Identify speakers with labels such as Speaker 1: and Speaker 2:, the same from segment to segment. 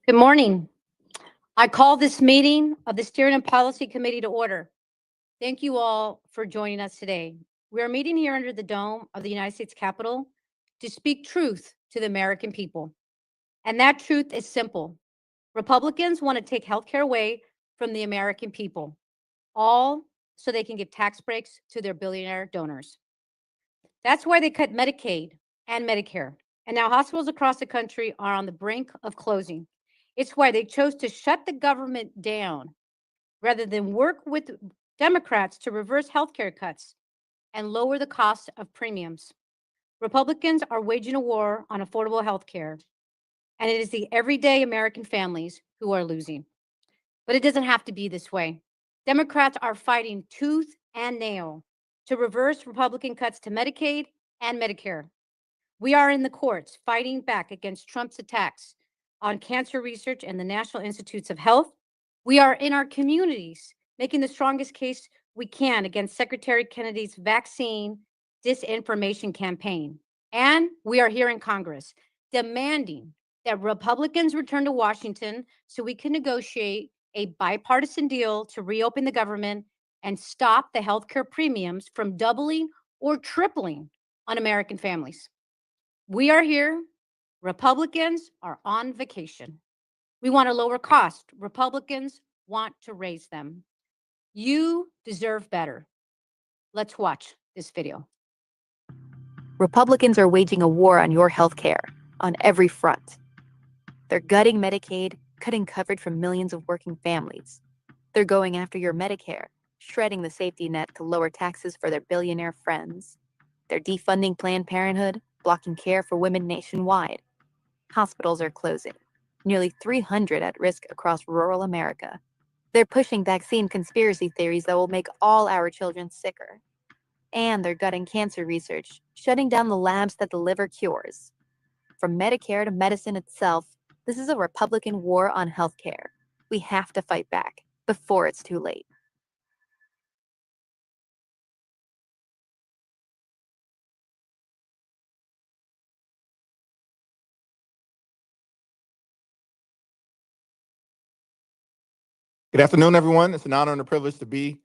Speaker 1: Good morning. I call this meeting of the Steering and Policy Committee to order. Thank you all for joining us today. We are meeting here under the dome of the United States Capitol to speak truth to the American people. And that truth is simple. Republicans want to take healthcare away from the American people, all so they can give tax breaks to their billionaire donors. That's why they cut Medicaid and Medicare. And now hospitals across the country are on the brink of closing. It's why they chose to shut the government down rather than work with Democrats to reverse healthcare cuts and lower the cost of premiums. Republicans are waging a war on affordable healthcare, and it is the everyday American families who are losing. But it doesn't have to be this way. Democrats are fighting tooth and nail to reverse Republican cuts to Medicaid and Medicare. We are in the courts fighting back against Trump's attacks on cancer research and the National Institutes of Health. We are in our communities making the strongest case we can against Secretary Kennedy's vaccine disinformation campaign. And we are here in Congress demanding that Republicans return to Washington so we can negotiate a bipartisan deal to reopen the government and stop the healthcare premiums from doubling or tripling on American families. We are here. Republicans are on vacation. We want to lower costs. Republicans want to raise them. You deserve better. Let's watch this video.
Speaker 2: Republicans are waging a war on your health care on every front. They're gutting Medicaid, cutting coverage from millions of working families. They're going after your Medicare, shredding the safety net to lower taxes for their billionaire friends. They're defunding Planned Parenthood, blocking care for women nationwide. Hospitals are closing, nearly 300 at risk across rural America. They're pushing vaccine conspiracy theories that will make all our children sicker. And they're gutting cancer research, shutting down the labs that deliver cures. From Medicare to medicine itself, this is a Republican war on healthcare. We have to fight back before it's too late.
Speaker 3: Good afternoon, everyone. It's an honor and a privilege to be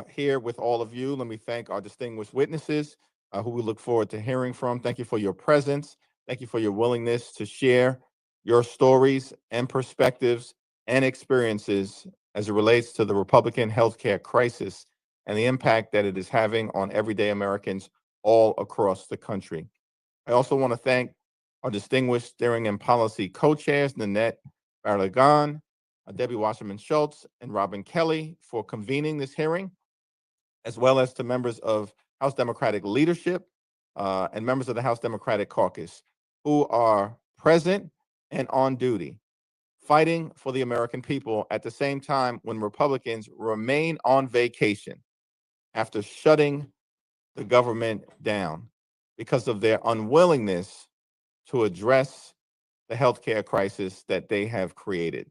Speaker 3: here with all of you. Let me thank our distinguished witnesses who we look forward to hearing from. Thank you for your presence. Thank you for your willingness to share your stories and perspectives and experiences as it relates to the Republican healthcare crisis and the impact that it is having on everyday Americans all across the country. I also want to thank our distinguished steering and policy co-chairs, Nanette Barragan, Debbie Wasserman Schultz, and Robin Kelly for convening this hearing, as well as to members of House Democratic leadership and members of the House Democratic Caucus who are present and on duty, fighting for the American people at the same time when Republicans remain on vacation after shutting the government down because of their unwillingness to address the healthcare crisis that they have created.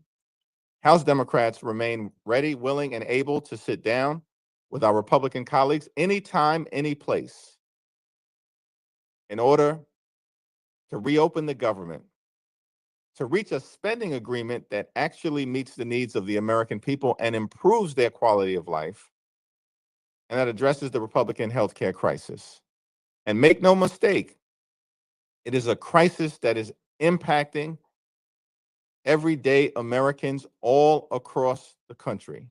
Speaker 3: House Democrats remain ready, willing, and able to sit down with our Republican colleagues anytime, any place, in order to reopen the government, to reach a spending agreement that actually meets the needs of the American people and improves their quality of life, and that addresses the Republican healthcare crisis. And make no mistake, it is a crisis that is impacting everyday Americans all across the country.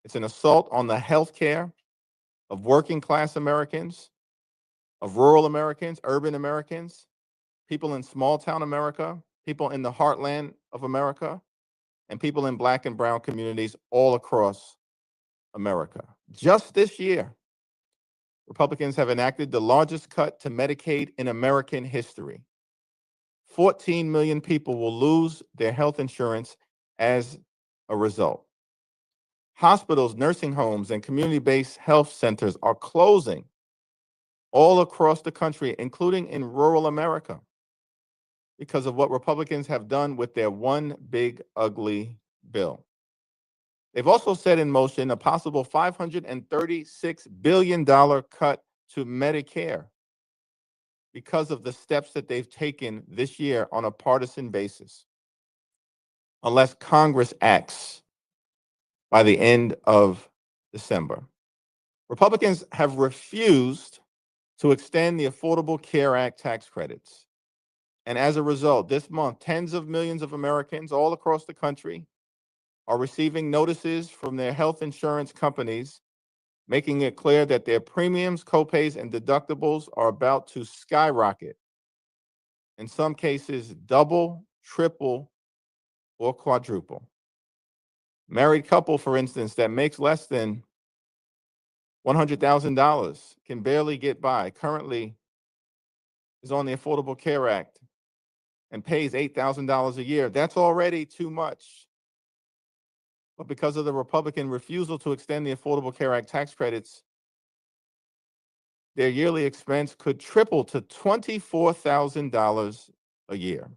Speaker 3: It's an assault on the health care of working class Americans, of rural Americans, urban Americans, people in small town America, people in the heartland of America, and people in Black and brown communities all across America. Just this year, Republicans have enacted the largest cut to Medicaid in American history. 14 million people will lose their health insurance as a result. Hospitals, nursing homes, and community-based health centers are closing all across the country, including in rural America, because of what Republicans have done with their one big ugly bill. They've also set in motion a possible $536 billion cut to Medicare because of the steps that they've taken this year on a partisan basis. unless Congress acts by the end of December. Republicans have refused to extend the Affordable Care Act tax credits. And as a result, this month, tens of millions of Americans all across the country are receiving notices from their health insurance companies, making it clear that their premiums, copays, and deductibles are about to skyrocket. In some cases, double, triple, or quadruple. Married couple, for instance, that makes less than $100,000 can barely get by, currently is on the Affordable Care Act and pays $8,000 a year. That's already too much. But because of the Republican refusal to extend the Affordable Care Act tax credits, their yearly expense could triple to $24,000 a year.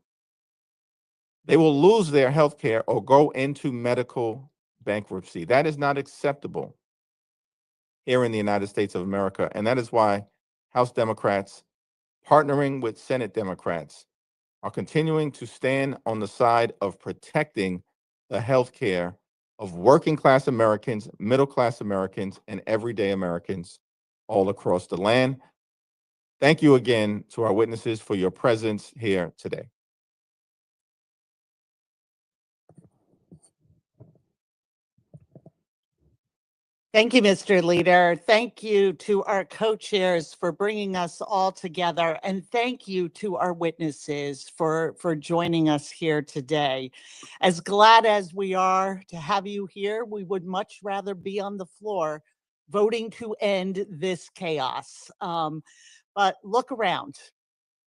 Speaker 3: They will lose their health care or go into medical bankruptcy. That is not acceptable here in the United States of America. And that is why House Democrats, partnering with Senate Democrats, are continuing to stand on the side of protecting the health care of working class Americans, middle class Americans, and everyday Americans all across the land. Thank you again to our witnesses for your presence here today.
Speaker 4: Thank you, Mr. Leader. Thank you to our co-chairs for bringing us all together. And thank you to our witnesses for joining us here today. As glad as we are to have you here, we would much rather be on the floor voting to end this chaos. But look around.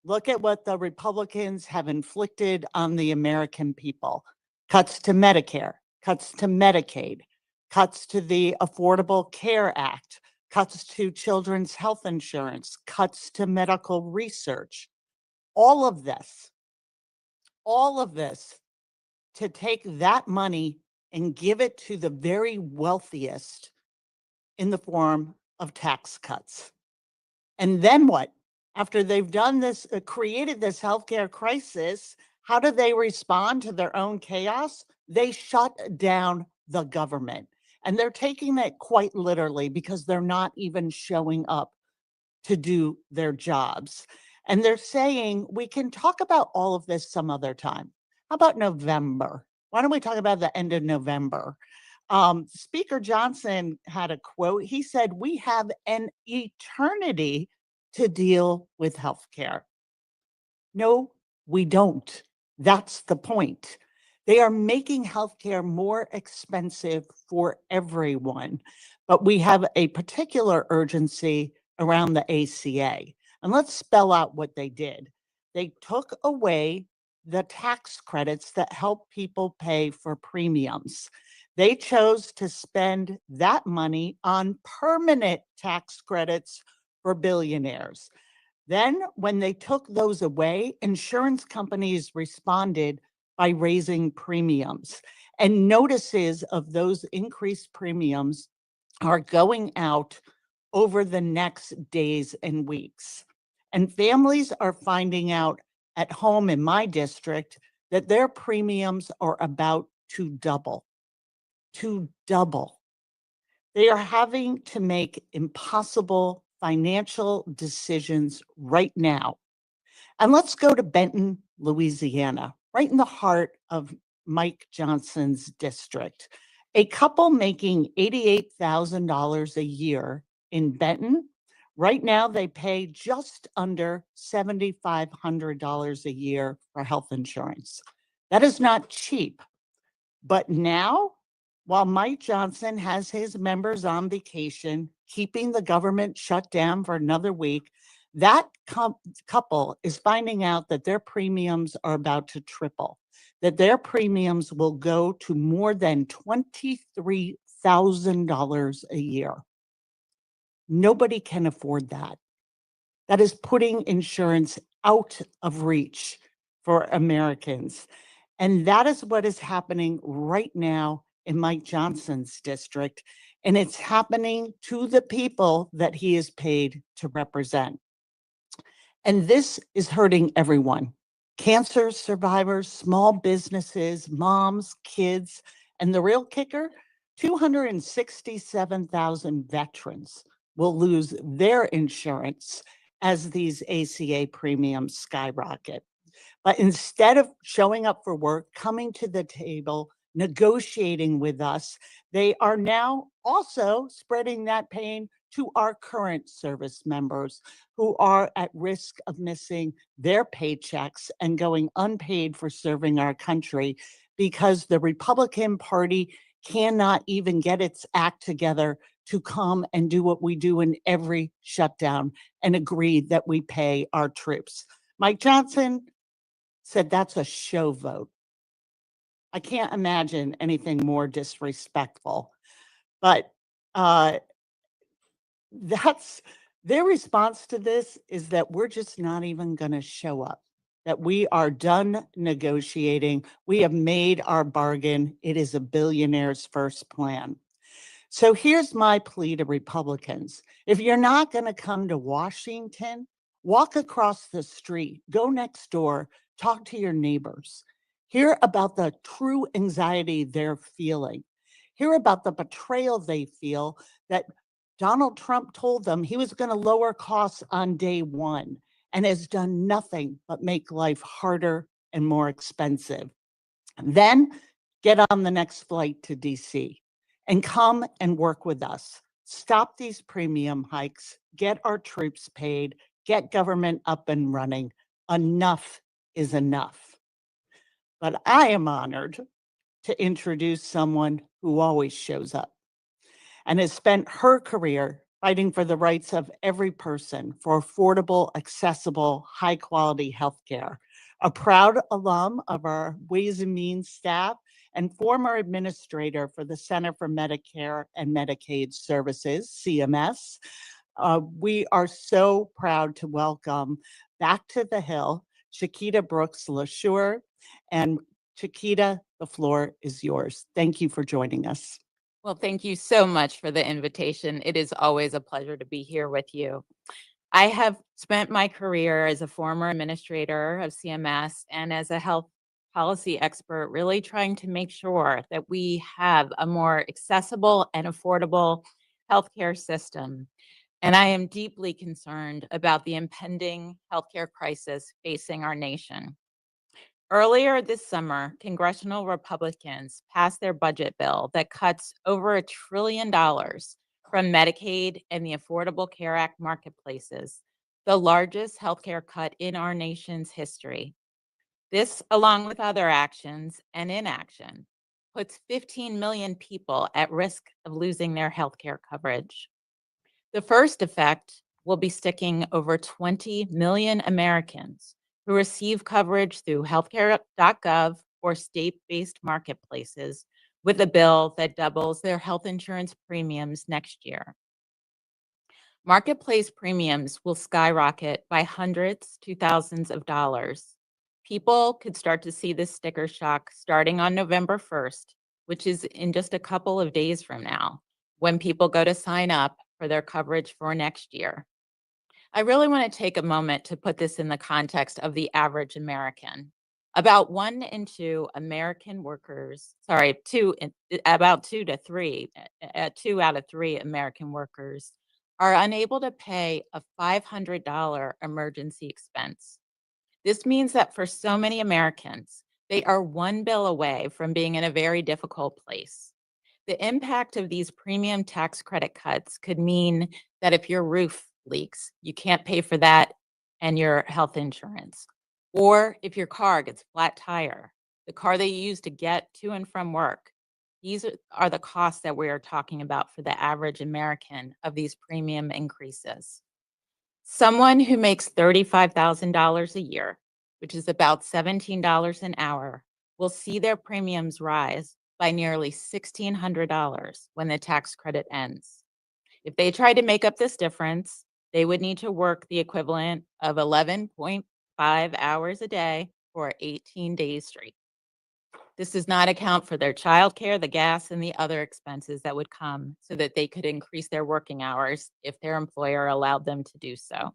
Speaker 4: Look at what the Republicans have inflicted on the American people. Cuts to Medicare, cuts to Medicaid, cuts to the Affordable Care Act, cuts to children's health insurance, cuts to medical research. All of this to take that money and give it to the very wealthiest in the form of tax cuts. And then what? After they've done this, created this healthcare crisis, how do they respond to their own chaos? They shut down the government. And they're taking it quite literally because they're not even showing up to do their jobs. And they're saying, we can talk about all of this some other time. How about November? Why don't we talk about the end of November? Speaker Johnson had a quote. He said, we have an eternity to deal with healthcare. No, we don't. That's the point. They are making healthcare more expensive for everyone, but we have a particular urgency around the ACA. And let's spell out what they did. They took away the tax credits that help people pay for premiums. They chose to spend that money on permanent tax credits for billionaires. Then, when they took those away, insurance companies responded by raising premiums. And notices of those increased premiums are going out over the next days and weeks. And families are finding out at home in my district that their premiums are about to double. They are having to make impossible financial decisions right now. And let's go to Benton, Louisiana, right in the heart of Mike Johnson's district. A couple making $88,000 a year in Benton, right now they pay just under $7,500 a year for health insurance. That is not cheap. But now, while Mike Johnson has his members on vacation, keeping the government shut down for another week, that couple is finding out that their premiums are about to triple, that their premiums will go to more than $23,000 a year. Nobody can afford that. That is putting insurance out of reach for Americans. And that is what is happening right now in Mike Johnson's district. And it's happening to the people that he is paid to represent. And this is hurting everyone. cancer survivors, small businesses, moms, kids, and the real kicker, 267,000 veterans will lose their insurance as these ACA premiums skyrocket. But instead of showing up for work, coming to the table, negotiating with us, they are now also spreading that pain to our current service members who are at risk of missing their paychecks and going unpaid for serving our country because the Republican Party cannot even get its act together to come and do what we do in every shutdown and agree that we pay our troops. Mike Johnson said that's a show vote. I can't imagine anything more disrespectful. But that's their response to this is that we're just not even going to show up, that we are done negotiating. We have made our bargain. It is a billionaire's first plan. So here's my plea to Republicans. If you're not going to come to Washington, walk across the street, go next door, talk to your neighbors, hear about the true anxiety they're feeling, hear about the betrayal they feel that Donald Trump told them he was going to lower costs on day one and has done nothing but make life harder and more expensive. And then get on the next flight to DC and come and work with us. Stop these premium hikes, get our troops paid, get government up and running. Enough is enough. But I am honored to introduce someone who always shows up and has spent her career fighting for the rights of every person for affordable, accessible, high quality healthcare. A proud alum of our Ways and Means staff and former administrator for the Center for Medicare and Medicaid Services, CMS. We are so proud to welcome back to the Hill, Chiquita Brooks LaSure. And Chiquita, the floor is yours. Thank you for joining us.
Speaker 5: Well, thank you so much for the invitation. It is always a pleasure to be here with you. I have spent my career as a former administrator of CMS and as a health policy expert, really trying to make sure that we have a more accessible and affordable healthcare system. And I am deeply concerned about the impending healthcare crisis facing our nation. Earlier this summer, congressional Republicans passed their budget bill that cuts over $1 trillion from Medicaid and the Affordable Care Act marketplaces, the largest healthcare cut in our nation's history. This, along with other actions and inaction, puts 15 million people at risk of losing their healthcare coverage. The first effect will be sticking over 20 million Americans who receive coverage through healthcare.gov or state-based marketplaces with a bill that doubles their health insurance premiums next year. Marketplace premiums will skyrocket by hundreds to thousands of dollars. People could start to see this sticker shock starting on November 1st, which is in just a couple of days from now, when people go to sign up for their coverage for next year. I really want to take a moment to put this in the context of the average American. About 1 in 2 American workers, about 2 out of 3 American workers are unable to pay a $500 emergency expense. This means that for so many Americans, they are one bill away from being in a very difficult place. The impact of these premium tax credit cuts could mean that if your roof leaks, you can't pay for that and your health insurance. Or if your car gets a flat tire, the car that you use to get to and from work, these are the costs that we are talking about for the average American of these premium increases. Someone who makes $35,000 a year, which is about $17 an hour, will see their premiums rise by nearly $1,600 when the tax credit ends. If they try to make up this difference, they would need to work the equivalent of 11.5 hours a day for 18 days straight. This does not account for their childcare, the gas, and the other expenses that would come so that they could increase their working hours if their employer allowed them to do so.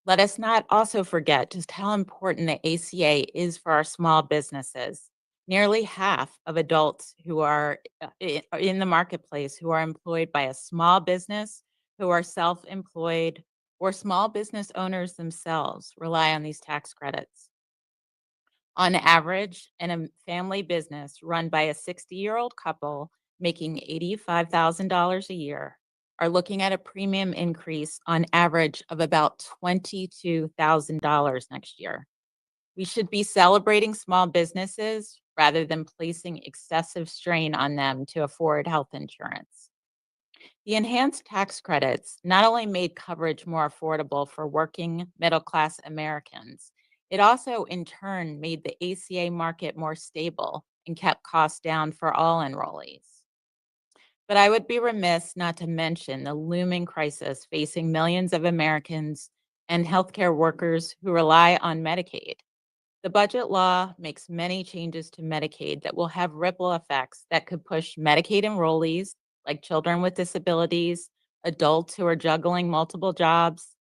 Speaker 5: Let us not also forget just how important the ACA is for our small businesses. Nearly half of adults who are in the marketplace who are employed by a small business, who are self-employed, or small business owners themselves rely on these tax credits. On average, in a family business run by a 60-year-old couple making $85,000 a year, are looking at a premium increase on average of about $22,000 next year. We should be celebrating small businesses rather than placing excessive strain on them to afford health insurance. The enhanced tax credits not only made coverage more affordable for working middle-class Americans, it also in turn made the ACA market more stable and kept costs down for all enrollees. But I would be remiss not to mention the looming crisis facing millions of Americans and healthcare workers who rely on Medicaid. The budget law makes many changes to Medicaid that will have ripple effects that could push Medicaid enrollees, like children with disabilities, adults who are juggling multiple jobs,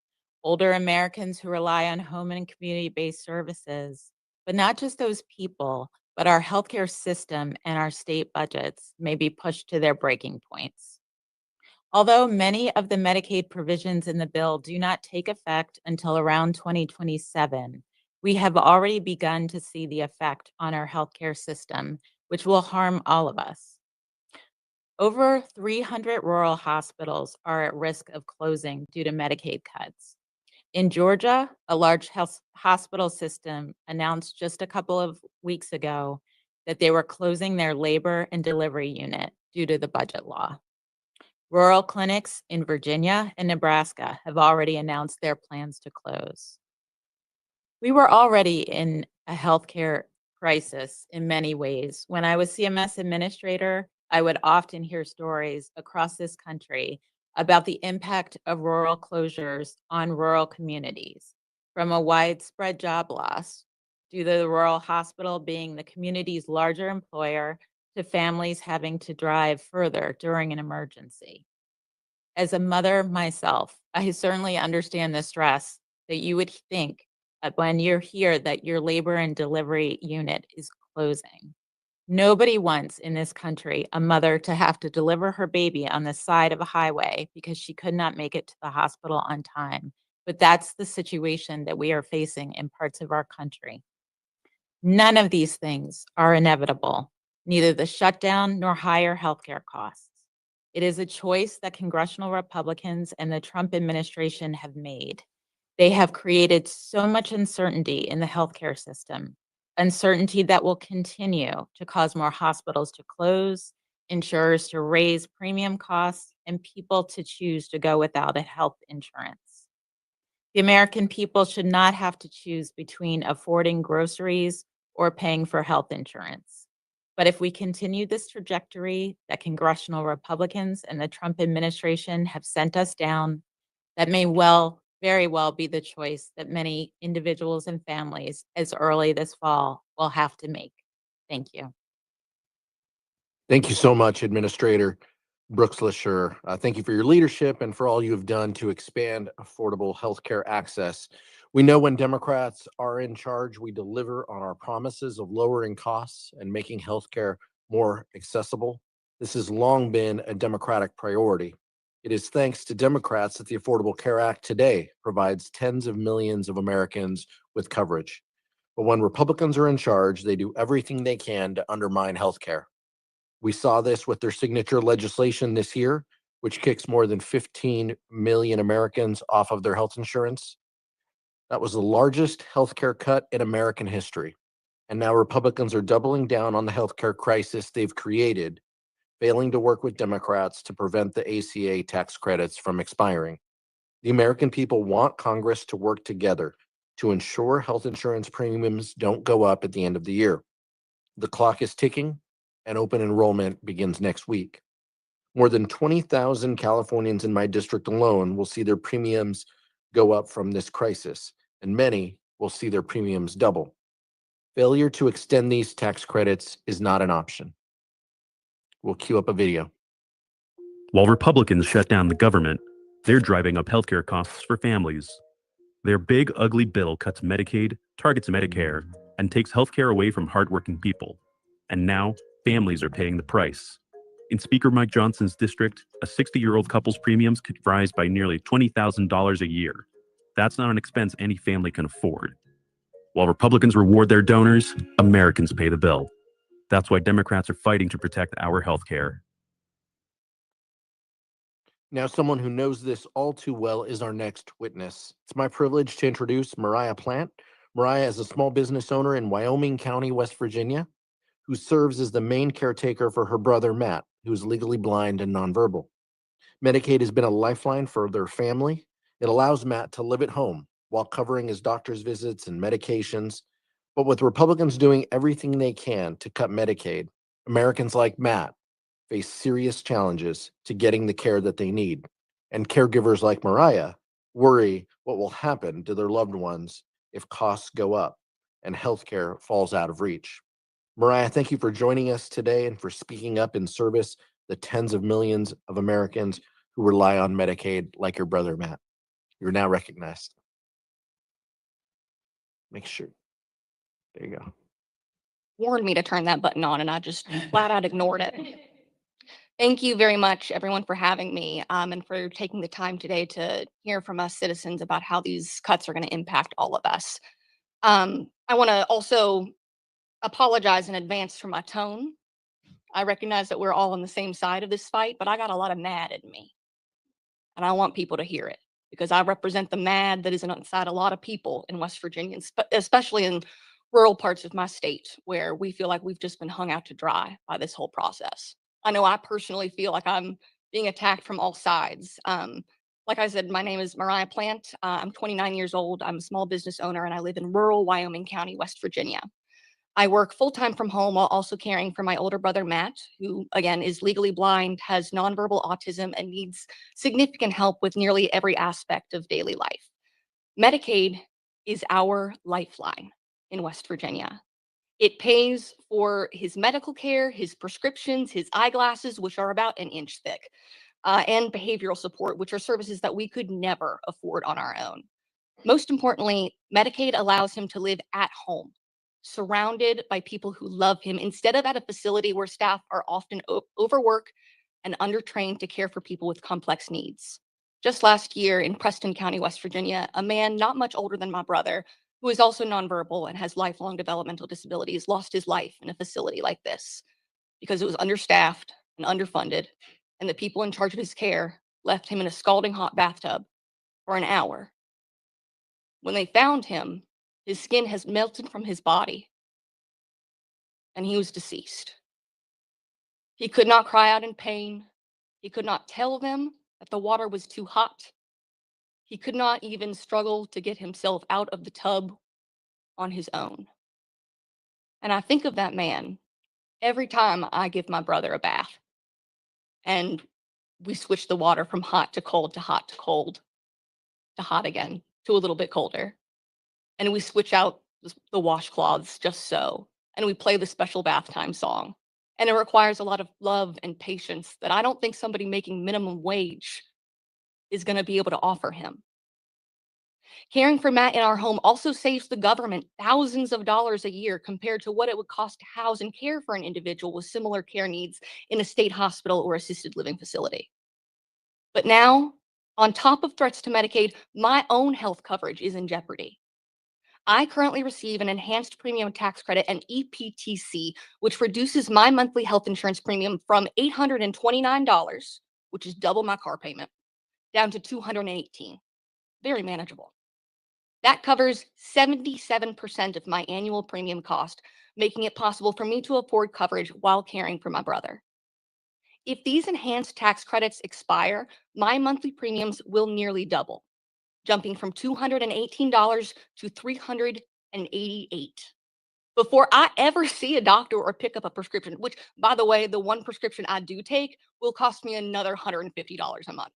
Speaker 5: older Americans who rely on home and community-based services, but not just those people, but our healthcare system and our state budgets may be pushed to their breaking points. Although many of the Medicaid provisions in the bill do not take effect until around 2027, we have already begun to see the effect on our healthcare system, which will harm all of us. Over 300 rural hospitals are at risk of closing due to Medicaid cuts. In Georgia, a large health hospital system announced just a couple of weeks ago that they were closing their labor and delivery unit due to the budget law. Rural clinics in Virginia and Nebraska have already announced their plans to close. We were already in a healthcare crisis in many ways. When I was CMS administrator, I would often hear stories across this country about the impact of rural closures on rural communities, from a widespread job loss due to the rural hospital being the community's larger employer to families having to drive further during an emergency. As a mother myself, I certainly understand the stress that you would think when you're here that your labor and delivery unit is closing. Nobody wants in this country a mother to have to deliver her baby on the side of a highway because she could not make it to the hospital on time. But that's the situation that we are facing in parts of our country. None of these things are inevitable, neither the shutdown nor higher healthcare costs. It is a choice that congressional Republicans and the Trump administration have made. They have created so much uncertainty in the healthcare system, uncertainty that will continue to cause more hospitals to close, insurers to raise premium costs, and people to choose to go without a health insurance. The American people should not have to choose between affording groceries or paying for health insurance. But if we continue this trajectory that congressional Republicans and the Trump administration have sent us down, that may very well be the choice that many individuals and families as early this fall will have to make. Thank you.
Speaker 6: Thank you so much, Administrator Brooks Lesher. Thank you for your leadership and for all you have done to expand affordable healthcare access. We know when Democrats are in charge, we deliver on our promises of lowering costs and making healthcare more accessible. This has long been a Democratic priority. It is thanks to Democrats that the Affordable Care Act today provides tens of millions of Americans with coverage. But when Republicans are in charge, they do everything they can to undermine healthcare. We saw this with their signature legislation this year, which kicks more than 15 million Americans off of their health insurance. That was the largest healthcare cut in American history. And now Republicans are doubling down on the healthcare crisis they've created, failing to work with Democrats to prevent the ACA tax credits from expiring. The American people want Congress to work together to ensure health insurance premiums don't go up at the end of the year. The clock is ticking, and open enrollment begins next week. More than 20,000 Californians in my district alone will see their premiums go up from this crisis, and many will see their premiums double. Failure to extend these tax credits is not an option. We'll cue up a video.
Speaker 7: While Republicans shut down the government, they're driving up healthcare costs for families. Their big, ugly bill cuts Medicaid, targets Medicare, and takes healthcare away from hardworking people. And now, families are paying the price. In Speaker Mike Johnson's district, a 60-year-old couple's premiums could rise by nearly $20,000 a year. That's not an expense any family can afford. While Republicans reward their donors, Americans pay the bill. That's why Democrats are fighting to protect our healthcare.
Speaker 6: Now, someone who knows this all too well is our next witness. It's my privilege to introduce Mariah Plant. Mariah is a small business owner in Wyoming County, West Virginia, who serves as the main caretaker for her brother, Matt, who is legally blind and nonverbal. Medicaid has been a lifeline for their family. It allows Matt to live at home while covering his doctor's visits and medications. But with Republicans doing everything they can to cut Medicaid, Americans like Matt face serious challenges to getting the care that they need. And caregivers like Mariah worry what will happen to their loved ones if costs go up and healthcare falls out of reach. Mariah, thank you for joining us today and for speaking up in service the tens of millions of Americans who rely on Medicaid like your brother, Matt. You're now recognized. Make sure. There you go.
Speaker 8: Warned me to turn that button on and I just flat out ignored it. Thank you very much, everyone, for having me and for taking the time today to hear from us citizens about how these cuts are going to impact all of us. I want to also apologize in advance for my tone. I recognize that we're all on the same side of this fight, but I got a lot of mad in me. And I want people to hear it because I represent the mad that is inside a lot of people in West Virginia, especially in rural parts of my state where we feel like we've just been hung out to dry by this whole process. I know I personally feel like I'm being attacked from all sides. Like I said, my name is Mariah Plant. I'm 29 years old. I'm a small business owner and I live in rural Wyoming County, West Virginia. I work full-time from home while also caring for my older brother, Matt, who again is legally blind, has nonverbal autism, and needs significant help with nearly every aspect of daily life. Medicaid is our lifeline in West Virginia. It pays for his medical care, his prescriptions, his eyeglasses, which are about an inch thick, and behavioral support, which are services that we could never afford on our own. Most importantly, Medicaid allows him to live at home, surrounded by people who love him, instead of at a facility where staff are often overworked and undertrained to care for people with complex needs. Just last year in Preston County, West Virginia, a man not much older than my brother, who is also nonverbal and has lifelong developmental disabilities, lost his life in a facility like this because it was understaffed and underfunded, and the people in charge of his care left him in a scalding hot bathtub for an hour. When they found him, his skin has melted from his body, and he was deceased. He could not cry out in pain. He could not tell them that the water was too hot. He could not even struggle to get himself out of the tub on his own. And I think of that man every time I give my brother a bath. And we switch the water from hot to cold to hot to cold to hot again to a little bit colder. And we switch out the washcloths just so. And we play the special bath time song. And it requires a lot of love and patience that I don't think somebody making minimum wage is going to be able to offer him. Caring for Matt in our home also saves the government thousands of dollars a year compared to what it would cost to house and care for an individual with similar care needs in a state hospital or assisted living facility. But now, on top of threats to Medicaid, my own health coverage is in jeopardy. I currently receive an enhanced premium tax credit, an EPTC, which reduces my monthly health insurance premium from $829, which is double my car payment, down to $218. Very manageable. That covers 77% of my annual premium cost, making it possible for me to afford coverage while caring for my brother. If these enhanced tax credits expire, my monthly premiums will nearly double, jumping from $218 to $388 before I ever see a doctor or pick up a prescription, which, by the way, the one prescription I do take will cost me another $150 a month.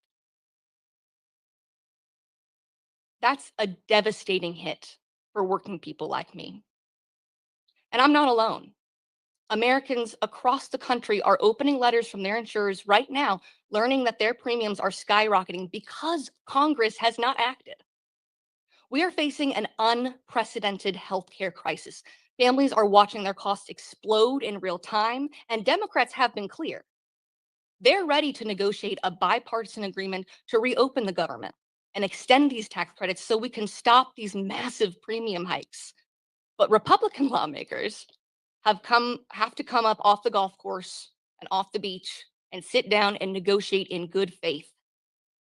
Speaker 8: That's a devastating hit for working people like me. And I'm not alone. Americans across the country are opening letters from their insurers right now, learning that their premiums are skyrocketing because Congress has not acted. We are facing an unprecedented healthcare crisis. Families are watching their costs explode in real time, and Democrats have been clear. They're ready to negotiate a bipartisan agreement to reopen the government and extend these tax credits so we can stop these massive premium hikes. But Republican lawmakers have to come up off the golf course and off the beach and sit down and negotiate in good faith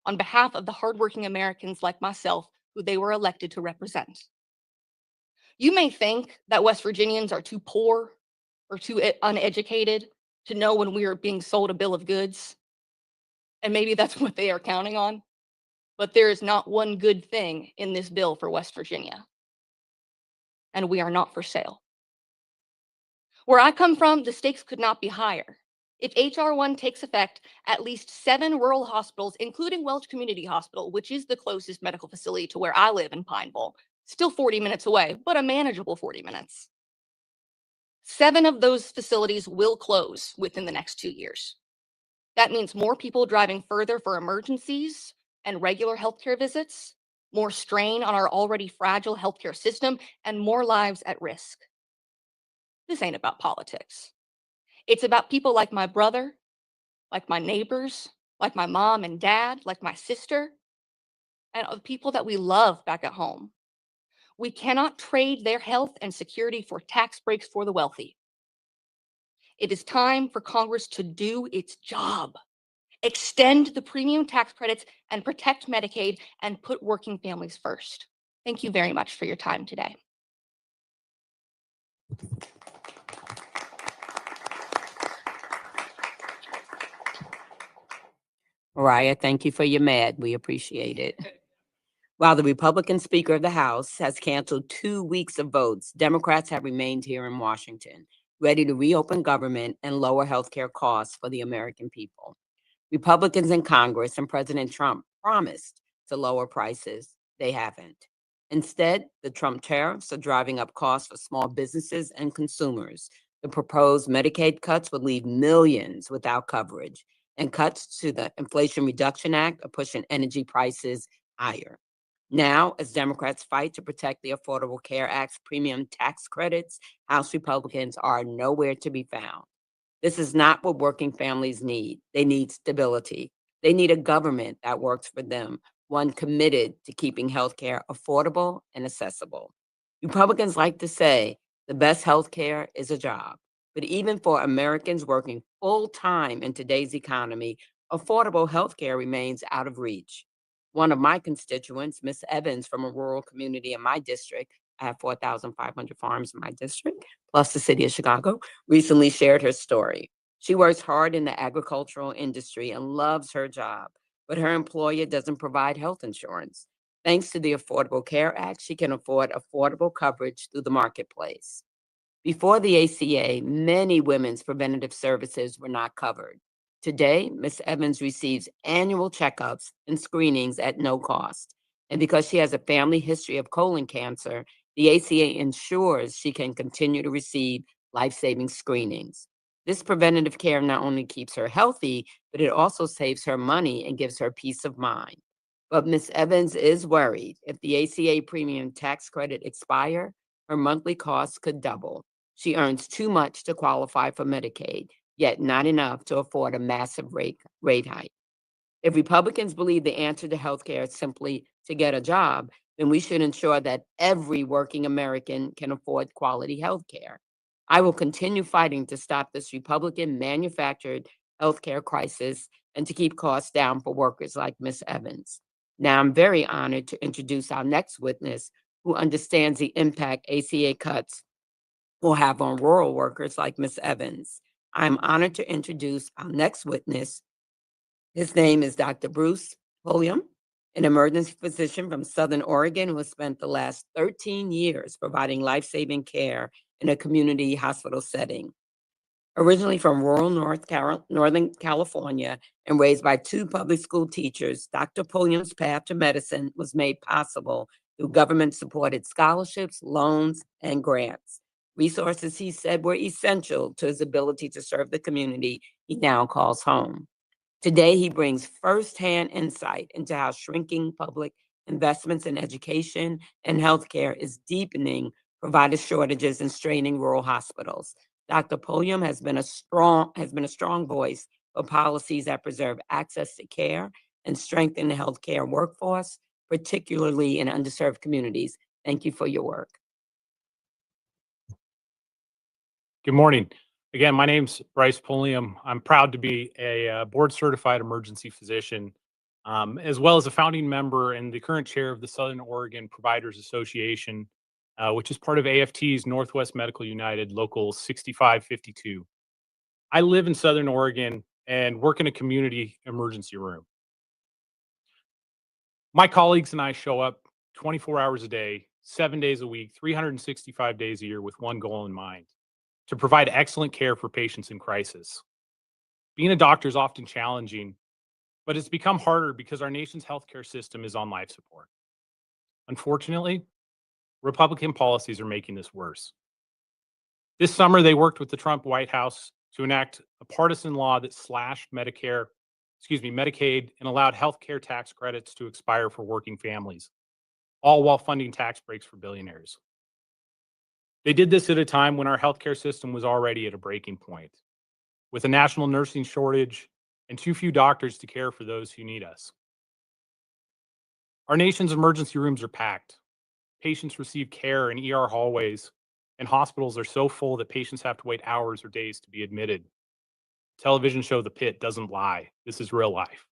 Speaker 8: on behalf of the hardworking Americans like myself who they were elected to represent. You may think that West Virginians are too poor or too uneducated to know when we are being sold a bill of goods, and maybe that's what they are counting on, but there is not one good thing in this bill for West Virginia, and we are not for sale. Where I come from, the stakes could not be higher. If HR 1 takes effect, at least 7 rural hospitals, including Welch Community Hospital, which is the closest medical facility to where I live in Pineville, still 40 minutes away, but a manageable 40 minutes. 7 of those facilities will close within the next 2 years. That means more people driving further for emergencies and regular healthcare visits, more strain on our already fragile healthcare system, and more lives at risk. This ain't about politics. It's about people like my brother, like my neighbors, like my mom and dad, like my sister, and the people that we love back at home. We cannot trade their health and security for tax breaks for the wealthy. It is time for Congress to do its job. Extend the premium tax credits and protect Medicaid and put working families first. Thank you very much for your time today.
Speaker 9: Mariah, thank you for your mad. We appreciate it. While the Republican Speaker of the House has canceled 2 weeks of votes, Democrats have remained here in Washington, ready to reopen government and lower healthcare costs for the American people. Republicans in Congress and President Trump promised to lower prices. They haven't. Instead, the Trump tariffs are driving up costs for small businesses and consumers. The proposed Medicaid cuts would leave millions without coverage, and cuts to the Inflation Reduction Act are pushing energy prices higher. Now, as Democrats fight to protect the Affordable Care Act's premium tax credits, House Republicans are nowhere to be found. This is not what working families need. They need stability. They need a government that works for them, one committed to keeping healthcare affordable and accessible. Republicans like to say the best healthcare is a job. But even for Americans working full-time in today's economy, affordable healthcare remains out of reach. One of my constituents, Miss Evans, from a rural community in my district, I have 4,500 farms in my district, plus the city of Chicago, recently shared her story. She works hard in the agricultural industry and loves her job, but her employer doesn't provide health insurance. Thanks to the Affordable Care Act, she can afford affordable coverage through the marketplace. Before the ACA, many women's preventative services were not covered. Today, Ms. Evans receives annual checkups and screenings at no cost. And because she has a family history of colon cancer, the ACA ensures she can continue to receive life-saving screenings. This preventative care not only keeps her healthy, but it also saves her money and gives her peace of mind. But Ms. Evans is worried if the ACA premium tax credit expires, her monthly costs could double. She earns too much to qualify for Medicaid, yet not enough to afford a massive rate hike. If Republicans believe the answer to healthcare is simply to get a job, then we should ensure that every working American can afford quality healthcare. I will continue fighting to stop this Republican manufactured healthcare crisis and to keep costs down for workers like Ms. Evans. Now, I'm very honored to introduce our next witness who understands the impact ACA cuts will have on rural workers like Ms. Evans. I'm honored to introduce our next witness. His name is Dr. Bruce Pulliam, an emergency physician from Southern Oregon who has spent the last 13 years providing life-saving care in a community hospital setting. Originally from rural Northern California and raised by 2 public school teachers, Dr. Pulliam's path to medicine was made possible through government-supported scholarships, loans, and grants. Resources, he said, were essential to his ability to serve the community he now calls home. Today, he brings firsthand insight into how shrinking public Investments in education and healthcare is deepening provider shortages and straining rural hospitals. Dr. Pulliam has been a strong voice for policies that preserve access to care and strengthen the healthcare workforce, particularly in underserved communities. Thank you for your work.
Speaker 10: Good morning. Again, my name's Bryce Pulliam. I'm proud to be a board certified emergency physician, as well as a founding member and the current chair of the Southern Oregon Providers Association, which is part of AFT's Northwest Medical United Local 6552. I live in Southern Oregon and work in a community emergency room. My colleagues and I show up 24 hours a day, 7 days a week, 365 days a year with one goal in mind: to provide excellent care for patients in crisis. Being a doctor is often challenging, but it's become harder because our nation's healthcare system is on life support. Unfortunately, Republican policies are making this worse. This summer, they worked with the Trump White House to enact a partisan law that slashed Medicaid, and allowed healthcare tax credits to expire for working families, all while funding tax breaks for billionaires. They did this at a time when our healthcare system was already at a breaking point, with a national nursing shortage and too few doctors to care for those who need us. Our nation's emergency rooms are packed. Patients receive care in ER hallways, and hospitals are so full that patients have to wait hours or days to be admitted. Television show The Pit doesn't lie. This is real life.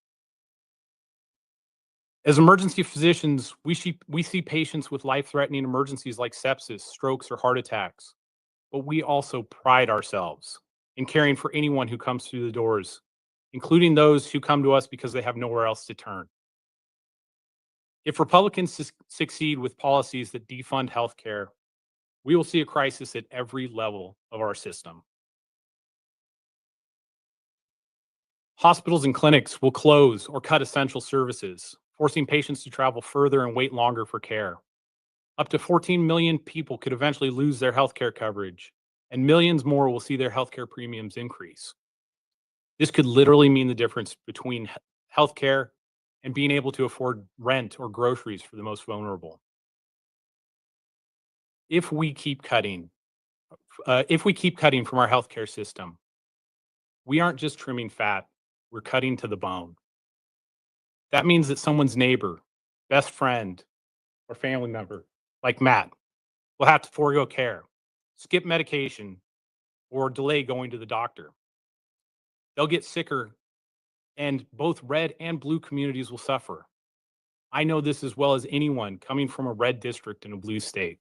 Speaker 10: As emergency physicians, we see patients with life-threatening emergencies like sepsis, strokes, or heart attacks. But we also pride ourselves in caring for anyone who comes through the doors, including those who come to us because they have nowhere else to turn. If Republicans succeed with policies that defund healthcare, we will see a crisis at every level of our system. Hospitals and clinics will close or cut essential services, forcing patients to travel further and wait longer for care. Up to 14 million people could eventually lose their healthcare coverage, and millions more will see their healthcare premiums increase. This could literally mean the difference between healthcare and being able to afford rent or groceries for the most vulnerable. If we keep cutting from our healthcare system, we aren't just trimming fat, we're cutting to the bone. That means that someone's neighbor, best friend, or family member, like Matt, will have to forego care, skip medication, or delay going to the doctor. They'll get sicker, and both red and blue communities will suffer. I know this as well as anyone coming from a red district in a blue state.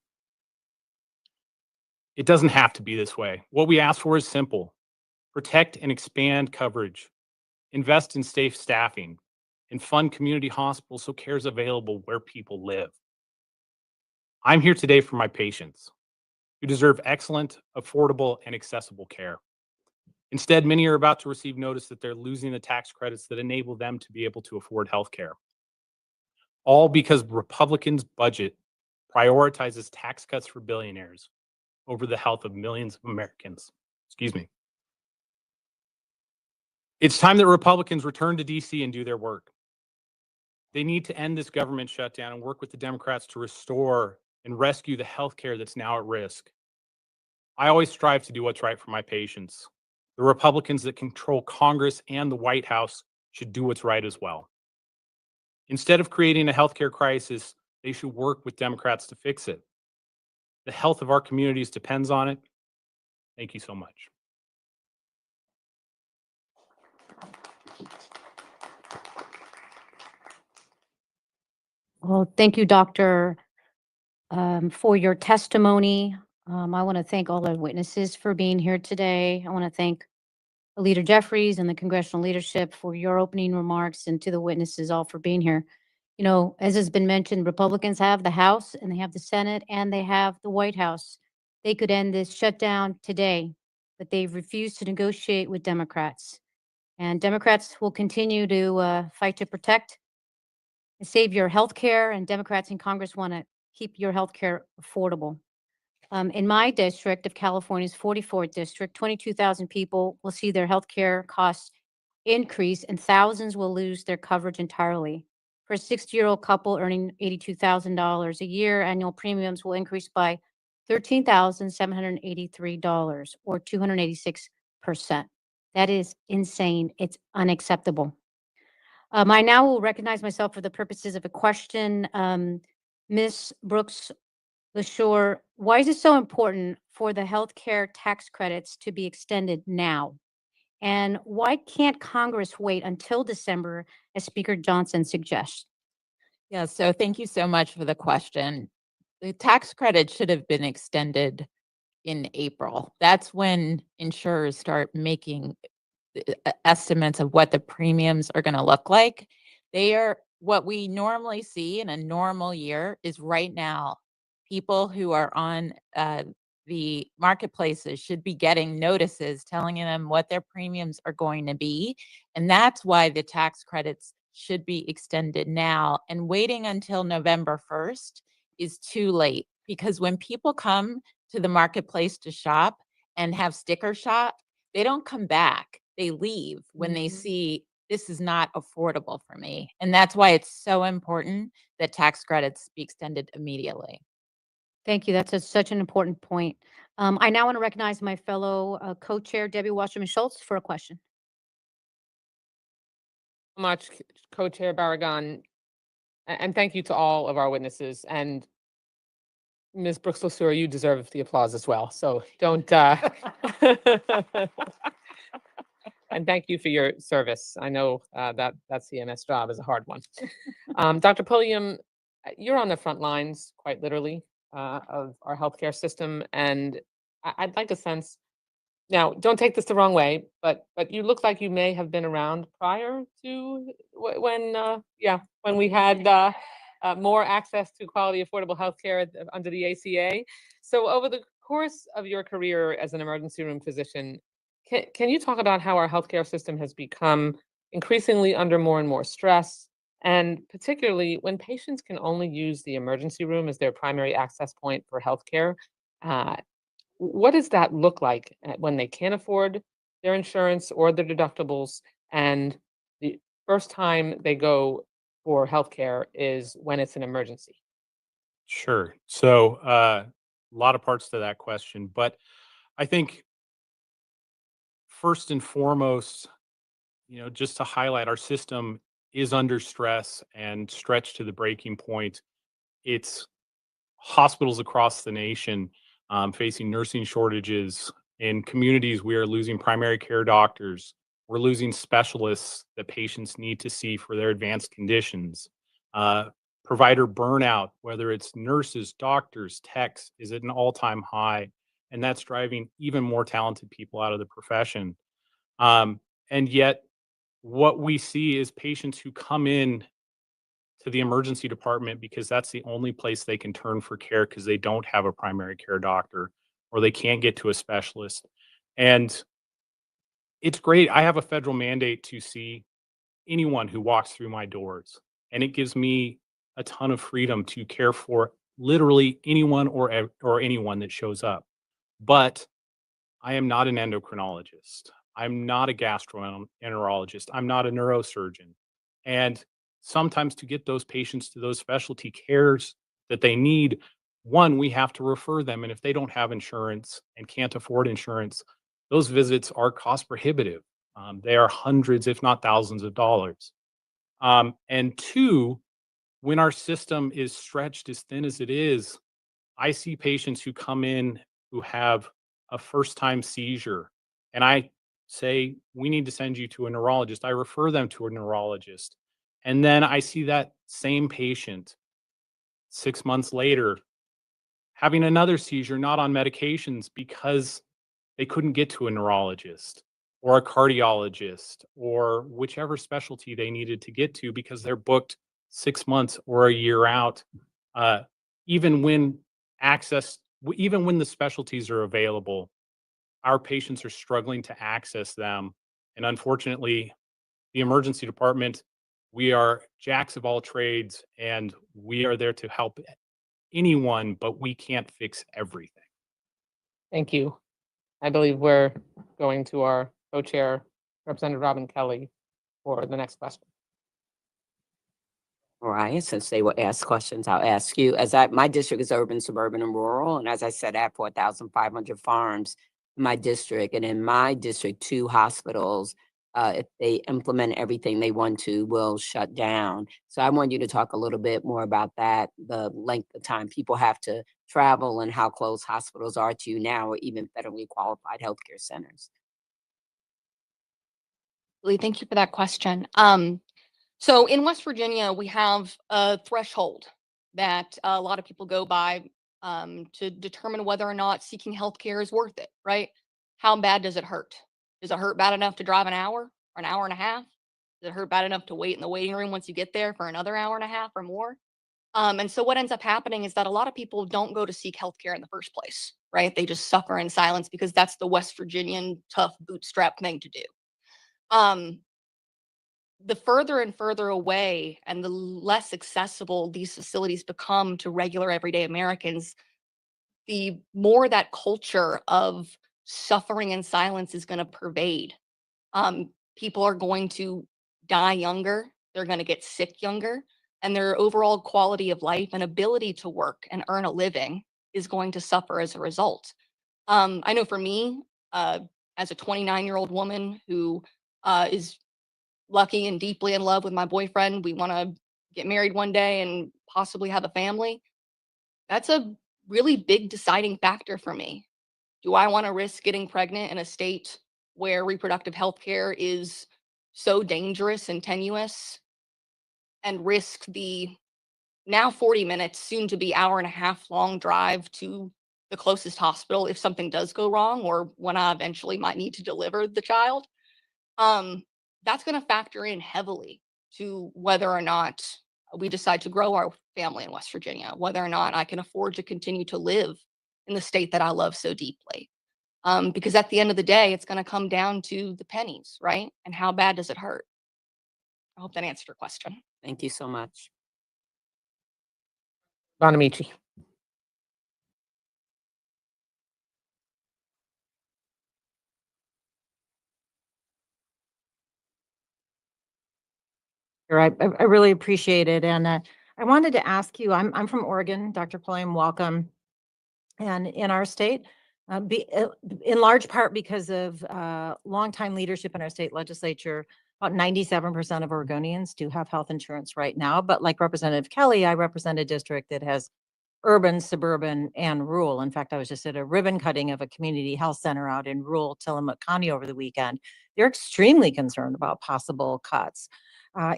Speaker 10: It doesn't have to be this way. What we ask for is simple: protect and expand coverage, invest in safe staffing, and fund community hospitals so care is available where people live. I'm here today for my patients, who deserve excellent, affordable, and accessible care. Instead, many are about to receive notice that they're losing the tax credits that enable them to be able to afford health care. All because Republicans' budget prioritizes tax cuts for billionaires over the health of millions of Americans. It's time that Republicans return to DC and do their work. They need to end this government shutdown and work with the Democrats to restore and rescue the health care that's now at risk. I always strive to do what's right for my patients. The Republicans that control Congress and the White House should do what's right as well. Instead of creating a healthcare crisis, they should work with Democrats to fix it. The health of our communities depends on it. Thank you so much.
Speaker 1: Well, thank you, Doctor, for your testimony. I want to thank all our witnesses for being here today. I want to thank Leader Jeffries and the congressional leadership for your opening remarks, and to the witnesses all for being here. You know, as has been mentioned, Republicans have the House and they have the Senate and they have the White House. They could end this shutdown today, but they've refused to negotiate with Democrats. And Democrats will continue to fight to protect and save your health care, and Democrats in Congress want to keep your health care affordable. In my district of California's 44th district, 22,000 people will see their health care costs increase, and thousands will lose their coverage entirely. For a 60-year-old couple earning $82,000 a year, annual premiums will increase by $13,783 or 286%. That is insane. It's unacceptable. I now will recognize myself for the purposes of a question. Ms. Brooks LaSure, why is it so important for the healthcare tax credits to be extended now? And why can't Congress wait until December, as Speaker Johnson suggests?
Speaker 5: Yeah, so thank you so much for the question. The tax credit should have been extended in April. That's when insurers start making estimates of what the premiums are going to look like. They are what we normally see in a normal year is right now, people who are on the marketplaces should be getting notices telling them what their premiums are going to be. And that's why the tax credits should be extended now. And waiting until November 1st is too late, because when people come to the marketplace to shop and have sticker shock, they don't come back. They leave when they see this is not affordable for me. And that's why it's so important that tax credits be extended immediately.
Speaker 1: Thank you. That's such an important point. I now want to recognize my fellow co-chair, Debbie Wasserman Schultz, for a question.
Speaker 11: Much, Co-Chair Barragan, and thank you to all of our witnesses. And Ms. Brooks LaSure, you deserve the applause as well. So don't. And thank you for your service. I know that CMS job is a hard one. Dr. Pulliam, you're on the front lines, quite literally, of our healthcare system, and I'd like to sense. Now, don't take this the wrong way, but you look like you may have been around prior to when we had more access to quality, affordable healthcare under the ACA. So, over the course of your career as an emergency room physician, can you talk about how our healthcare system has become increasingly under more and more stress, and particularly when patients can only use the emergency room as their primary access point for healthcare? What does that look like when they can't afford their insurance or their deductibles, and the first time they go for healthcare is when it's an emergency?
Speaker 10: Sure. So, a lot of parts to that question, but I think first and foremost, just to highlight, our system is under stress and stretched to the breaking point. It's hospitals across the nation facing nursing shortages. In communities, we are losing primary care doctors. We're losing specialists that patients need to see for their advanced conditions. Provider burnout, whether it's nurses, doctors, techs, is at an all-time high, and that's driving even more talented people out of the profession. And yet, what we see is patients who come in to the emergency department because that's the only place they can turn for care because they don't have a primary care doctor or they can't get to a specialist. And it's great. I have a federal mandate to see anyone who walks through my doors, and it gives me a ton of freedom to care for literally anyone or anyone that shows up. But I am not an endocrinologist. I'm not a gastroenterologist. I'm not a neurosurgeon. And sometimes to get those patients to those specialty cares that they need, one, we have to refer them. And if they don't have insurance and can't afford insurance, those visits are cost prohibitive. They are hundreds, if not thousands of dollars. And two, when our system is stretched as thin as it is, I see patients who come in who have a first time seizure, and I say, we need to send you to a neurologist. I refer them to a neurologist. And then I see that same patient 6 months later having another seizure, not on medications because they couldn't get to a neurologist or a cardiologist or whichever specialty they needed to get to because they're booked 6 months or a year out. Even when even when the specialties are available, our patients are struggling to access them. And unfortunately, the emergency department, we are jacks of all trades and we are there to help anyone, but we can't fix everything.
Speaker 11: Thank you. I believe we're going to our co-chair, Representative Robin Kelly, for the next question.
Speaker 9: All right, since they will ask questions, I'll ask you. My district is urban, suburban, and rural, and as I said, I have 4,500 farms in my district, and in my district, 2 hospitals, if they implement everything they want to, will shut down. So I want you to talk a little bit more about that, the length of time people have to travel and how close hospitals are to you now, or even federally qualified healthcare centers.
Speaker 8: Lee, thank you for that question. So in West Virginia, we have a threshold that a lot of people go by to determine whether or not seeking healthcare is worth it, right? How bad does it hurt? Does it hurt bad enough to drive an hour or an hour and a half? Does it hurt bad enough to wait in the waiting room once you get there for another hour and a half or more? And so what ends up happening is that a lot of people don't go to seek healthcare in the first place, right? They just suffer in silence because that's the West Virginian tough bootstrap thing to do. The further and further away and the less accessible these facilities become to regular everyday Americans, the more that culture of suffering and silence is going to pervade. People are going to die younger, they're going to get sick younger, and their overall quality of life and ability to work and earn a living is going to suffer as a result. I know for me, as a 29-year-old woman who is lucky and deeply in love with my boyfriend, we want to get married one day and possibly have a family. That's a really big deciding factor for me. Do I want to risk getting pregnant in a state where reproductive health care is so dangerous and tenuous and risk the now 40 minutes, soon to be hour and a half long drive to the closest hospital if something does go wrong or when I eventually might need to deliver the child? That's going to factor in heavily to whether or not we decide to grow our family in West Virginia, whether or not I can afford to continue to live in the state that I love so deeply. Because at the end of the day, it's going to come down to the pennies, right? And how bad does it hurt? I hope that answered your question.
Speaker 9: Thank you so much.
Speaker 11: Bonamici.
Speaker 12: I really appreciate it. And I wanted to ask you, I'm from Oregon, Dr. Pulliam, welcome. And in our state, in large part because of longtime leadership in our state legislature, about 97% of Oregonians do have health insurance right now. But like Representative Kelly, I represent a district that has urban, suburban, and rural. In fact, I was just at a ribbon cutting of a community health center out in rural Tillamook County over the weekend. They're extremely concerned about possible cuts.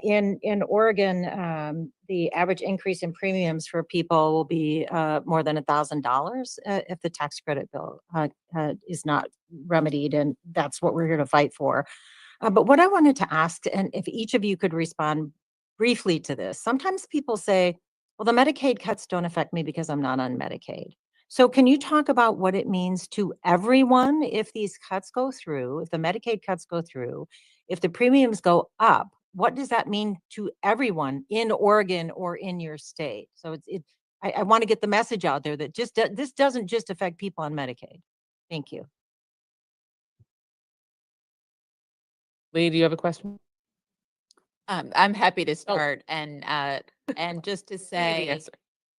Speaker 12: In Oregon, the average increase in premiums for people will be more than $1,000 if the tax credit bill is not remedied, and that's what we're here to fight for. But what I wanted to ask, and if each of you could respond briefly to this, sometimes people say, well, the Medicaid cuts don't affect me because I'm not on Medicaid. So can you talk about what it means to everyone if these cuts go through, if the Medicaid cuts go through, if the premiums go up? What does that mean to everyone in Oregon or in your state? So I want to get the message out there that this doesn't just affect people on Medicaid. Thank you.
Speaker 11: Lee, do you have a question?
Speaker 5: I'm happy to
Speaker 11: Oh.
Speaker 5: start and just to
Speaker 11: Give me the
Speaker 5: say,
Speaker 11: answer.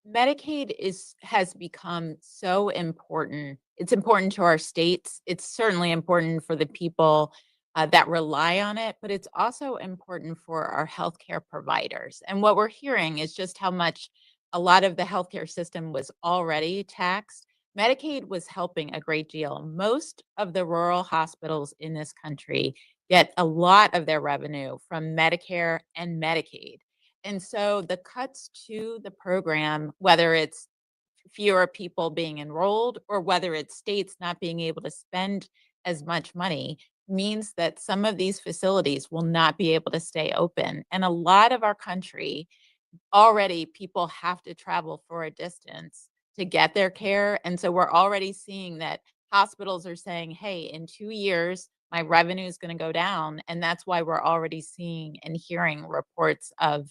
Speaker 5: Medicaid has become so important. It's important to our states. It's certainly important for the people that rely on it, but it's also important for our healthcare providers. And what we're hearing is just how much a lot of the healthcare system was already taxed. Medicaid was helping a great deal. Most of the rural hospitals in this country get a lot of their revenue from Medicare and Medicaid. And so the cuts to the program, whether it's fewer people being enrolled or whether it's states not being able to spend as much money, means that some of these facilities will not be able to stay open. And a lot of our country, already people have to travel for a distance to get their care. And so we're already seeing that hospitals are saying, hey, in 2 years, my revenue is going to go down. And that's why we're already seeing and hearing reports of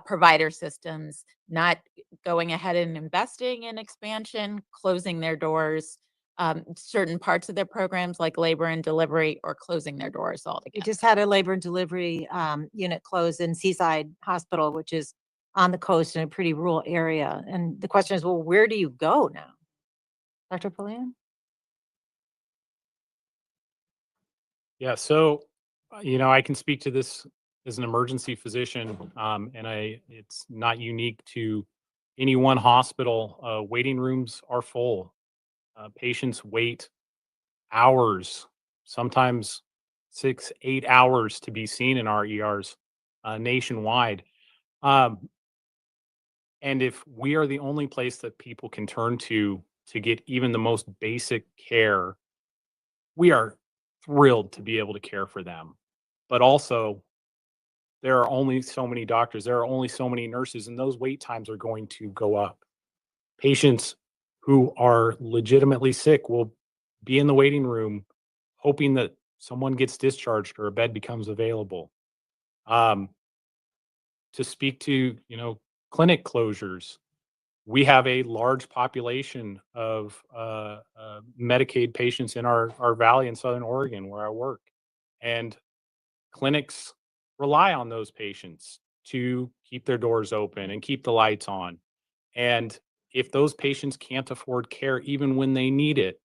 Speaker 5: provider systems not going ahead and investing in expansion, closing their doors, certain parts of their programs like labor and delivery, or closing their doors
Speaker 12: We
Speaker 5: altogether.
Speaker 12: just had a labor and delivery unit close in Seaside Hospital, which is on the coast in a pretty rural area. And the question is, well, where do you go now? Dr. Pulliam?
Speaker 10: Yeah, so, I can speak to this as an emergency physician, and it's not unique to any one hospital. Waiting rooms are full. Patients wait hours, sometimes 6, 8 hours to be seen in our ERs nationwide. Um, and if we are the only place that people can turn to get even the most basic care, we are thrilled to be able to care for them. But also, there are only so many doctors, there are only so many nurses, and those wait times are going to go up. Patients who are legitimately sick will be in the waiting room hoping that someone gets discharged or a bed becomes available. Um, to speak to, clinic closures, we have a large population of Medicaid patients in our valley in Southern Oregon where I work. And clinics rely on those patients to keep their doors open and keep the lights on. And if those patients can't afford care even when they need it,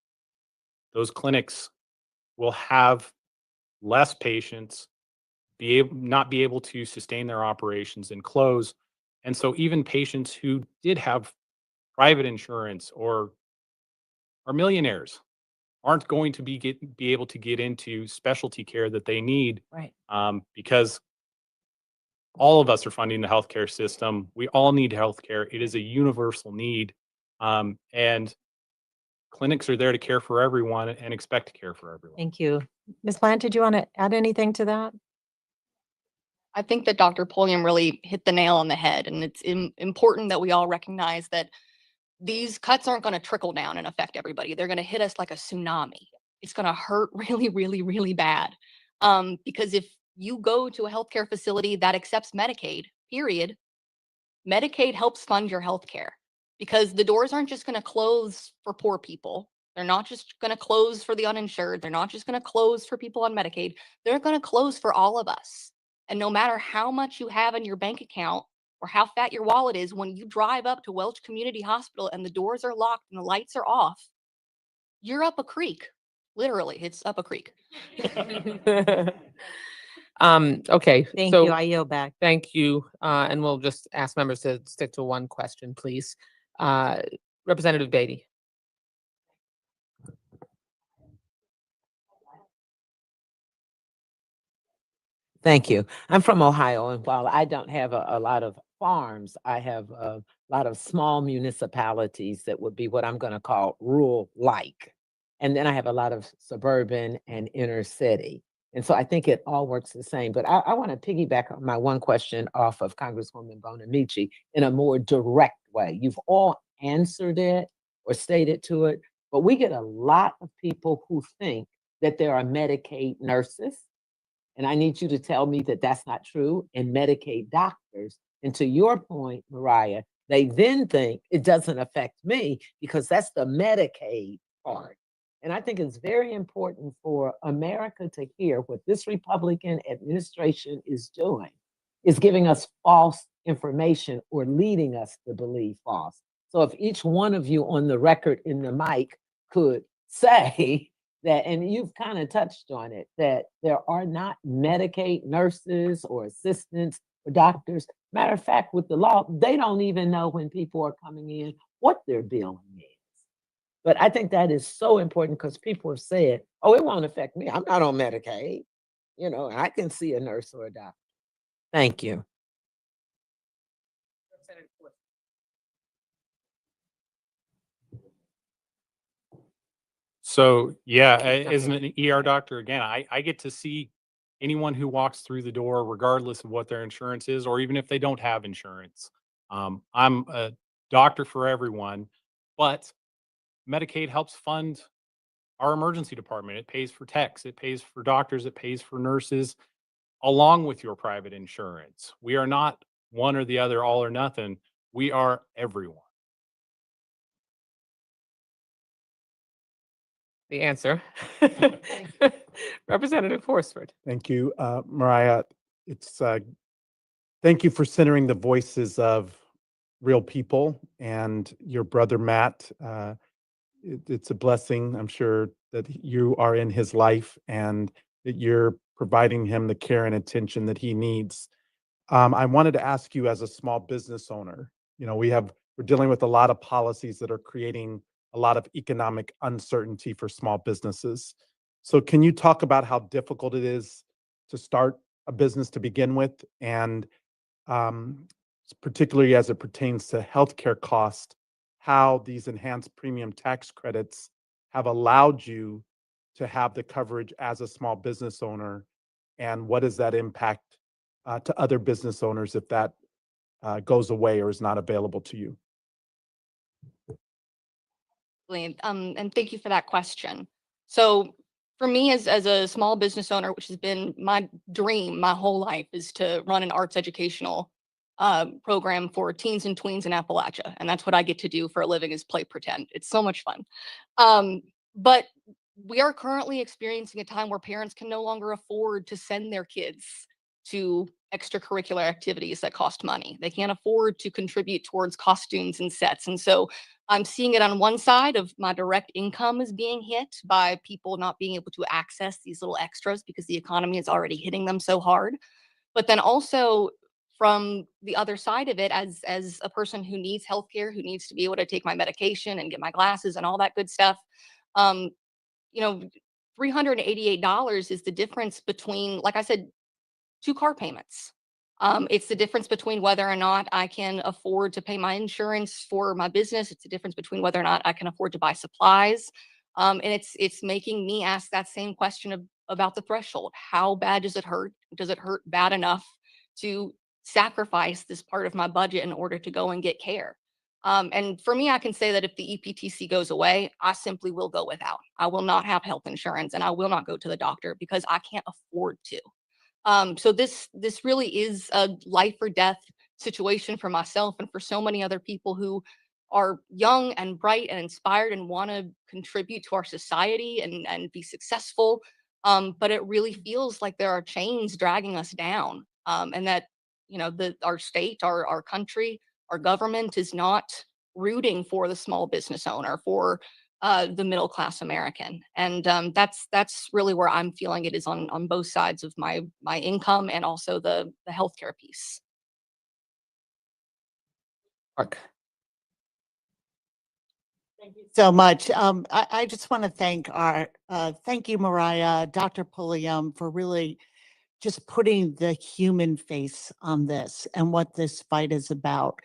Speaker 10: those clinics will have less patients, not be able to sustain their operations and close. And so even patients who did have private insurance or are millionaires aren't going to be able to get into specialty care that they need,
Speaker 12: Right.
Speaker 10: because all of us are funding the healthcare system. We all need healthcare. It is a universal need, and clinics are there to care for everyone and expect to care for everyone.
Speaker 12: Thank you. Ms. Plant, did you want to add anything to that?
Speaker 8: I think that Dr. Pulliam really hit the nail on the head, and it's important that we all recognize that these cuts aren't going to trickle down and affect everybody. They're going to hit us like a tsunami. It's going to hurt really, really, really bad. Because if you go to a healthcare facility that accepts Medicaid, period, Medicaid helps fund your healthcare, because the doors aren't just going to close for poor people. They're not just going to close for the uninsured. They're not just going to close for people on Medicaid. They're going to close for all of us. And no matter how much you have in your bank account or how fat your wallet is, when you drive up to Welch Community Hospital and the doors are locked and the lights are off, you're up a creek. Literally, it's up a creek.
Speaker 11: Okay,
Speaker 12: Thank
Speaker 11: so
Speaker 12: you. I yield back.
Speaker 11: thank you. And we'll just ask members to stick to one question, please. Representative Beatty.
Speaker 13: Thank you. I'm from Ohio, and while I don't have a lot of farms, I have a lot of small municipalities that would be what I'm going to call rural-like. And then I have a lot of suburban and inner city. And so I think it all works the same. But I want to piggyback on my one question off of Congresswoman Bonamici in a more direct way. You've all answered it or stated to it, but we get a lot of people who think that there are Medicaid nurses. And I need you to tell me that that's not true, and Medicaid doctors. And to your point, Mariah, they then think it doesn't affect me because that's the Medicaid part. And I think it's very important for America to hear what this Republican administration is doing, is giving us false information or leading us to believe false. So if each one of you on the record in the mic could say that, and you've kind of touched on it, that there are not Medicaid nurses or assistants or doctors. Matter of fact, with the law, they don't even know when people are coming in what their billing is. But I think that is so important because people have said, oh, it won't affect me. I'm not on Medicaid. I can see a nurse or a doctor. Thank you.
Speaker 10: So yeah, as an ER doctor, again, I get to see anyone who walks through the door, regardless of what their insurance is, or even if they don't have insurance. I'm a doctor for everyone, but Medicaid helps fund our emergency department. It pays for techs, it pays for doctors, it pays for nurses, along with your private insurance. We are not one or the other, all or nothing. We are everyone.
Speaker 11: The answer. Representative Horsford.
Speaker 14: Thank you, Mariah. It's Thank you for centering the voices of real people and your brother, Matt. It's a blessing, I'm sure, that you are in his life and that you're providing him the care and attention that he needs. I wanted to ask you, as a small business owner, we're dealing with a lot of policies that are creating a lot of economic uncertainty for small businesses. So can you talk about how difficult it is to start a business to begin with, and um, particularly as it pertains to healthcare cost, how these enhanced premium tax credits have allowed you to have the coverage as a small business owner, and what does that impact to other business owners if that goes away or is not available to you?
Speaker 8: And thank you for that question. So for me, as a small business owner, which has been my dream my whole life, is to run an arts educational program for teens and tweens in Appalachia. And that's what I get to do for a living, is play pretend. It's so much fun. But we are currently experiencing a time where parents can no longer afford to send their kids to extracurricular activities that cost money. They can't afford to contribute towards costumes and sets. And so I'm seeing it on one side of my direct income is being hit by people not being able to access these little extras because the economy is already hitting them so hard. But then also from the other side of it, as a person who needs healthcare, who needs to be able to take my medication and get my glasses and all that good stuff, um, you know, $388 is the difference between, like I said, 2 car payments. It's the difference between whether or not I can afford to pay my insurance for my business. It's the difference between whether or not I can afford to buy supplies. And it's making me ask that same question about the threshold. How bad does it hurt? Does it hurt bad enough to sacrifice this part of my budget in order to go and get care? And for me, I can say that if the EPTC goes away, I simply will go without. I will not have health insurance and I will not go to the doctor because I can't afford to. So this really is a life or death situation for myself and for so many other people who are young and bright and inspired and want to contribute to our society and be successful. But it really feels like there are chains dragging us down, and that our state, our country, our government is not rooting for the small business owner, for the middle class American. And that's really where I'm feeling it, is on both sides of my income and also the healthcare piece.
Speaker 6: Mark.
Speaker 4: Thank you so much. I just want to thank you, Mariah, Dr. Pulliam, for really just putting the human face on this and what this fight is about.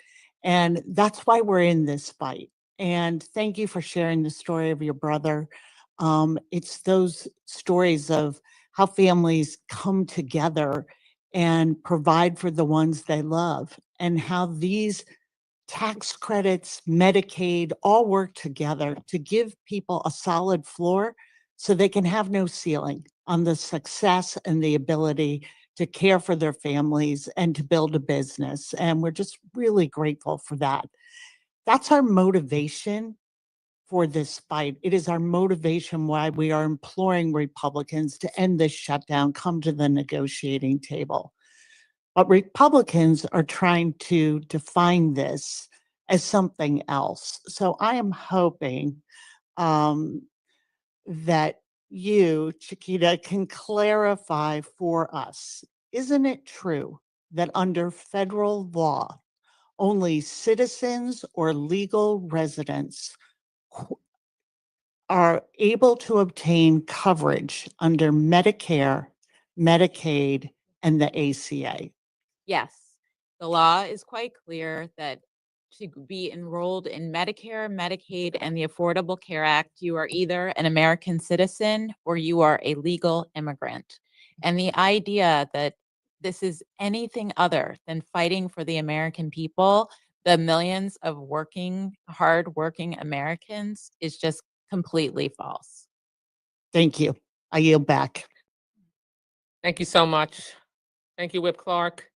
Speaker 4: And that's why we're in this fight. And thank you for sharing the story of your brother. It's those stories of how families come together and provide for the ones they love, and how these tax credits, Medicaid, all work together to give people a solid floor so they can have no ceiling on the success and the ability to care for their families and to build a business. And we're just really grateful for that. That's our motivation for this fight. It is our motivation why we are imploring Republicans to end this shutdown, come to the negotiating table. But Republicans are trying to define this as something else. So I am hoping that you, Chiquita, can clarify for us. Isn't it true that under federal law, only citizens or legal residents are able to obtain coverage under Medicare, Medicaid, and the ACA?
Speaker 5: Yes, the law is quite clear that to be enrolled in Medicare, Medicaid, and the Affordable Care Act, you are either an American citizen or you are a legal immigrant. And the idea that this is anything other than fighting for the American people, the millions of hard-working Americans, is just completely false.
Speaker 4: Thank you. I yield back.
Speaker 11: Thank you so much. Thank you, Whip Clark.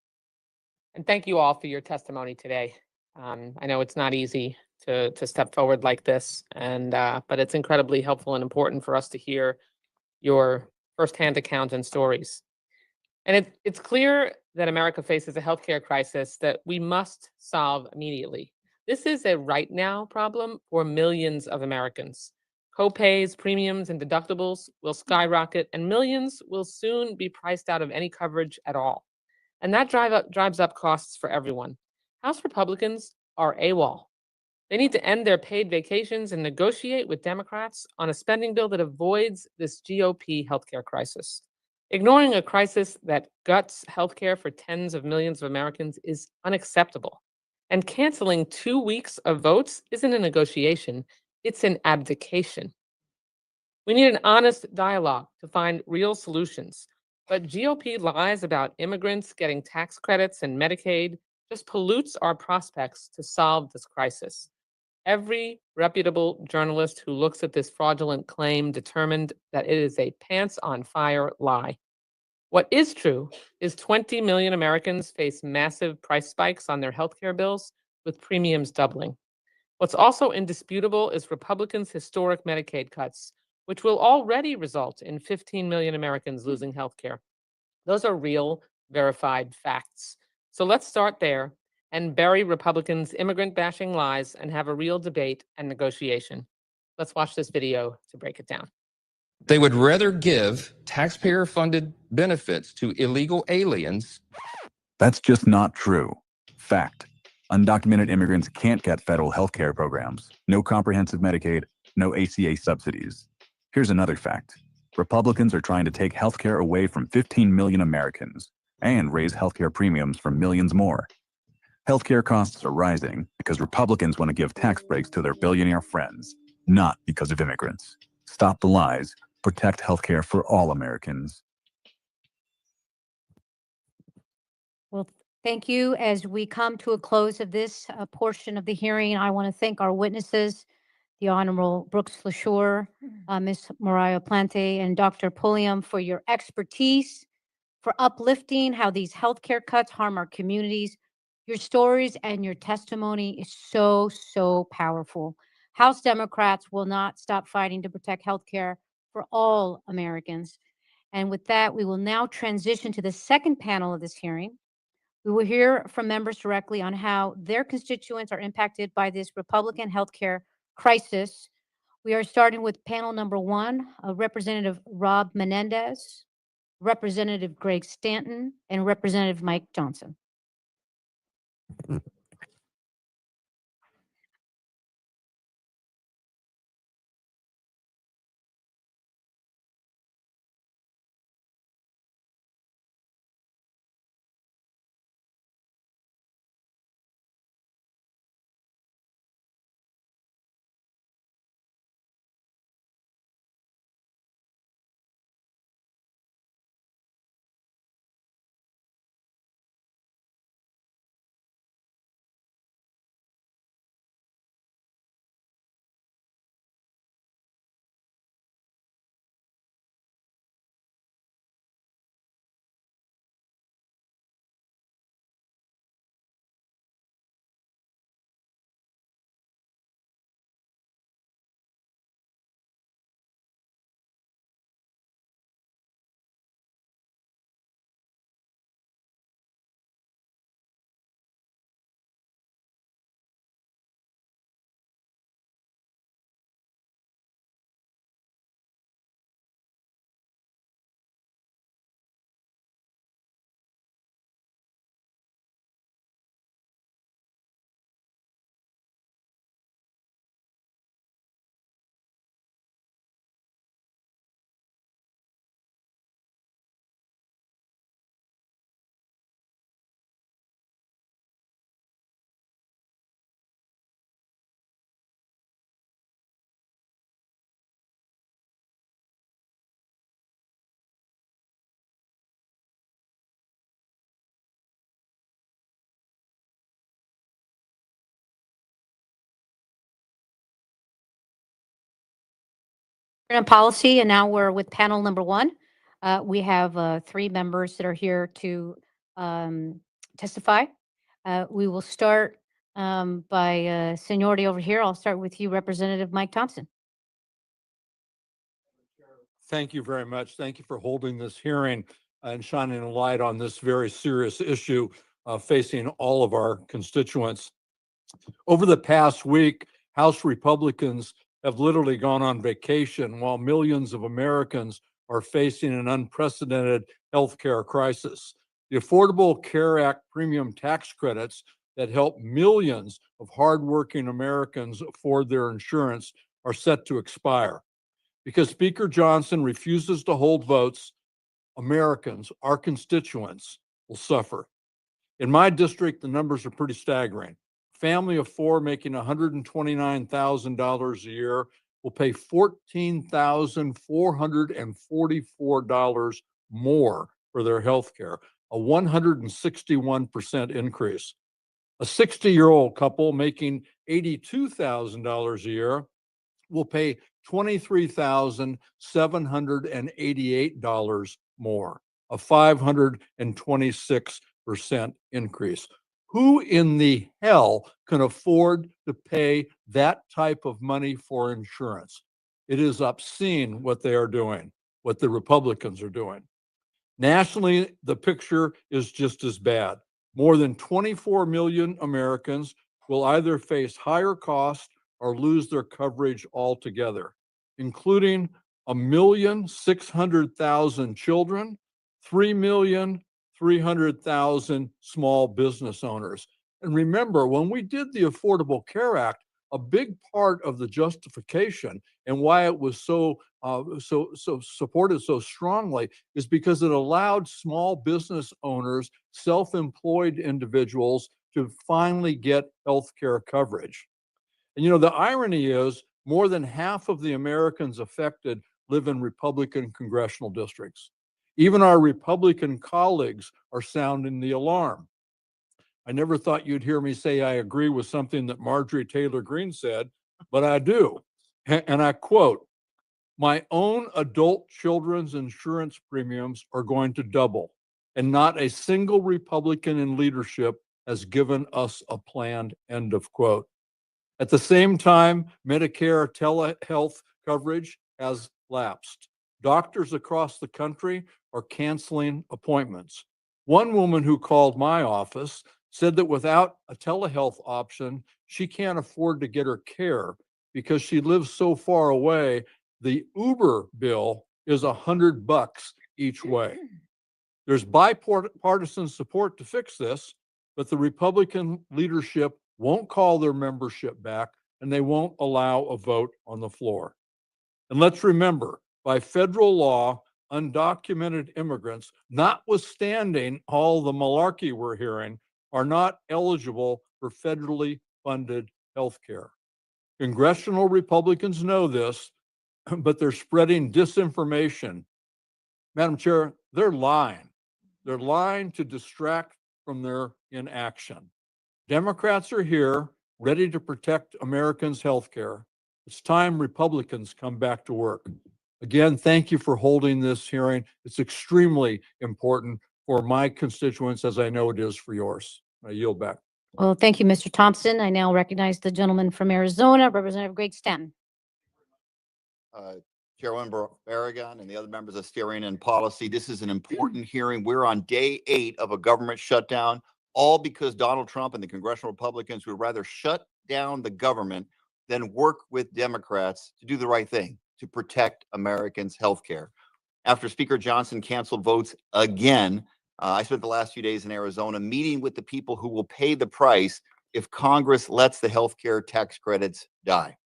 Speaker 11: And thank you all for your testimony today. I know it's not easy to step forward like this, but it's incredibly helpful and important for us to hear your firsthand account and stories. And it's clear that America faces a healthcare crisis that we must solve immediately. This is a right now problem for millions of Americans. Copays, premiums, and deductibles will skyrocket, and millions will soon be priced out of any coverage at all. And that drives up costs for everyone. House Republicans are AWOL. They need to end their paid vacations and negotiate with Democrats on a spending bill that avoids this GOP healthcare crisis. Ignoring a crisis that guts healthcare for tens of millions of Americans is unacceptable. And canceling 2 weeks of votes isn't a negotiation, it's an abdication. We need an honest dialogue to find real solutions. But GOP lies about immigrants getting tax credits and Medicaid just pollutes our prospects to solve this crisis. Every reputable journalist who looks at this fraudulent claim determined that it is a pants on fire lie. What is true is 20 million Americans face massive price spikes on their healthcare bills, with premiums doubling. What's also indisputable is Republicans' historic Medicaid cuts, which will already result in 15 million Americans losing healthcare. Those are real, verified facts. So let's start there and bury Republicans' immigrant-bashing lies and have a real debate and negotiation. Let's watch this video to break it down.
Speaker 15: They would rather give taxpayer-funded benefits to illegal aliens.
Speaker 16: That's just not true. Fact. Undocumented immigrants can't get federal health care programs, no comprehensive Medicaid, no ACA subsidies. Here's another fact. Republicans are trying to take health care away from 15 million Americans and raise health care premiums for millions more. Healthcare costs are rising because Republicans want to give tax breaks to their billionaire friends, not because of immigrants. Stop the lies. Protect healthcare for all Americans.
Speaker 1: Well, thank you. As we come to a close of this portion of the hearing, I want to thank our witnesses, the Honorable Brooks LaSure, Ms. Mariah Plante, and Dr. Pulliam, for your expertise, for uplifting how these healthcare cuts harm our communities. Your stories and your testimony is so, so powerful. House Democrats will not stop fighting to protect healthcare for all Americans. And with that, we will now transition to the second panel of this hearing. We will hear from members directly on how their constituents are impacted by this Republican healthcare crisis. We are starting with panel number one, Representative Rob Menendez, Representative Greg Stanton, and Representative Mike Johnson. And policy, and now we're with panel number one. We have three members that are here to testify. We will start by seniority over here. I'll start with you, Representative Mike Thompson.
Speaker 17: Thank you very much. Thank you for holding this hearing. and shining a light on this very serious issue facing all of our constituents. Over the past week, House Republicans have literally gone on vacation while millions of Americans are facing an unprecedented healthcare crisis. The Affordable Care Act premium tax credits that help millions of hardworking Americans afford their insurance are set to expire. Because Speaker Johnson refuses to hold votes, Americans, our constituents, will suffer. In my district, the numbers are pretty staggering. Family of four making $129,000 a year will pay $14,444 more for their health care, a 161% increase. A 60-year-old couple making $82,000 a year will pay $23,788 more, a 526% increase. Who in the hell can afford to pay that type of money for insurance? It is obscene what they are doing, what the Republicans are doing. Nationally, the picture is just as bad. More than 24 million Americans will either face higher costs or lose their coverage altogether, including 1,600,000 children, 3,300,000 small business owners. And remember, when we did the Affordable Care Act, a big part of the justification and why it was so supported so strongly is because it allowed small business owners, self-employed individuals to finally get health care coverage. And you know, the irony is more than half of the Americans affected live in Republican congressional districts. Even our Republican colleagues are sounding the alarm. I never thought you'd hear me say I agree with something that Marjorie Taylor Greene said, but I do. And I quote, "My own adult children's insurance premiums are going to double, and not a single Republican in leadership has given us a plan," end of quote. At the same time, Medicare telehealth coverage has lapsed. Doctors across the country are canceling appointments. One woman who called my office said that without a telehealth option, she can't afford to get her care because she lives so far away. The Uber bill is $100 each way. There's bipartisan support to fix this, but the Republican leadership won't call their membership back, and they won't allow a vote on the floor. And let's remember, by federal law, undocumented immigrants, notwithstanding all the malarkey we're hearing, are not eligible for federally funded health care. Congressional Republicans know this, but they're spreading disinformation. Madam Chair, they're lying. They're lying to distract from their inaction. Democrats are here, ready to protect Americans' health care. It's time Republicans come back to work. Again, thank you for holding this hearing. It's extremely important for my constituents, as I know it is for yours. I yield back.
Speaker 1: Well, thank you, Mr. Thompson. I now recognize the gentleman from Arizona, Representative Greg Stanton.
Speaker 18: Chairwoman Barragan and the other members of Steering and Policy, this is an important hearing. We're on day 8 of a government shutdown, all because Donald Trump and the congressional Republicans would rather shut down the government than work with Democrats to do the right thing, to protect Americans' health care. After Speaker Johnson canceled votes again, I spent the last few days in Arizona meeting with the people who will pay the price if Congress lets the health care tax credits die.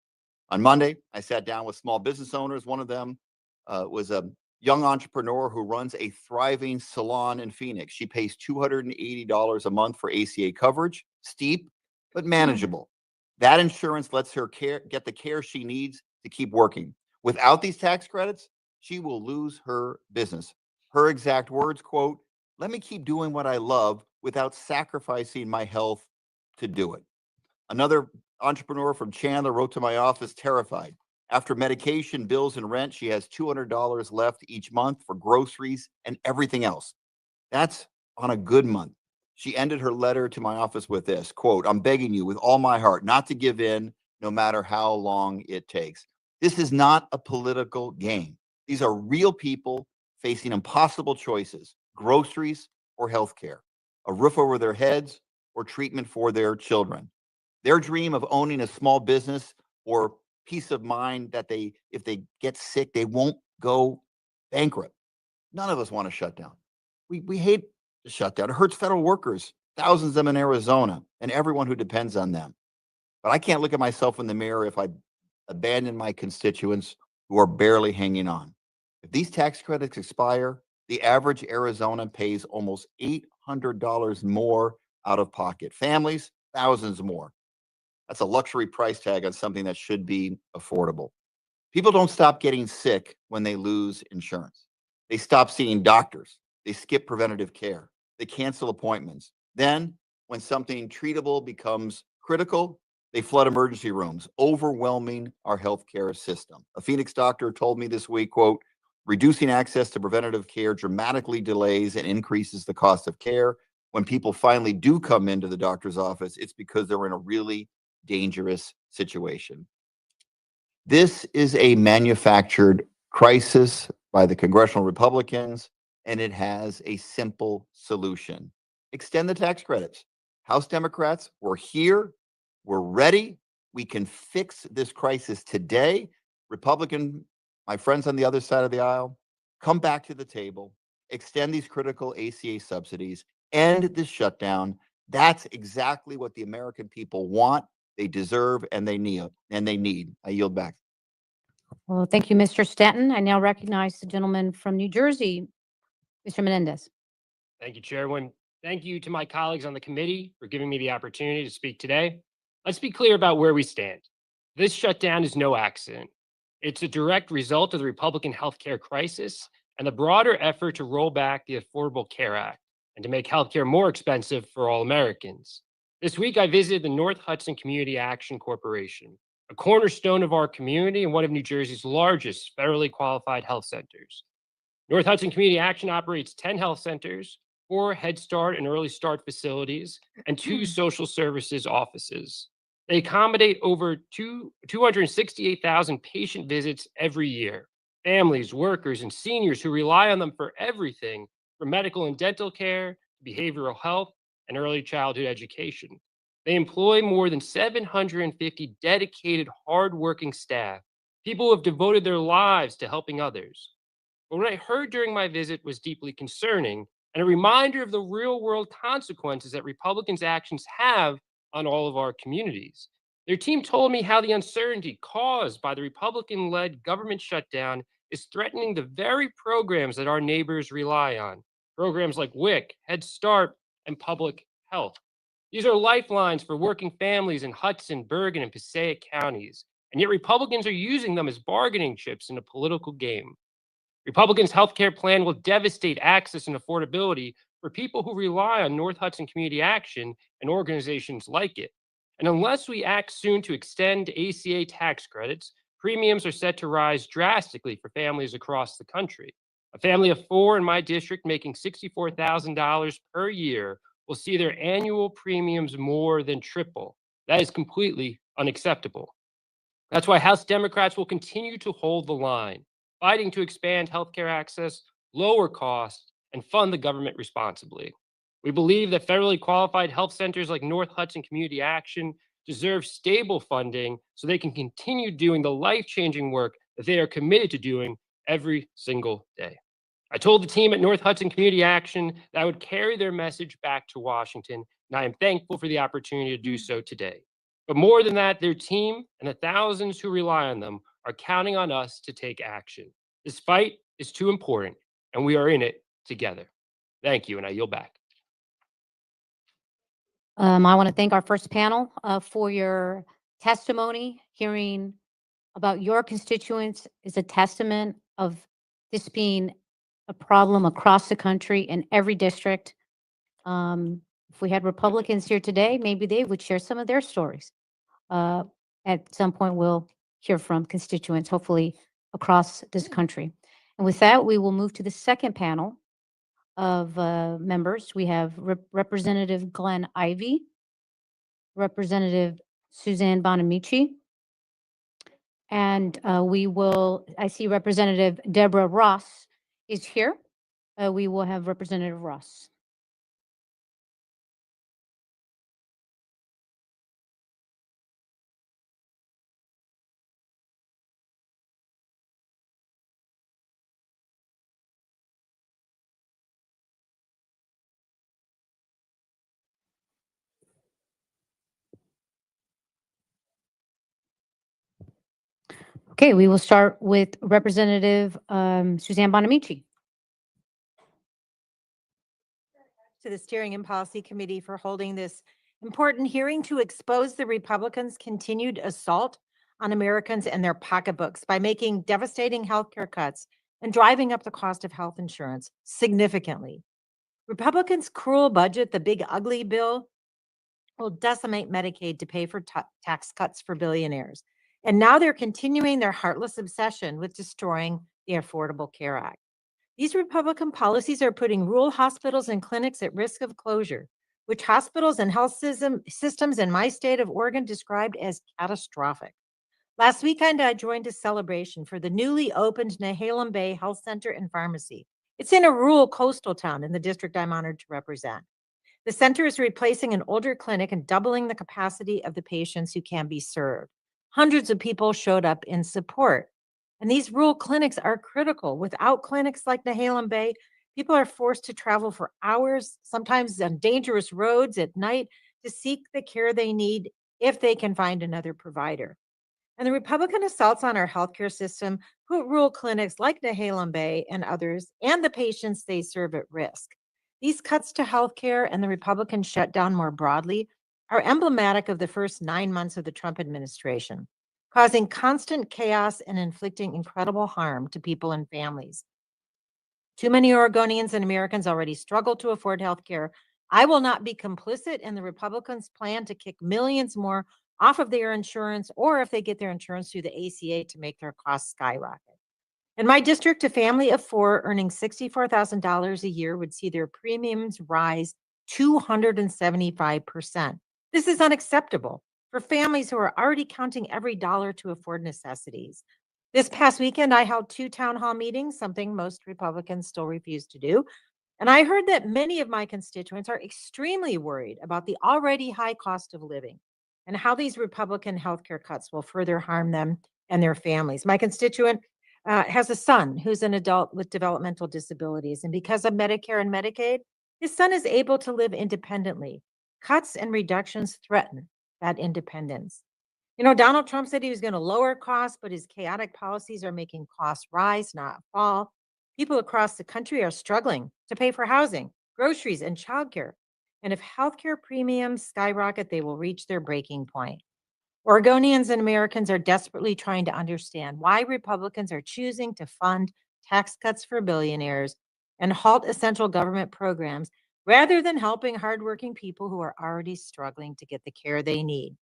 Speaker 18: On Monday, I sat down with small business owners. One of them was a young entrepreneur who runs a thriving salon in Phoenix. She pays $280 a month for ACA coverage, steep, but manageable. That insurance lets her get the care she needs to keep working. Without these tax credits, she will lose her business. Her exact words, quote, "Let me keep doing what I love without sacrificing my health to do it." Another entrepreneur from Chandler wrote to my office terrified. After medication, bills, and rent, she has $200 left each month for groceries and everything else. That's on a good month. She ended her letter to my office with this, quote, "I'm begging you with all my heart not to give in, no matter how long it takes." This is not a political game. These are real people facing impossible choices. groceries or healthcare, a roof over their heads or treatment for their children. Their dream of owning a small business or peace of mind that if they get sick, they won't go bankrupt. None of us want to shut down. We hate the shutdown. It hurts federal workers, thousands of them in Arizona, and everyone who depends on them. But I can't look at myself in the mirror if I abandon my constituents who are barely hanging on. If these tax credits expire, the average Arizona pays almost $800 more out of pocket. Families, thousands more. That's a luxury price tag on something that should be affordable. People don't stop getting sick when they lose insurance. They stop seeing doctors. They skip preventative care. They cancel appointments. Then, when something treatable becomes critical, they flood emergency rooms, overwhelming our healthcare system. A Phoenix doctor told me this week, quote, reducing access to preventative care dramatically delays and increases the cost of care. When people finally do come into the doctor's office, it's because they're in a really dangerous situation. This is a manufactured crisis by the congressional Republicans, and it has a simple solution. Extend the tax credits. House Democrats, we're here. We're ready. We can fix this crisis today. Republican, my friends on the other side of the aisle, come back to the table, extend these critical ACA subsidies, end this shutdown. That's exactly what the American people want, they deserve, and they need. I yield back.
Speaker 1: Well, thank you, Mr. Stanton. I now recognize the gentleman from New Jersey, Mr. Menendez.
Speaker 19: Thank you, Chairwoman. Thank you to my colleagues on the committee for giving me the opportunity to speak today. Let's be clear about where we stand. This shutdown is no accident. It's a direct result of the Republican healthcare crisis and the broader effort to roll back the Affordable Care Act and to make healthcare more expensive for all Americans. This week, I visited the North Hudson Community Action Corporation, a cornerstone of our community and one of New Jersey's largest federally qualified health centers. North Hudson Community Action operates 10 health centers, 4 Head Start and Early Start facilities, and 2 social services offices. They accommodate over 268,000 patient visits every year. Families, workers, and seniors who rely on them for everything from medical and dental care, behavioral health, and early childhood education. They employ more than 750 dedicated, hardworking staff, people who have devoted their lives to helping others. But what I heard during my visit was deeply concerning and a reminder of the real-world consequences that Republicans' actions have on all of our communities. Their team told me how the uncertainty caused by the Republican-led government shutdown is threatening the very programs that our neighbors rely on, programs like WIC, Head Start, and public health. These are lifelines for working families in Hudson, Bergen, and Passaic counties, and yet Republicans are using them as bargaining chips in a political game. Republicans' healthcare plan will devastate access and affordability for people who rely on North Hudson Community Action and organizations like it. And unless we act soon to extend ACA tax credits, premiums are set to rise drastically for families across the country. A family of 4 in my district making $64,000 per year will see their annual premiums more than triple. That is completely unacceptable. That's why House Democrats will continue to hold the line, fighting to expand healthcare access, lower costs, and fund the government responsibly. We believe that federally qualified health centers like North Hudson Community Action deserve stable funding so they can continue doing the life-changing work that they are committed to doing every single day. I told the team at North Hudson Community Action that I would carry their message back to Washington, and I am thankful for the opportunity to do so today. But more than that, their team and the thousands who rely on them are counting on us to take action. This fight is too important, and we are in it together. Thank you, and I yield back.
Speaker 1: I want to thank our first panel for your testimony. Hearing about your constituents is a testament of this being a problem across the country in every district. If we had Republicans here today, maybe they would share some of their stories. At some point, we'll hear from constituents, hopefully across this country. And with that, we will move to the second panel of members. We have Representative Glenn Ivey, Representative Suzanne Bonamici, and I see Representative Deborah Ross is here We will have Representative Ross. Okay, we will start with Representative Suzanne Bonamici.
Speaker 12: To the Steering and Policy Committee for holding this important hearing to expose the Republicans' continued assault on Americans and their pocketbooks by making devastating healthcare cuts and driving up the cost of health insurance significantly. Republicans' cruel budget, the big ugly bill, will decimate Medicaid to pay for tax cuts for billionaires. And now they're continuing their heartless obsession with destroying the Affordable Care Act. These Republican policies are putting rural hospitals and clinics at risk of closure, which hospitals and health systems in my state of Oregon described as catastrophic. Last weekend, I joined a celebration for the newly opened Nehalem Bay Health Center and Pharmacy. It's in a rural coastal town in the district I'm honored to represent. The center is replacing an older clinic and doubling the capacity of the patients who can be served. Hundreds of people showed up in support. And these rural clinics are critical. Without clinics like Nehalem Bay, people are forced to travel for hours, sometimes on dangerous roads at night, to seek the care they need if they can find another provider. And the Republican assaults on our healthcare system put rural clinics like Nehalem Bay and others and the patients they serve at risk. These cuts to healthcare and the Republican shutdown more broadly are emblematic of the first 9 months of the Trump administration, causing constant chaos and inflicting incredible harm to people and families. Too many Oregonians and Americans already struggle to afford health care. I will not be complicit in the Republicans' plan to kick millions more off of their insurance, or if they get their insurance through the ACA, to make their costs skyrocket. In my district, a family of 4 earning $64,000 a year would see their premiums rise 275%. This is unacceptable for families who are already counting every dollar to afford necessities. This past weekend, I held 2 town hall meetings, something most Republicans still refuse to do. And I heard that many of my constituents are extremely worried about the already high cost of living and how these Republican healthcare cuts will further harm them and their families. My constituent has a son who's an adult with developmental disabilities. And because of Medicare and Medicaid, his son is able to live independently. Cuts and reductions threaten that independence. You know, Donald Trump said he was going to lower costs, but his chaotic policies are making costs rise, not fall. People across the country are struggling to pay for housing, groceries, and childcare. And if healthcare premiums skyrocket, they will reach their breaking point. Oregonians and Americans are desperately trying to understand why Republicans are choosing to fund tax cuts for billionaires and halt essential government programs rather than helping hardworking people who are already struggling to get the care they need.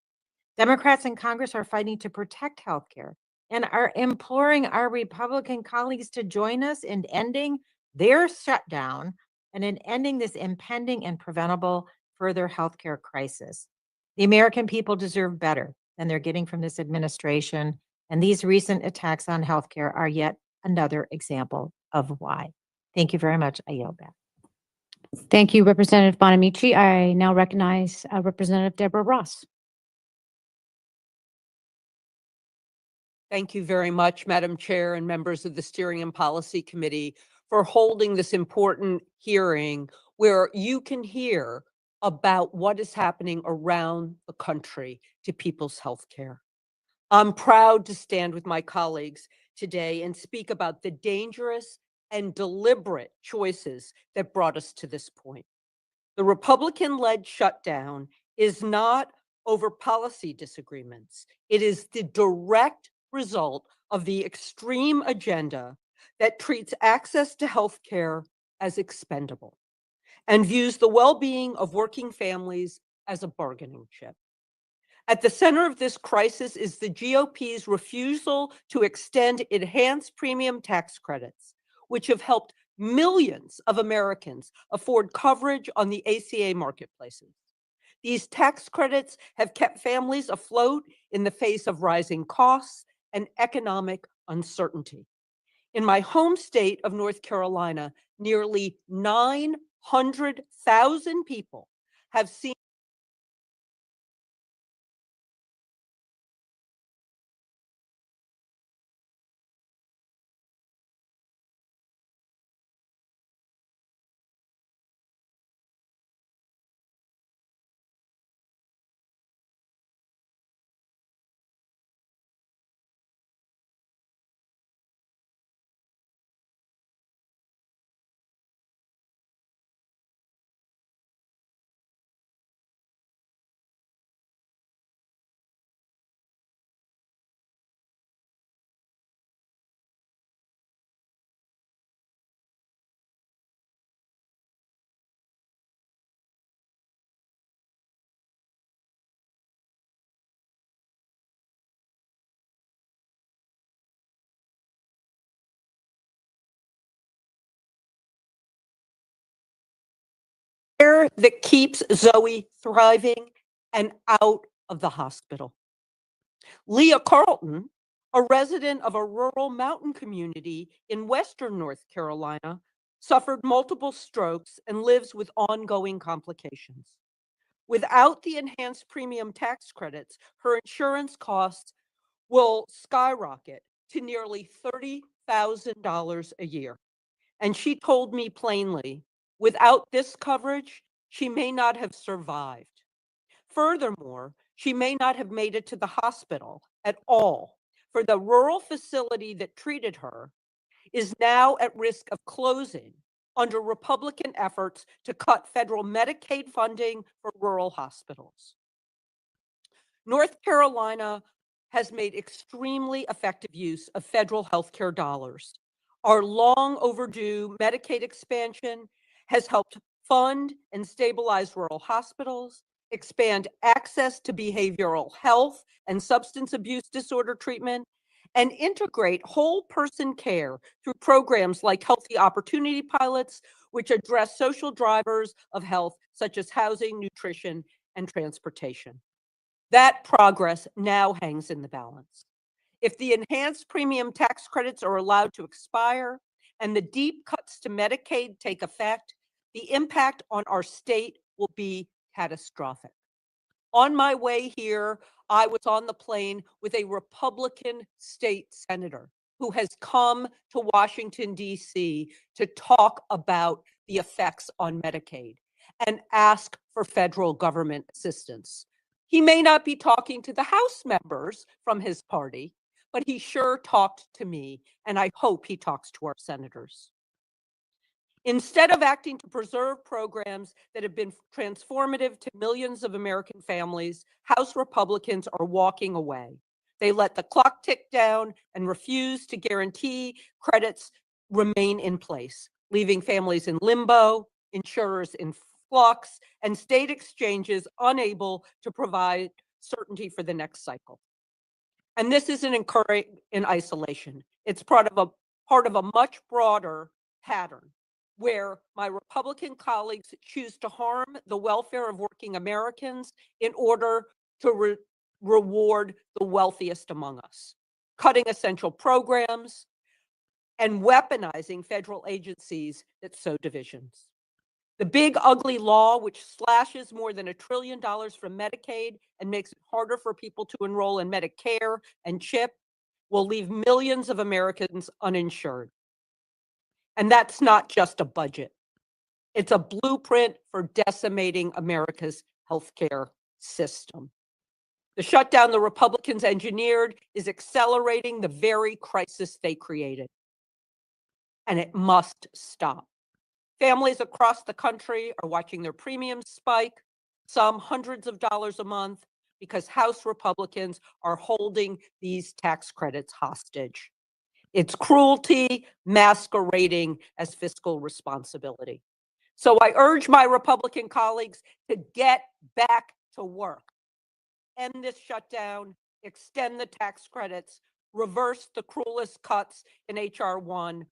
Speaker 12: Democrats in Congress are fighting to protect healthcare and are imploring our Republican colleagues to join us in ending their shutdown and in ending this impending and preventable further healthcare crisis. The American people deserve better than they're getting from this administration, and these recent attacks on healthcare are yet another example of why. Thank you very much. I yield back.
Speaker 1: Thank you, Representative Bonamici. I now recognize Representative Deborah Ross.
Speaker 9: Thank you very much, Madam Chair and members of the Steering and Policy Committee, for holding this important hearing where you can hear about what is happening around the country to people's health care. I'm proud to stand with my colleagues today and speak about the dangerous and deliberate choices that brought us to this point. The Republican-led shutdown is not over policy disagreements. It is the direct result of the extreme agenda that treats access to health care as expendable and views the well-being of working families as a bargaining chip. At the center of this crisis is the GOP's refusal to extend enhanced premium tax credits, which have helped millions of Americans afford coverage on the ACA marketplaces. These tax credits have kept families afloat in the face of rising costs and economic uncertainty.
Speaker 20: In my home state of North Carolina, nearly 900,000 people have seen that keeps Zoe thriving and out of the hospital. Leah Carlton, a resident of a rural mountain community in Western North Carolina, suffered multiple strokes and lives with ongoing complications. Without the enhanced premium tax credits, her insurance costs will skyrocket to nearly $30,000 a year. And she told me plainly, without this coverage, she may not have survived. Furthermore, she may not have made it to the hospital at all, for the rural facility that treated her is now at risk of closing under Republican efforts to cut federal Medicaid funding for rural hospitals. North Carolina has made extremely effective use of federal healthcare dollars. Our long overdue Medicaid expansion has helped fund and stabilize rural hospitals, expand access to behavioral health and substance abuse disorder treatment, and integrate whole person care through programs like Healthy Opportunity Pilots, which address social drivers of health such as housing, nutrition, and transportation. That progress now hangs in the balance. If the enhanced premium tax credits are allowed to expire and the deep cuts to Medicaid take effect, the impact on our state will be catastrophic. On my way here, I was on the plane with a Republican state senator who has come to Washington, D.C. to talk about the effects on Medicaid and ask for federal government assistance. He may not be talking to the House members from his party, but he sure talked to me, and I hope he talks to our senators. Instead of acting to preserve programs that have been transformative to millions of American families, House Republicans are walking away. They let the clock tick down and refuse to guarantee credits remain in place, leaving families in limbo, insurers in flux, and state exchanges unable to provide certainty for the next cycle. And this isn't occurring in isolation. It's part of a much broader pattern where my Republican colleagues choose to harm the welfare of working Americans in order to reward the wealthiest among us, cutting essential programs and weaponizing federal agencies that sow divisions. The big ugly law, which slashes more than $1 trillion from Medicaid and makes it harder for people to enroll in Medicare and CHIP, will leave millions of Americans uninsured. And that's not just a budget. It's a blueprint for decimating America's healthcare system. The shutdown the Republicans engineered is accelerating the very crisis they created. And it must stop. Families across the country are watching their premiums spike, some hundreds of dollars a month, because House Republicans are holding these tax credits hostage. It's cruelty masquerading as fiscal responsibility. So I urge my Republican colleagues to get back to work, end this shutdown, extend the tax credits, reverse the cruelest cuts in H.R. 1.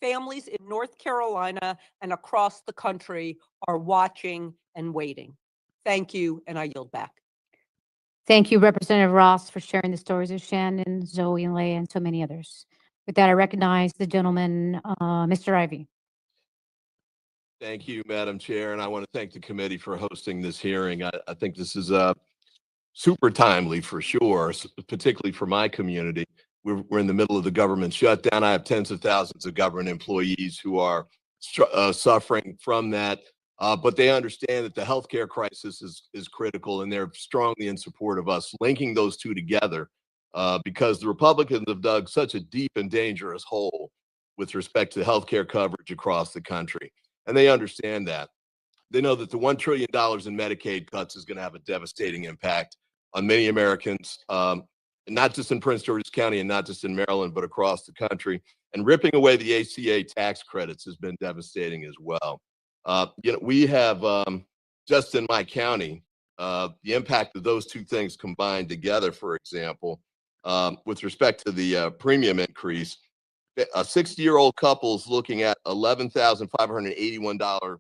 Speaker 20: Families in North Carolina and across the country are watching and waiting. Thank you, and I yield back.
Speaker 1: Thank you, Representative Ross, for sharing the stories of Shannon, Zoe, and Leah, and so many others. With that, I recognize the gentleman, Mr. Ivy.
Speaker 6: Thank you, Madam Chair, and I want to thank the committee for hosting this hearing. I think this is super timely for sure, particularly for my community. We're in the middle of the government shutdown. I have tens of thousands of government employees who are suffering from that, but they understand that the healthcare crisis is critical, and they're strongly in support of us linking those two together because the Republicans have dug such a deep and dangerous hole with respect to healthcare coverage across the country. And they understand that. They know that the $1 trillion in Medicaid cuts is going to have a devastating impact on many Americans, not just in Prince George's County and not just in Maryland, but across the country. And ripping away the ACA tax credits has been devastating as well. We have, just in my county, the impact of those two things combined together, for example, with respect to the premium increase, a 60-year-old couple is looking at $11,581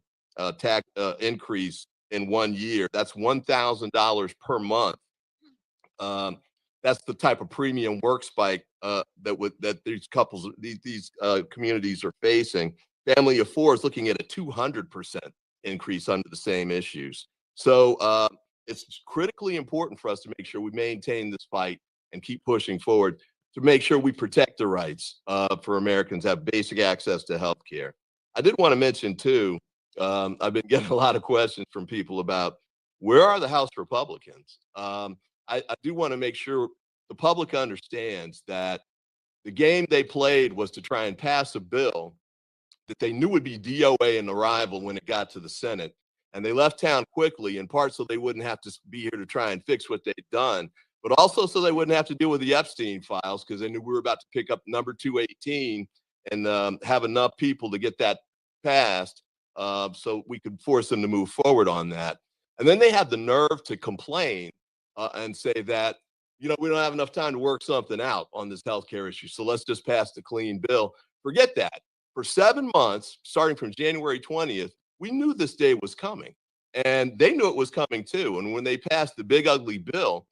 Speaker 6: tax increase in 1 year. That's $1,000 per month. That's the type of premium work spike that these couples, these communities are facing. Family of four is looking at a 200% increase under the same issues. So it's critically important for us to make sure we maintain this fight and keep pushing forward to make sure we protect the rights for Americans to have basic access to health care. I did want to mention too, I've been getting a lot of questions from people about where are the House Republicans? I do want to make sure the public understands that the game they played was to try and pass a bill that they knew would be DOA and arrival when it got to the Senate. And they left town quickly, in part so they wouldn't have to be here to try and fix what they'd done, but also so they wouldn't have to deal with the Epstein files because they knew we were about to pick up number 218 and have enough people to get that passed so we could force them to move forward on that. And then they had the nerve to complain and say that, we don't have enough time to work something out on this healthcare issue, so let's just pass the clean bill. Forget that. For 7 months, starting from January 20th, we knew this day was coming, and they knew it was coming too. And when they passed the big ugly bill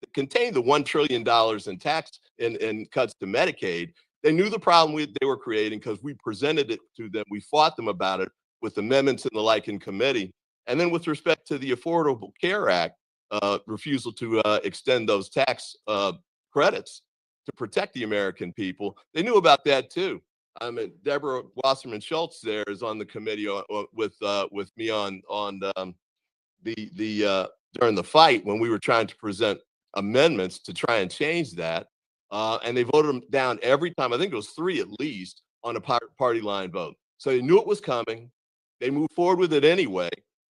Speaker 6: that contained the $1 trillion in tax and cuts to Medicaid, they knew the problem they were creating because we presented it to them. We fought them about it with amendments and the like in committee. And then with respect to the Affordable Care Act, refusal to extend those tax credits to protect the American people, they knew about that too. I mean, Deborah Wasserman Schultz there is on the committee with me on during the fight when we were trying to present amendments to try and change that, and they voted them down every time. I think it was 3 at least on a party line vote. So they knew it was coming. They moved forward with it anyway.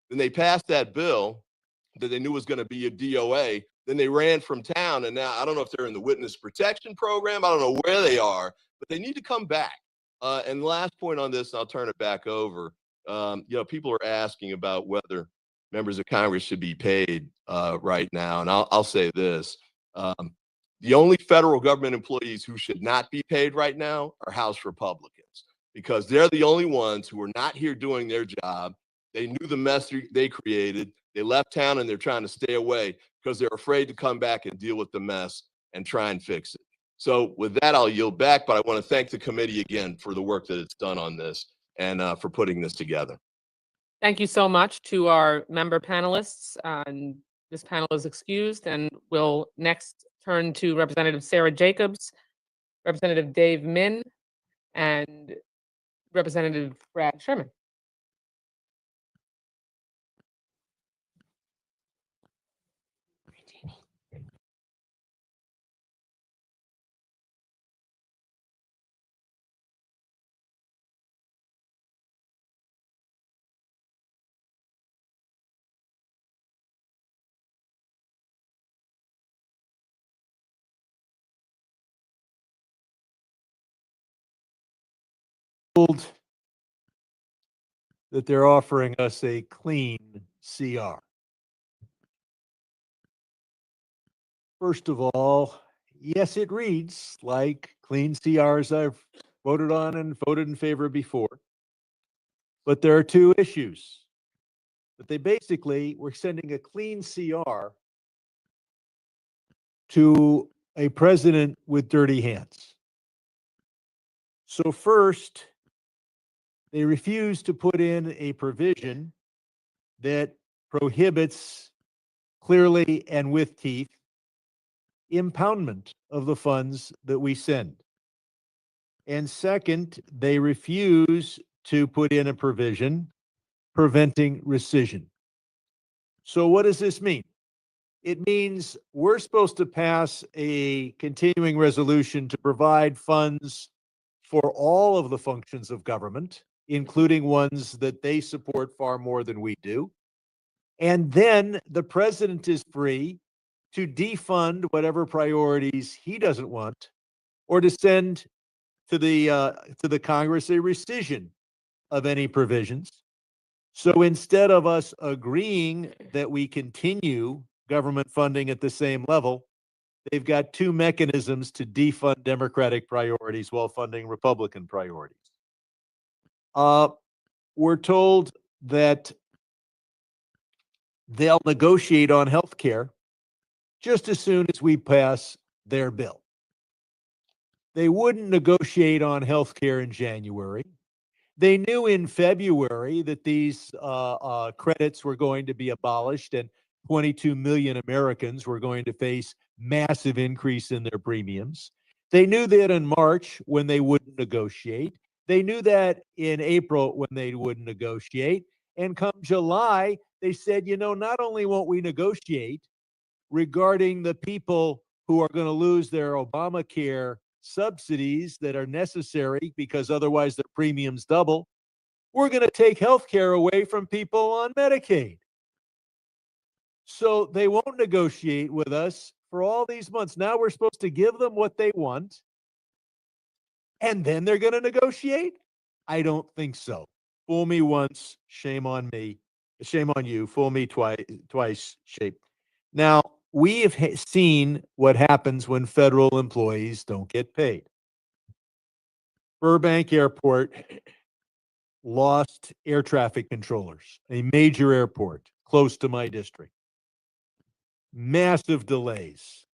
Speaker 6: Then they passed that bill that they knew was going to be a DOA. Then they ran from town, and now I don't know if they're in the witness protection program. I don't know where they are, but they need to come back. And the last point on this, and I'll turn it back over. People are asking about whether members of Congress should be paid right now, and I'll say this: the only federal government employees who should not be paid right now are House Republicans, because they're the only ones who are not here doing their job. They knew the mess they created. They left town and they're trying to stay away because they're afraid to come back and deal with the mess and try and fix it. So with that, I'll yield back, but I want to thank the committee again for the work that it's done on this and for putting this together.
Speaker 11: Thank you so much to our member panelists. And this panel is excused, and we'll next turn to Representative Sarah Jacobs, Representative Dave Min, and Representative Brad Sherman.
Speaker 17: That they're offering us a clean CR. First of all, yes, it reads like clean CRs I've voted on and voted in favor of before. But there are 2 issues. But they basically were sending a clean CR to a president with dirty hands.
Speaker 21: So first, they refuse to put in a provision that prohibits clearly and with teeth impoundment of the funds that we send. And second, they refuse to put in a provision preventing rescission. So what does this mean? It means we're supposed to pass a continuing resolution to provide funds for all of the functions of government, including ones that they support far more than we do. And then the president is free to defund whatever priorities he doesn't want, or to send to the Congress a rescission of any provisions. So instead of us agreeing that we continue government funding at the same level, they've got two mechanisms to defund Democratic priorities while funding Republican priorities. We're told that they'll negotiate on health care just as soon as we pass their bill. They wouldn't negotiate on health care in January. They knew in February that these credits were going to be abolished and 22 million Americans were going to face massive increase in their premiums. They knew that in March when they wouldn't negotiate. They knew that in April when they wouldn't negotiate. And come July, they said, you know, not only won't we negotiate regarding the people who are going to lose their Obamacare subsidies that are necessary because otherwise their premiums double, we're going to take health care away from people on Medicaid. So they won't negotiate with us for all these months. Now we're supposed to give them what they want, and then they're going to negotiate? I don't think so. Fool me once, shame on me. Shame on you. Fool me twice, shame. Now, we have seen what happens when federal employees don't get paid. Burbank Airport lost air traffic controllers, a major airport close to my district. Massive delays.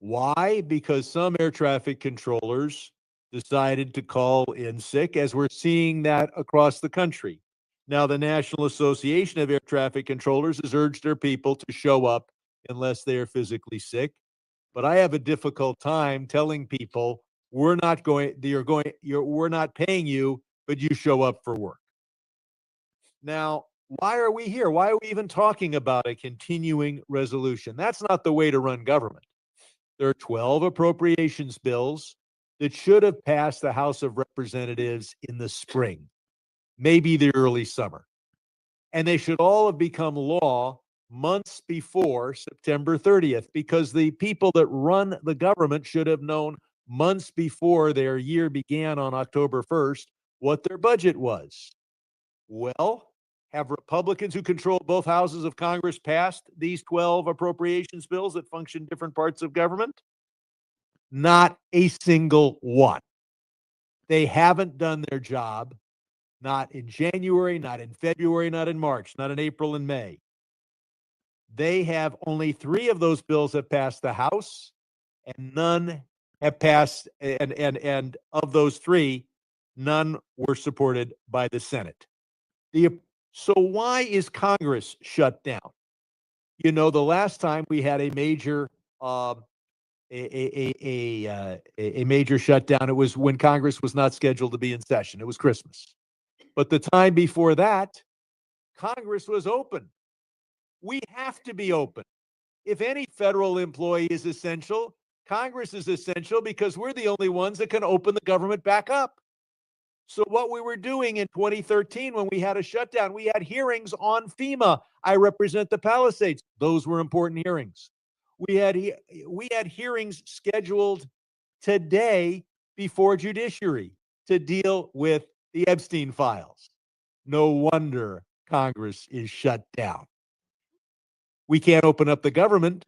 Speaker 21: Why? Because some air traffic controllers decided to call in sick, as we're seeing that across the country. Now, the National Association of Air Traffic Controllers has urged their people to show up unless they are physically sick. But I have a difficult time telling people we're not paying you, but you show up for work. Now, why are we here? Why are we even talking about a continuing resolution? That's not the way to run government. There are 12 appropriations bills that should have passed the House of Representatives in the spring, maybe the early summer. And they should all have become law months before September 30th, because the people that run the government should have known months before their year began on October 1st what their budget was. Well, have Republicans who control both houses of Congress passed these 12 appropriations bills that function different parts of government? Not a single one. They haven't done their job, not in January, not in February, not in March, not in April and May. They have only 3 of those bills have passed the House, and none have passed, and of those 3, none were supported by the Senate. So why is Congress shut down? You know, the last time we had a major major shutdown, it was when Congress was not scheduled to be in session. It was Christmas. But the time before that, Congress was open. We have to be open. If any federal employee is essential, Congress is essential because we're the only ones that can open the government back up. So what we were doing in 2013 when we had a shutdown, we had hearings on FEMA. I represent the Palisades. Those were important hearings. We had hearings scheduled today before Judiciary to deal with the Epstein files. No wonder Congress is shut down. We can't open up the government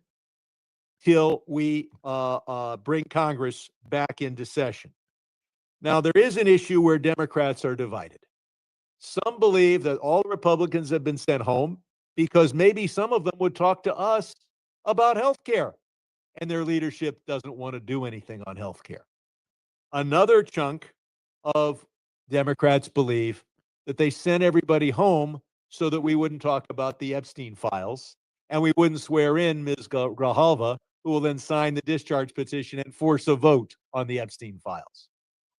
Speaker 21: till we bring Congress back into session. Now, there is an issue where Democrats are divided. Some believe that all Republicans have been sent home because maybe some of them would talk to us about health care, and their leadership doesn't want to do anything on health care. Another chunk of Democrats believe that they sent everybody home so that we wouldn't talk about the Epstein files and we wouldn't swear in Ms. Grijalva, who will then sign the discharge petition and force a vote on the Epstein files.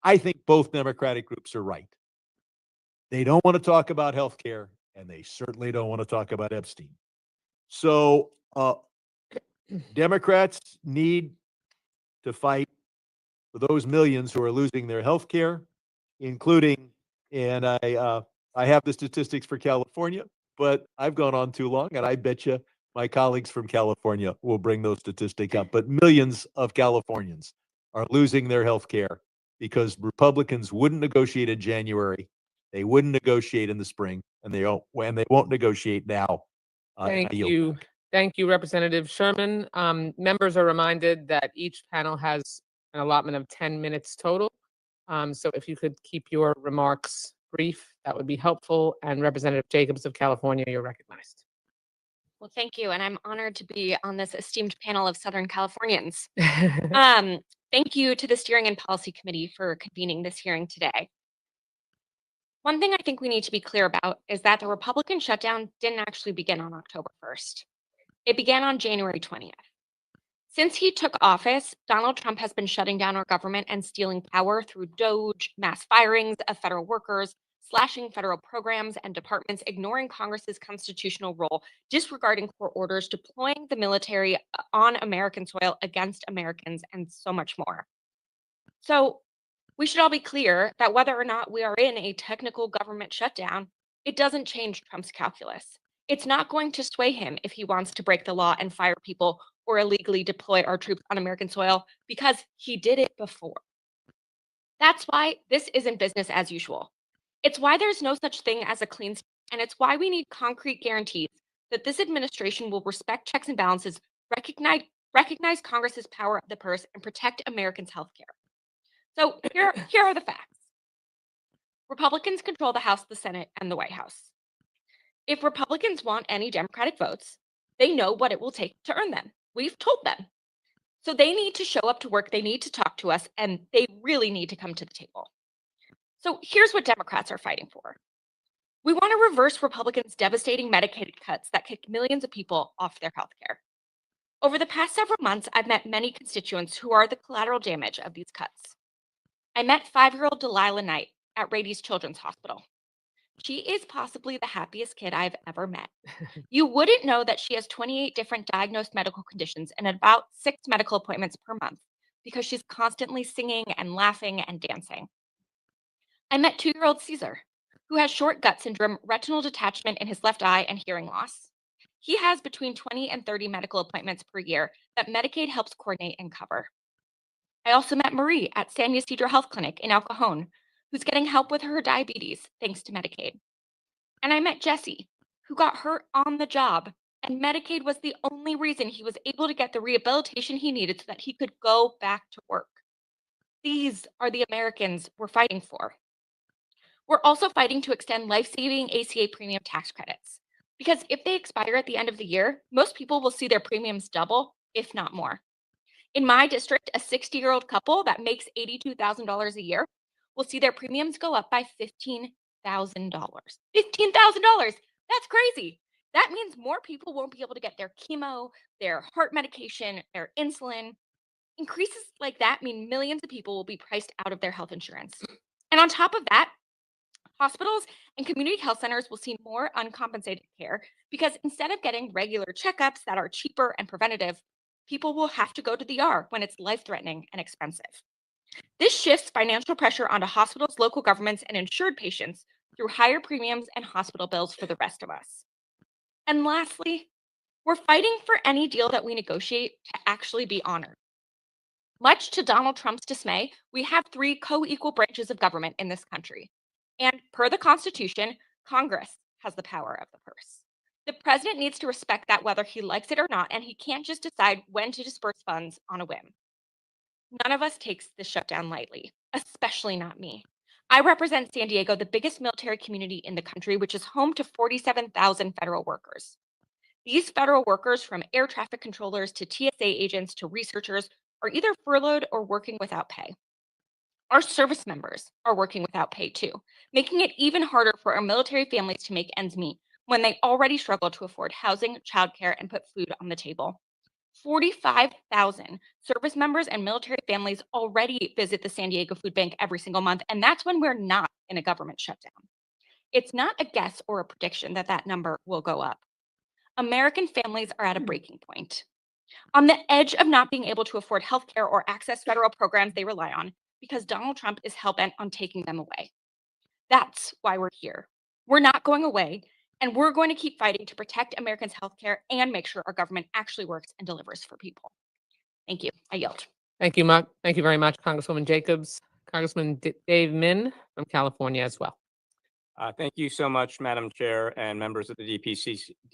Speaker 21: I think both Democratic groups are right. They don't want to talk about health care, and they certainly don't want to talk about Epstein. So Democrats need to fight for those millions who are losing their health care, including, and I have the statistics for California, but I've gone on too long, and I bet you my colleagues from California will bring those statistics up. But millions of Californians are losing their health care because Republicans wouldn't negotiate in January. They wouldn't negotiate in the spring, and they won't negotiate now.
Speaker 11: Thank
Speaker 21: I yield
Speaker 11: you.
Speaker 21: back.
Speaker 11: Thank you, Representative Sherman. Members are reminded that each panel has an allotment of 10 minutes total. So if you could keep your remarks brief, that would be helpful. And Representative Jacobs of California, you're recognized.
Speaker 8: Well, thank you. And I'm honored to be on this esteemed panel of Southern Californians. Thank you to the Steering and Policy Committee for convening this hearing today. One thing I think we need to be clear about is that the Republican shutdown didn't actually begin on October 1st. It began on January 20th. Since he took office, Donald Trump has been shutting down our government and stealing power through DOGE, mass firings of federal workers, slashing federal programs and departments, ignoring Congress's constitutional role, disregarding court orders, deploying the military on American soil against Americans, and so much more. So we should all be clear that whether or not we are in a technical government shutdown, it doesn't change Trump's calculus. It's not going to sway him if he wants to break the law and fire people or illegally deploy our troops on American soil, because he did it before. That's why this isn't business as usual. It's why there's no such thing as a clean state, and it's why we need concrete guarantees that this administration will respect checks and balances, recognize Congress's power of the purse, and protect Americans' health care. So here are the facts. Republicans control the House, the Senate, and the White House. If Republicans want any Democratic votes, they know what it will take to earn them. We've told them. So they need to show up to work, they need to talk to us, and they really need to come to the table. So here's what Democrats are fighting for. We want to reverse Republicans' devastating Medicaid cuts that kick millions of people off their health care. Over the past several months, I've met many constituents who are the collateral damage of these cuts. I met 5-year-old Delilah Knight at Rady's Children's Hospital. She is possibly the happiest kid I've ever met. You wouldn't know that she has 28 different diagnosed medical conditions and about 6 medical appointments per month because she's constantly singing and laughing and dancing. I met 2-year-old Caesar, who has short gut syndrome, retinal detachment in his left eye, and hearing loss. He has between 20 and 30 medical appointments per year that Medicaid helps coordinate and cover. I also met Marie at San Ysidro Health Clinic in El Cajon, who's getting help with her diabetes thanks to Medicaid. And I met Jesse, who got hurt on the job, and Medicaid was the only reason he was able to get the rehabilitation he needed so that he could go back to work. These are the Americans we're fighting for. We're also fighting to extend life-saving ACA premium tax credits, because if they expire at the end of the year, most people will see their premiums double, if not more. In my district, a 60-year-old couple that makes $82,000 a year will see their premiums go up by $15,000. $15,000! That's crazy. That means more people won't be able to get their chemo, their heart medication, their insulin. Increases like that mean millions of people will be priced out of their health insurance. And on top of that, hospitals and community health centers will see more uncompensated care because instead of getting regular checkups that are cheaper and preventative, people will have to go to the ER when it's life-threatening and expensive. This shifts financial pressure onto hospitals, local governments, and insured patients through higher premiums and hospital bills for the rest of us. And lastly, we're fighting for any deal that we negotiate to actually be honored. Much to Donald Trump's dismay, we have 3 co-equal branches of government in this country. And per the Constitution, Congress has the power of the purse. The president needs to respect that whether he likes it or not, and he can't just decide when to disperse funds on a whim. None of us takes this shutdown lightly, especially not me. I represent San Diego, the biggest military community in the country, which is home to 47,000 federal workers. These federal workers, from air traffic controllers to TSA agents to researchers, are either furloughed or working without pay. Our service members are working without pay too, making it even harder for our military families to make ends meet when they already struggle to afford housing, childcare, and put food on the table. 45,000 service members and military families already visit the San Diego Food Bank every single month, and that's when we're not in a government shutdown. It's not a guess or a prediction that that number will go up. American families are at a breaking point, on the edge of not being able to afford healthcare or access federal programs they rely on because Donald Trump is hell-bent on taking them away. That's why we're here. We're not going away, and we're going to keep fighting to protect Americans' healthcare and make sure our government actually works and delivers for people. Thank you. I yield.
Speaker 11: Thank you, Thank you very much, Congresswoman Jacobs. Congressman Dave Min from California as well.
Speaker 2: Thank you so much, Madam Chair and members of the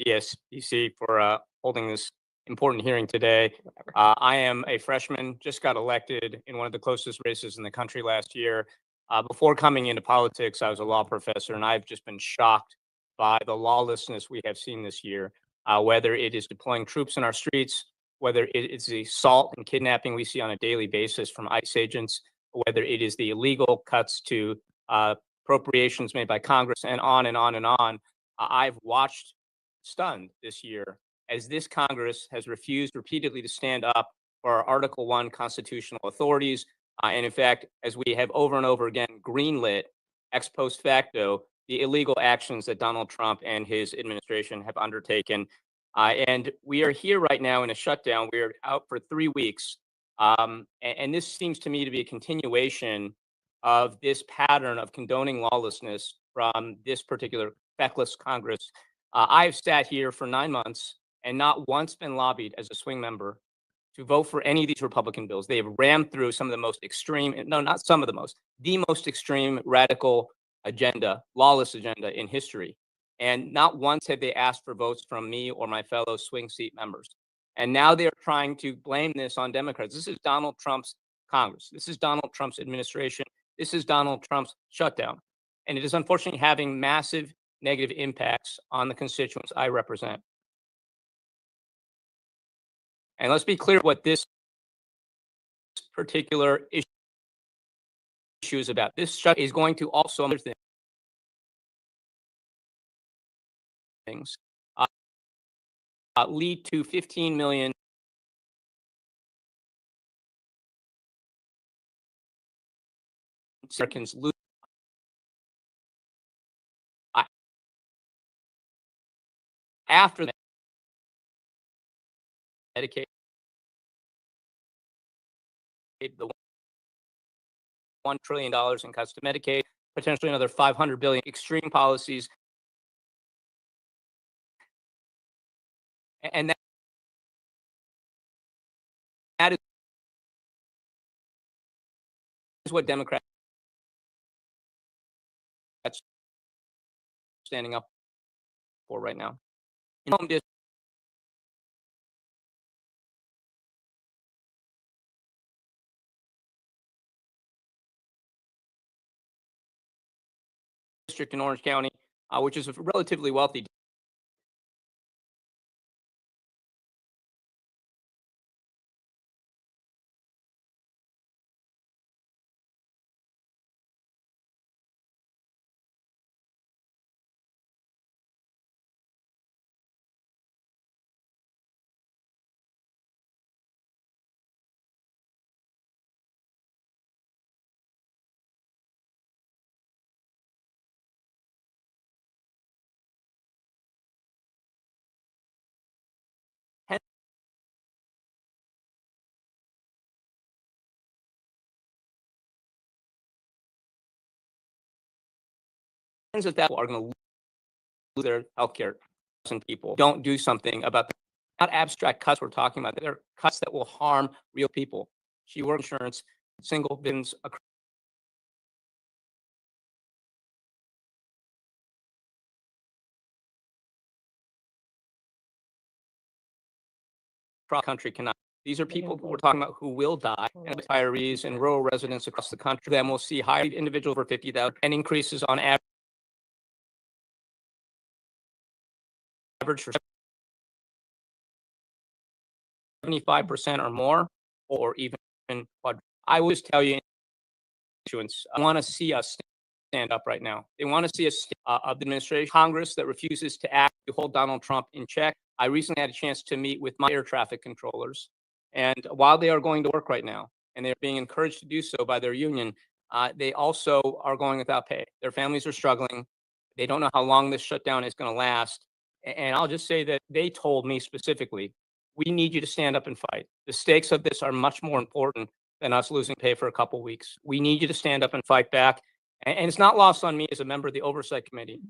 Speaker 2: DSPC for holding this important hearing today. I am a freshman, just got elected in one of the closest races in the country last year. Before coming into politics, I was a law professor, and I've just been shocked by the lawlessness we have seen this year, whether it is deploying troops in our streets, whether it is the assault and kidnapping we see on a daily basis from ICE agents, whether it is the illegal cuts to appropriations made by Congress, and on and on and on. I've watched stunned this year as this Congress has refused repeatedly to stand up for our Article 1 constitutional authorities. And in fact, as we have over and over again greenlit ex post facto the illegal actions that Donald Trump and his administration have undertaken. And we are here right now in a shutdown. We are out for 3 weeks. And this seems to me to be a continuation of this pattern of condoning lawlessness from this particular feckless Congress. I've sat here for 9 months and not once been lobbied as a swing member to vote for any of these Republican bills. They have rammed through some of the most extreme, no, not some of the most extreme radical agenda, lawless agenda in history. And not once have they asked for votes from me or my fellow swing seat members. And now they're trying to blame this on Democrats. This is Donald Trump's Congress. This is Donald Trump's administration. This is Donald Trump's shutdown. And it is unfortunately having massive negative impacts on the constituents I represent. And let's be clear what this particular issue is about. This shut is going to also other things lead to 15 million Americans lose. After that, Medicaid, the $1 trillion in cuts to Medicaid, potentially another $500 billion extreme policies. And that is what Democrats standing up for right now. In home district in Orange County, which is a relatively wealthy tens of thousands are going to lose their health care. And people don't do something about the not abstract cuts we're talking about. They're cuts that will harm real people. She works insurance, single bins across the country cannot. These are people who we're talking about who will die, and retirees and rural residents across the country. Then we'll see higher individuals over 50,000 and increases on average for 75% or more, or even. I will just tell you, constituents want to see us stand up right now. They want to see us of the administration, Congress that refuses to act to hold Donald Trump in check. I recently had a chance to meet with my air traffic controllers, and while they are going to work right now, and they're being encouraged to do so by their union, they also are going without pay. Their families are struggling. They don't know how long this shutdown is going to last. And I'll just say that they told me specifically, we need you to stand up and fight. The stakes of this are much more important than us losing pay for a couple weeks. We need you to stand up and fight back. And it's not lost on me as a member of the Oversight Committee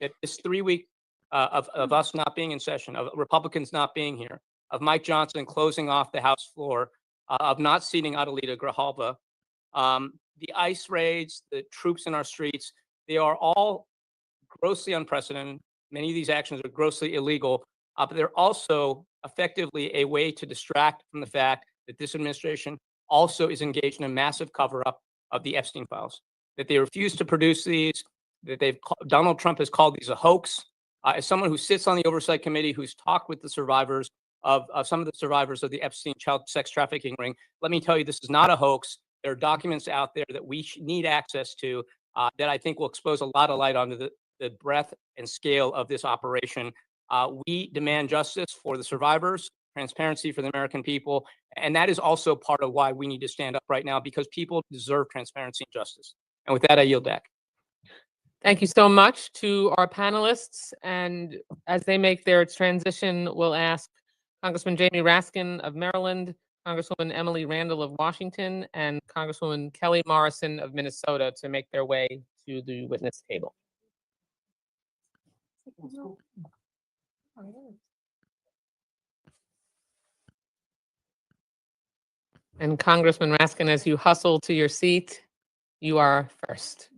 Speaker 2: that this 3 week of us not being in session, of Republicans not being here, of Mike Johnson closing off the House floor, of not seating Adelita Grijalva, the ICE raids, the troops in our streets, they are all grossly unprecedented. Many of these actions are grossly illegal, but they're also effectively a way to distract from the fact that this administration also is engaged in a massive cover-up of the Epstein files, that they refuse to produce these, that Donald Trump has called these a hoax. As someone who sits on the Oversight Committee, who's talked with the survivors of some of the survivors of the Epstein child sex trafficking ring, let me tell you, this is not a hoax. There are documents out there that we need access to that I think will expose a lot of light onto the breadth and scale of this operation. We demand justice for the survivors, transparency for the American people, and that is also part of why we need to stand up right now, because people deserve transparency and justice. And with that, I yield back.
Speaker 11: Thank you so much to our panelists. And as they make their transition, we'll ask Congressman Jamie Raskin of Maryland, Congresswoman Emily Randall of Washington, and Congresswoman Kelly Morrison of Minnesota to make their way to the witness table. And Congressman Raskin, as you hustle to your seat, you are first.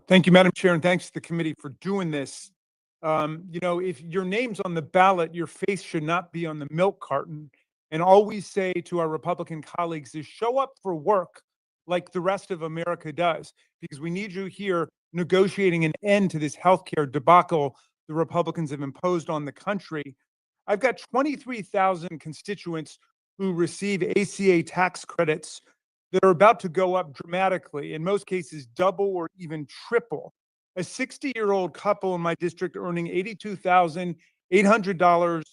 Speaker 3: Thank you, Madam Chair, and thanks to the committee for doing this. You know, if your name's on the ballot, your face should not be on the milk carton. And all we say to our Republican colleagues is show up for work like the rest of America does, because we need you here negotiating an end to this healthcare debacle the Republicans have imposed on the country. I've got 23,000 constituents who receive ACA tax credits that are about to go up dramatically, in most cases double or even triple. A 60-year-old couple in my district earning $82,800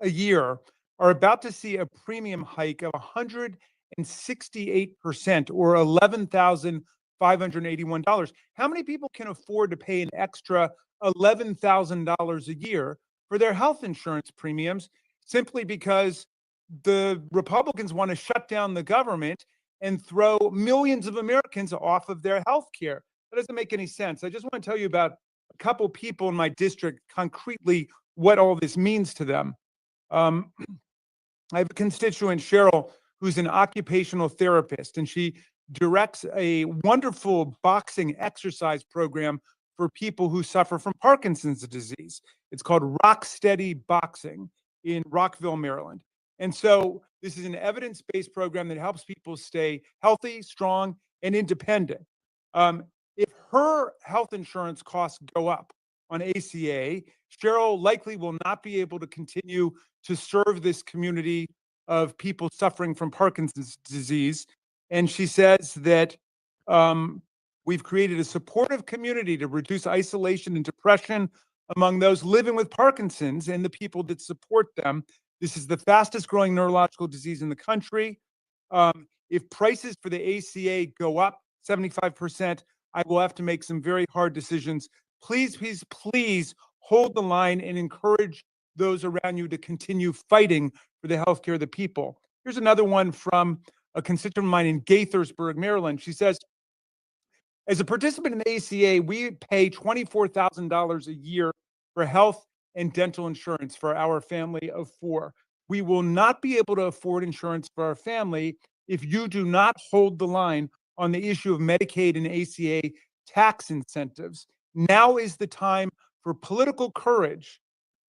Speaker 3: a year are about to see a premium hike of 168% or $11,581. How many people can afford to pay an extra $11,000 a year for their health insurance premiums simply because the Republicans want to shut down the government and throw millions of Americans off of their health care? That doesn't make any sense. I just want to tell you about a couple people in my district, concretely what all this means to them. I have a constituent, Cheryl, who's an occupational therapist, and she directs a wonderful boxing exercise program for people who suffer from Parkinson's disease. It's called Rock Steady Boxing in Rockville, Maryland. And so this is an evidence-based program that helps people stay healthy, strong, and independent. If her health insurance costs go up on ACA, Cheryl likely will not be able to continue to serve this community of people suffering from Parkinson's disease. And she says that we've created a supportive community to reduce isolation and depression among those living with Parkinson's and the people that support them. This is the fastest growing neurological disease in the country. If prices for the ACA go up 75%, I will have to make some very hard decisions. Please, please, please hold the line and encourage those around you to continue fighting for the healthcare of the people. Here's another one from a constituent of mine in Gaithersburg, Maryland. She says, as a participant in the ACA, we pay $24,000 a year for health and dental insurance for our family of 4. We will not be able to afford insurance for our family if you do not hold the line on the issue of Medicaid and ACA tax incentives. Now is the time for political courage,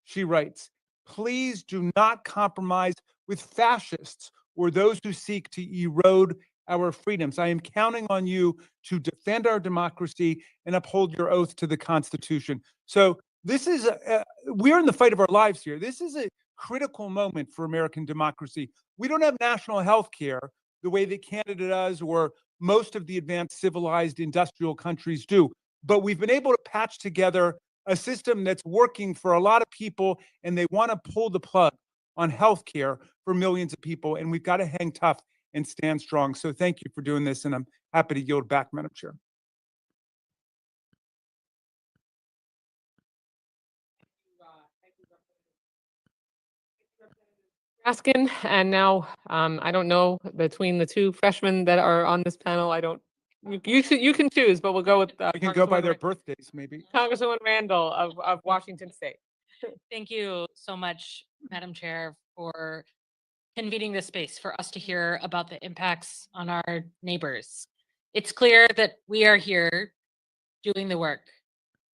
Speaker 3: she writes. Please do not compromise with fascists or those who seek to erode our freedoms. I am counting on you to defend our democracy and uphold your oath to the Constitution. So this is, we're in the fight of our lives here. This is a critical moment for American democracy. We don't have national health care. the way that Canada does or most of the advanced civilized industrial countries do. But we've been able to patch together a system that's working for a lot of people, and they want to pull the plug on healthcare for millions of people. And we've got to hang tough and stand strong. So thank you for doing this. And I'm happy to yield back, Madam Chair.
Speaker 11: Raskin, and now I don't know between the two freshmen that are on this panel. I don't. You can choose, but we'll go with.
Speaker 3: We can go by
Speaker 11: Congresswoman
Speaker 3: their birthdays, maybe.
Speaker 11: Congresswoman Randall of Washington State.
Speaker 7: Thank you so much, Madam Chair, for convening this space for us to hear about the impacts on our neighbors. It's clear that we are here doing the work.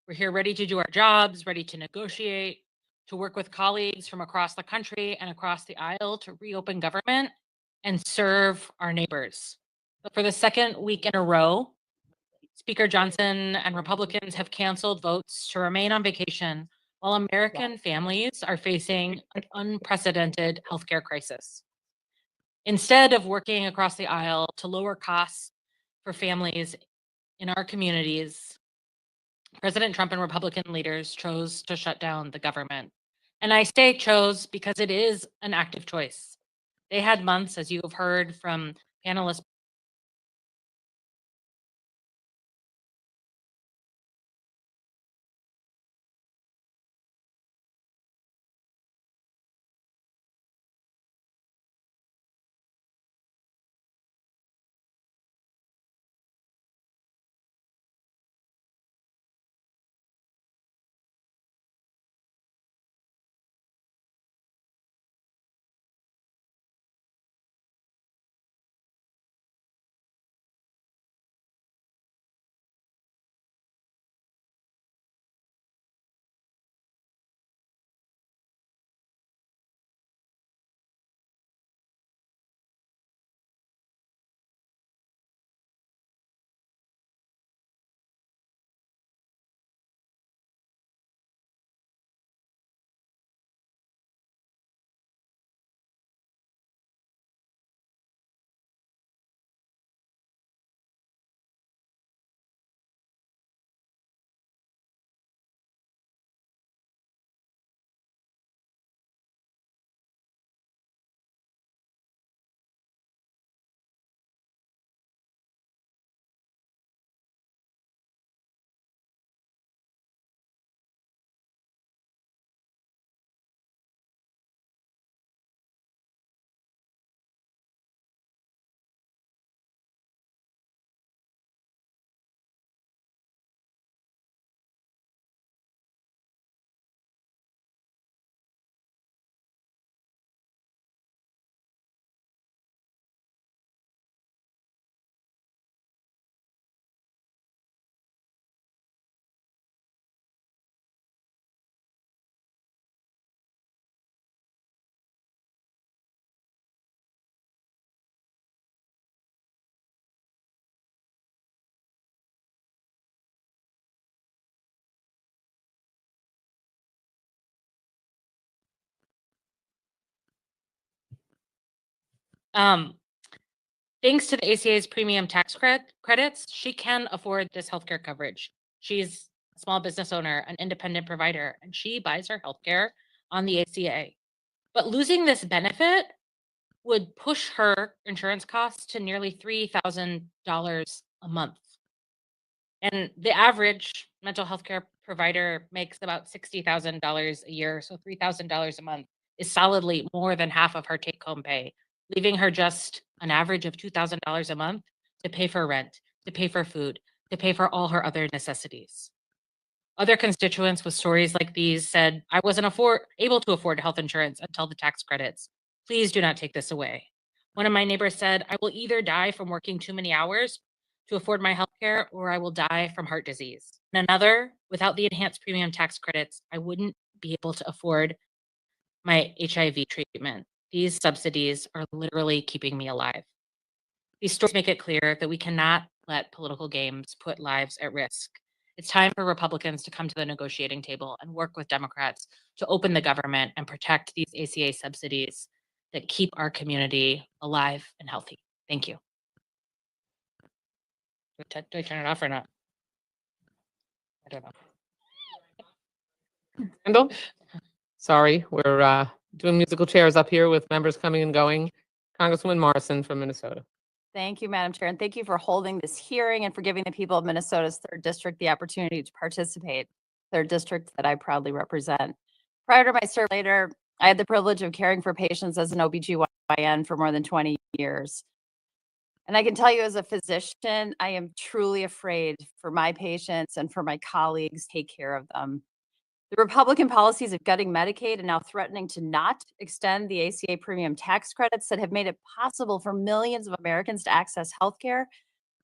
Speaker 7: We're here ready to do our jobs, ready to negotiate, to work with colleagues from across the country and across the aisle to reopen government and serve our neighbors. But for the second week in a row, Speaker Johnson and Republicans have canceled votes to remain on vacation while American families are facing an unprecedented healthcare crisis. Instead of working across the aisle to lower costs for families in our communities, President Trump and Republican leaders chose to shut down the government. And I say chose because it is an active choice. They had months, as you have heard from panelists, thanks to the ACA's premium tax credits, she can afford this healthcare coverage. She's a small business owner, an independent provider, and she buys her healthcare on the ACA. But losing this benefit would push her insurance costs to nearly $3,000 a month. And the average mental health care provider makes about $60,000 a year. So $3,000 a month is solidly more than half of her take home pay, leaving her just an average of $2,000 a month to pay for rent, to pay for food, to pay for all her other necessities. Other constituents with stories like these said, I wasn't able to afford health insurance until the tax credits. Please do not take this away. One of my neighbors said, I will either die from working too many hours to afford my health care, or I will die from heart disease. And another, without the enhanced premium tax credits, I wouldn't be able to afford my HIV treatment. These subsidies are literally keeping me alive. These stories make it clear that we cannot let political games put lives at risk. It's time for Republicans to come to the negotiating table and work with Democrats to open the government and protect these ACA subsidies that keep our community alive and healthy. Thank you. Do I turn it off or not? I don't know.
Speaker 11: Kendall? Sorry, we're doing musical chairs up here with members coming and going. Congresswoman Morrison from Minnesota.
Speaker 13: Thank you, Madam Chair, and thank you for holding this hearing and for giving the people of Minnesota's 3rd District the opportunity to participate, 3rd District that I proudly represent. Prior to my service later, I had the privilege of caring for patients as an OBGYN for more than 20 years. And I can tell you as a physician, I am truly afraid for my patients and for my colleagues to take care of them. The Republican policies of gutting Medicaid and now threatening to not extend the ACA premium tax credits that have made it possible for millions of Americans to access healthcare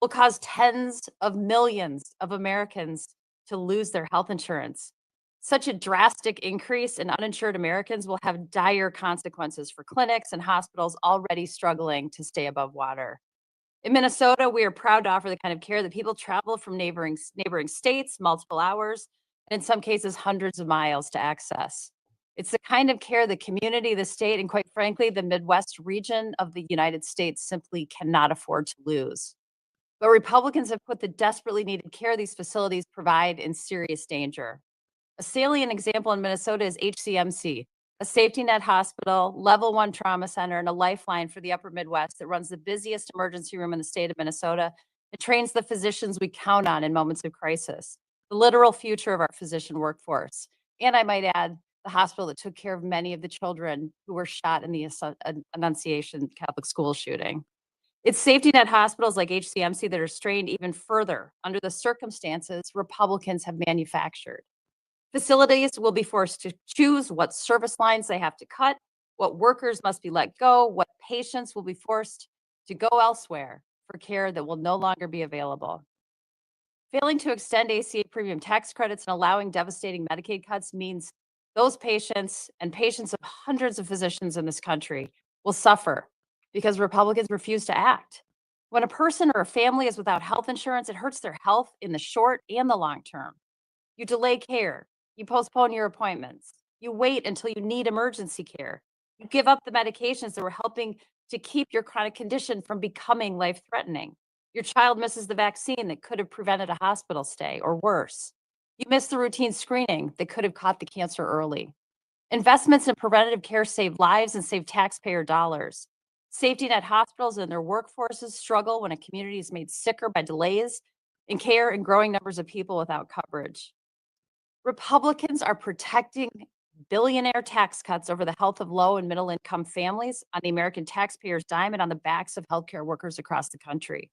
Speaker 13: will cause tens of millions of Americans to lose their health insurance. Such a drastic increase in uninsured Americans will have dire consequences for clinics and hospitals already struggling to stay above water. In Minnesota, we are proud to offer the kind of care that people travel from neighboring states multiple hours, and in some cases, hundreds of miles to access. It's the kind of care the community, the state, and quite frankly, the Midwest region of the United States simply cannot afford to lose. But Republicans have put the desperately needed care these facilities provide in serious danger. A salient example in Minnesota is HCMC, a safety net hospital, level 1 trauma center, and a lifeline for the upper Midwest that runs the busiest emergency room in the state of Minnesota. It trains the physicians we count on in moments of crisis, the literal future of our physician workforce. And I might add, the hospital that took care of many of the children who were shot in the Annunciation Catholic school shooting. It's safety net hospitals like HCMC that are strained even further under the circumstances Republicans have manufactured. Facilities will be forced to choose what service lines they have to cut, what workers must be let go, what patients will be forced to go elsewhere for care that will no longer be available. Failing to extend ACA premium tax credits and allowing devastating Medicaid cuts means those patients and patients of hundreds of physicians in this country will suffer because Republicans refuse to act. When a person or a family is without health insurance, it hurts their health in the short and the long term. You delay care. You postpone your appointments. You wait until you need emergency care. You give up the medications that were helping to keep your chronic condition from becoming life-threatening. Your child misses the vaccine that could have prevented a hospital stay, or worse. You miss the routine screening that could have caught the cancer early. Investments in preventative care save lives and save taxpayer dollars. Safety net hospitals and their workforces struggle when a community is made sicker by delays in care and growing numbers of people without coverage. Republicans are protecting billionaire tax cuts over the health of low and middle income families on the American taxpayers' dime and on the backs of healthcare workers across the country.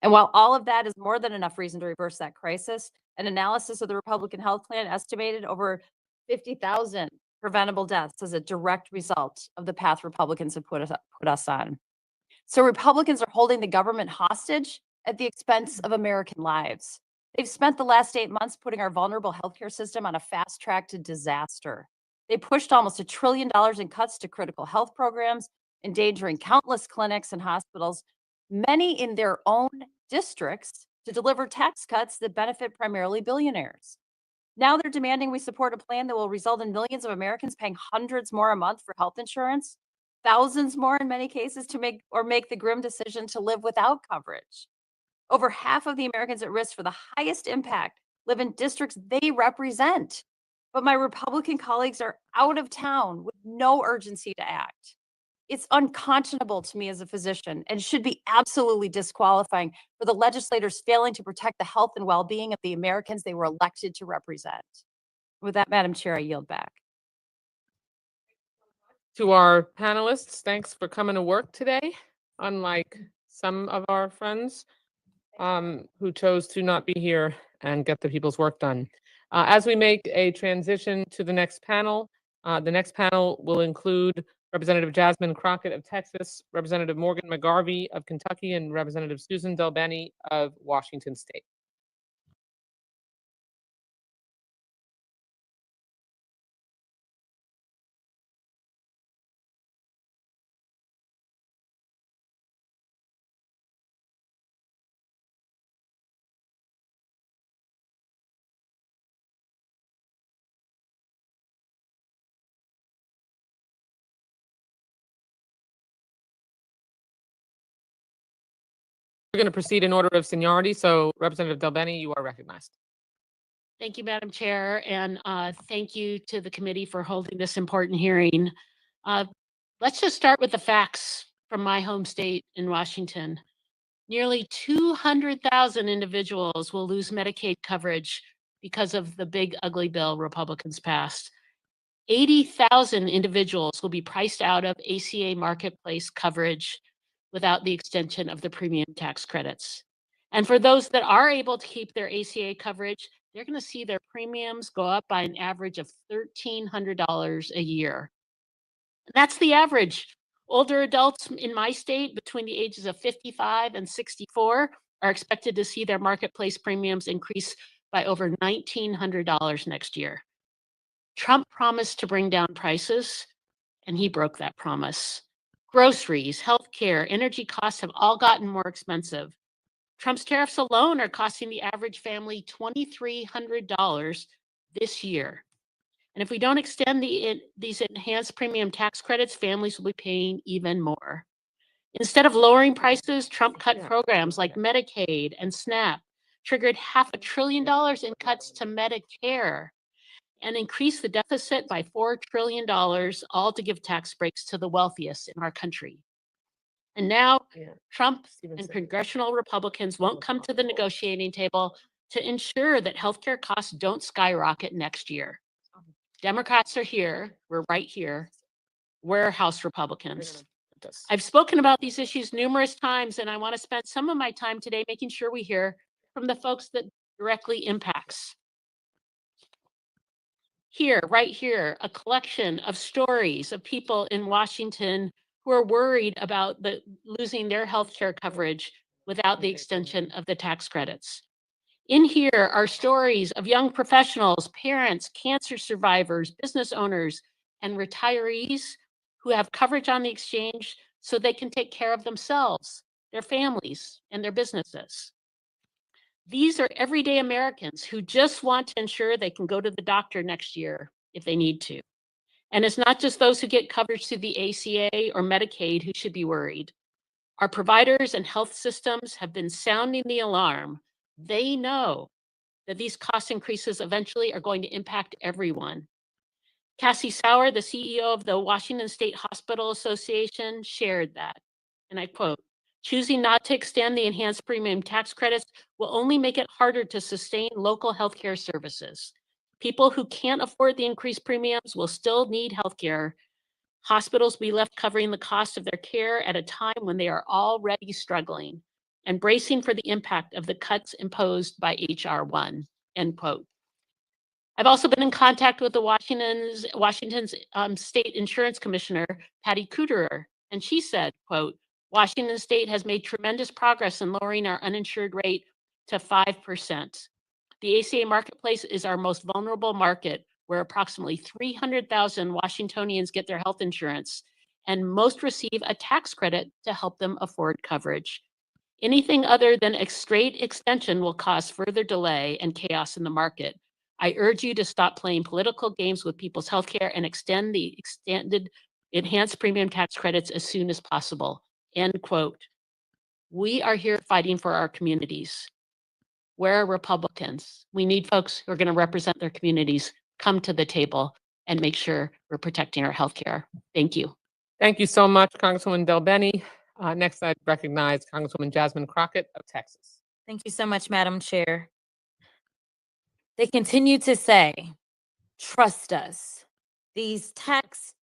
Speaker 13: And while all of that is more than enough reason to reverse that crisis, an analysis of the Republican health plan estimated over 50,000 preventable deaths as a direct result of the path Republicans have put us on. So Republicans are holding the government hostage at the expense of American lives. They've spent the last 8 months putting our vulnerable healthcare system on a fast track to disaster. They pushed almost $1 trillion in cuts to critical health programs, endangering countless clinics and hospitals, many in their own districts, to deliver tax cuts that benefit primarily billionaires. Now they're demanding we support a plan that will result in millions of Americans paying hundreds more a month for health insurance, thousands more in many cases to make the grim decision to live without coverage. Over half of the Americans at risk for the highest impact live in districts they represent. But my Republican colleagues are out of town with no urgency to act. It's unconscionable to me as a physician and should be absolutely disqualifying for the legislators failing to protect the health and well-being of the Americans they were elected to represent. With that, Madam Chair, I yield back.
Speaker 11: To our panelists, thanks for coming to work today, unlike some of our friends who chose to not be here and get the people's work done. As we make a transition to the next panel will include Representative Jasmine Crockett of Texas, Representative Morgan McGarvey of Kentucky, and Representative Susan Delbeni of Washington State. We're going to proceed in order of seniority. So Representative Delbeni, you are recognized.
Speaker 7: Thank you, Madam Chair, and thank you to the committee for holding this important hearing. Let's just start with the facts from my home state in Washington. Nearly 200,000 individuals will lose Medicaid coverage because of the big ugly bill Republicans passed. 80,000 individuals will be priced out of ACA marketplace coverage without the extension of the premium tax credits. And for those that are able to keep their ACA coverage, they're going to see their premiums go up by an average of $1,300 a year. That's the average. Older adults in my state between the ages of 55 and 64 are expected to see their marketplace premiums increase by over $1,900 next year. Trump promised to bring down prices, and he broke that promise. Groceries, healthcare, energy costs have all gotten more expensive. Trump's tariffs alone are costing the average family $2,300 this year. And if we don't extend these enhanced premium tax credits, families will be paying even more. Instead of lowering prices, Trump cut programs like Medicaid and SNAP, triggered $500 billion in cuts to Medicare, and increased the deficit by $4 trillion, all to give tax breaks to the wealthiest in our country. And now Trump and congressional Republicans won't come to the negotiating table to ensure that healthcare costs don't skyrocket next year. Democrats are here. We're right here. We're House Republicans. I've spoken about these issues numerous times, and I want to spend some of my time today making sure we hear from the folks that directly impacts. Here, right here, a collection of stories of people in Washington who are worried about losing their health care coverage without the extension of the tax credits. In here are stories of young professionals, parents, cancer survivors, business owners, and retirees who have coverage on the exchange so they can take care of themselves, their families, and their businesses. These are everyday Americans who just want to ensure they can go to the doctor next year if they need to. And it's not just those who get coverage through the ACA or Medicaid who should be worried. Our providers and health systems have been sounding the alarm. They know that these cost increases eventually are going to impact everyone. Cassie Sauer, the CEO of the Washington State Hospital Association, shared that, and I quote, "Choosing not to extend the enhanced premium tax credits will only make it harder to sustain local healthcare services. People who can't afford the increased premiums will still need healthcare. Hospitals will be left covering the cost of their care at a time when they are already struggling and bracing for the impact of the cuts imposed by HR 1, end quote. I've also been in contact with the Washington's State Insurance Commissioner, Patty Kuderer, and she said, quote, "Washington State has made tremendous progress in lowering our uninsured rate to 5%. The ACA marketplace is our most vulnerable market, where approximately 300,000 Washingtonians get their health insurance, and most receive a tax credit to help them afford coverage. Anything other than a straight extension will cause further delay and chaos in the market. I urge you to stop playing political games with people's healthcare and extend the extended enhanced premium tax credits as soon as possible," end quote. We are here fighting for our communities. We're Republicans. We need folks who are going to represent their communities, come to the table, and make sure we're protecting our healthcare. Thank you.
Speaker 11: Thank you so much, Congresswoman Delbeni. Next, I recognize Congresswoman Jasmine Crockett of Texas.
Speaker 13: Thank you so much, Madam Chair. They continue to say, trust us. These tax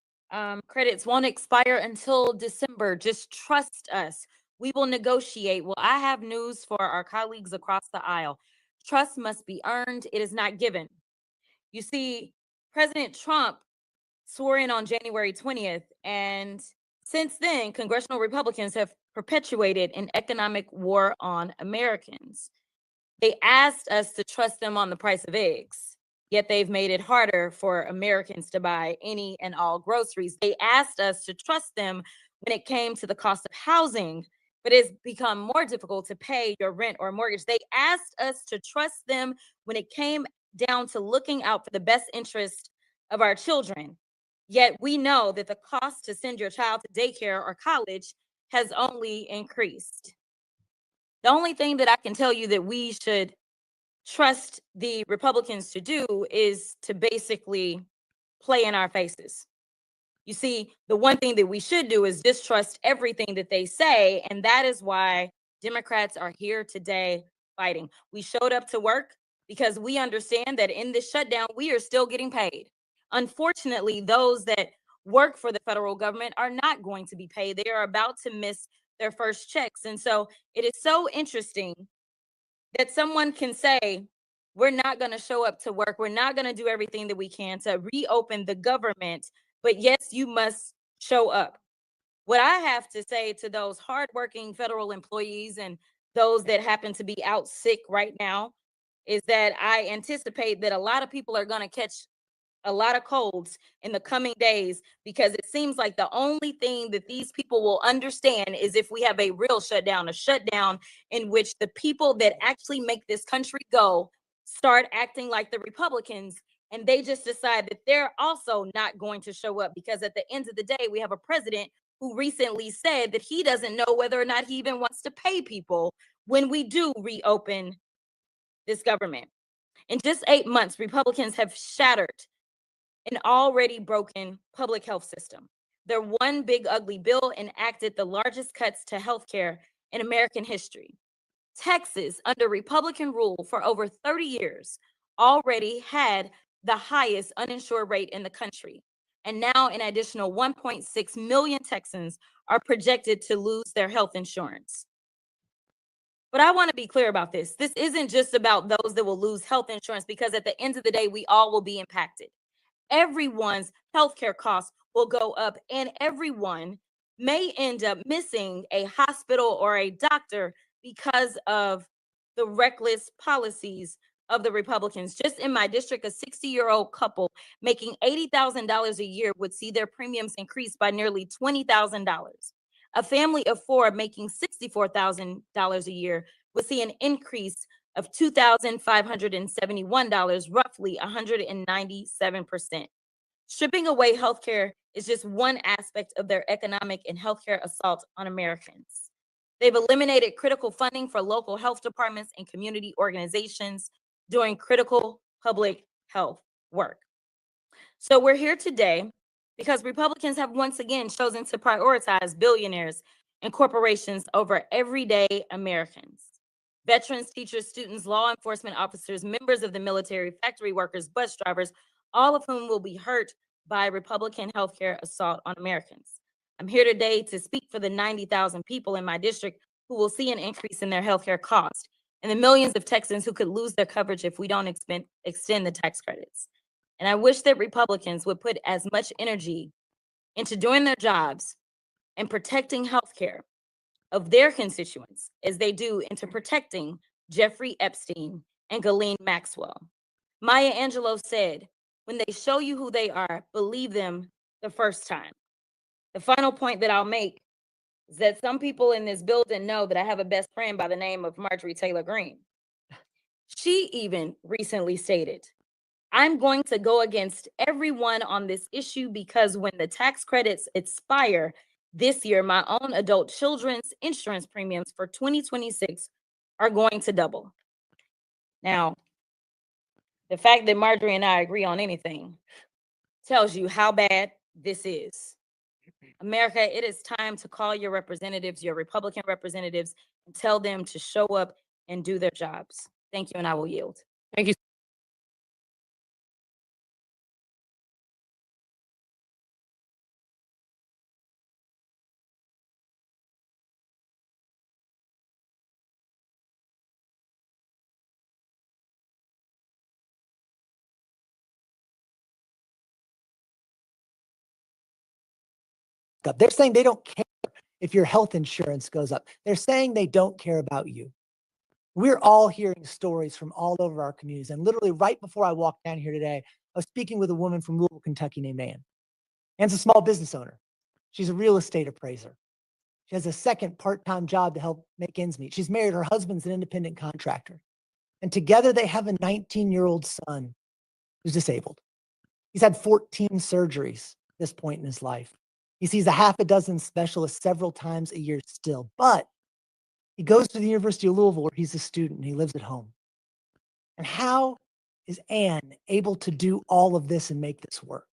Speaker 13: credits won't expire until December. Just trust us. We will negotiate. Well, I have news for our colleagues across the aisle. Trust must be earned. It is not given. You see, President Trump swore in on January 20th, and since then, congressional Republicans have perpetuated an economic war on Americans. They asked us to trust them on the price of eggs, yet they've made it harder for Americans to buy any and all groceries. They asked us to trust them when it came to the cost of housing, but it's become more difficult to pay your rent or mortgage. They asked us to trust them when it came down to looking out for the best interest of our children. Yet we know that the cost to send your child to daycare or college has only increased. The only thing that I can tell you that we should trust the Republicans to do is to basically play in our faces. You see, the one thing that we should do is distrust everything that they say. And that is why Democrats are here today fighting. We showed up to work because we understand that in this shutdown, we are still getting paid. Unfortunately, those that work for the federal government are not going to be paid. They are about to miss their first checks. And so it is so interesting that someone can say, we're not going to show up to work. We're not going to do everything that we can to reopen the government, but yes, you must show up. What I have to say to those hardworking federal employees and those that happen to be out sick right now is that I anticipate that a lot of people are going to catch a lot of colds in the coming days, because it seems like the only thing that these people will understand is if we have a real shutdown, a shutdown in which the people that actually make this country go start acting like the Republicans, and they just decide that they're also not going to show up, because at the end of the day, we have a president who recently said that he doesn't know whether or not he even wants to pay people when we do reopen this government. In just 8 months, Republicans have shattered an already broken public health system. Their one big ugly bill enacted the largest cuts to healthcare in American history. Texas, under Republican rule for over 30 years, already had the highest uninsured rate in the country. And now an additional 1.6 million Texans are projected to lose their health insurance. But I want to be clear about this. This isn't just about those that will lose health insurance, because at the end of the day, we all will be impacted. Everyone's healthcare costs will go up, and everyone may end up missing a hospital or a doctor because of the reckless policies of the Republicans. Just in my district, a 60-year-old couple making $80,000 a year would see their premiums increase by nearly $20,000. A family of four making $64,000 a year would see an increase of $2,571, roughly 197%. Stripping away healthcare is just one aspect of their economic and healthcare assault on Americans. They've eliminated critical funding for local health departments and community organizations doing critical public health work. So we're here today because Republicans have once again chosen to prioritize billionaires and corporations over everyday Americans. Veterans, teachers, students, law enforcement officers, members of the military, factory workers, bus drivers, all of whom will be hurt by Republican healthcare assault on Americans. I'm here today to speak for the 90,000 people in my district who will see an increase in their healthcare cost, and the millions of Texans who could lose their coverage if we don't extend the tax credits. And I wish that Republicans would put as much energy into doing their jobs and protecting healthcare of their constituents as they do into protecting Jeffrey Epstein and Ghislaine Maxwell. Maya Angelou said, when they show you who they are, believe them the first time. The final point that I'll make is that some people in this building know that I have a best friend by the name of Marjorie Taylor Greene. She even recently stated, I'm going to go against everyone on this issue because when the tax credits expire this year, my own adult children's insurance premiums for 2026 are going to double. Now, the fact that Marjorie and I agree on anything tells you how bad this is. America, it is time to call your representatives, your Republican representatives, and tell them to show up and do their jobs. Thank you, and I will yield.
Speaker 11: Thank you.
Speaker 10: They're saying they don't care if your health insurance goes up. They're saying they don't care about you. We're all hearing stories from all over our communities. And literally right before I walked down here today, I was speaking with a woman from Louisville, Kentucky named Ann. Ann's a small business owner. She's a real estate appraiser. She has a second part-time job to help make ends meet. She's married. Her husband's an independent contractor. And together they have a 19-year-old son who's disabled. He's had 14 surgeries at this point in his life. He sees a half a dozen specialists several times a year still, but He goes to the University of Louisville where he's a student and he lives at home. And how is Ann able to do all of this and make this work?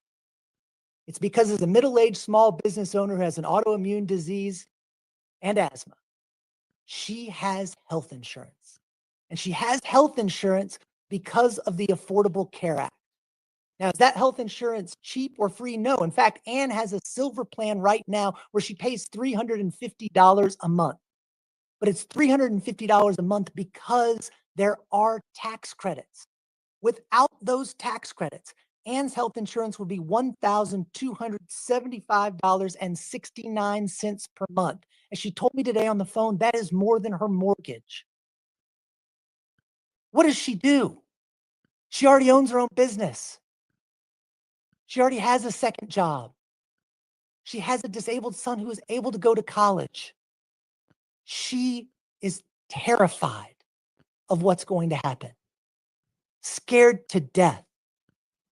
Speaker 10: It's because as a middle-aged small business owner who has an autoimmune disease and asthma, she has health insurance. And she has health insurance because of the Affordable Care Act. Now, is that health insurance cheap or free? No. In fact, Ann has a silver plan right now where she pays $350 a month. But it's $350 a month because there are tax credits. Without those tax credits, Ann's health insurance would be $1,275.69 per month. And she told me today on the phone, that is more than her mortgage. What does she do? She already owns her own business. She already has a second job. She has a disabled son who is able to go to college. She is terrified of what's going to happen, scared to death.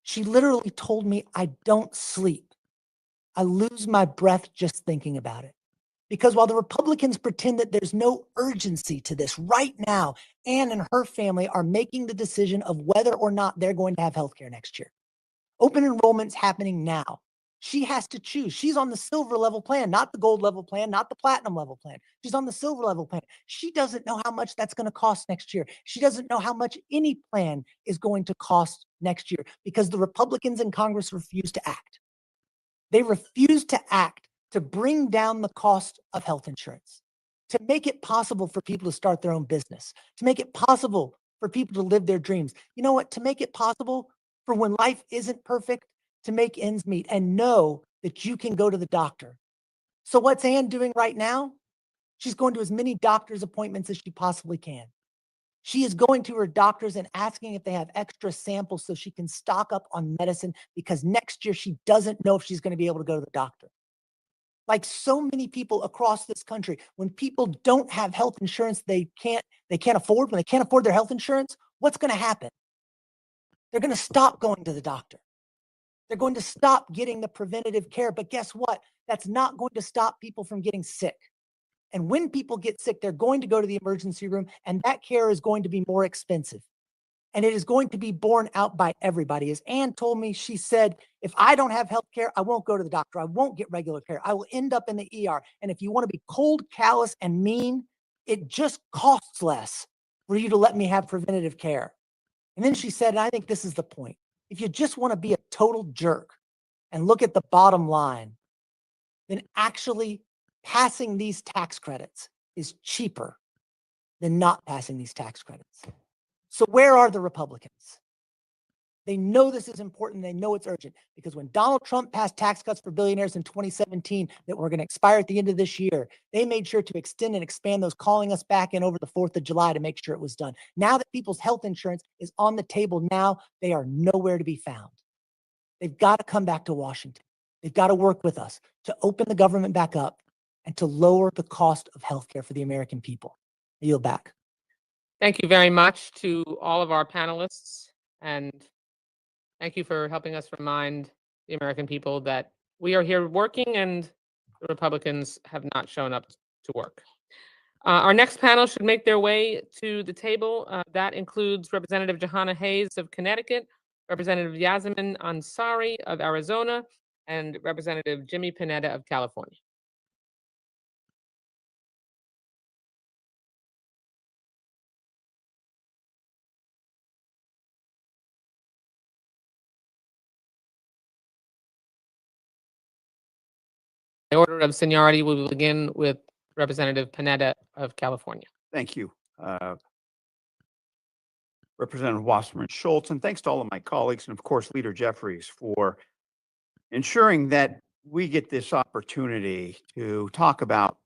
Speaker 10: She literally told me, I don't sleep. I lose my breath just thinking about it. Because while the Republicans pretend that there's no urgency to this, right now, Ann and her family are making the decision of whether or not they're going to have health care next year. Open enrollment's happening now. She has to choose. She's on the silver level plan, not the gold level plan, not the platinum level plan. She's on the silver level plan. She doesn't know how much that's going to cost next year. She doesn't know how much any plan is going to cost next year because the Republicans in Congress refuse to act. They refuse to act to bring down the cost of health insurance, to make it possible for people to start their own business, to make it possible for people to live their dreams. You know what? To make it possible for when life isn't perfect, to make ends meet and know that you can go to the doctor. So what's Ann doing right now? She's going to as many doctor's appointments as she possibly can. She is going to her doctors and asking if they have extra samples so she can stock up on medicine because next year she doesn't know if she's going to be able to go to the doctor. Like so many people across this country, when people don't have health insurance they can't afford, when they can't afford their health insurance, what's going to happen? They're going to stop going to the doctor. They're going to stop getting the preventative care. But guess what? That's not going to stop people from getting sick. And when people get sick, they're going to go to the emergency room, and that care is going to be more expensive. And it is going to be borne out by everybody. As Ann told me, she said, if I don't have health care, I won't go to the doctor. I won't get regular care. I will end up in the ER. And if you want to be cold, callous, and mean, it just costs less for you to let me have preventative care. And then she said, and I think this is the point. If you just want to be a total jerk and look at the bottom line, then actually passing these tax credits is cheaper than not passing these tax credits. So where are the Republicans? They know this is important. They know it's urgent because when Donald Trump passed tax cuts for billionaires in 2017 that were going to expire at the end of this year, they made sure to extend and expand those, calling us back in over the 4th of July to make sure it was done. Now that people's health insurance is on the table now, they are nowhere to be found. They've got to come back to Washington. They've got to work with us to open the government back up and to lower the cost of healthcare for the American people. I yield back.
Speaker 11: Thank you very much to all of our panelists, and thank you for helping us remind the American people that we are here working and the Republicans have not shown up to work. Our next panel should make their way to the table. That includes Representative Johanna Hayes of Connecticut, Representative Yasmin Ansari of Arizona, and Representative Jimmy Panetta of California. In order of seniority, we will begin with Representative Panetta of California.
Speaker 14: Thank you, Representative Wasserman Schultz, and thanks to all of my colleagues and of course Leader Jeffries for ensuring that we get this opportunity to talk about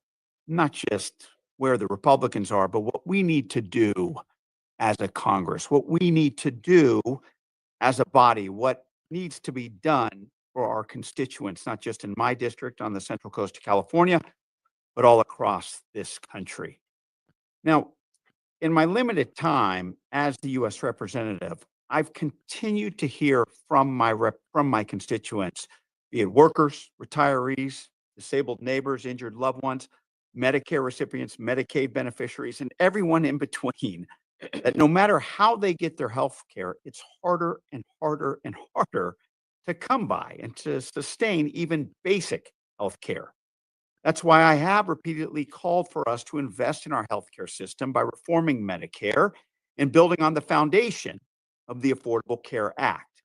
Speaker 14: not just where the Republicans are, but what we need to do as a Congress, what we need to do as a body, what needs to be done for our constituents, not just in my district on the Central Coast of California, but all across this country. Now, in my limited time as the U.S. representative, I've continued to hear from my constituents, be it workers, retirees, disabled neighbors, injured loved ones, Medicare recipients, Medicaid beneficiaries, and everyone in between, that no matter how they get their health care, it's harder and harder and harder to come by and to sustain even basic health care. That's why I have repeatedly called for us to invest in our healthcare system by reforming Medicare and building on the foundation of the Affordable Care Act.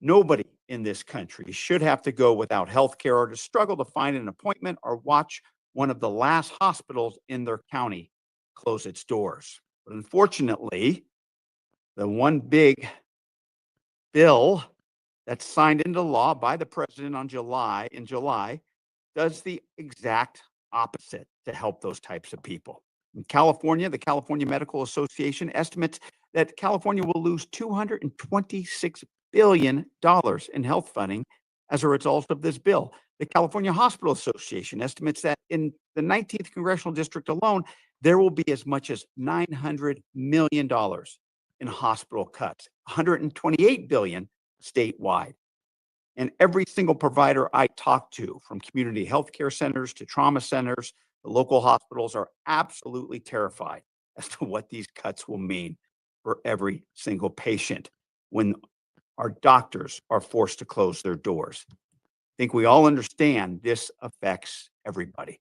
Speaker 14: Nobody in this country should have to go without health care or to struggle to find an appointment or watch one of the last hospitals in their county close its doors. But unfortunately, the one big bill that's signed into law by the president in July does the exact opposite to help those types of people. In California, the California Medical Association estimates that California will lose $226 billion in health funding as a result of this bill. The California Hospital Association estimates that in the 19th congressional district alone, there will be as much as $900 million in hospital cuts, $128 billion statewide. And every single provider I talk to, from community healthcare centers to trauma centers, the local hospitals, are absolutely terrified as to what these cuts will mean for every single patient when our doctors are forced to close their doors. I think we all understand this affects everybody.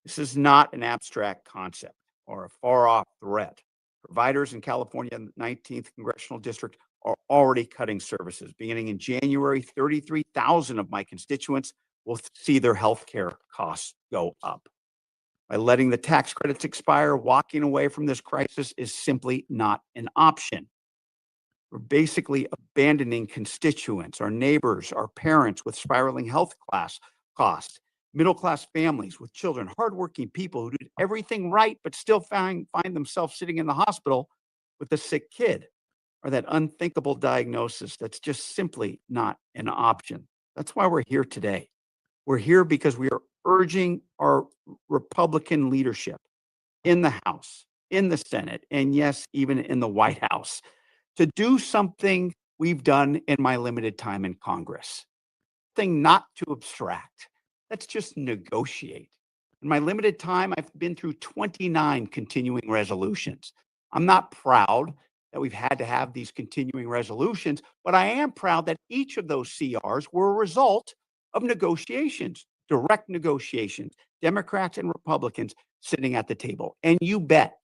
Speaker 14: This is not an abstract concept or a far-off threat. Providers in California, 19th congressional district, are already cutting services. Beginning in January, 33,000 of my constituents will see their health care costs go up. By letting the tax credits expire, walking away from this crisis is simply not an option. We're basically abandoning constituents, our neighbors, our parents with spiraling health costs, middle-class families with children, hardworking people who did everything right but still find themselves sitting in the hospital with a sick kid, or that unthinkable diagnosis that's just simply not an option. That's why we're here today. We're here because we are urging our Republican leadership in the House, in the Senate, and yes, even in the White House, to do something we've done in my limited time in Congress. Something not too abstract. Let's just negotiate. In my limited time, I've been through 29 continuing resolutions. I'm not proud that we've had to have these continuing resolutions, but I am proud that each of those CRs were a result of negotiations, direct negotiations, Democrats and Republicans sitting at the table. And you bet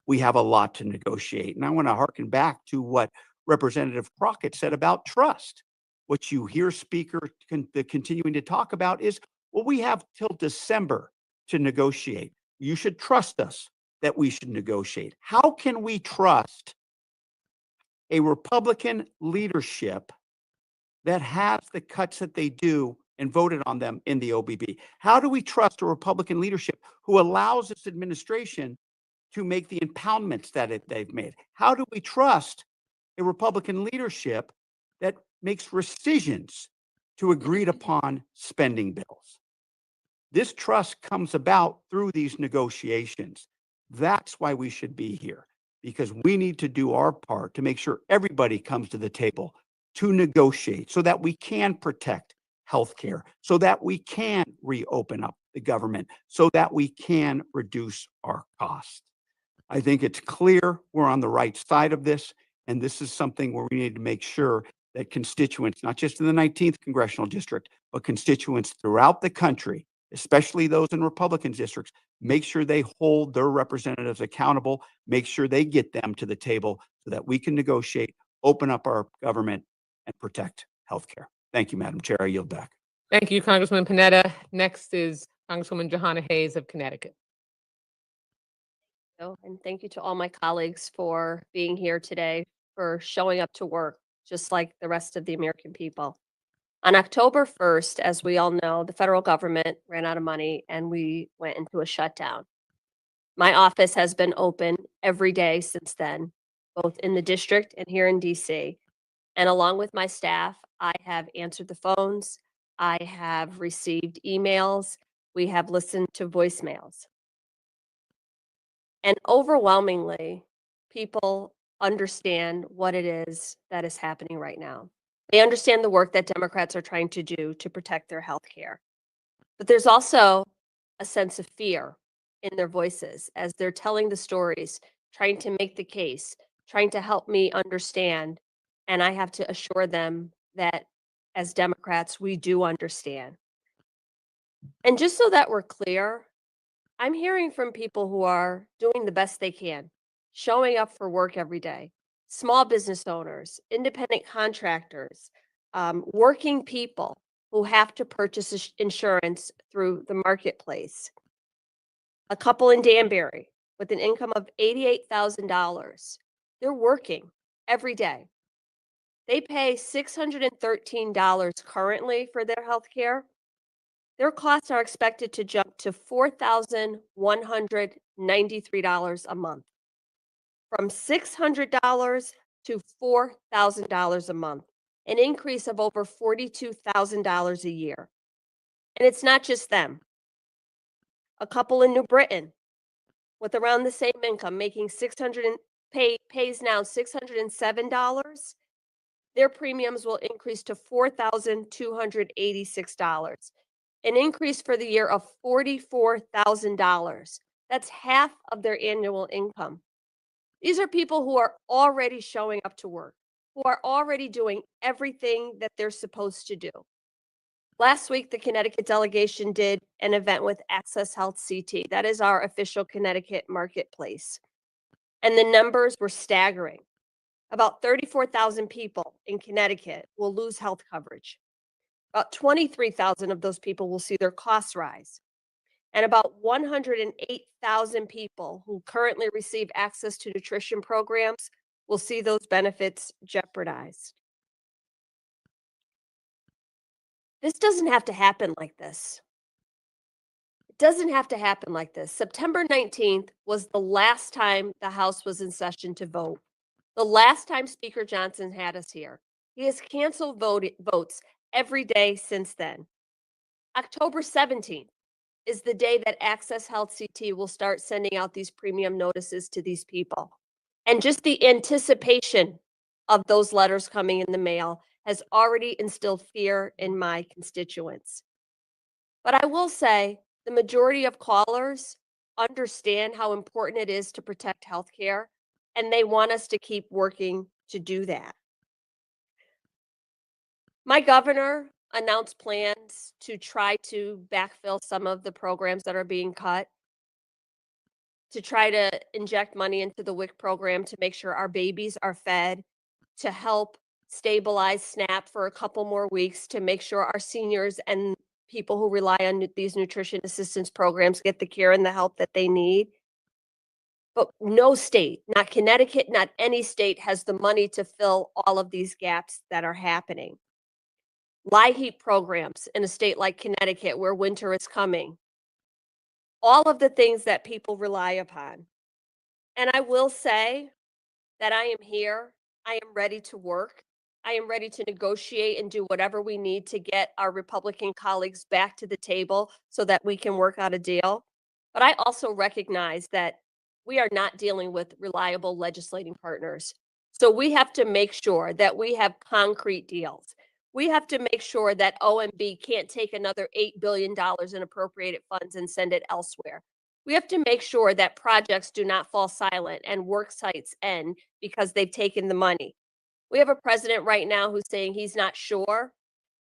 Speaker 14: we have a lot to negotiate. And I want to harken back to what Representative Crockett said about trust. What you hear Speaker continuing to talk about is, well, we have till December to negotiate. You should trust us that we should negotiate. How can we trust a Republican leadership that has the cuts that they do and voted on them in the OBB? How do we trust a Republican leadership who allows this administration to make the impoundments that they've made? How do we trust a Republican leadership that makes rescissions to agreed upon spending bills? This trust comes about through these negotiations. That's why we should be here, because we need to do our part to make sure everybody comes to the table to negotiate so that we can protect healthcare, so that we can reopen up the government, so that we can reduce our costs. I think it's clear we're on the right side of this, and this is something where we need to make sure that constituents, not just in the 19th congressional district, but constituents throughout the country, especially those in Republican districts, make sure they hold their representatives accountable, make sure they get them to the table so that we can negotiate, open up our government, and protect healthcare. Thank you, Madam Chair. I yield back.
Speaker 11: Thank you, Congressman Panetta. Next is Congresswoman Johanna Hayes of Connecticut.
Speaker 5: And thank you to all my colleagues for being here today, for showing up to work, just like the rest of the American people. On October 1st, as we all know, the federal government ran out of money and we went into a shutdown. My office has been open every day since then, both in the district and here in DC. And along with my staff, I have answered the phones, I have received emails, we have listened to voicemails. And overwhelmingly, people understand what it is that is happening right now. They understand the work that Democrats are trying to do to protect their health care. But there's also a sense of fear in their voices as they're telling the stories, trying to make the case, trying to help me understand. And I have to assure them that as Democrats, we do understand. And just so that we're clear, I'm hearing from people who are doing the best they can, showing up for work every day, small business owners, independent contractors, working people who have to purchase insurance through the marketplace. A couple in Danbury with an income of $88,000. They're working every day. They pay $613 currently for their health care. Their costs are expected to jump to $4,193 a month, from $600 to $4,000 a month, an increase of over $42,000 a year. And it's not just them. A couple in New Britain with around the same income, making pays now $607. Their premiums will increase to $4,286, an increase for the year of $44,000. That's half of their annual income. These are people who are already showing up to work, who are already doing everything that they're supposed to do. Last week, the Connecticut delegation did an event with Access Health CT. That is our official Connecticut marketplace. And the numbers were staggering. About 34,000 people in Connecticut will lose health coverage. About 23,000 of those people will see their costs rise. And about 108,000 people who currently receive access to nutrition programs will see those benefits jeopardized. This doesn't have to happen like this. It doesn't have to happen like this. September 19th was the last time the House was in session to vote. The last time Speaker Johnson had us here. He has canceled votes every day since then. October 17th is the day that Access Health CT will start sending out these premium notices to these people. And just the anticipation of those letters coming in the mail has already instilled fear in my constituents. But I will say the majority of callers understand how important it is to protect healthcare, and they want us to keep working to do that. My governor announced plans to try to backfill some of the programs that are being cut, to try to inject money into the WIC program to make sure our babies are fed, to help stabilize SNAP for a couple more weeks, to make sure our seniors and people who rely on these nutrition assistance programs get the care and the help that they need. But no state, not Connecticut, not any state, has the money to fill all of these gaps that are happening. LIHEAP programs in a state like Connecticut where winter is coming. All of the things that people rely upon. And I will say that I am here. I am ready to work. I am ready to negotiate and do whatever we need to get our Republican colleagues back to the table so that we can work out a deal. But I also recognize that we are not dealing with reliable legislating partners. So we have to make sure that we have concrete deals. We have to make sure that OMB can't take another $8 billion in appropriated funds and send it elsewhere. We have to make sure that projects do not fall silent and work sites end because they've taken the money. We have a president right now who's saying he's not sure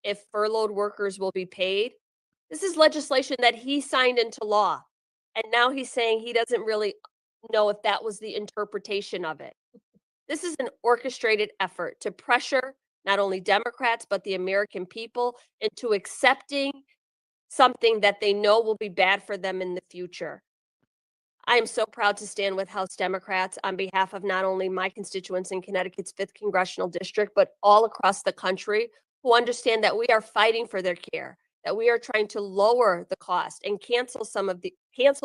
Speaker 5: if furloughed workers will be paid. This is legislation that he signed into law. And now he's saying he doesn't really know if that was the interpretation of it. This is an orchestrated effort to pressure not only Democrats, but the American people into accepting something that they know will be bad for them in the future. I am so proud to stand with House Democrats on behalf of not only my constituents in Connecticut's 5th Congressional District, but all across the country who understand that we are fighting for their care, that we are trying to lower the cost and cancel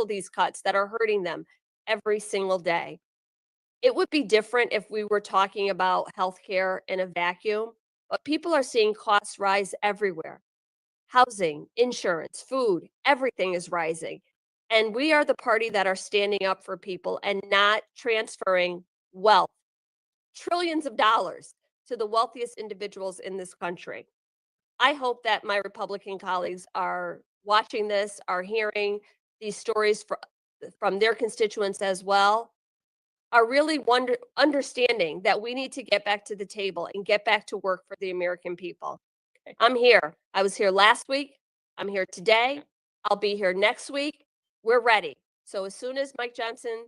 Speaker 5: these cuts that are hurting them every single day. It would be different if we were talking about healthcare in a vacuum, but people are seeing costs rise everywhere. Housing, insurance, food, everything is rising. And we are the party that are standing up for people and not transferring wealth, trillions of dollars, to the wealthiest individuals in this country. I hope that my Republican colleagues are watching this, are hearing these stories from their constituents as well, are really understanding that we need to get back to the table and get back to work for the American people. I'm here. I was here last week. I'm here today. I'll be here next week. We're ready. So as soon as Mike Johnson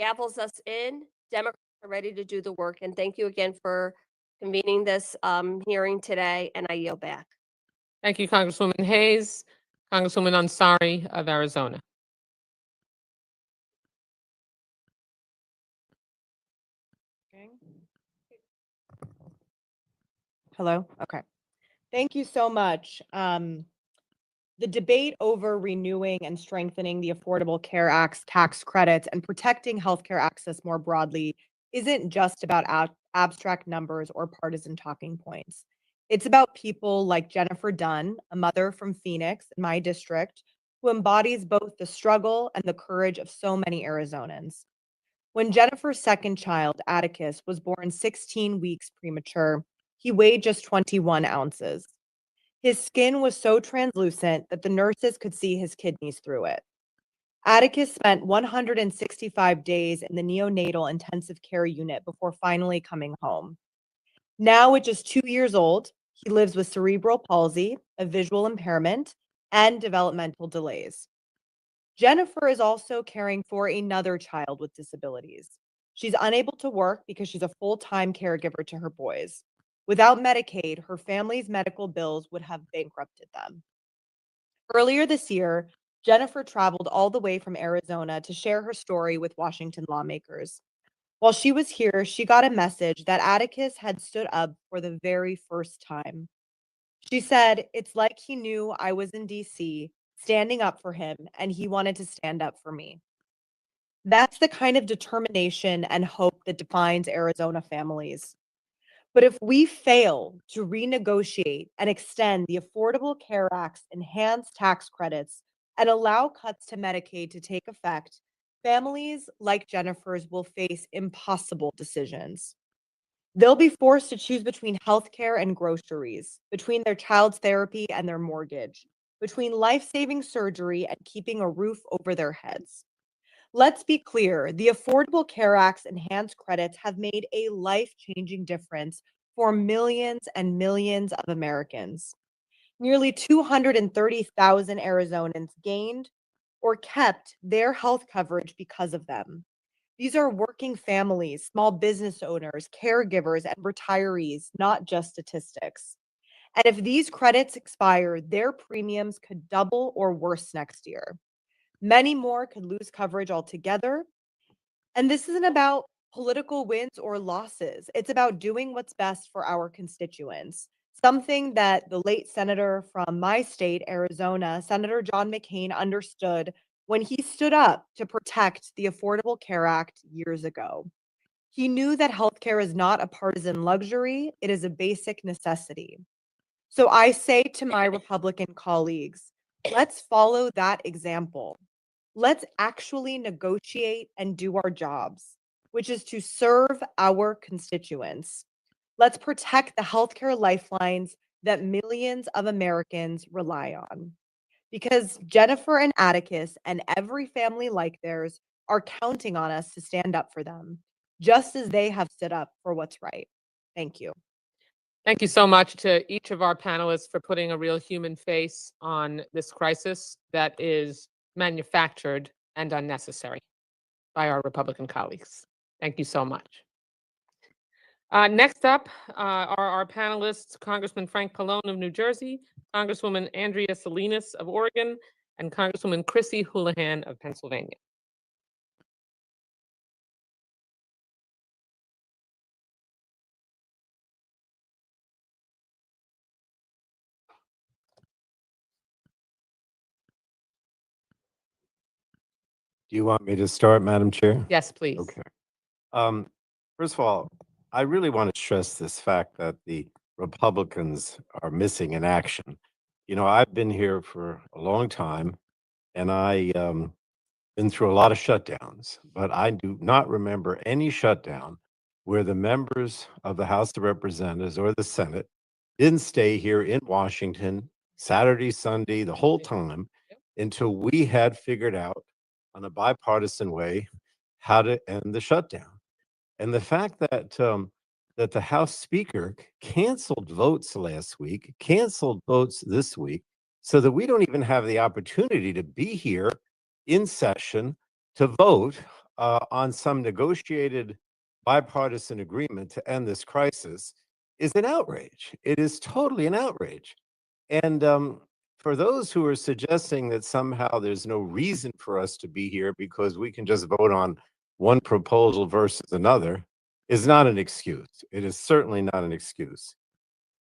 Speaker 5: gavels us in, Democrats are ready to do the work. And thank you again for convening this hearing today. And I yield back.
Speaker 11: Thank you, Congresswoman Hayes. Congresswoman Ansari of Arizona.
Speaker 4: Hello? Okay. Thank you so much. The debate over renewing and strengthening the Affordable Care Act's tax credits and protecting healthcare access more broadly isn't just about abstract numbers or partisan talking points. It's about people like Jennifer Dunn, a mother from Phoenix in my district, who embodies both the struggle and the courage of so many Arizonans. When Jennifer's second child, Atticus, was born 16 weeks premature, he weighed just 21 ounces. His skin was so translucent that the nurses could see his kidneys through it. Atticus spent 165 days in the neonatal intensive care unit before finally coming home. Now, at just 2 years old, he lives with cerebral palsy, a visual impairment, and developmental delays. Jennifer is also caring for another child with disabilities. She's unable to work because she's a full-time caregiver to her boys. Without Medicaid, her family's medical bills would have bankrupted them. Earlier this year, Jennifer traveled all the way from Arizona to share her story with Washington lawmakers. While she was here, she got a message that Atticus had stood up for the very first time. She said, "It's like he knew I was in DC, standing up for him, and he wanted to stand up for me." That's the kind of determination and hope that defines Arizona families. But if we fail to renegotiate and extend the Affordable Care Act's enhanced tax credits and allow cuts to Medicaid to take effect, families like Jennifer's will face impossible decisions. They'll be forced to choose between healthcare and groceries, between their child's therapy and their mortgage, between life-saving surgery and keeping a roof over their heads. Let's be clear, the Affordable Care Act's enhanced credits have made a life-changing difference for millions and millions of Americans. Nearly 230,000 Arizonans gained or kept their health coverage because of them. These are working families, small business owners, caregivers, and retirees, not just statistics. And if these credits expire, their premiums could double or worse next year. Many more could lose coverage altogether. And this isn't about political wins or losses. It's about doing what's best for our constituents. Something that the late senator from my state, Arizona, Senator John McCain, understood when he stood up to protect the Affordable Care Act years ago. He knew that healthcare is not a partisan luxury, it is a basic necessity. So I say to my Republican colleagues, let's follow that example. Let's actually negotiate and do our jobs, which is to serve our constituents. Let's protect the healthcare lifelines that millions of Americans rely on. Because Jennifer and Atticus and every family like theirs are counting on us to stand up for them, just as they have stood up for what's right. Thank you.
Speaker 11: Thank you so much to each of our panelists for putting a real human face on this crisis that is manufactured and unnecessary by our Republican colleagues. Thank you so much. Next up are our panelists, Congressman Frank Pallone of New Jersey, Congresswoman Andrea Salinas of Oregon, and Congresswoman Chrissy Houlihan of Pennsylvania.
Speaker 22: Do you want me to start, Madam Chair?
Speaker 11: Yes, please.
Speaker 22: Okay. First of all, I really want to stress this fact that the Republicans are missing in action. You know, I've been here for a long time, and I been through a lot of shutdowns, but I do not remember any shutdown where the members of the House of Representatives or the Senate didn't stay here in Washington Saturday, Sunday, the whole time until we had figured out on a bipartisan way how to end the shutdown. And the fact that that the House Speaker canceled votes last week, canceled votes this week, so that we don't even have the opportunity to be here in session to vote on some negotiated bipartisan agreement to end this crisis is an outrage. It is totally an outrage. And for those who are suggesting that somehow there's no reason for us to be here because we can just vote on one proposal versus another, is not an excuse. It is certainly not an excuse.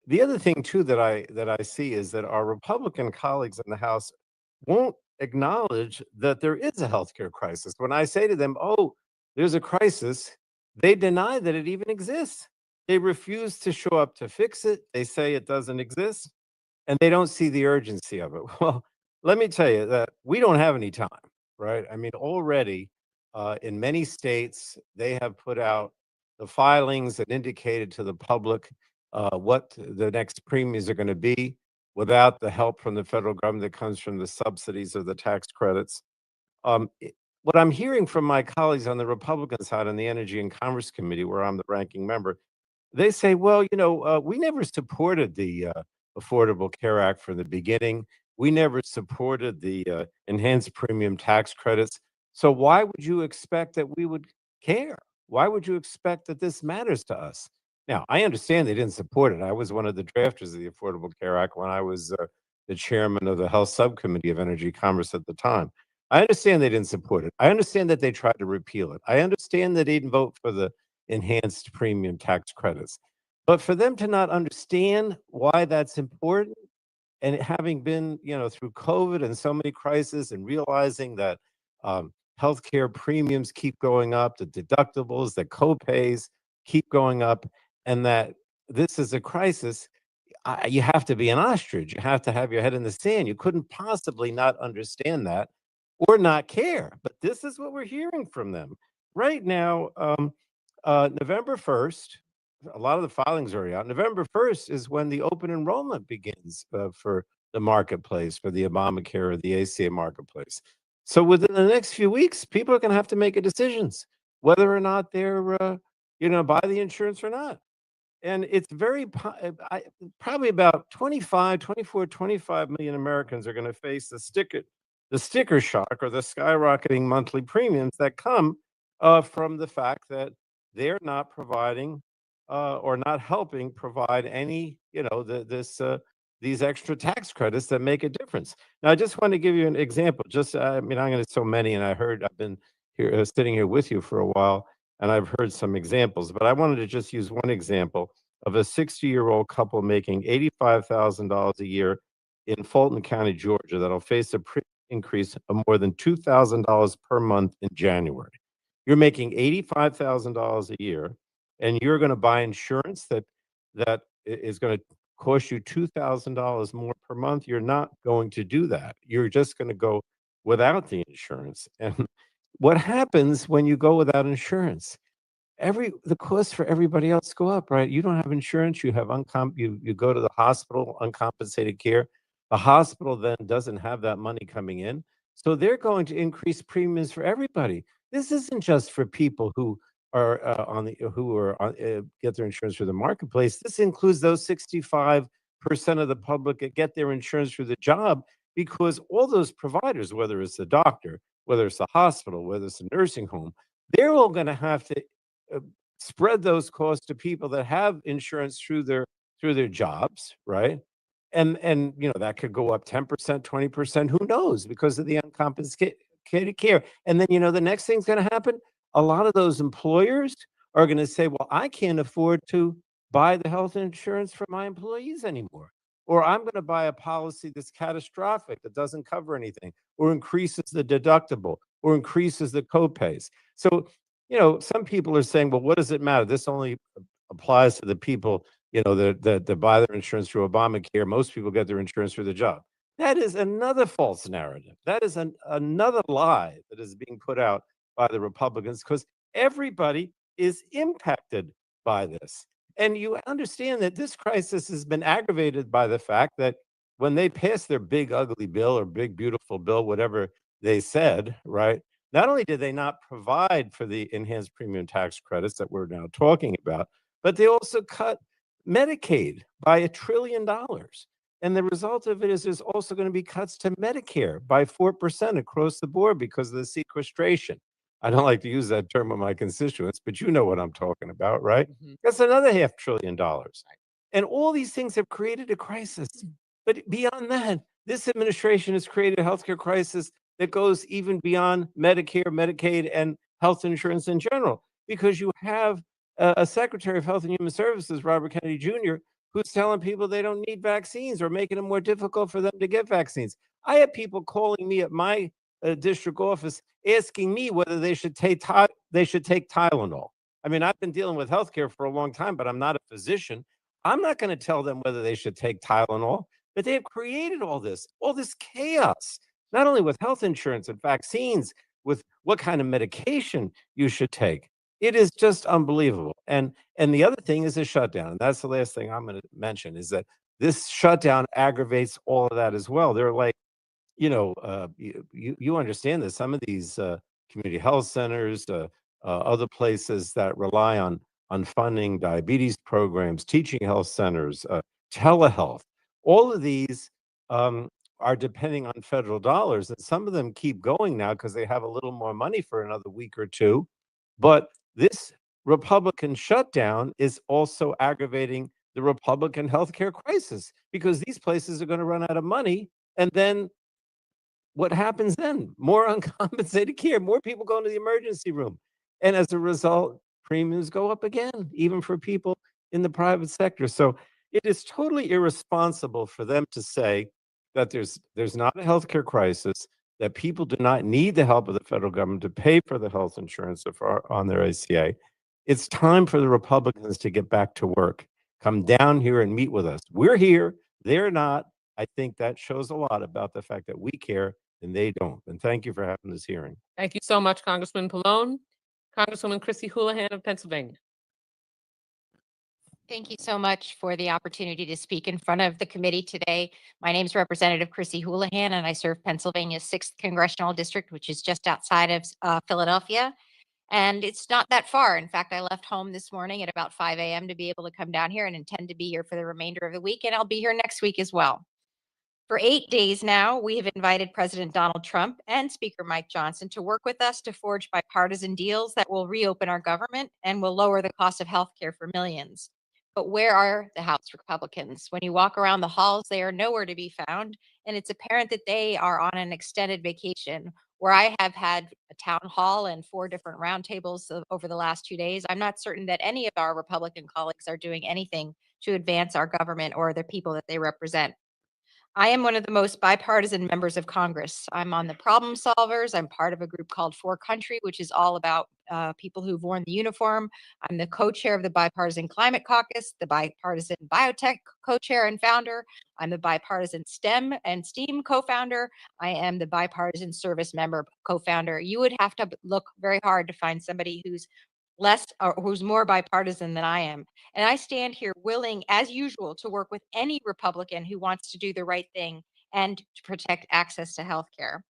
Speaker 22: The other thing too that I see is that our Republican colleagues in the House won't acknowledge that there is a healthcare crisis. When I say to them, "Oh, there's a crisis," they deny that it even exists. They refuse to show up to fix it. They say it doesn't exist, and they don't see the urgency of it. Well, let me tell you that we don't have any time, right? I mean, already in many states, they have put out the filings that indicated to the public what the next premiums are going to be without the help from the federal government that comes from the subsidies or the tax credits. What I'm hearing from my colleagues on the Republican side on the Energy and Commerce Committee, where I'm the ranking member, they say, well, we never supported the Affordable Care Act from the beginning. We never supported the enhanced premium tax credits. So why would you expect that we would care? Why would you expect that this matters to us? Now, I understand they didn't support it. I was one of the drafters of the Affordable Care Act when I was the chairman of the Health Subcommittee of Energy Commerce at the time. I understand they didn't support it. I understand that they tried to repeal it. I understand that they didn't vote for the enhanced premium tax credits. But for them to not understand why that's important, and it having been, through COVID and so many crises, and realizing that healthcare premiums keep going up, the deductibles, the copays keep going up, and that this is a crisis, you have to be an ostrich. You have to have your head in the sand. You couldn't possibly not understand that or not care. But this is what we're hearing from them right now. November 1st, a lot of the filings are already out. November 1st is when the open enrollment begins for the marketplace, for the Obamacare or the ACA marketplace. So within the next few weeks, people are going to have to make a decisions whether or not they're, buy the insurance or not. And it's probably about 25 million Americans are going to face the sticker shock or the skyrocketing monthly premiums that come from the fact that they're not providing or not helping provide any, these extra tax credits that make a difference. Now, I just want to give you an example. I'm going to so many, and I've been here sitting here with you for a while, and I've heard some examples, but I wanted to just use one example of a 60-year-old couple making $85,000 a year in Fulton County, Georgia, that'll face a increase of more than $2,000 per month in January. You're making $85,000 a year, and you're going to buy insurance that is going to cost you $2,000 more per month. You're not going to do that. You're just going to go without the insurance. And what happens when you go without insurance? The costs for everybody else go up, right? You don't have insurance. You have you go to the hospital, uncompensated care. The hospital then doesn't have that money coming in. So they're going to increase premiums for everybody. This isn't just for people who are get their insurance through the marketplace. This includes those 65% of the public that get their insurance through the job, because all those providers, whether it's the doctor, whether it's the hospital, whether it's a nursing home, they're all going to have to spread those costs to people that have insurance through their jobs, right? And that could go up 10%, 20%, who knows, because of the uncompensated care. And then the next thing's going to happen. A lot of those employers are going to say, well, I can't afford to buy the health insurance for my employees anymore. Or I'm going to buy a policy that's catastrophic, that doesn't cover anything, or increases the deductible, or increases the copays. So, some people are saying, well, what does it matter? This only applies to the people, that buy their insurance through Obamacare. Most people get their insurance through the job. That is another false narrative. That is another lie that is being put out by the Republicans, because everybody is impacted by this. And you understand that this crisis has been aggravated by the fact that when they passed their big ugly bill or big beautiful bill, whatever they said, right? Not only did they not provide for the enhanced premium tax credits that we're now talking about, but they also cut Medicaid by $1 trillion. And the result of it is there's also going to be cuts to Medicare by 4% across the board because of the sequestration. I don't like to use that term with my constituents, but you know what I'm talking about, right? That's another $500 billion. And all these things have created a crisis. But beyond that, this administration has created a healthcare crisis that goes even beyond Medicare, Medicaid, and health insurance in general, because you have a Secretary of Health and Human Services, Robert Kennedy Jr., who's telling people they don't need vaccines or making it more difficult for them to get vaccines. I have people calling me at my district office asking me whether they should take Tylenol. I mean, I've been dealing with healthcare for a long time, but I'm not a physician. I'm not going to tell them whether they should take Tylenol, but they have created all this chaos, not only with health insurance and vaccines, with what kind of medication you should take. It is just unbelievable. And the other thing is a shutdown. And that's the last thing I'm going to mention, is that this shutdown aggravates all of that as well. They're like, you understand this. Some of these community health centers, other places that rely on funding diabetes programs, teaching health centers, telehealth, all of these are depending on federal dollars. And some of them keep going now because they have a little more money for another week or two. But this Republican shutdown is also aggravating the Republican healthcare crisis, because these places are going to run out of money. And then what happens then? More uncompensated care, more people going to the emergency room. And as a result, premiums go up again, even for people in the private sector. So it is totally irresponsible for them to say that there's not a healthcare crisis, that people do not need the help of the federal government to pay for the health insurance on their ACA. It's time for the Republicans to get back to work. Come down here and meet with us. We're here, they're not. I think that shows a lot about the fact that we care and they don't. And thank you for having this hearing.
Speaker 11: Thank you so much, Congressman Pallone. Congresswoman Chrissy Houlihan of Pennsylvania.
Speaker 15: Thank you so much for the opportunity to speak in front of the committee today. My name is Representative Chrissy Houlihan, and I serve Pennsylvania's 6th Congressional District, which is just outside of Philadelphia. And it's not that far. In fact, I left home this morning at about 5 a.m. to be able to come down here and intend to be here for the remainder of the week, and I'll be here next week as well. For 8 days now, we have invited President Donald Trump and Speaker Mike Johnson to work with us to forge bipartisan deals that will reopen our government and will lower the cost of health care for millions. But where are the House Republicans? When you walk around the halls, they are nowhere to be found, and it's apparent that they are on an extended vacation. Where I have had a town hall and 4 different roundtables over the last 2 days, I'm not certain that any of our Republican colleagues are doing anything to advance our government or the people that they represent. I am one of the most bipartisan members of Congress. I'm on the Problem Solvers. I'm part of a group called For Country, which is all about people who've worn the uniform. I'm the co-chair of the Bipartisan Climate Caucus, the bipartisan Biotech co-chair and founder. I'm the bipartisan STEM and STEAM co-founder. I am the bipartisan service member co-founder. You would have to look very hard to find somebody who's who's more bipartisan than I am. And I stand here willing, as usual, to work with any Republican who wants to do the right thing and to protect access to health care.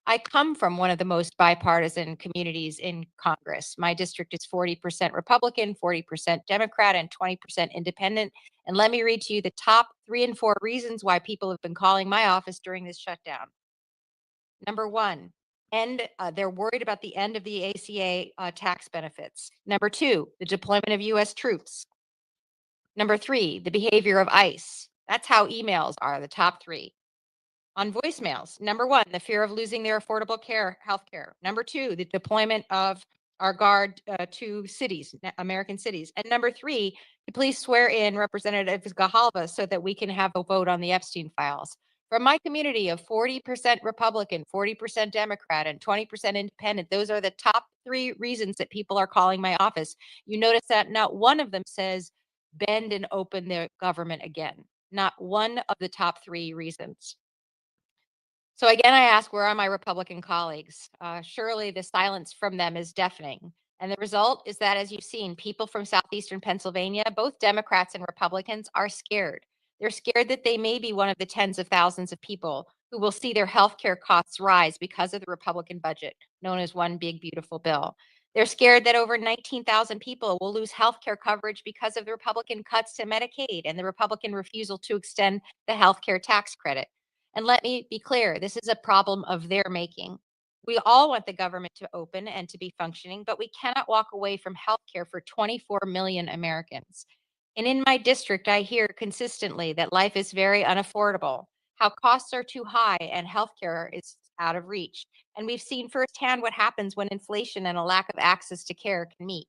Speaker 15: I come from one of the most bipartisan communities in Congress. My district is 40% Republican, 40% Democrat, and 20% independent. And let me read to you the top 3 and 4 reasons why people have been calling my office during this shutdown. Number 1, they're worried about the end of the ACA tax benefits. Number 2, the deployment of U.S. troops. Number 3, the behavior of ICE. That's how emails are, the top 3. On voicemails, number 1, the fear of losing their affordable health care. Number 2, the deployment of our guard to cities, American cities. And number 3, to please swear in Representative Gahalva so that we can have a vote on the Epstein files. From my community of 40% Republican, 40% Democrat, and 20% independent, those are the top 3 reasons that people are calling my office. You notice that not one of them says bend and open the government again. Not one of the top 3 reasons. So again, I ask, where are my Republican colleagues? Surely the silence from them is deafening. And the result is that, as you've seen, people from southeastern Pennsylvania, both Democrats and Republicans, are scared. They're scared that they may be one of the tens of thousands of people who will see their healthcare costs rise because of the Republican budget, known as One Big Beautiful Bill. They're scared that over 19,000 people will lose healthcare coverage because of the Republican cuts to Medicaid and the Republican refusal to extend the healthcare tax credit. And let me be clear, this is a problem of their making. We all want the government to open and to be functioning, but we cannot walk away from healthcare for 24 million Americans. And in my district, I hear consistently that life is very unaffordable, how costs are too high and healthcare is out of reach. And we've seen firsthand what happens when inflation and a lack of access to care can meet.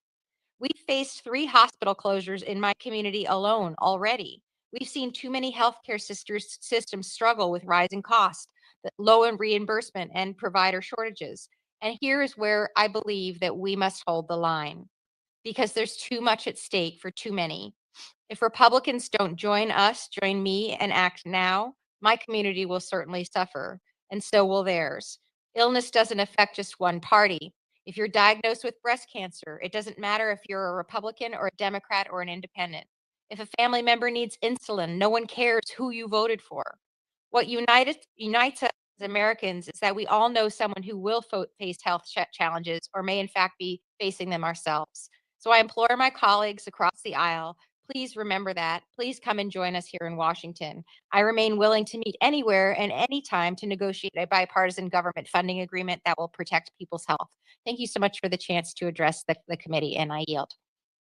Speaker 15: We've faced 3 hospital closures in my community alone already. We've seen too many healthcare systems struggle with rising costs, low in reimbursement, and provider shortages. And here is where I believe that we must hold the line, because there's too much at stake for too many. If Republicans don't join us, join me, and act now, my community will certainly suffer, and so will theirs. Illness doesn't affect just one party. If you're diagnosed with breast cancer, it doesn't matter if you're a Republican or a Democrat or an independent. If a family member needs insulin, no one cares who you voted for. What unites us as Americans is that we all know someone who will face health challenges or may in fact be facing them ourselves. So I implore my colleagues across the aisle, please remember that. Please come and join us here in Washington. I remain willing to meet anywhere and anytime to negotiate a bipartisan government funding agreement that will protect people's health. Thank you so much for the chance to address the committee, and I yield.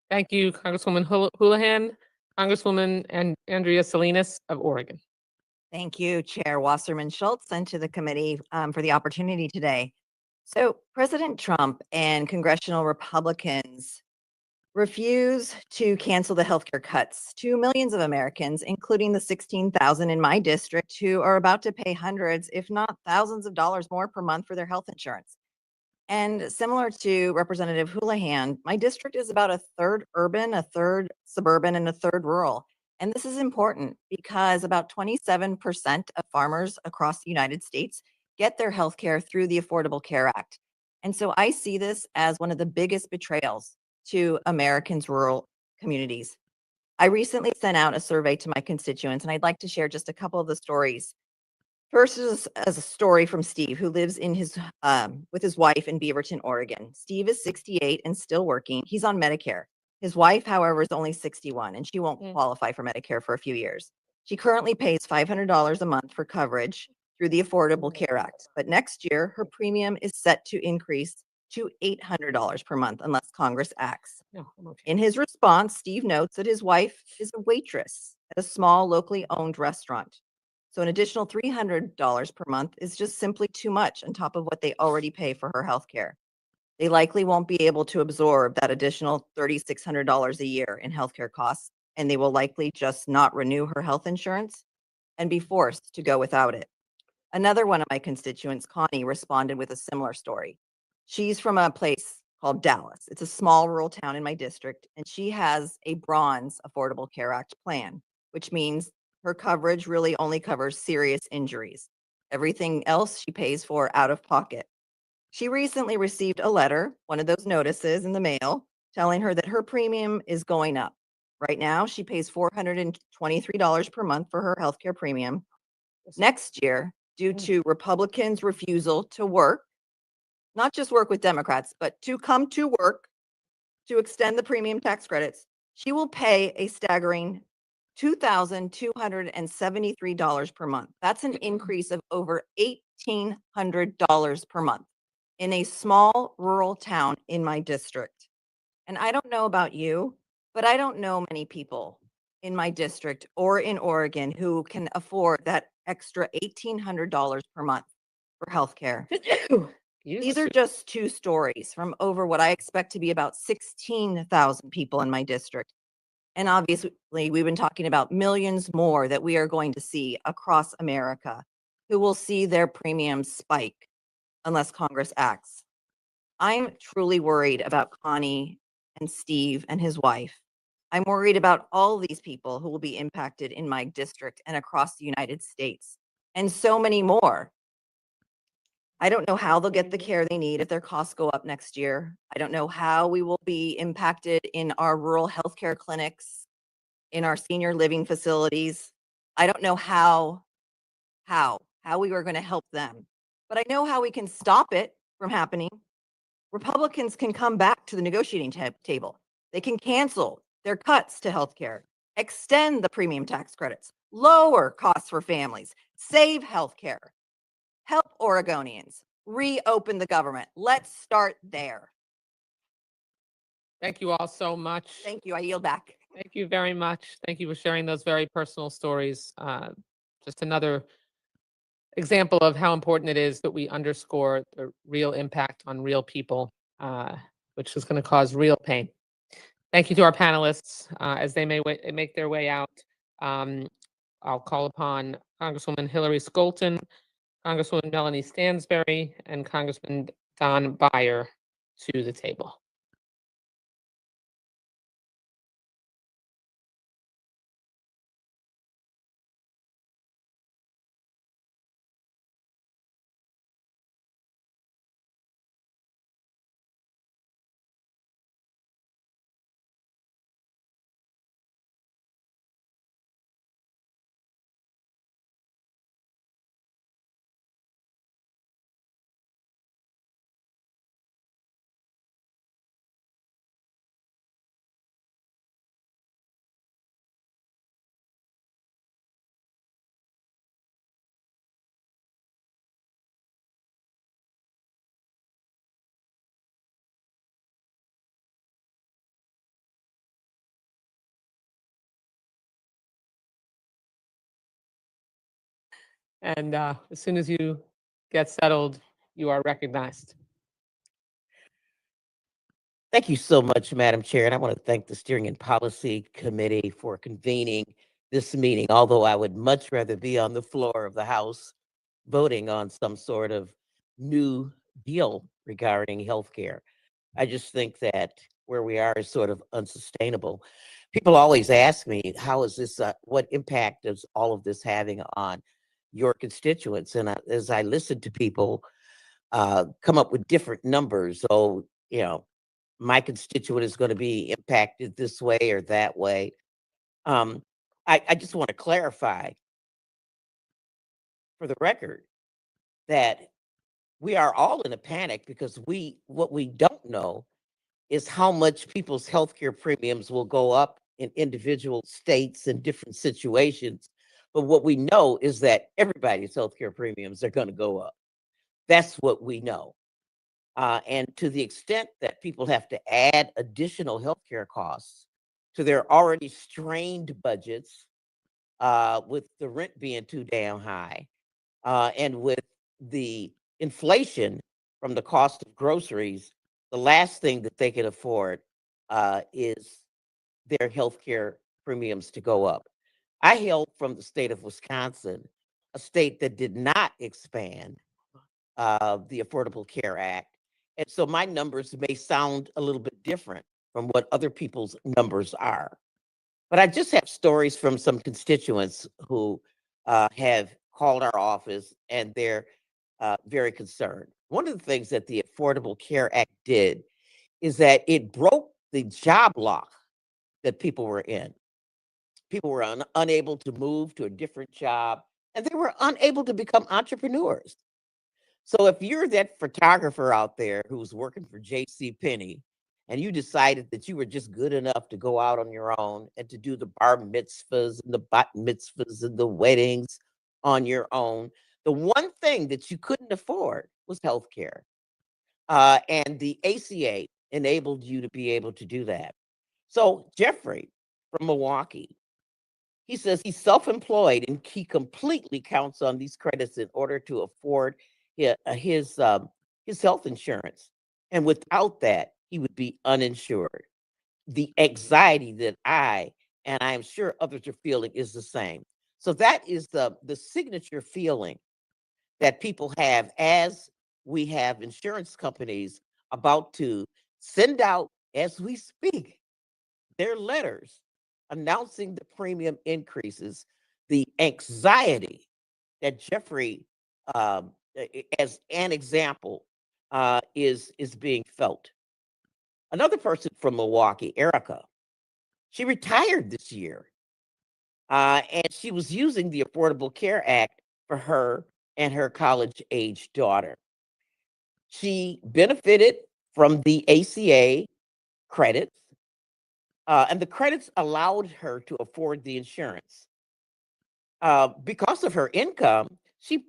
Speaker 11: Thank you, Congresswoman Houlihan. Congresswoman Andrea Salinas of Oregon.
Speaker 16: Thank you, Chair Wasserman Schultz, and to the committee for the opportunity today. So President Trump and congressional Republicans refuse to cancel the healthcare cuts to millions of Americans, including the 16,000 in my district who are about to pay hundreds, if not thousands of dollars more per month for their health insurance. And similar to Representative Houlihan, my district is about a third urban, a third suburban, and a third rural. And this is important because about 27% of farmers across the United States get their health care through the Affordable Care Act. And so I see this as one of the biggest betrayals to Americans' rural communities. I recently sent out a survey to my constituents, and I'd like to share just a couple of the stories. First is as a story from Steve, who lives in his with his wife in Beaverton, Oregon. Steve is 68 and still working. He's on Medicare. His wife, however, is only 61, and she won't qualify for Medicare for a few years. She currently pays $500 a month for coverage through the Affordable Care Act, but next year her premium is set to increase to $800 per month unless Congress acts. In his response, Steve notes that his wife is a waitress at a small locally owned restaurant. So an additional $300 per month is just simply too much on top of what they already pay for her health care. They likely won't be able to absorb that additional $3,600 a year in healthcare costs, and they will likely just not renew her health insurance and be forced to go without it. Another one of my constituents, Connie, responded with a similar story. She's from a place called Dallas. It's a small rural town in my district, and she has a bronze Affordable Care Act plan, which means her coverage really only covers serious injuries. Everything else she pays for out of pocket. She recently received a letter, one of those notices in the mail, telling her that her premium is going up. Right now, she pays $423 per month for her healthcare premium. Next year, due to Republicans' refusal to work, not just work with Democrats, but to come to work to extend the premium tax credits, she will pay a staggering $2,273 per month. That's an increase of over $1,800 per month in a small rural town in my district. And I don't know about you, but I don't know many people in my district or in Oregon who can afford that extra $1,800 per month for healthcare. These are just two stories from over what I expect to be about 16,000 people in my district. And obviously, we've been talking about millions more that we are going to see across America who will see their premiums spike unless Congress acts. I'm truly worried about Connie and Steve and his wife. I'm worried about all these people who will be impacted in my district and across the United States, and so many more. I don't know how they'll get the care they need if their costs go up next year. I don't know how we will be impacted in our rural healthcare clinics, in our senior living facilities. I don't know how how we were going to help them. But I know how we can stop it from happening. Republicans can come back to the negotiating table. They can cancel their cuts to healthcare, extend the premium tax credits, lower costs for families, save healthcare, help Oregonians, reopen the government. Let's start there.
Speaker 11: Thank you all so much.
Speaker 16: Thank you. I yield back.
Speaker 11: Thank you very much. Thank you for sharing those very personal stories. Just another example of how important it is that we underscore the real impact on real people, which is going to cause real pain. Thank you to our panelists as they may make their way out. I'll call upon Congresswoman Hillary Skolton, Congresswoman Melanie Stansberry, and Congressman Don Beyer to the table. And as soon as you get settled, you are recognized.
Speaker 18: Thank you so much, Madam Chair. And I want to thank the Steering and Policy Committee for convening this meeting, although I would much rather be on the floor of the House voting on some sort of new deal regarding healthcare. I just think that where we are is sort of unsustainable. People always ask me, how is this, what impact is all of this having on your constituents? And as I listen to people come up with different numbers, so, you know, my constituent is going to be impacted this way or that way. I just want to clarify for the record that we are all in a panic because what we don't know is how much people's healthcare premiums will go up in individual states and different situations. But what we know is that everybody's healthcare premiums are going to go up. That's what we know. And to the extent that people have to add additional healthcare costs to their already strained budgets, with the rent being too damn high, and with the inflation from the cost of groceries, the last thing that they can afford is their healthcare premiums to go up. I hail from the state of Wisconsin, a state that did not expand the Affordable Care Act. And so my numbers may sound a little bit different from what other people's numbers are. But I just have stories from some constituents who have called our office and they're very concerned. One of the things that the Affordable Care Act did is that it broke the job lock that people were in. People were unable to move to a different job, and they were unable to become entrepreneurs. So if you're that photographer out there who's working for J.C. Penney, and you decided that you were just good enough to go out on your own and to do the bar mitzvahs and the bat mitzvahs and the weddings on your own, the one thing that you couldn't afford was health care. And the ACA enabled you to be able to do that. So Jeffrey from Milwaukee, he says he's self-employed and he completely counts on these credits in order to afford his health insurance. And without that, he would be uninsured. The anxiety that I, and I'm sure others are feeling, is the same. So that is the signature feeling that people have as we have insurance companies about to send out, as we speak, their letters announcing the premium increases. The anxiety that Jeffrey, as an example, is being felt. Another person from Milwaukee, Erica, she retired this year, and she was using the Affordable Care Act for her and her college-age daughter. She benefited from the ACA credits, and the credits allowed her to afford the insurance. Because of her income, she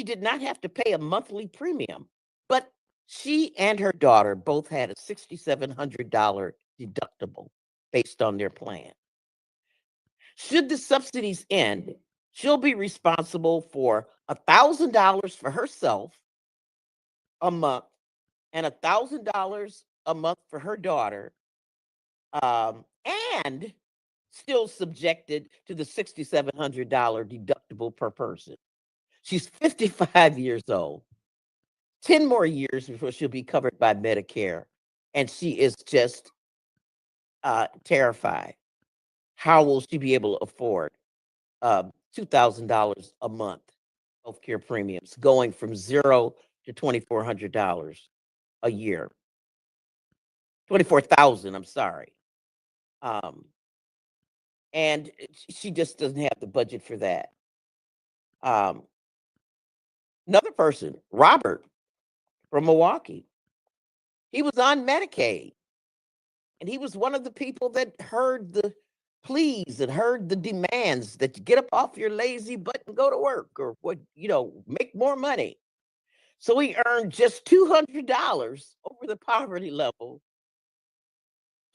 Speaker 18: did not have to pay a monthly premium, but she and her daughter both had a $6,700 deductible based on their plan. Should the subsidies end, she'll be responsible for $1,000 for herself a month and $1,000 a month for her daughter, and still subjected to the $6,700 deductible per person. She's 55 years old, 10 more years before she'll be covered by Medicare. And she is just terrified. How will she be able to afford $2,000 a month healthcare premiums, going from $0 to $2,400 a year? 24,000, I'm sorry. And she just doesn't have the budget for that. Another person, Robert from Milwaukee, he was on Medicaid, and he was one of the people that heard the pleas and heard the demands that you get up off your lazy butt and go to work, or what, make more money. So he earned just $200 over the poverty level,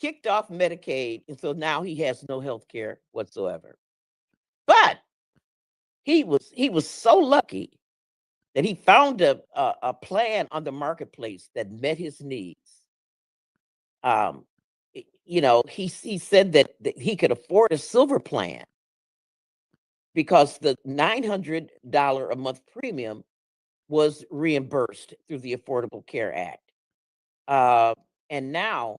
Speaker 18: kicked off Medicaid, and so now he has no health care whatsoever. But he was so lucky that he found a plan on the marketplace that met his needs. He said that he could afford a silver plan because the $900 a month premium was reimbursed through the Affordable Care Act. And now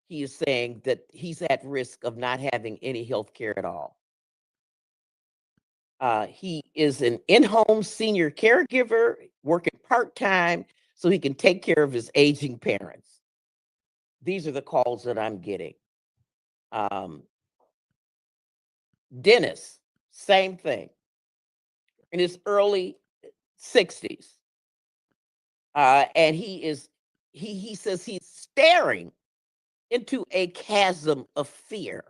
Speaker 18: he is saying that he's at risk of not having any health care at all. He is an in-home senior caregiver working part-time so he can take care of his aging parents. These are the calls that I'm getting. Dennis, same thing, in his early 60s. And he says he's staring into a chasm of fear.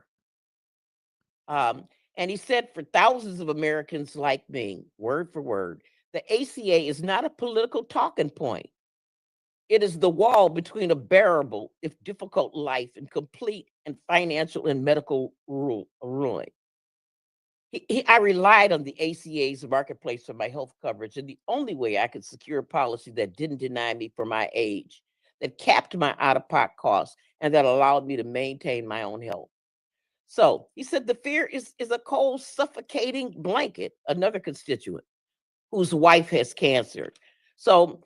Speaker 18: And he said, for thousands of Americans like me, word for word, the ACA is not a political talking point. It is the wall between a bearable, if difficult, life and complete and financial and medical ruin. I relied on the ACA's marketplace for my health coverage, and the only way I could secure a policy that didn't deny me for my age, that capped my out-of-pocket costs, and that allowed me to maintain my own health. So he said the fear is a cold, suffocating blanket, another constituent whose wife has cancer. So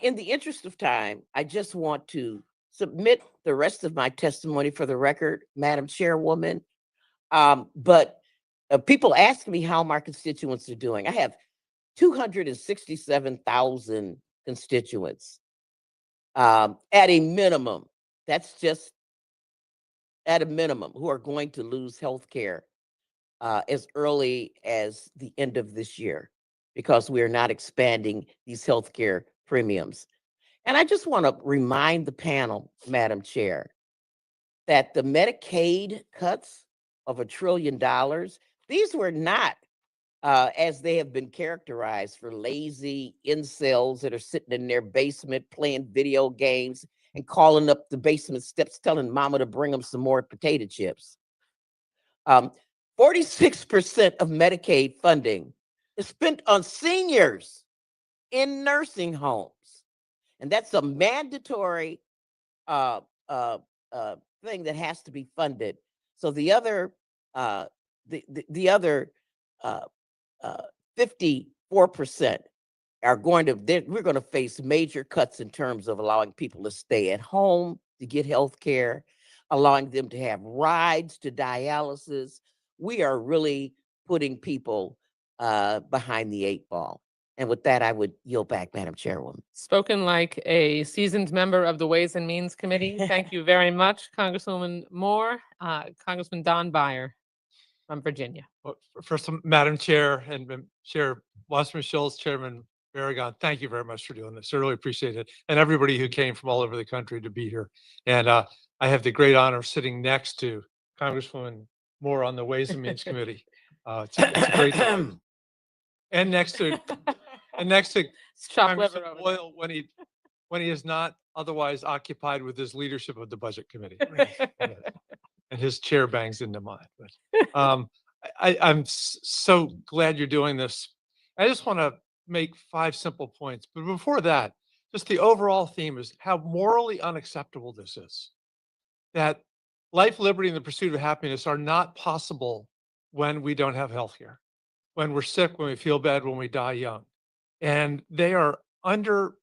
Speaker 18: in the interest of time, I just want to submit the rest of my testimony for the record, Madam Chairwoman. But people ask me how my constituents are doing. I have 267,000 constituents at a minimum. That's just at a minimum, who are going to lose health care as early as the end of this year because we are not expanding these health care premiums. And I just want to remind the panel, Madam Chair, that the Medicaid cuts of $1 trillion, these were not, as they have been characterized, for lazy incels that are sitting in their basement playing video games and calling up the basement steps, telling mama to bring them some more potato chips. 46% of Medicaid funding is spent on seniors in nursing homes. And that's a mandatory thing that has to be funded. So the other, the other 54% are we're going to face major cuts in terms of allowing people to stay at home to get health care, allowing them to have rides to dialysis. We are really putting people behind the 8 ball. And with that, I would yield back, Madam Chairwoman.
Speaker 11: Spoken like a seasoned member of the Ways and Means Committee. Thank you very much, Congresswoman Moore. Congressman Don Beyer from Virginia.
Speaker 12: Well, first, Madam Chair and Chair Wasserman Schultz, Chairman Aragon, thank you very much for doing this. I really appreciate it. And everybody who came from all over the country to be here. And I have the great honor of sitting next to Congresswoman Moore on the Ways and Means Committee. It's a great time. And next to
Speaker 11: Chop
Speaker 12: Congressman
Speaker 11: liver over
Speaker 12: Boyle when he is not otherwise occupied with his leadership of the Budget Committee. And his chair bangs into mine. But I'm so glad you're doing this. I just want to make 5 simple points. But before that, just the overall theme is how morally unacceptable this is. That life, liberty, and the pursuit of happiness are not possible when we don't have health care, when we're sick, when we feel bad, when we die young. And they are undermining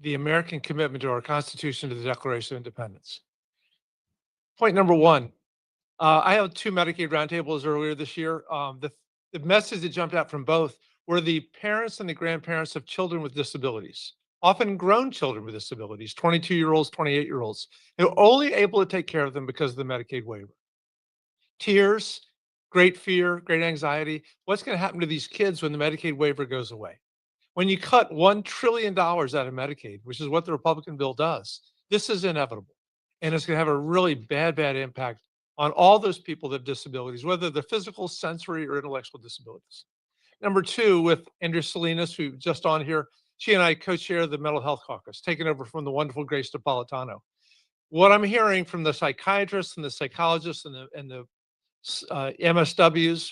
Speaker 12: the American commitment to our Constitution, to the Declaration of Independence. Point number 1, I held 2 Medicaid roundtables earlier this year. The message that jumped out from both were the parents and the grandparents of children with disabilities, often grown children with disabilities, 22-year-olds, 28-year-olds, who are only able to take care of them because of the Medicaid waiver. Tears, great fear, great anxiety. What's going to happen to these kids when the Medicaid waiver goes away? When you cut $1 trillion out of Medicaid, which is what the Republican bill does, this is inevitable. And it's going to have a really bad impact on all those people that have disabilities, whether they're physical, sensory, or intellectual disabilities. Number 2, with Andrea Salinas, who's just on here, she and I co-chair the Mental Health Caucus, taking over from the wonderful Grace Napolitano. What I'm hearing from the psychiatrists and the psychologists and the MSWs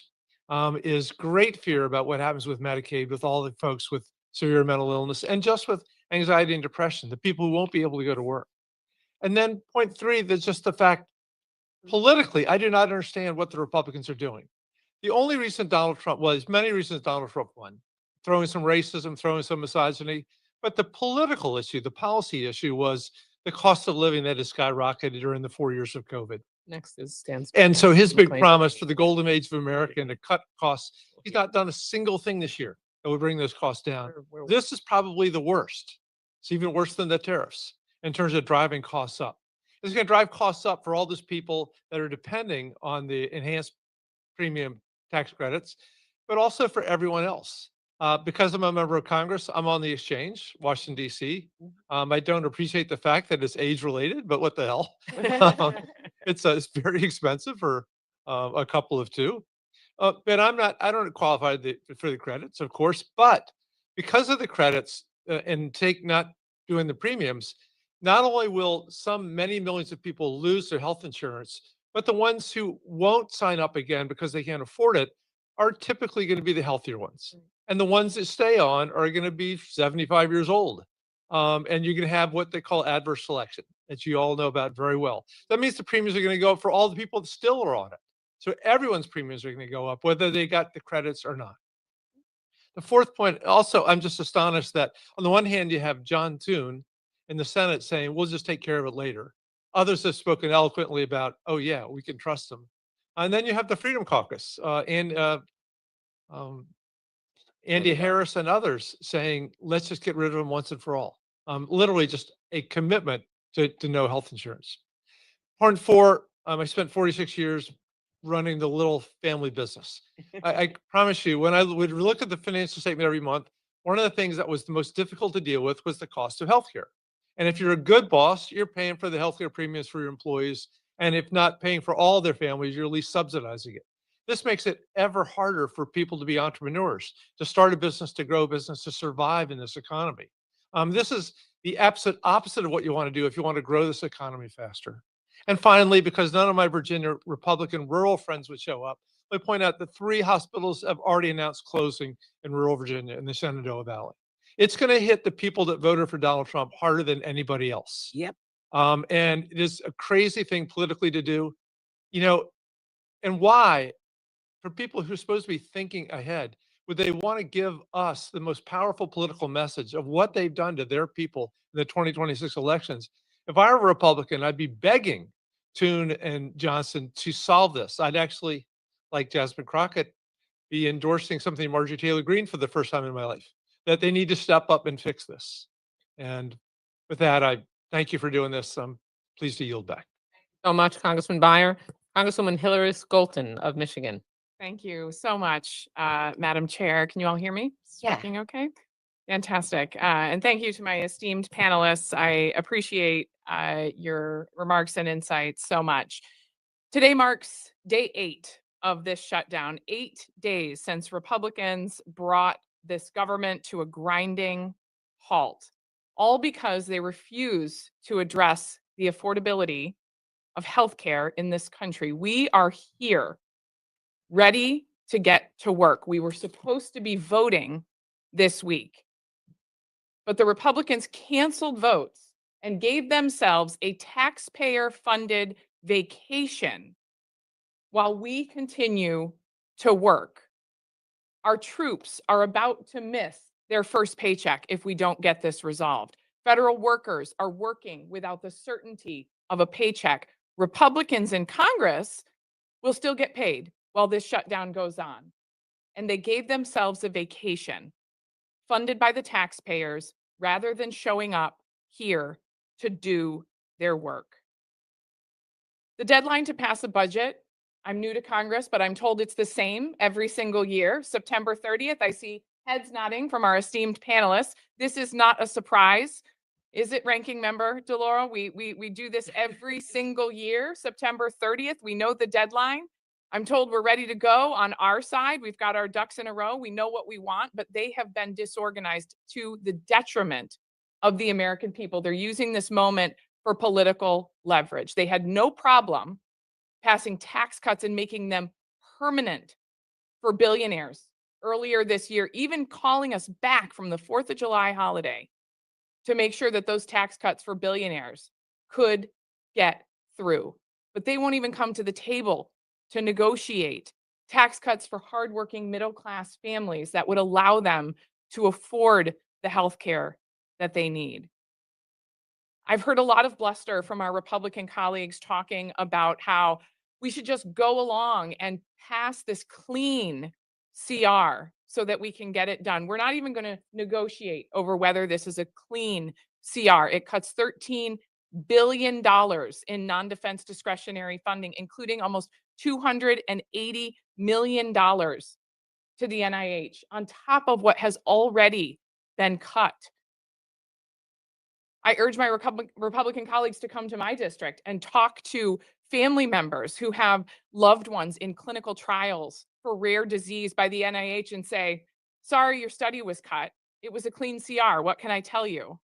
Speaker 12: is great fear about what happens with Medicaid, with all the folks with severe mental illness, and just with anxiety and depression, the people who won't be able to go to work. And then point 3, that's just the fact, politically, I do not understand what the Republicans are doing. The only reason Donald Trump many reasons Donald Trump won, throwing some racism, throwing some misogyny, but the political issue, the policy issue was the cost of living that has skyrocketed during the 4 years of COVID.
Speaker 11: Next is Stan's.
Speaker 12: And so his big promise for the golden age of America and to cut costs, he's not done a single thing this year that would bring those costs down. This is probably the worst. It's even worse than the tariffs in terms of driving costs up. It's going to drive costs up for all those people that are depending on the enhanced premium tax credits, but also for everyone else. Because I'm a member of Congress, I'm on the exchange, Washington, D.C. I don't appreciate the fact that it's age-related, but what the hell? It's very expensive for a couple of 2. But I don't qualify for the credits, of course, but because of the credits and not doing the premiums, not only will many millions of people lose their health insurance, but the ones who won't sign up again because they can't afford it are typically going to be the healthier ones. And the ones that stay on are going to be 75 years old. And you're going to have what they call adverse selection, that you all know about very well. That means the premiums are going to go up for all the people that still are on it. So everyone's premiums are going to go up, whether they got the credits or not. The 4th point, also, I'm just astonished that on the one hand, you have John Thune in the Senate saying, we'll just take care of it later. Others have spoken eloquently about, oh yeah, we can trust them. And then you have the Freedom Caucus and Andy Harris and others saying, let's just get rid of them once and for all. Literally just a commitment to no health insurance. Point 4, I spent 46 years running the little family business. I promise you, when I would look at the financial statement every month, one of the things that was the most difficult to deal with was the cost of healthcare. And if you're a good boss, you're paying for the healthcare premiums for your employees. And if not paying for all their families, you're at least subsidizing it. This makes it ever harder for people to be entrepreneurs, to start a business, to grow a business, to survive in this economy. This is the absolute opposite of what you want to do if you want to grow this economy faster. And finally, because none of my Virginia Republican rural friends would show up, let me point out that 3 hospitals have already announced closing in rural Virginia in the Shenandoah Valley. It's going to hit the people that voted for Donald Trump harder than anybody else.
Speaker 9: Yep.
Speaker 12: And it is a crazy thing politically to do, and why, for people who are supposed to be thinking ahead, would they want to give us the most powerful political message of what they've done to their people in the 2026 elections? If I were a Republican, I'd be begging Thune and Johnson to solve this. I'd actually, like Jasmine Crockett, be endorsing something Marjorie Taylor Greene for the first time in my life, that they need to step up and fix this. And with that, I thank you for doing this. I'm pleased to yield back.
Speaker 11: So much, Congressman Byer. Congresswoman Hillary Scholten of Michigan. Thank you so much, Madam Chair. Can you all hear me?
Speaker 15: Yeah.
Speaker 11: Working okay? Fantastic. And thank you to my esteemed panelists. I appreciate your remarks and insights so much. Today marks day 8 of this shutdown, 8 days since Republicans brought this government to a grinding halt, all because they refuse to address the affordability of healthcare in this country. We are here ready to get to work. We were supposed to be voting this week, but the Republicans canceled votes and gave themselves a taxpayer-funded vacation while we continue to work. Our troops are about to miss their first paycheck if we don't get this resolved. Federal workers are working without the certainty of a paycheck. Republicans in Congress will still get paid while this shutdown goes on. And they gave themselves a vacation funded by the taxpayers rather than showing up here to do their work. The deadline to pass a budget, I'm new to Congress, but I'm told it's the same every single year. September 30th, I see heads nodding from our esteemed panelists. This is not a surprise. Is it, Ranking Member DeLauro? We do this every single year, September 30th. We know the deadline. I'm told we're ready to go on our side. We've got our ducks in a row. We know what we want, but they have been disorganized to the detriment of the American people. They're using this moment for political leverage. They had no problem passing tax cuts and making them permanent for billionaires earlier this year, even calling us back from the 4th of July holiday to make sure that those tax cuts for billionaires could get through. But they won't even come to the table to negotiate tax cuts for hardworking middle-class families that would allow them to afford the health care that they need. I've heard a lot of bluster from our Republican colleagues talking about how we should just go along and pass this clean CR so that we can get it done. We're not even going to negotiate over whether this is a clean CR. It cuts $13 billion in non-defense discretionary funding, including almost $280 million to the NIH, on top of what has already been cut. I urge my Republican colleagues to come to my district and talk to family members who have loved ones in clinical trials for rare disease by the NIH and say, sorry, your study was cut. It was a clean CR. What can I tell you?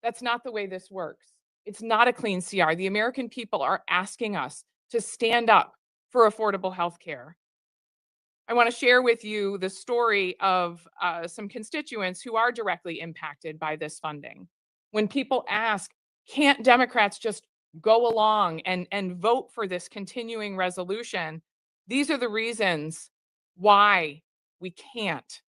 Speaker 11: That's not the way this works. It's not a clean CR. The American people are asking us to stand up for affordable health care. I want to share with you the story of some constituents who are directly impacted by this funding. When people ask, can't Democrats just go along and vote for this continuing resolution? These are the reasons why we can't.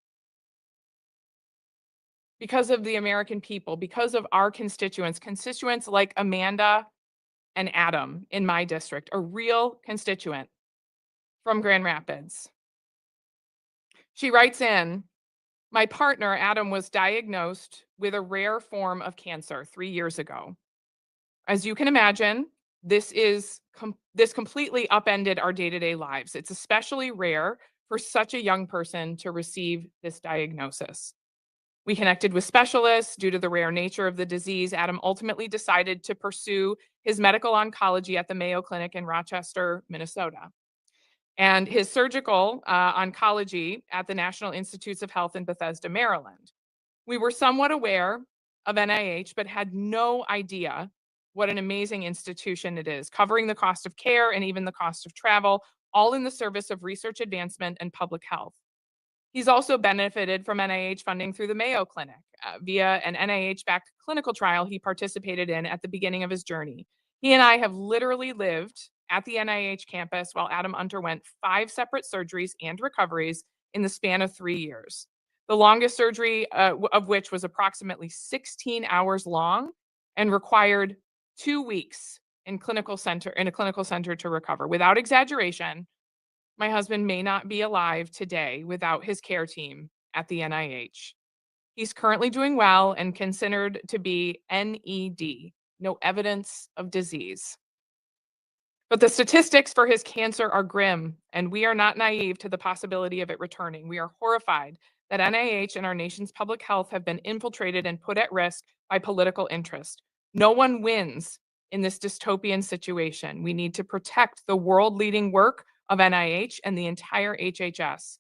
Speaker 11: Because of the American people, because of our constituents like Amanda and Adam in my district, a real constituent from Grand Rapids. She writes in, my partner, Adam, was diagnosed with a rare form of cancer 3 years ago. As you can imagine, this completely upended our day-to-day lives. It's especially rare for such a young person to receive this diagnosis. We connected with specialists. Due to the rare nature of the disease, Adam ultimately decided to pursue his medical oncology at the Mayo Clinic in Rochester, Minnesota, and his surgical oncology at the National Institutes of Health in Bethesda, Maryland. We were somewhat aware of NIH, but had no idea what an amazing institution it is, covering the cost of care and even the cost of travel, all in the service of research advancement and public health. He's also benefited from NIH funding through the Mayo Clinic via an NIH-backed clinical trial he participated in at the beginning of his journey. He and I have literally lived at the NIH campus while Adam underwent 5 separate surgeries and recoveries in the span of 3 years. The longest surgery of which was approximately 16 hours long and required 2 weeks in a clinical center to recover. Without exaggeration, my husband may not be alive today without his care team at the NIH. He's currently doing well and considered to be NED, no evidence of disease.
Speaker 19: But the statistics for his cancer are grim, and we are not naive to the possibility of it returning. We are horrified that NIH and our nation's public health have been infiltrated and put at risk by political interest. No one wins in this dystopian situation. We need to protect the world-leading work of NIH and the entire HHS.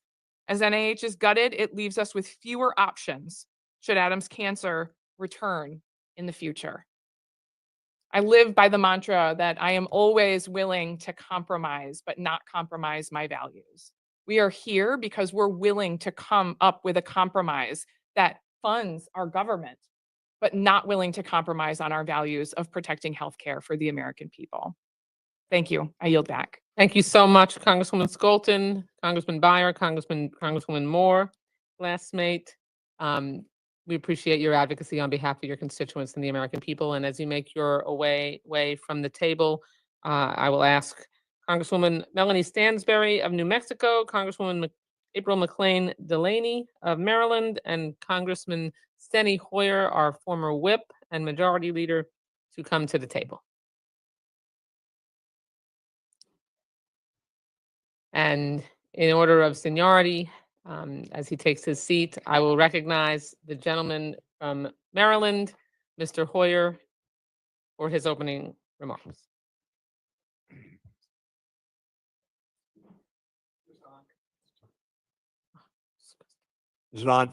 Speaker 19: As NIH is gutted, it leaves us with fewer options should Adam's cancer return in the future. I live by the mantra that I am always willing to compromise, but not compromise my values. We are here because we're willing to come up with a compromise that funds our government, but not willing to compromise on our values of protecting healthcare for the American people. Thank you. I yield back.
Speaker 11: Thank you so much, Congresswoman Skolton, Congressman Byer, Congresswoman Moore, classmate. We appreciate your advocacy on behalf of your constituents and the American people. And as you make your way from the table, I will ask Congresswoman Melanie Stansberry of New Mexico, Congresswoman April McLean Delaney of Maryland, and Congressman Steny Hoyer, our former whip and majority leader, to come to the table. And in order of seniority, as he takes his seat, I will recognize the gentleman from Maryland, Mr. Hoyer, for his opening remarks.
Speaker 21: Is it on?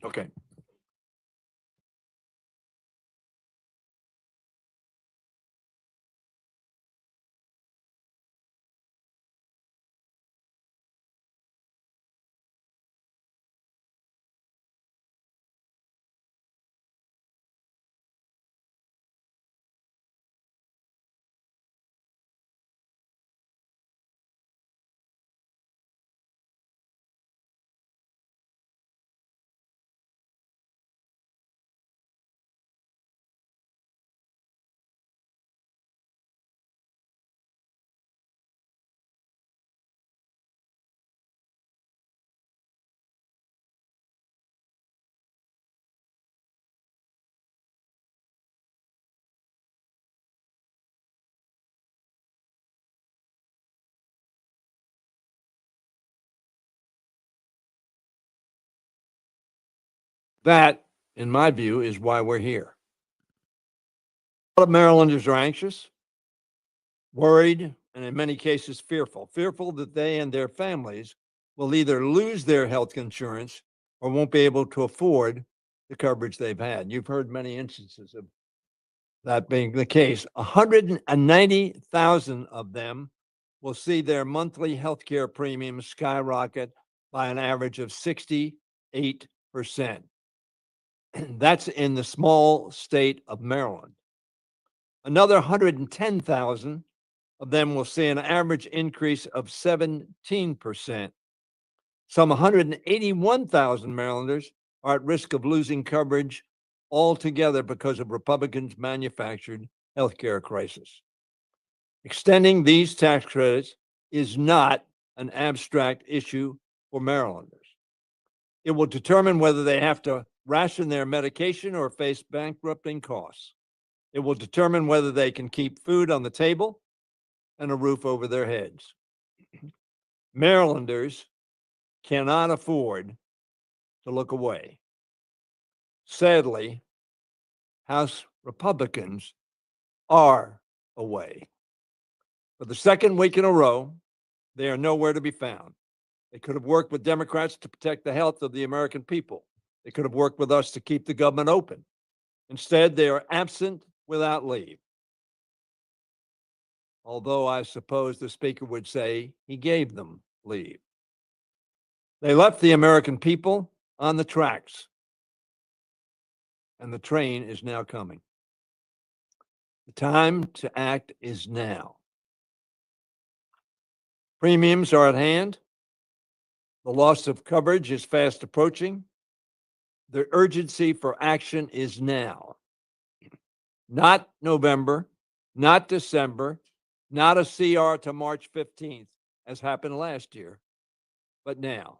Speaker 21: Okay. That, in my view, is why we're here. A lot of Marylanders are anxious, worried, and in many cases fearful that they and their families will either lose their health insurance or won't be able to afford the coverage they've had. You've heard many instances of that being the case. 190,000 of them will see their monthly health care premiums skyrocket by an average of 68%. That's in the small state of Maryland. Another 110,000 of them will see an average increase of 17%. Some 181,000 Marylanders are at risk of losing coverage altogether because of Republicans' manufactured healthcare crisis. Extending these tax credits is not an abstract issue for Marylanders. It will determine whether they have to ration their medication or face bankrupting costs. It will determine whether they can keep food on the table and a roof over their heads. Marylanders cannot afford to look away. Sadly, House Republicans are away. For the second week in a row, they are nowhere to be found. They could have worked with Democrats to protect the health of the American people. They could have worked with us to keep the government open. Instead, they are absent without leave. Although I suppose the speaker would say he gave them leave. They left the American people on the tracks, and the train is now coming. The time to act is now. Premiums are at hand. The loss of coverage is fast approaching. The urgency for action is now. Not November, not December, not a CR to March 15th, as happened last year, but now.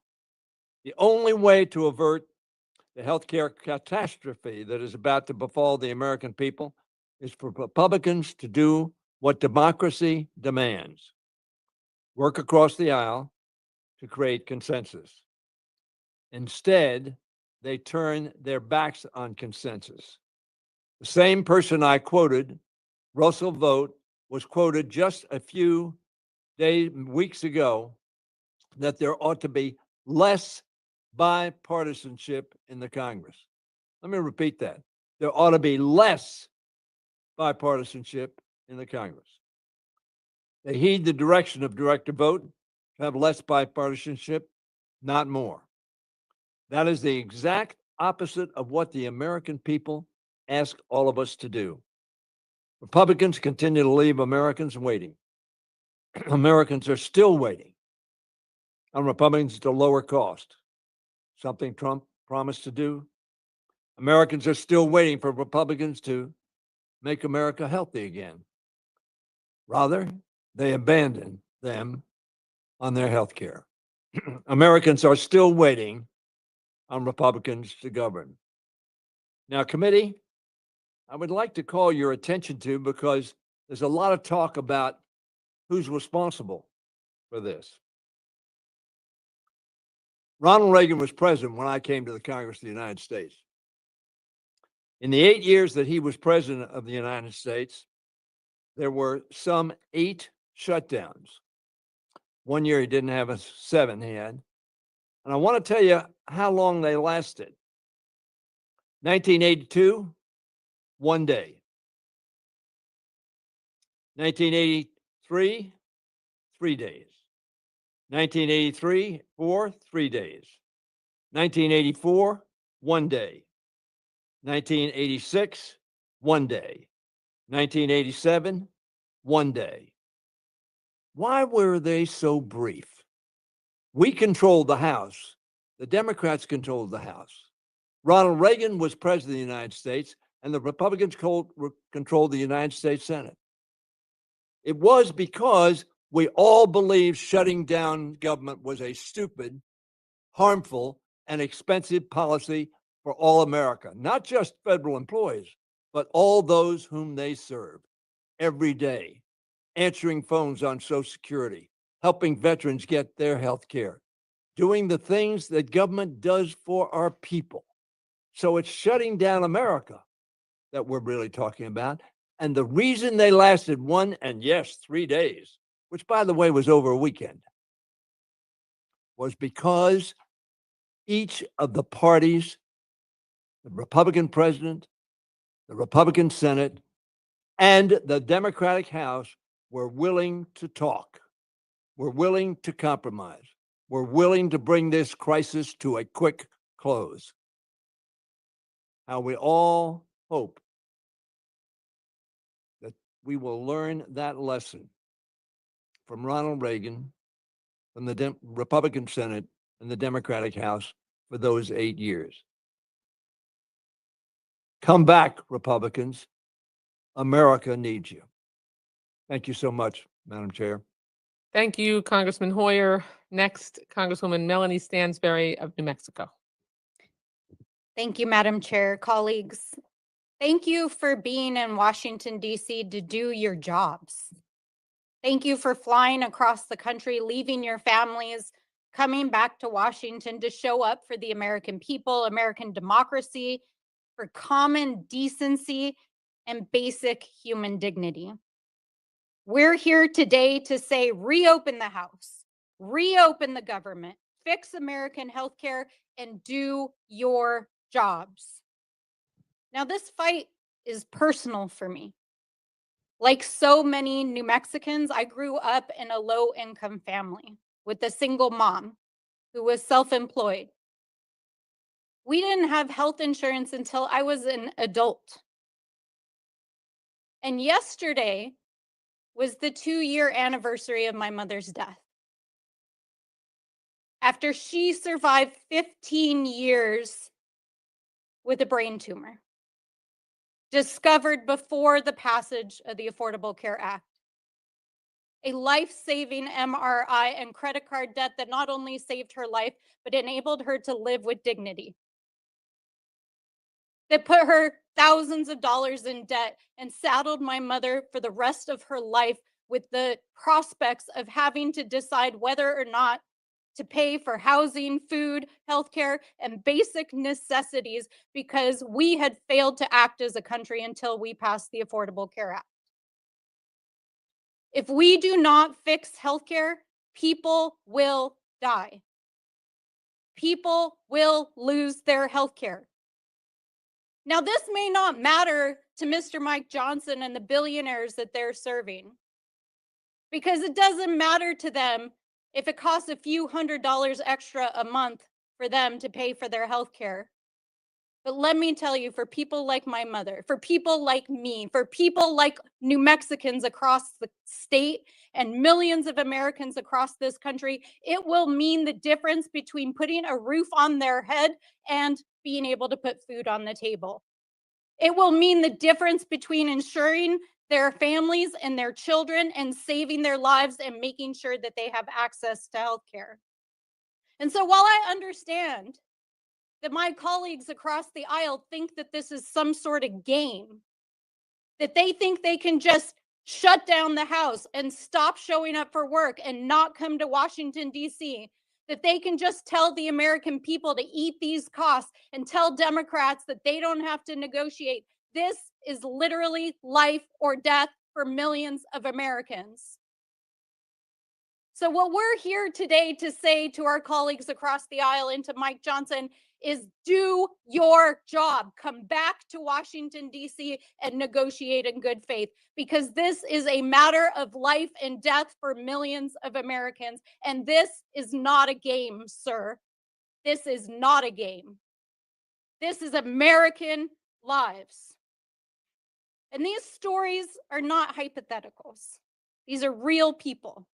Speaker 21: The only way to avert the healthcare catastrophe that is about to befall the American people is for Republicans to do what democracy demands: work across the aisle to create consensus. Instead, they turn their backs on consensus. The same person I quoted, Russell Vogt, was quoted just a few weeks ago that there ought to be less bipartisanship in the Congress. Let me repeat that. There ought to be less bipartisanship in the Congress. They heed the direction of Director Vogt to have less bipartisanship, not more. That is the exact opposite of what the American people ask all of us to do. Republicans continue to leave Americans waiting. Americans are still waiting on Republicans to lower cost, something Trump promised to do. Americans are still waiting for Republicans to make America healthy again. Rather, they abandon them on their health care. Americans are still waiting on Republicans to govern. Now, committee, I would like to call your attention to, because there's a lot of talk about who's responsible for this. Ronald Reagan was president when I came to the Congress of the United States. In the 8 years that he was president of the United States, there were some 8 shutdowns. One year he didn't have 7 he had. And I want to tell you how long they lasted. 1982, 1 day. 1983, 3 days. 1983, 3 days. 1984, 1 day. 1986, 1 day. 1987, 1 day. Why were they so brief? We controlled the House. The Democrats controlled the House. Ronald Reagan was president of the United States, and the Republicans controlled the United States Senate. It was because we all believed shutting down government was a stupid, harmful, and expensive policy for all America, not just federal employees, but all those whom they serve every day, answering phones on Social Security, helping veterans get their health care, doing the things that government does for our people. So it's shutting down America that we're really talking about. And the reason they lasted 3 days, which by the way was over a weekend, was because each of the parties, the Republican president, the Republican Senate, and the Democratic House were willing to talk. We're willing to compromise. We're willing to bring this crisis to a quick close. How we all hope that we will learn that lesson from Ronald Reagan, from the Republican Senate, and the Democratic House for those 8 years. Come back, Republicans. America needs you. Thank you so much, Madam Chair.
Speaker 11: Thank you, Congressman Hoyer. Next, Congresswoman Melanie Stansberry of New Mexico.
Speaker 15: Thank you, Madam Chair, colleagues. Thank you for being in Washington, D.C. to do your jobs. Thank you for flying across the country, leaving your families, coming back to Washington to show up for the American people, American democracy, for common decency and basic human dignity. We're here today to say, reopen the House, reopen the government, fix American healthcare, and do your jobs. Now, this fight is personal for me. Like so many New Mexicans, I grew up in a low-income family with a single mom who was self-employed. We didn't have health insurance until I was an adult. And yesterday was the 2-year anniversary of my mother's death. After she survived 15 years with a brain tumor, discovered before the passage of the Affordable Care Act. A life-saving MRI and credit card debt that not only saved her life, but enabled her to live with dignity.
Speaker 1: that put her thousands of dollars in debt and saddled my mother for the rest of her life with the prospects of having to decide whether or not to pay for housing, food, healthcare, and basic necessities because we had failed to act as a country until we passed the Affordable Care Act. If we do not fix healthcare, people will die. People will lose their healthcare. Now, this may not matter to Mr. Mike Johnson and the billionaires that they're serving, because it doesn't matter to them if it costs a few $100s extra a month for them to pay for their health care. But let me tell you, for people like my mother, for people like me, for people like New Mexicans across the state and millions of Americans across this country, it will mean the difference between putting a roof on their head and being able to put food on the table. It will mean the difference between ensuring their families and their children and saving their lives and making sure that they have access to health care. And so while I understand that my colleagues across the aisle think that this is some sort of game, that they think they can just shut down the House and stop showing up for work and not come to Washington, D.C., that they can just tell the American people to eat these costs and tell Democrats that they don't have to negotiate. This is literally life or death for millions of Americans. So what we're here today to say to our colleagues across the aisle and to Mike Johnson is do your job. Come back to Washington, D.C. and negotiate in good faith, because this is a matter of life and death for millions of Americans. And this is not a game, sir. This is not a game. This is American lives. And these stories are not hypotheticals. These are real people.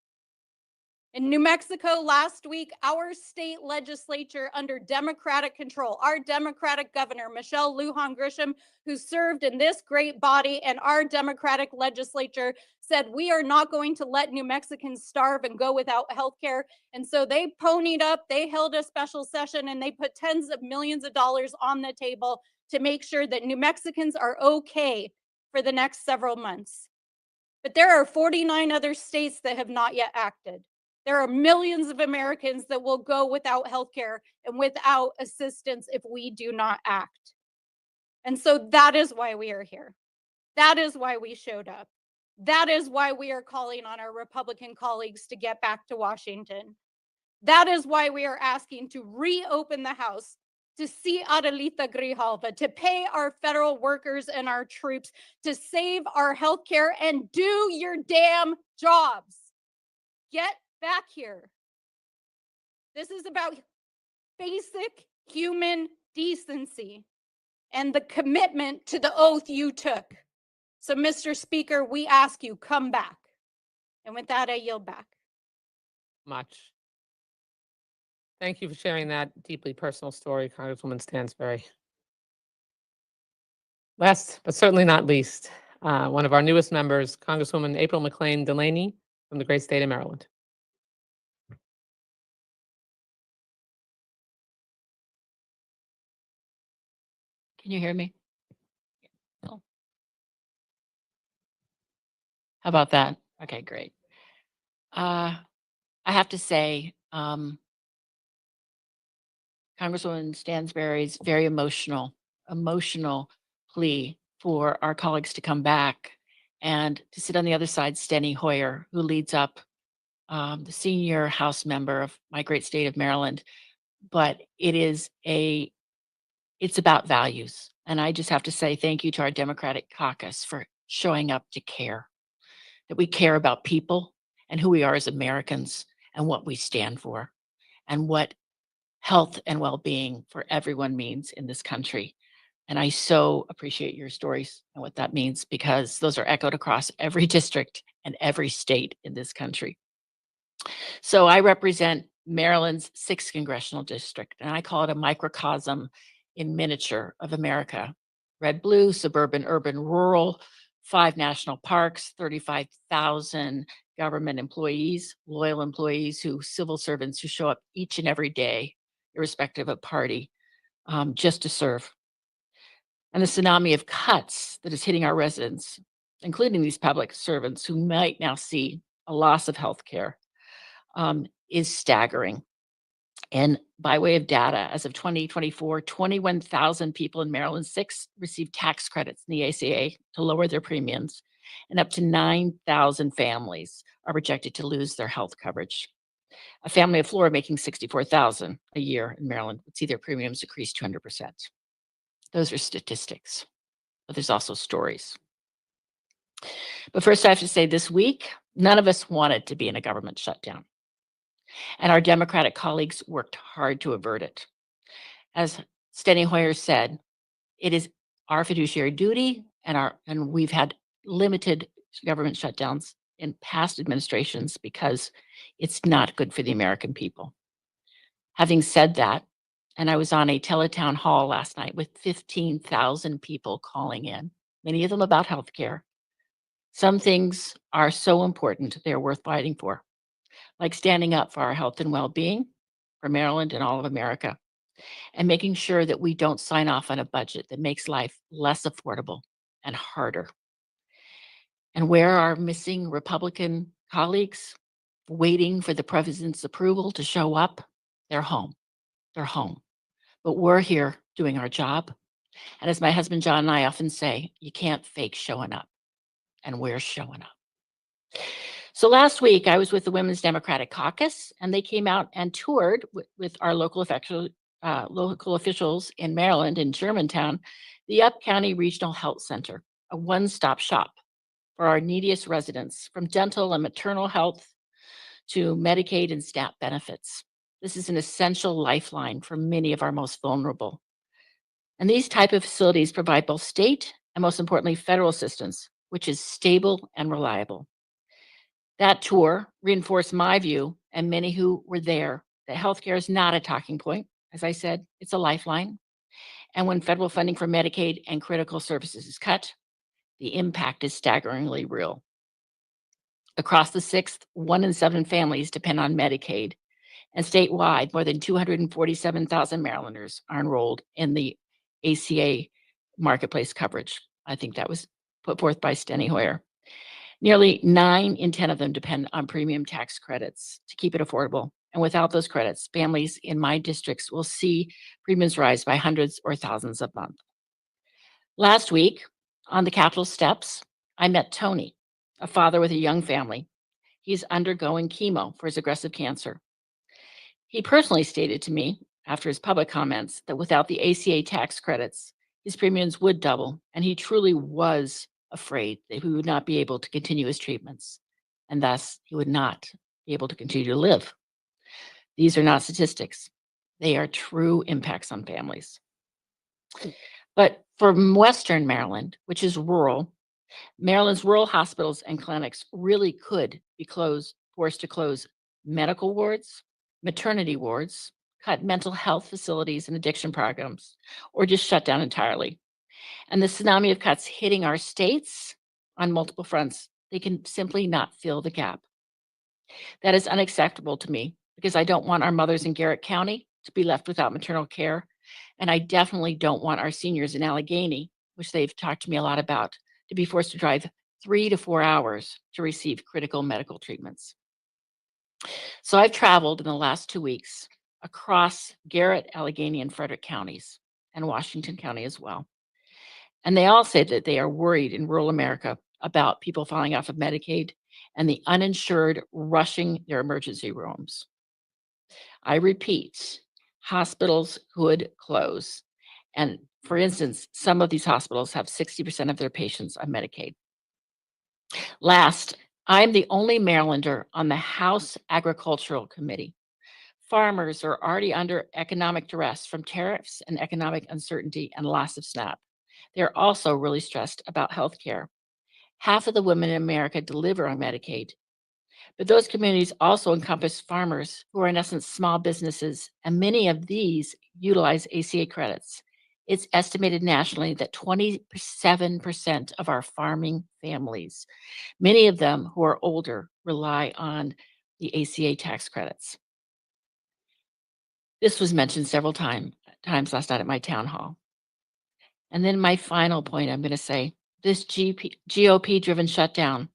Speaker 1: In New Mexico last week, our state legislature under Democratic control, our Democratic governor, Michelle Lujan Grisham, who served in this great body, and our Democratic legislature said, we are not going to let New Mexicans starve and go without health care. And so they ponied up, they held a special session, and they put tens of millions of dollars on the table to make sure that New Mexicans are okay for the next several months. But there are 49 other states that have not yet acted. There are millions of Americans that will go without health care and without assistance if we do not act. And so that is why we are here. That is why we showed up. That is why we are calling on our Republican colleagues to get back to Washington. That is why we are asking to reopen the House, to see Adelita Grijalva, to pay our federal workers and our troops, to save our health care, and do your damn jobs. Get back here. This is about basic human decency and the commitment to the oath you took. So, Mr. Speaker, we ask you, come back. And with that, I yield back.
Speaker 11: Much. Thank you for sharing that deeply personal story, Congresswoman Stansberry. Last, but certainly not least, one of our newest members, Congresswoman April McLean Delaney from the great state of Maryland.
Speaker 20: Can you hear me? No. How about that? Okay, great. I have to say, Congresswoman Stansberry's very emotional plea for our colleagues to come back and to sit on the other side, Steny Hoyer, who leads up the senior House member of my great state of Maryland. But it's about values. And I just have to say thank you to our Democratic caucus for showing up to care, that we care about people and who we are as Americans and what we stand for and what health and well-being for everyone means in this country. And I so appreciate your stories and what that means, because those are echoed across every district and every state in this country. So I represent Maryland's 6th congressional district, and I call it a microcosm in miniature of America. Red, blue, suburban, urban, rural, 5 national parks, 35,000 government employees, loyal employees, civil servants who show up each and every day, irrespective of party, just to serve. and the tsunami of cuts that is hitting our residents, including these public servants who might now see a loss of health care, is staggering. And by way of data, as of 2024, 21,000 people in Maryland 6 received tax credits in the ACA to lower their premiums, and up to 9,000 families are projected to lose their health coverage. A family of 4 making $64,000 a year in Maryland would see their premiums decrease 200%. Those are statistics, but there's also stories. But first, I have to say this week, none of us wanted to be in a government shutdown. And our Democratic colleagues worked hard to avert it. As Steny Hoyer said, it is our fiduciary duty, and we've had limited government shutdowns in past administrations because it's not good for the American people. Having said that, and I was on a teletown hall last night with 15,000 people calling in, many of them about healthcare. Some things are so important, they're worth fighting for, like standing up for our health and well-being for Maryland and all of America, and making sure that we don't sign off on a budget that makes life less affordable and harder. And where are missing Republican colleagues waiting for the president's approval to show up? They're home. They're home. But we're here doing our job. And as my husband John and I often say, you can't fake showing up. And we're showing up. So last week, I was with the Women's Democratic Caucus, and they came out and toured with our local officials in Maryland, in Germantown, the Up County Regional Health Center, a one-stop shop for our neediest residents, from dental and maternal health to Medicaid and SNAP benefits. This is an essential lifeline for many of our most vulnerable. And these type of facilities provide both state and, most importantly, federal assistance, which is stable and reliable. That tour reinforced my view, and many who were there, that healthcare is not a talking point. As I said, it's a lifeline. And when federal funding for Medicaid and critical services is cut, the impact is staggeringly real. Across the 6th, 1 in 7 families depend on Medicaid. And statewide, more than 247,000 Marylanders are enrolled in the ACA marketplace coverage. I think that was put forth by Steny Hoyer. Nearly 9 in 10 of them depend on premium tax credits to keep it affordable. And without those credits, families in my districts will see premiums rise by hundreds or thousands a month. Last week, on the Capitol steps, I met Tony, a father with a young family. He's undergoing chemo for his aggressive cancer. He personally stated to me, after his public comments, that without the ACA tax credits, his premiums would double, and he truly was afraid that he would not be able to continue his treatments, and thus he would not be able to continue to live. These are not statistics. They are true impacts on families. But for Western Maryland, which is rural, Maryland's rural hospitals and clinics really could be forced to close medical wards, maternity wards, cut mental health facilities and addiction programs, or just shut down entirely. And the tsunami of cuts hitting our states on multiple fronts, they can simply not fill the gap. That is unacceptable to me, because I don't want our mothers in Garrett County to be left without maternal care. And I definitely don't want our seniors in Allegheny, which they've talked to me a lot about, to be forced to drive 3 to 4 hours to receive critical medical treatments. So I've traveled in the last 2 weeks across Garrett, Allegheny, and Frederick counties, and Washington County as well. And they all say that they are worried in rural America about people falling off of Medicaid and the uninsured rushing their emergency rooms. I repeat, hospitals could close. And for instance, some of these hospitals have 60% of their patients on Medicaid. Last, I'm the only Marylander on the House Agricultural Committee. Farmers are already under economic duress from tariffs and economic uncertainty and loss of SNAP. They're also really stressed about health care. Half of the women in America deliver on Medicaid. But those communities also encompass farmers who are in essence small businesses, and many of these utilize ACA credits. It's estimated nationally that 27% of our farming families, many of them who are older, rely on the ACA tax credits. This was mentioned several times last night at my town hall. And then my final point, I'm going to say, this GOP-driven shutdown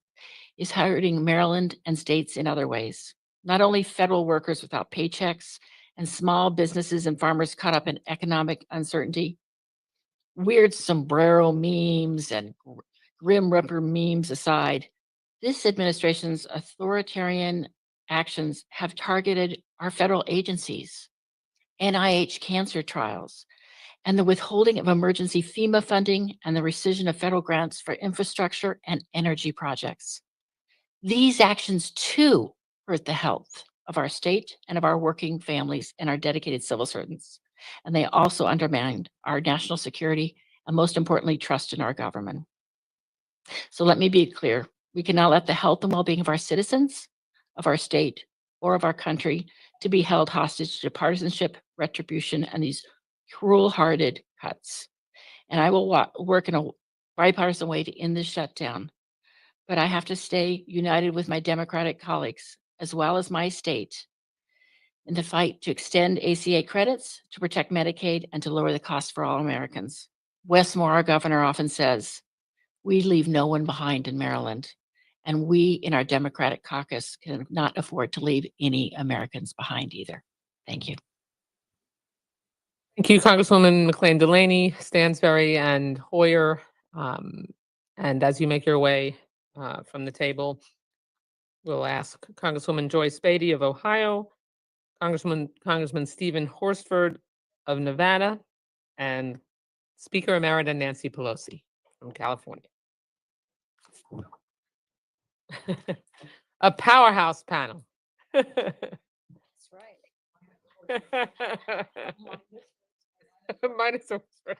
Speaker 20: is hurting Maryland and states in other ways. Not only federal workers without paychecks and small businesses and farmers caught up in economic uncertainty, weird sombrero memes and grim reaper memes aside, this administration's authoritarian actions have targeted our federal agencies, NIH cancer trials, and the withholding of emergency FEMA funding and the rescission of federal grants for infrastructure and energy projects. These actions too hurt the health of our state and of our working families and our dedicated civil servants. And they also undermined our national security and, most importantly, trust in our government. So let me be clear. We cannot let the health and well-being of our citizens, of our state, or of our country to be held hostage to partisanship, retribution, and these cruel-hearted cuts. And I will work in a bipartisan way to end this shutdown. But I have to stay united with my Democratic colleagues, as well as my state, in the fight to extend ACA credits, to protect Medicaid, and to lower the cost for all Americans. Wes Moore, our governor, often says, we leave no one behind in Maryland, and we in our Democratic caucus cannot afford to leave any Americans behind either. Thank you.
Speaker 11: Thank you, Congresswoman McLean-Delaney, Stansberry, and Hoyer. And as you make your way from the table, we'll ask Congresswoman Joyce Beatty of Ohio, Congressman Stephen Horsford of Nevada, and Speaker Emerita Nancy Pelosi from California. A powerhouse panel.
Speaker 4: That's right.
Speaker 11: Minus Horsford.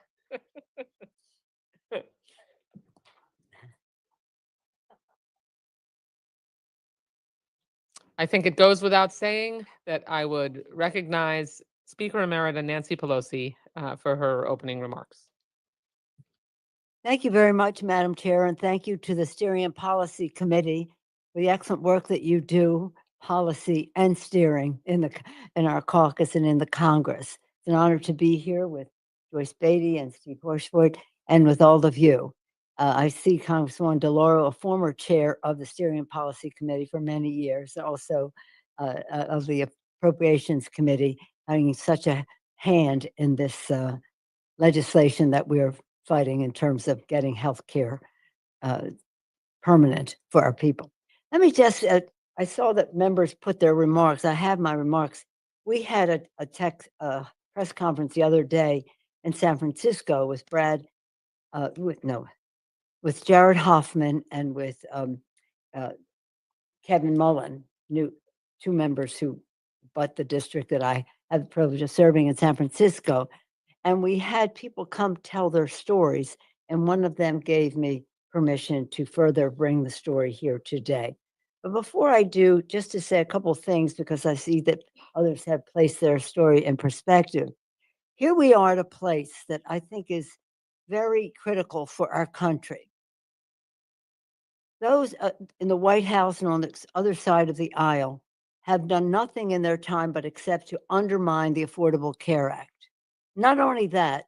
Speaker 11: I think it goes without saying that I would recognize Speaker Emerita Nancy Pelosi for her opening remarks.
Speaker 6: Thank you very much, Madam Chair, and thank you to the Steering and Policy Committee for the excellent work that you do, policy and steering in our caucus and in the Congress. It's an honor to be here with Joyce Beatty and Steve Horsford and with all of you. I see Congresswoman DeLauro, a former chair of the Steering and Policy Committee for many years, also of the Appropriations Committee, having such a hand in this legislation that we're fighting in terms of getting health care permanent for our people. Let me just, I saw that members put their remarks. I have my remarks. We had a press conference the other day in San Francisco with with Jared Hoffman and with Kevin Mullen, two members who butt the district that I had the privilege of serving in San Francisco. And we had people come tell their stories, and one of them gave me permission to further bring the story here today. But before I do, just to say a couple of things, because I see that others have placed their story in perspective. Here we are at a place that I think is very critical for our country. Those in the White House and on the other side of the aisle have done nothing in their time but except to undermine the Affordable Care Act. Not only that,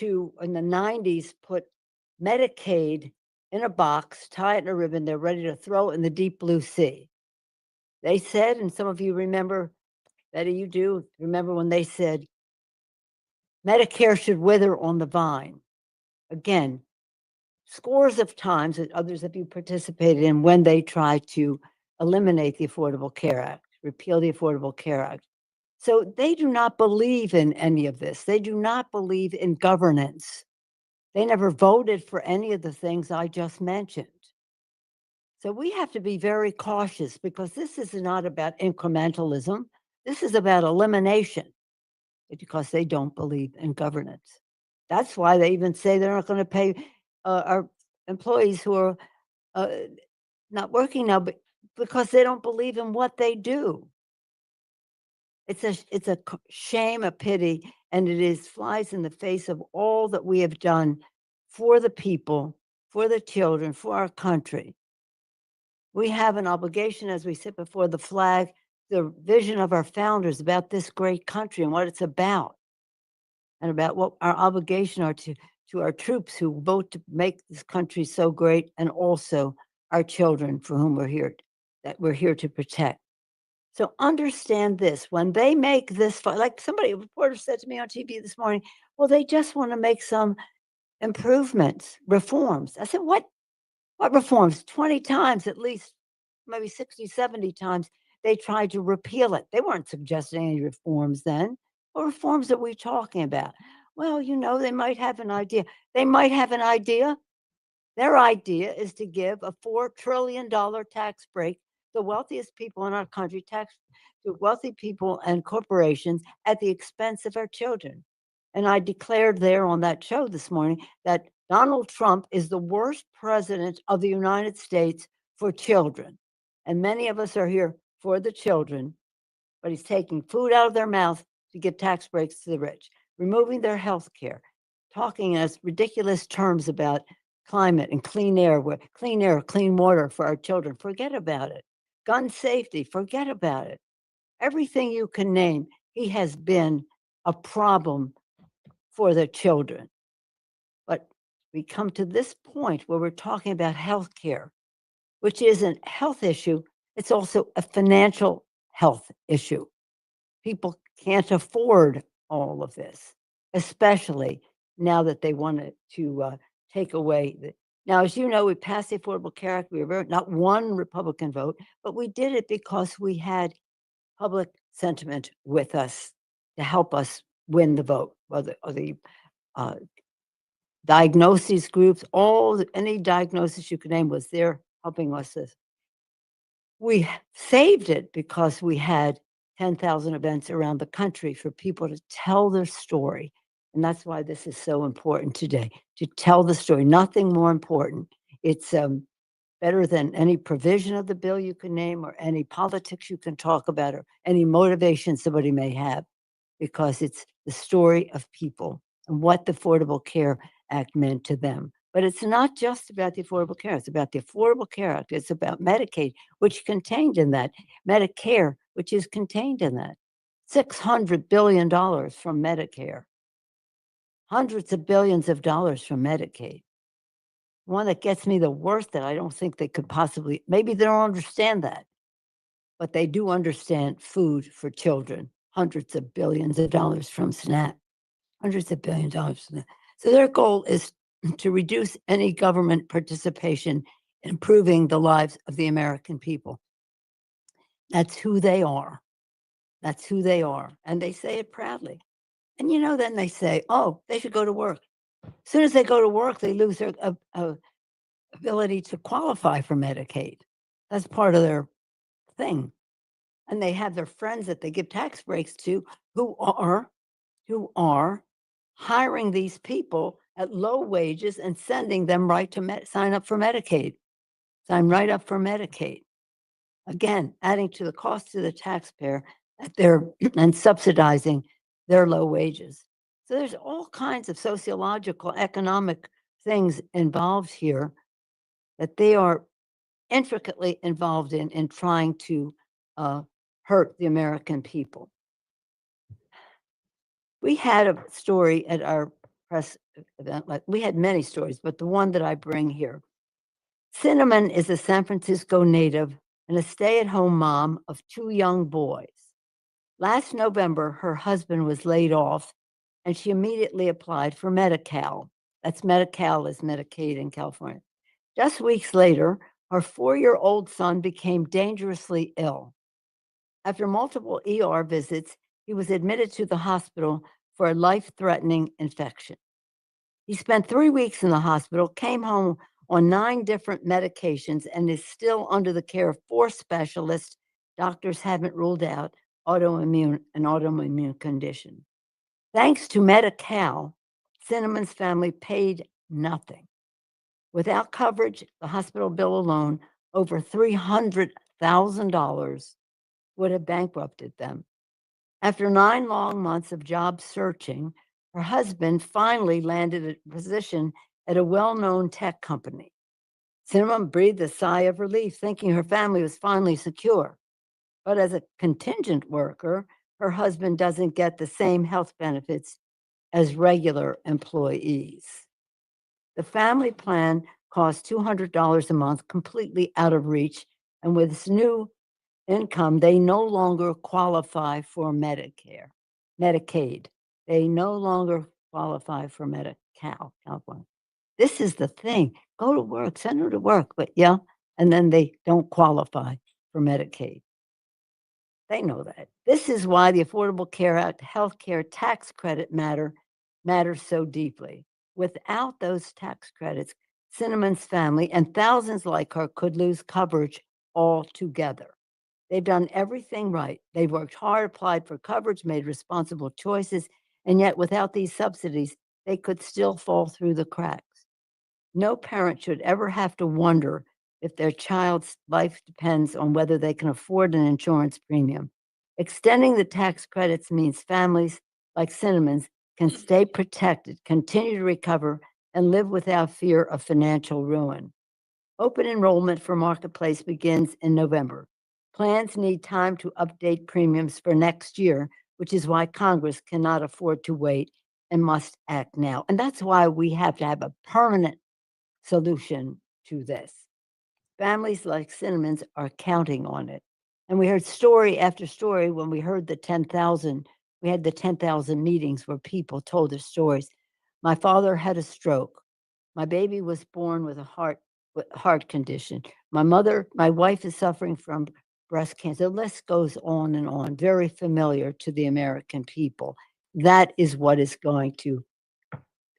Speaker 6: in the 90s, put Medicaid in a box, tie it in a ribbon, they're ready to throw it in the deep blue sea. They said, and some of you remember, Betty, you do remember when they said, Medicare should wither on the vine. Again, scores of times that others of you participated in when they tried to eliminate the Affordable Care Act, repeal the Affordable Care Act. So they do not believe in any of this. They do not believe in governance. They never voted for any of the things I just mentioned. So we have to be very cautious because this is not about incrementalism. This is about elimination because they don't believe in governance. That's why they even say they're not going to pay our employees who are not working now, but because they don't believe in what they do. It's a shame, a pity, and it flies in the face of all that we have done for the people, for the children, for our country. We have an obligation as we sit before the flag, the vision of our founders about this great country and what it's about, and about what our obligation are to to our troops who vote to make this country so great, and also our children for whom that we're here to protect. So understand this, when they make this, like a reporter said to me on TV this morning, well, they just want to make some improvements, reforms. I said, what reforms? 20 times at least, maybe 60, 70 times, they tried to repeal it. They weren't suggesting any reforms then. What reforms are we talking about? Well, they might have an idea. They might have an idea. Their idea is to give a $4 trillion tax break to the wealthiest people in our country, tax to wealthy people and corporations at the expense of our children. And I declared there on that show this morning that Donald Trump is the worst president of the United States for children. And many of us are here for the children, but he's taking food out of their mouth to give tax breaks to the rich, removing their health care, talking in ridiculous terms about climate and clean air, clean water for our children. Forget about it. Gun safety, forget about it. Everything you can name, he has been a problem for the children. But we come to this point where we're talking about health care, which is a health issue. It's also a financial health issue. People can't afford all of this, especially now that they wanted to take away now, as you know, we passed the Affordable Care Act. We were not one Republican vote, but we did it because we had public sentiment with us to help us win the vote, or the diagnosis groups, any diagnosis you could name was there helping us. We saved it because we had 10,000 events around the country for people to tell their story. And that's why this is so important today, to tell the story. Nothing more important. It's better than any provision of the bill you can name, or any politics you can talk about, or any motivation somebody may have, because it's the story of people and what the Affordable Care Act meant to them. But it's not just about the Affordable Care. It's about the Affordable Care Act. It's about Medicaid, which contained in that, Medicare, which is contained in that. $600 billion from Medicare. Hundreds of billions of dollars from Medicaid. One that gets me the worst, that I don't think they could possibly, maybe they don't understand that, but they do understand food for children. Hundreds of billions of dollars from SNAP. Hundreds of billions of dollars from that. So their goal is to reduce any government participation in improving the lives of the American people. That's who they are. That's who they are. And they say it proudly. And then they say, oh, they should go to work. As soon as they go to work, they lose their ability to qualify for Medicaid. That's part of their thing. And they have their friends that they give tax breaks to who are hiring these people at low wages and sending them right to sign up for Medicaid. Sign right up for Medicaid. Again, adding to the cost to the taxpayer and subsidizing their low wages. So there's all kinds of sociological, economic things involved here that they are intricately involved in trying to hurt the American people. We had a story at our press event, we had many stories, but the one that I bring here. Cinnamon is a San Francisco native and a stay-at-home mom of 2 young boys. Last November, her husband was laid off, and she immediately applied for Medi-Cal. That's Medi-Cal is Medicaid in California. Just weeks later, her 4-year-old son became dangerously ill. After multiple ER visits, he was admitted to the hospital for a life-threatening infection. He spent 3 weeks in the hospital, came home on 9 different medications, and is still under the care of 4 specialists. Doctors haven't ruled out an autoimmune condition. Thanks to Medi-Cal, Cinnamon's family paid nothing. Without coverage, the hospital bill alone, over $300,000, would have bankrupted them. After 9 long months of job searching, her husband finally landed a position at a well-known tech company. Cinnamon breathed a sigh of relief, thinking her family was finally secure. But as a contingent worker, her husband doesn't get the same health benefits as regular employees. The family plan costs $200 a month, completely out of reach. And with this new income, they no longer qualify for Medicaid. They no longer qualify for Medi-Cal. This is the thing. Go to work, send her to work, but yeah, and then they don't qualify for Medicaid. They know that. This is why the Affordable Care Act healthcare tax credit matters so deeply. Without those tax credits, Cinnamon's family and thousands like her could lose coverage altogether. They've done everything right. They've worked hard, applied for coverage, made responsible choices, and yet without these subsidies, they could still fall through the cracks. No parent should ever have to wonder if their child's life depends on whether they can afford an insurance premium. Extending the tax credits means families like Cinnamon's can stay protected, continue to recover, and live without fear of financial ruin. Open enrollment for Marketplace begins in November. Plans need time to update premiums for next year, which is why Congress cannot afford to wait and must act now. And that's why we have to have a permanent solution to this. Families like Cinnamon's are counting on it. And we heard story after story when we heard the 10,000, we had the 10,000 meetings where people told their stories. My father had a stroke. My baby was born with a heart condition. My wife is suffering from breast cancer. The list goes on and on, very familiar to the American people. That is what is going to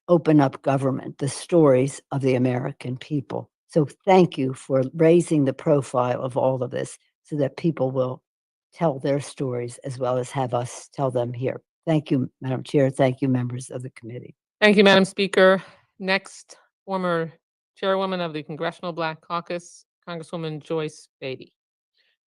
Speaker 6: open up government, the stories of the American people. So thank you for raising the profile of all of this so that people will tell their stories as well as have us tell them here. Thank you, Madam Chair. Thank you, members of the committee.
Speaker 11: Thank you, Madam Speaker. Next, former Chairwoman of the Congressional Black Caucus, Congresswoman Joyce Beatty.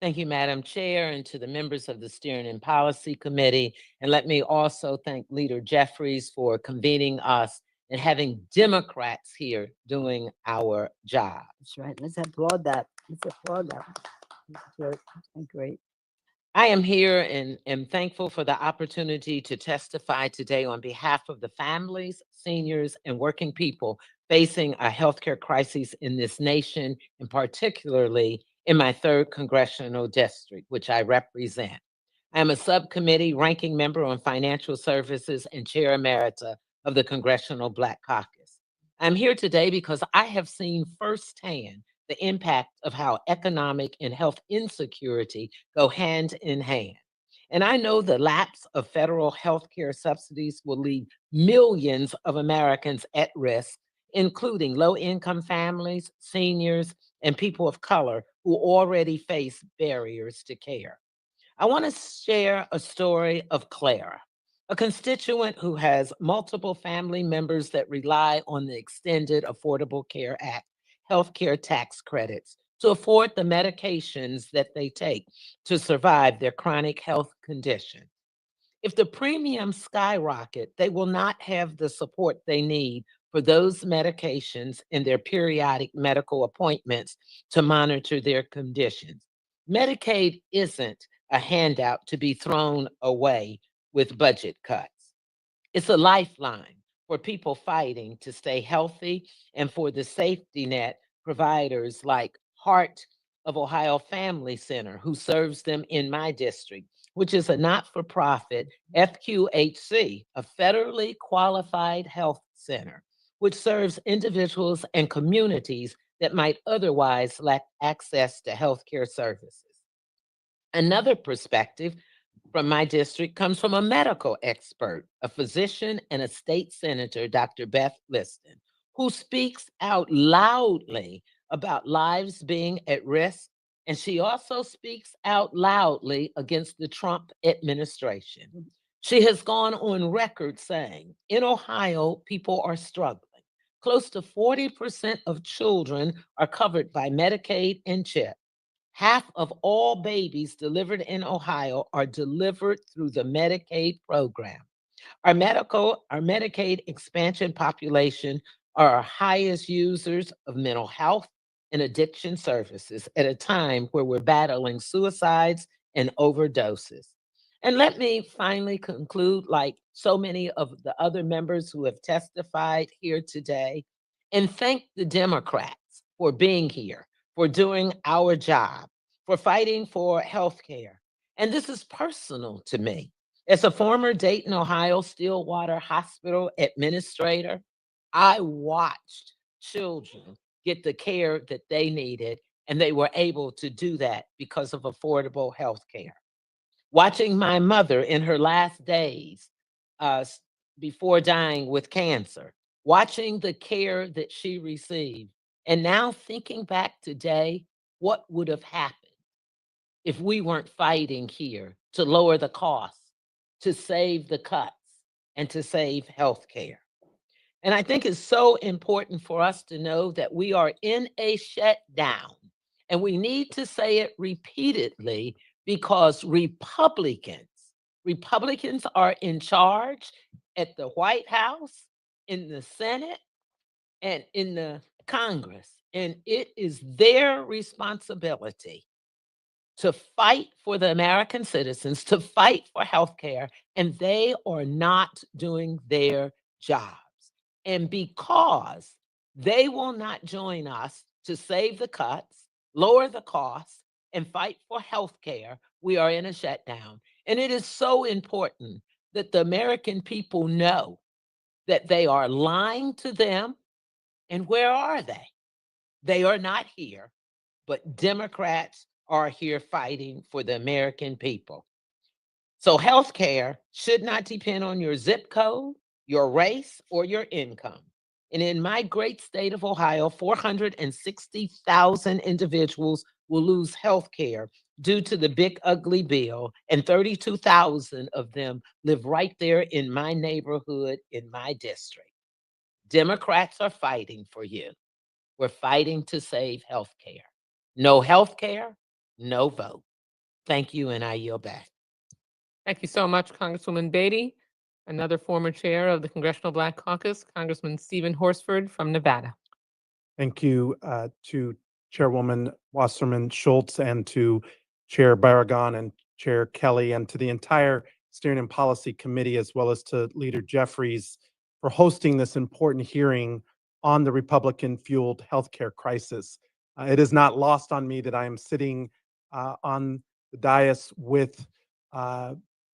Speaker 18: Thank you, Madam Chair, and to the members of the Steering and Policy Committee. And let me also thank Leader Jeffries for convening us and having Democrats here doing our job.
Speaker 6: That's right. Let's applaud that. Let's applaud that. Great.
Speaker 18: I am here and am thankful for the opportunity to testify today on behalf of the families, seniors, and working people facing a healthcare crisis in this nation, and particularly in my 3rd congressional district, which I represent. I am a subcommittee ranking member on financial services and chair emerita of the Congressional Black Caucus. I'm here today because I have seen firsthand the impact of how economic and health insecurity go hand in hand. And I know the lapse of federal health care subsidies will leave millions of Americans at risk, including low-income families, seniors, and people of color who already face barriers to care. I want to share a story of Clara, a constituent who has multiple family members that rely on the extended Affordable Care Act healthcare tax credits to afford the medications that they take to survive their chronic health condition. If the premiums skyrocket, they will not have the support they need for those medications and their periodic medical appointments to monitor their conditions. Medicaid isn't a handout to be thrown away with budget cuts. It's a lifeline for people fighting to stay healthy and for the safety net providers like Heart of Ohio Family Center, who serves them in my district, which is a not-for-profit FQHC, a federally qualified health center, which serves individuals and communities that might otherwise lack access to healthcare services. Another perspective from my district comes from a medical expert, a physician and a state senator, Dr. Beth Liston, who speaks out loudly about lives being at risk. And she also speaks out loudly against the Trump administration. She has gone on record saying, in Ohio, people are struggling. Close to 40% of children are covered by Medicaid and CHIP. Half of all babies delivered in Ohio are delivered through the Medicaid program. Our Medicaid expansion population are our highest users of mental health and addiction services at a time where we're battling suicides and overdoses. And let me finally conclude, like so many of the other members who have testified here today, and thank the Democrats for being here, for doing our job, for fighting for health care. And this is personal to me. As a former Dayton, Ohio Stillwater Hospital administrator, I watched children get the care that they needed, and they were able to do that because of affordable health care. Watching my mother in her last days before dying with cancer, watching the care that she received, and now thinking back today, what would have happened if we weren't fighting here to lower the costs, to save the cuts, and to save health care. And I think it's so important for us to know that we are in a shutdown, and we need to say it repeatedly because Republicans are in charge at the White House, in the Senate, and in the Congress. And it is their responsibility to fight for the American citizens, to fight for health care, and they are not doing their jobs. And because they will not join us to save the cuts, lower the costs, and fight for health care, we are in a shutdown. And it is so important that the American people know that they are lying to them. And where are they? They are not here, but Democrats are here fighting for the American people. So health care should not depend on your zip code, your race, or your income. And in my great state of Ohio, 460,000 individuals will lose health care due to the big ugly bill, and 32,000 of them live right there in my neighborhood, in my district. Democrats are fighting for you. We're fighting to save health care. No health care, no vote. Thank you, and I yield back.
Speaker 11: Thank you so much, Congresswoman Beatty. Another former chair of the Congressional Black Caucus, Congressman Stephen Horsford from Nevada.
Speaker 3: Thank you to Chairwoman Wasserman Schultz and to Chair Barragan and Chair Kelly and to the entire Steering and Policy Committee, as well as to Leader Jeffries for hosting this important hearing on the Republican-fueled healthcare crisis. It is not lost on me that I am sitting on the dais with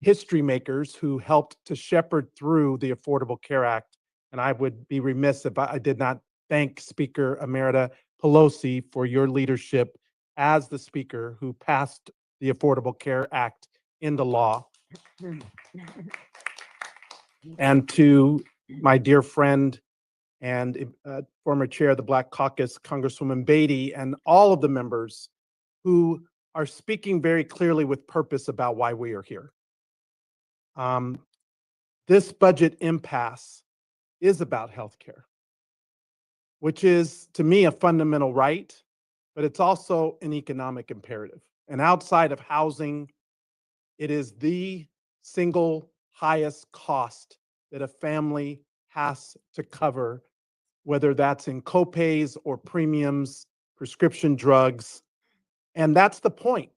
Speaker 3: history makers who helped to shepherd through the Affordable Care Act. And I would be remiss if I did not thank Speaker Emerita Pelosi for your leadership as the Speaker who passed the Affordable Care Act into law. And to my dear friend and former chair of the Black Caucus, Congresswoman Beatty, and all of the members who are speaking very clearly with purpose about why we are here. This budget impasse is about healthcare, which is, to me, a fundamental right, but it's also an economic imperative. And outside of housing, it is the single highest cost that a family has to cover, whether that's in copays or premiums, prescription drugs. And that's the point.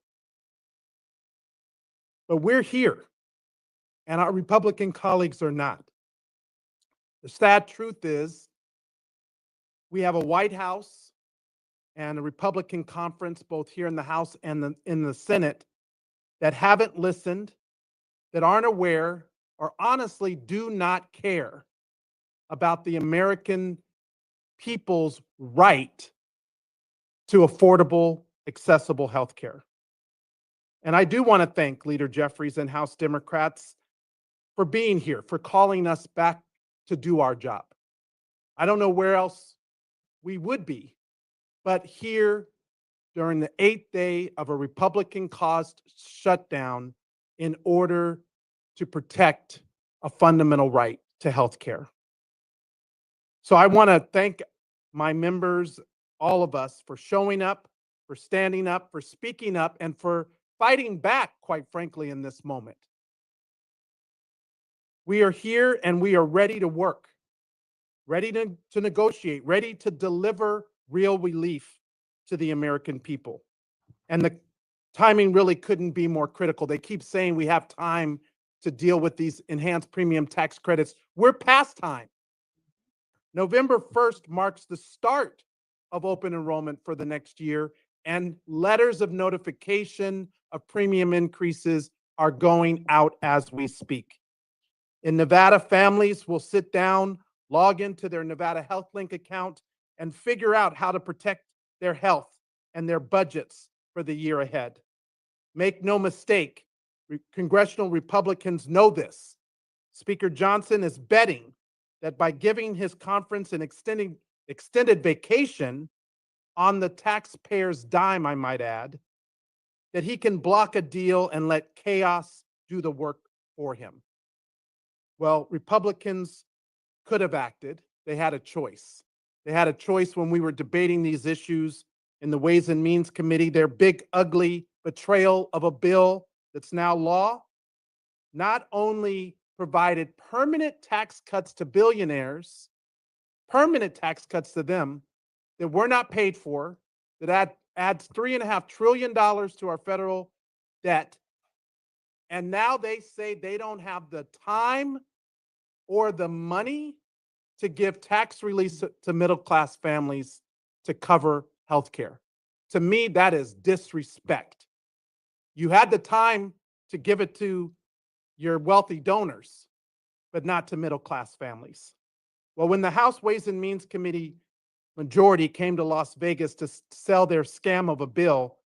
Speaker 3: But we're here, and our Republican colleagues are not. The sad truth is, we have a White House and a Republican conference, both here in the House and in the Senate, that haven't listened, that aren't aware, or honestly do not care about the American people's right to affordable, accessible health care. And I do want to thank Leader Jeffries and House Democrats for being here, for calling us back to do our job. I don't know where else we would be, but here during the 8th day of a Republican-caused shutdown in order to protect a fundamental right to health care. So I want to thank my members, all of us, for showing up, for standing up, for speaking up, and for fighting back, quite frankly, in this moment. We are here and we are ready to work, ready to negotiate, ready to deliver real relief to the American people. And the timing really couldn't be more critical. They keep saying we have time to deal with these enhanced premium tax credits. We're past time. November 1st marks the start of open enrollment for the next year, and letters of notification of premium increases are going out as we speak. In Nevada, families will sit down, log into their Nevada HealthLink account, and figure out how to protect their health and their budgets for the year ahead. Make no mistake, congressional Republicans know this. Speaker Johnson is betting that by giving his conference an extended vacation on the taxpayer's dime, I might add, that he can block a deal and let chaos do the work for him. Well, Republicans could have acted. They had a choice. They had a choice when we were debating these issues in the Ways and Means Committee. Their big, ugly betrayal of a bill that's now law not only provided permanent tax cuts to billionaires, permanent tax cuts to them that were not paid for, that adds $3.5 trillion to our federal debt. And now they say they don't have the time or the money to give tax relief to middle-class families to cover healthcare. To me, that is disrespect. You had the time to give it to your wealthy donors, but not to middle-class families. Well, when the House Ways and Means Committee majority came to Las Vegas to sell their scam of a bill,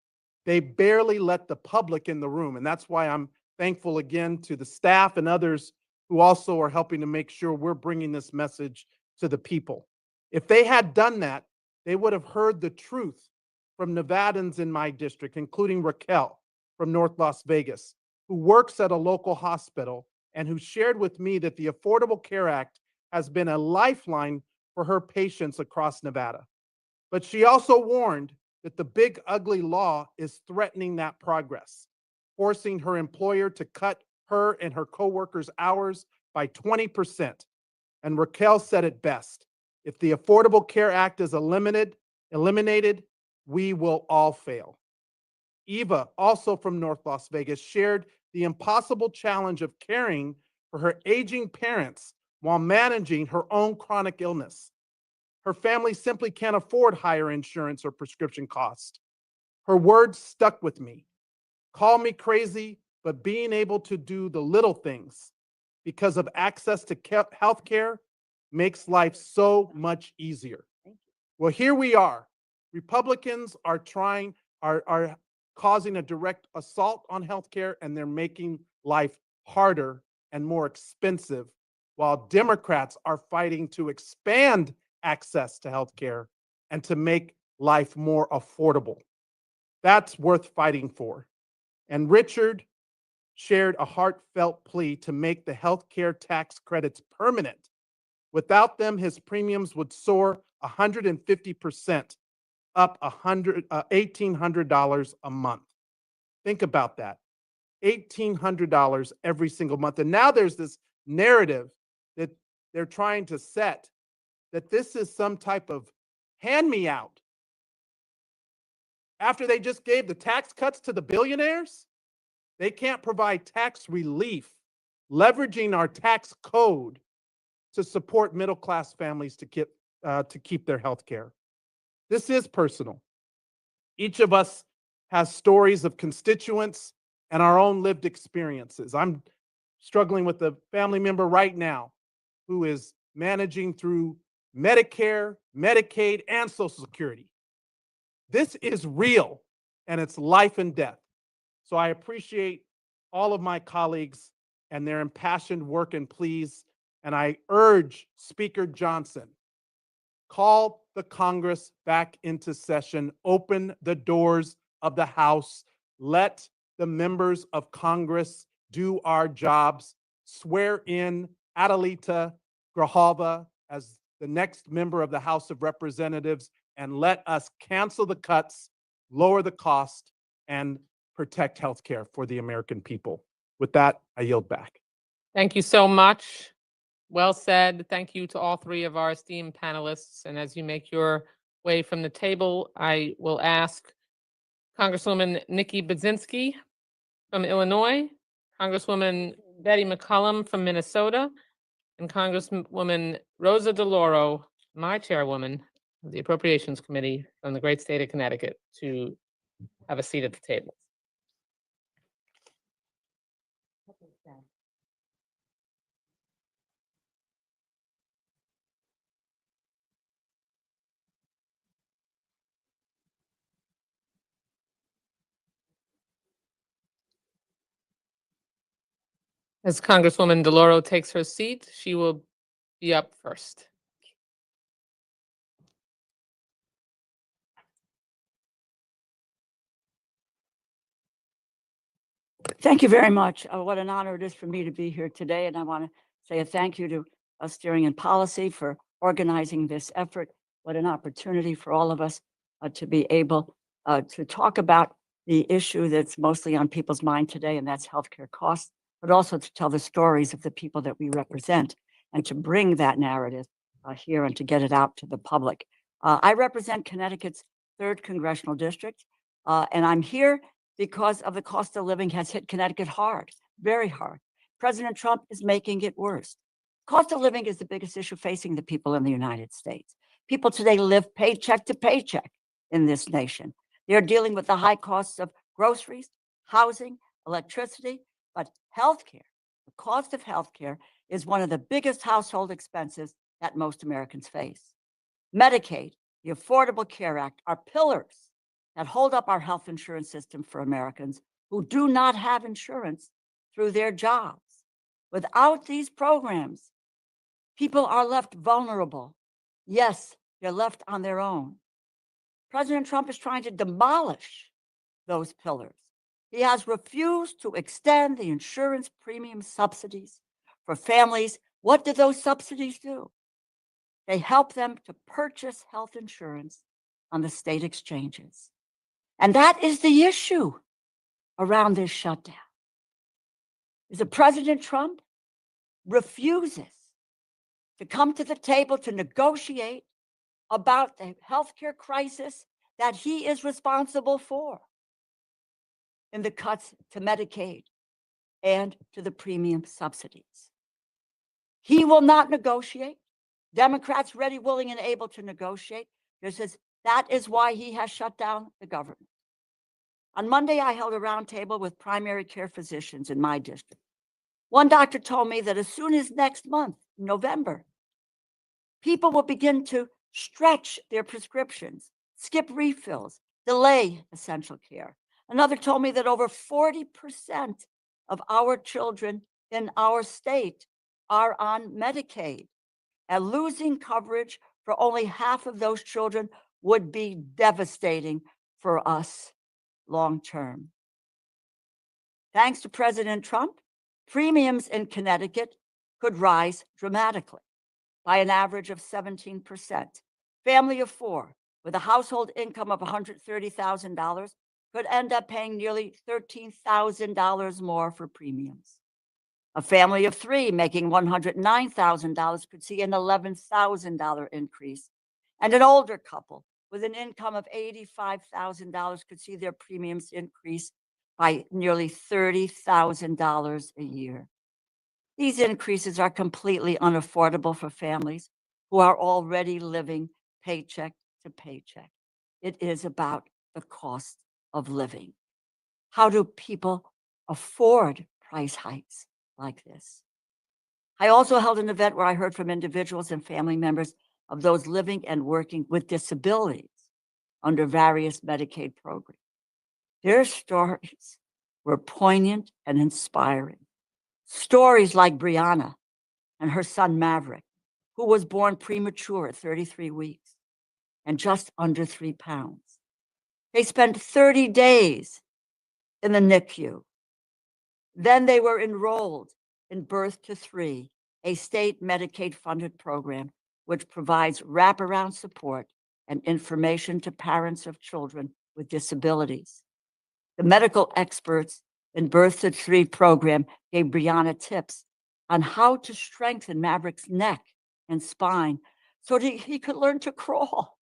Speaker 3: they barely let the public in the room. And that's why I'm thankful again to the staff and others who also are helping to make sure we're bringing this message to the people. If they had done that, they would have heard the truth from Nevadans in my district, including Raquel from North Las Vegas, who works at a local hospital and who shared with me that the Affordable Care Act has been a lifeline for her patients across Nevada. But she also warned that the big ugly law is threatening that progress, forcing her employer to cut her and her coworkers' hours by 20%. And Raquel said it best: if the Affordable Care Act is eliminated, we will all fail. Eva, also from North Las Vegas, shared the impossible challenge of caring for her aging parents while managing her own chronic illness. Her family simply can't afford higher insurance or prescription costs. Her words stuck with me. Call me crazy, but being able to do the little things because of access to health care makes life so much easier. Well, here we are. Republicans are causing a direct assault on healthcare, and they're making life harder and more expensive, while Democrats are fighting to expand access to healthcare and to make life more affordable. That's worth fighting for. And Richard shared a heartfelt plea to make the healthcare tax credits permanent. Without them, his premiums would soar 150%, up $1,800 a month. Think about that. $1,800 every single month. And now there's this narrative that they're trying to set that this is some type of hand-me-out. After they just gave the tax cuts to the billionaires, they can't provide tax relief, leveraging our tax code to support middle-class families to keep their health care. This is personal. Each of us has stories of constituents and our own lived experiences. I'm struggling with a family member right now who is managing through Medicare, Medicaid, and Social Security. This is real, and it's life and death. So I appreciate all of my colleagues and their impassioned work and pleas, and I urge Speaker Johnson, call the Congress back into session, open the doors of the House, let the members of Congress do our jobs, swear in Adelita Grijalva as the next member of the House of Representatives, and let us cancel the cuts, lower the cost, and protect health care for the American people. With that, I yield back.
Speaker 11: Thank you so much. Well said. Thank you to all three of our esteemed panelists. And as you make your way from the table, I will ask Congresswoman Nikki Budzinski from Illinois, Congresswoman Betty McCollum from Minnesota, and Congresswoman Rosa DeLauro my chairwoman of the Appropriations Committee from the great state of Connecticut to have a seat at the table. As Congresswoman DeLauro takes her seat, she will be up first.
Speaker 6: Thank you very much. What an honor it is for me to be here today. And I want to say a thank you to Steering and Policy for organizing this effort. What an opportunity for all of us to be able to talk about the issue that's mostly on people's mind today, and that's healthcare costs, but also to tell the stories of the people that we represent and to bring that narrative here and to get it out to the public. I represent Connecticut's 3rd Congressional District, and I'm here because of the cost of living has hit Connecticut hard, very hard. President Trump is making it worse. Cost of living is the biggest issue facing the people in the United States. People today live paycheck to paycheck in this nation. They're dealing with the high costs of groceries, housing, electricity, but healthcare, the cost of healthcare is one of the biggest household expenses that most Americans face. Medicaid, the Affordable Care Act are pillars that hold up our health insurance system for Americans who do not have insurance through their jobs. Without these programs, people are left vulnerable. Yes, they're left on their own. President Trump is trying to demolish those pillars. He has refused to extend the insurance premium subsidies for families. What do those subsidies do? They help them to purchase health insurance on the state exchanges. And that is the issue around this shutdown. Is that President Trump refuses to come to the table to negotiate about the healthcare crisis that he is responsible for in the cuts to Medicaid and to the premium subsidies. He will not negotiate. Democrats ready, willing, and able to negotiate. That is why he has shut down the government. On Monday, I held a roundtable with primary care physicians in my district. One doctor told me that as soon as next month, November, people will begin to stretch their prescriptions, skip refills, delay essential care. Another told me that over 40% of our children in our state are on Medicaid, and losing coverage for only half of those children would be devastating for us long term. Thanks to President Trump, premiums in Connecticut could rise dramatically by an average of 17%. Family of 4 with a household income of $130,000 could end up paying nearly $13,000 more for premiums. A family of 3 making $109,000 could see an $11,000 increase. And an older couple with an income of $85,000 could see their premiums increase by nearly $30,000 a year. These increases are completely unaffordable for families who are already living paycheck to paycheck. It is about the cost of living. How do people afford price hikes like this? I also held an event where I heard from individuals and family members of those living and working with disabilities under various Medicaid programs. Their stories were poignant and inspiring. Stories like Brianna and her son Maverick, who was born premature at 33 weeks and just under 3 pounds. They spent 30 days in the NICU. Then they were enrolled in Birth to 3, a state Medicaid funded program which provides wraparound support and information to parents of children with disabilities. The medical experts in Birth to 3 program gave Brianna tips on how to strengthen Maverick's neck and spine so that he could learn to crawl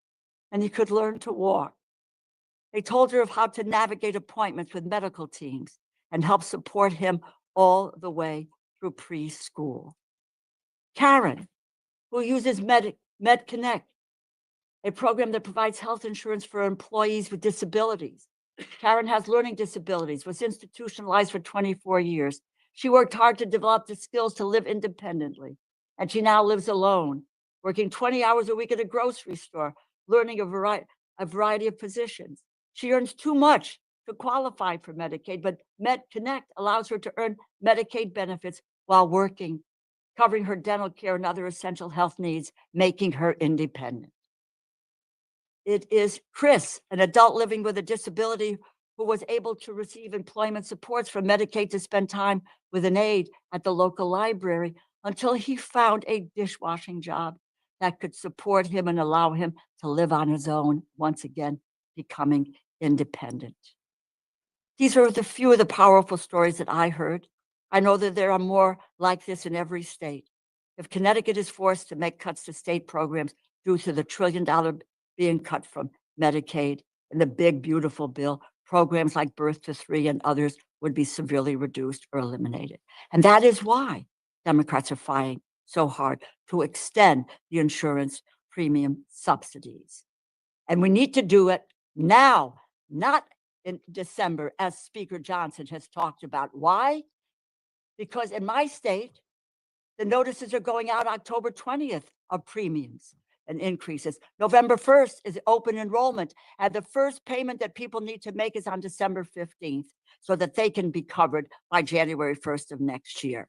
Speaker 6: and he could learn to walk. They told her of how to navigate appointments with medical teams and help support him all the way through preschool. Karen, who uses MedConnect, a program that provides health insurance for employees with disabilities. Karen has learning disabilities, was institutionalized for 24 years. She worked hard to develop the skills to live independently, and she now lives alone, working 20 hours a week at a grocery store, learning a variety of positions. She earns too much to qualify for Medicaid, but MedConnect allows her to earn Medicaid benefits while working, covering her dental care and other essential health needs, making her independent. It is Chris, an adult living with a disability, who was able to receive employment supports from Medicaid to spend time with an aide at the local library until he found a dishwashing job that could support him and allow him to live on his own, once again, becoming independent. These are the few of the powerful stories that I heard. I know that there are more like this in every state. If Connecticut is forced to make cuts to state programs due to the $1 trillion being cut from Medicaid and the big, beautiful bill, programs like Birth to Three and others would be severely reduced or eliminated. And that is why Democrats are fighting so hard to extend the insurance premium subsidies. And we need to do it now, not in December, as Speaker Johnson has talked about. Why? Because in my state, the notices are going out October 20th of premiums and increases. November 1st is open enrollment, and the first payment that people need to make is on December 15th so that they can be covered by January 1st of next year.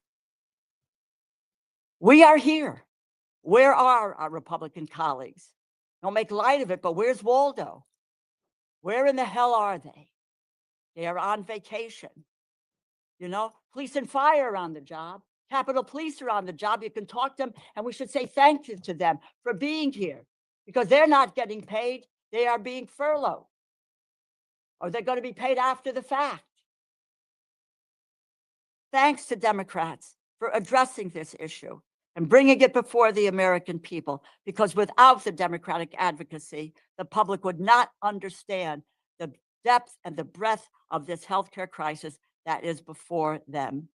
Speaker 6: We are here. Where are our Republican colleagues? Don't make light of it, but where's Waldo? Where in the hell are they? They are on vacation. You know, police and fire are on the job. Capitol Police are on the job. You can talk to them, and we should say thank you to them for being here because they're not getting paid. They are being furloughed, or they're going to be paid after the fact. Thanks to Democrats for addressing this issue and bringing it before the American people, because without the Democratic advocacy, the public would not understand the depth and the breadth of this healthcare crisis that is before them.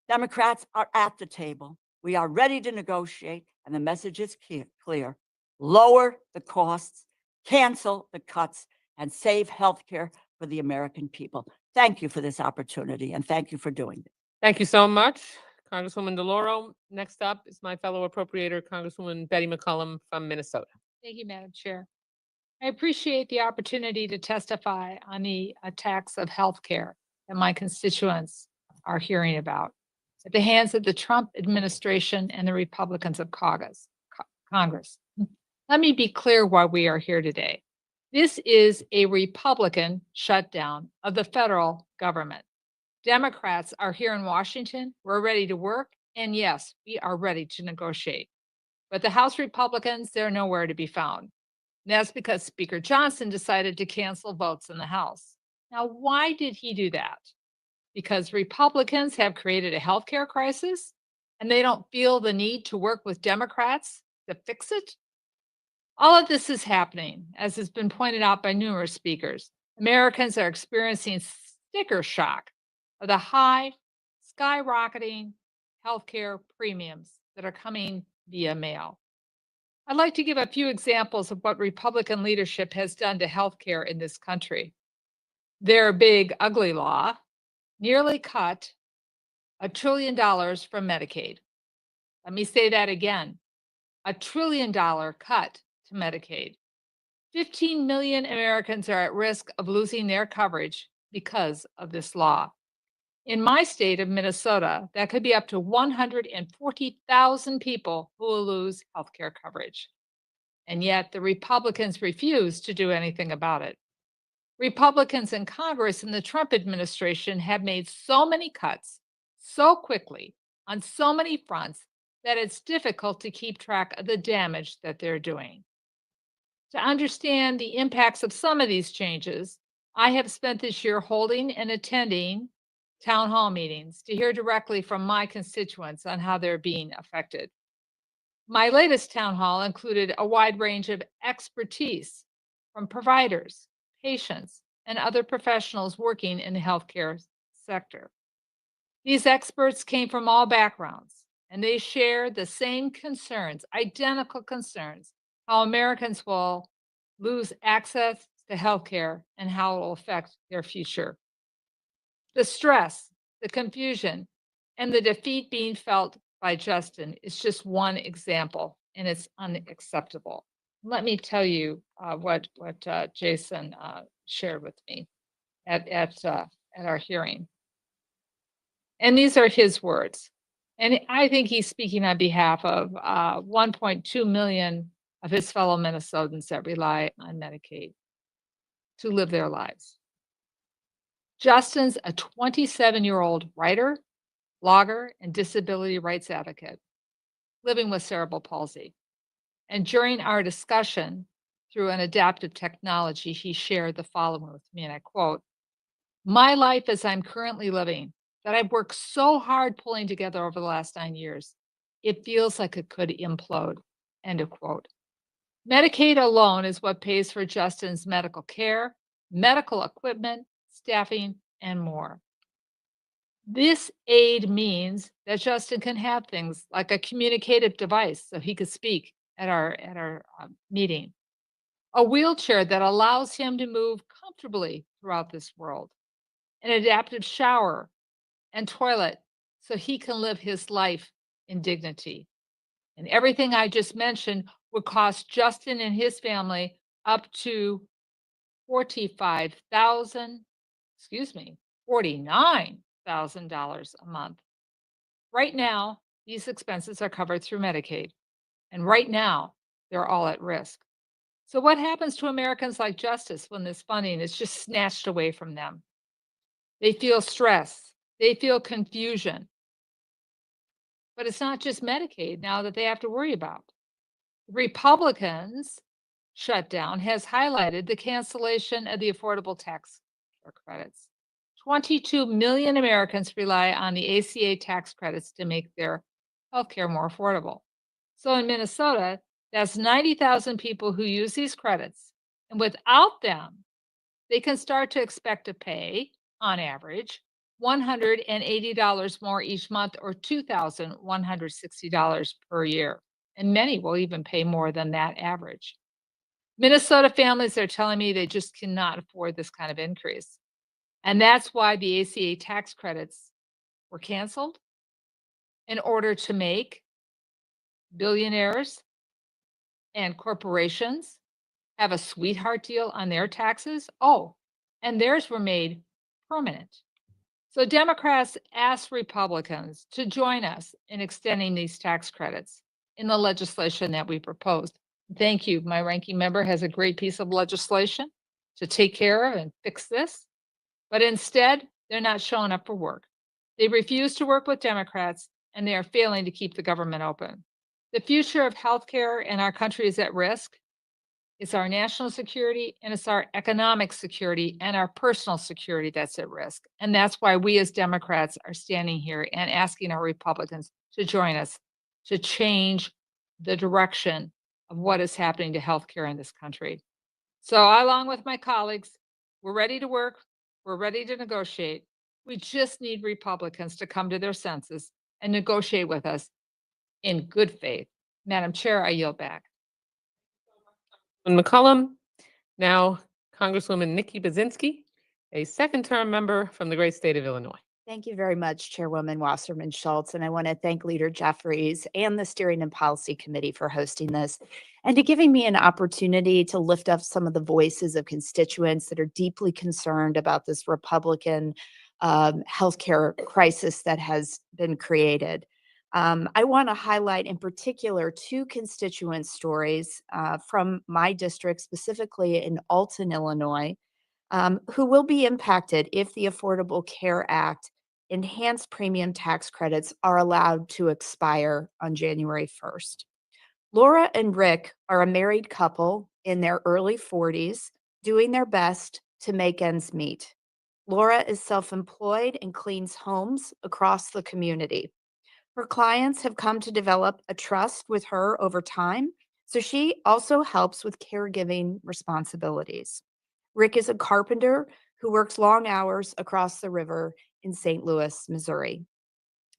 Speaker 6: Democrats are at the table. We are ready to negotiate, and the message is clear. Lower the costs, cancel the cuts, and save healthcare for the American people. Thank you for this opportunity, and thank you for doing it.
Speaker 11: Thank you so much, Congresswoman DeLauro. Next up is my fellow appropriator, Congresswoman Betty McCollum from Minnesota.
Speaker 8: Thank you, Madam Chair. I appreciate the opportunity to testify on the attacks of healthcare that my constituents are hearing about at the hands of the Trump administration and the Republicans of Congress. Let me be clear why we are here today. This is a Republican shutdown of the federal government. Democrats are here in Washington. We're ready to work. And yes, we are ready to negotiate. But the House Republicans, they're nowhere to be found. And that's because Speaker Johnson decided to cancel votes in the House. Now, why did he do that? Because Republicans have created a healthcare crisis and they don't feel the need to work with Democrats to fix it? All of this is happening, as has been pointed out by numerous speakers. Americans are experiencing sticker shock of the high, skyrocketing healthcare premiums that are coming via mail. I'd like to give a few examples of what Republican leadership has done to healthcare in this country. Their big, ugly law nearly cut $1 trillion from Medicaid. Let me say that again, $1 trillion cut to Medicaid. 15 million Americans are at risk of losing their coverage because of this law. In my state of Minnesota, that could be up to 140,000 people who will lose healthcare coverage. And yet the Republicans refuse to do anything about it. Republicans in Congress and the Trump administration have made so many cuts so quickly on so many fronts that it's difficult to keep track of the damage that they're doing. To understand the impacts of some of these changes, I have spent this year holding and attending town hall meetings to hear directly from my constituents on how they're being affected. My latest town hall included a wide range of expertise from providers, patients, and other professionals working in the healthcare sector. These experts came from all backgrounds and they share the same concerns, identical concerns, how Americans will lose access to healthcare and how it will affect their future. The stress, the confusion, and the defeat being felt by Justin is just one example, and it's unacceptable. Let me tell you what Jason shared with me at our hearing. And these are his words. And I think he's speaking on behalf of 1.2 million of his fellow Minnesotans that rely on Medicaid to live their lives. Justin's a 27-year-old writer, blogger, and disability rights advocate living with cerebral palsy. And during our discussion through an adaptive technology, he shared the following with me, and I quote, "My life as I'm currently living, that I've worked so hard pulling together over the last 9 years, it feels like it could implode," end of quote. Medicaid alone is what pays for Justin's medical care, medical equipment, staffing, and more. This aid means that Justin can have things like a communicative device so he could speak at our meeting, a wheelchair that allows him to move comfortably throughout this world, an adaptive shower and toilet so he can live his life in dignity. And everything I just mentioned would cost Justin and his family up to $49,000 a month. Right now, these expenses are covered through Medicaid, and right now, they're all at risk. So what happens to Americans like Justice when this funding is just snatched away from them? They feel stress, they feel confusion. But it's not just Medicaid now that they have to worry about. Republicans' shutdown has highlighted the cancellation of the affordable tax credits. 22 million Americans rely on the ACA tax credits to make their healthcare more affordable. So in Minnesota, that's 90,000 people who use these credits. And without them, they can start to expect to pay, on average, $180 more each month or $2,160 per year. And many will even pay more than that average. Minnesota families are telling me they just cannot afford this kind of increase. And that's why the ACA tax credits were canceled in order to make billionaires and corporations have a sweetheart deal on their taxes. Oh, and theirs were made permanent. So Democrats asked Republicans to join us in extending these tax credits in the legislation that we proposed. Thank you. My ranking member has a great piece of legislation to take care of and fix this. But instead, they're not showing up for work. They refuse to work with Democrats, and they are failing to keep the government open. The future of healthcare in our country is at risk. It's our national security, and it's our economic security and our personal security that's at risk. And that's why we as Democrats are standing here and asking our Republicans to join us to change the direction of what is happening to healthcare in this country. So I, along with my colleagues, we're ready to work. We're ready to negotiate. We just need Republicans to come to their senses and negotiate with us in good faith. Madam Chair, I yield back.
Speaker 11: McCollum. Now, Congresswoman Nikki Bazinski, a second-term member from the great state of Illinois.
Speaker 2: Thank you very much, Chairwoman Wasserman Schultz. And I want to thank Leader Jeffries and the Steering and Policy Committee for hosting this and to giving me an opportunity to lift up some of the voices of constituents that are deeply concerned about this Republican healthcare crisis that has been created. I want to highlight in particular two constituent stories from my district, specifically in Alton, Illinois, who will be impacted if the Affordable Care Act enhanced premium tax credits are allowed to expire on January 1st. Laura and Rick are a married couple in their early 40s doing their best to make ends meet. Laura is self-employed and cleans homes across the community. Her clients have come to develop a trust with her over time, so she also helps with caregiving responsibilities. Rick is a carpenter who works long hours across the river in St. Louis, Missouri.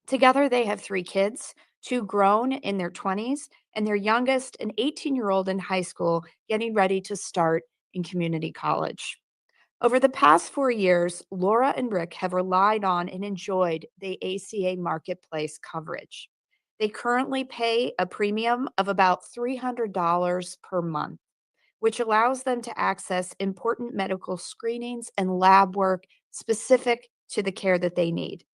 Speaker 2: Together, they have 3 kids, 2 grown in their 20s, and their youngest, an 18-year-old in high school, getting ready to start in community college. Over the past 4 years, Laura and Rick have relied on and enjoyed the ACA marketplace coverage. They currently pay a premium of about $300 per month, which allows them to access important medical screenings and lab work specific to the care that they need.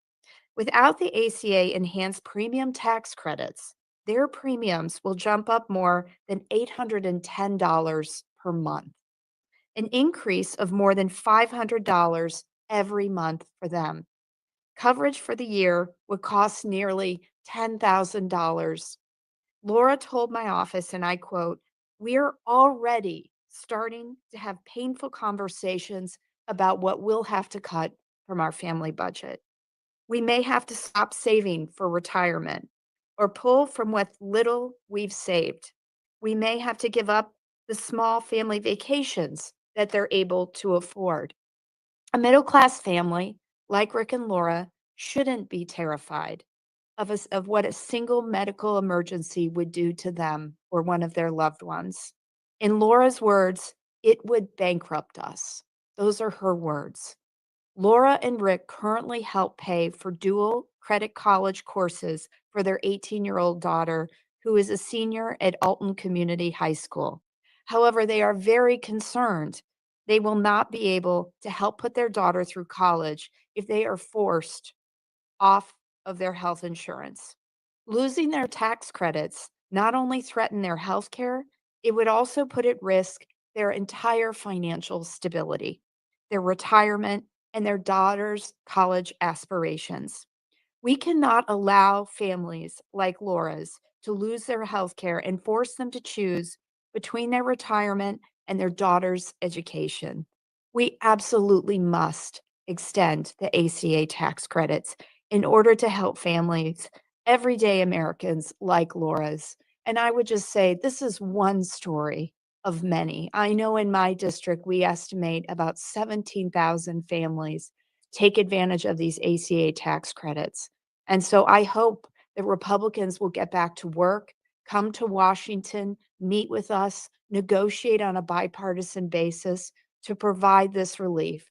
Speaker 2: Without the ACA enhanced premium tax credits, their premiums will jump up more than $810 per month, an increase of more than $500 every month for them. Coverage for the year would cost nearly $10,000. Laura told my office, and I quote, "We're already starting to have painful conversations about what we'll have to cut from our family budget. We may have to stop saving for retirement or pull from what little we've saved. We may have to give up the small family vacations that they're able to afford." A middle class family like Rick and Laura shouldn't be terrified of what a single medical emergency would do to them or one of their loved ones. In Laura's words, it would bankrupt us. Those are her words. Laura and Rick currently help pay for dual credit college courses for their 18-year-old daughter, who is a senior at Alton Community High School. However, they are very concerned they will not be able to help put their daughter through college if they are forced off of their health insurance. Losing their tax credits not only threaten their health care, it would also put at risk their entire financial stability, their retirement, and their daughter's college aspirations. We cannot allow families like Laura's to lose their health care and force them to choose between their retirement and their daughter's education. We absolutely must extend the ACA tax credits in order to help families, everyday Americans like Laura's. And I would just say this is one story of many. I know in my district, we estimate about 17,000 families take advantage of these ACA tax credits. And so I hope that Republicans will get back to work, come to Washington, meet with us, negotiate on a bipartisan basis to provide this relief.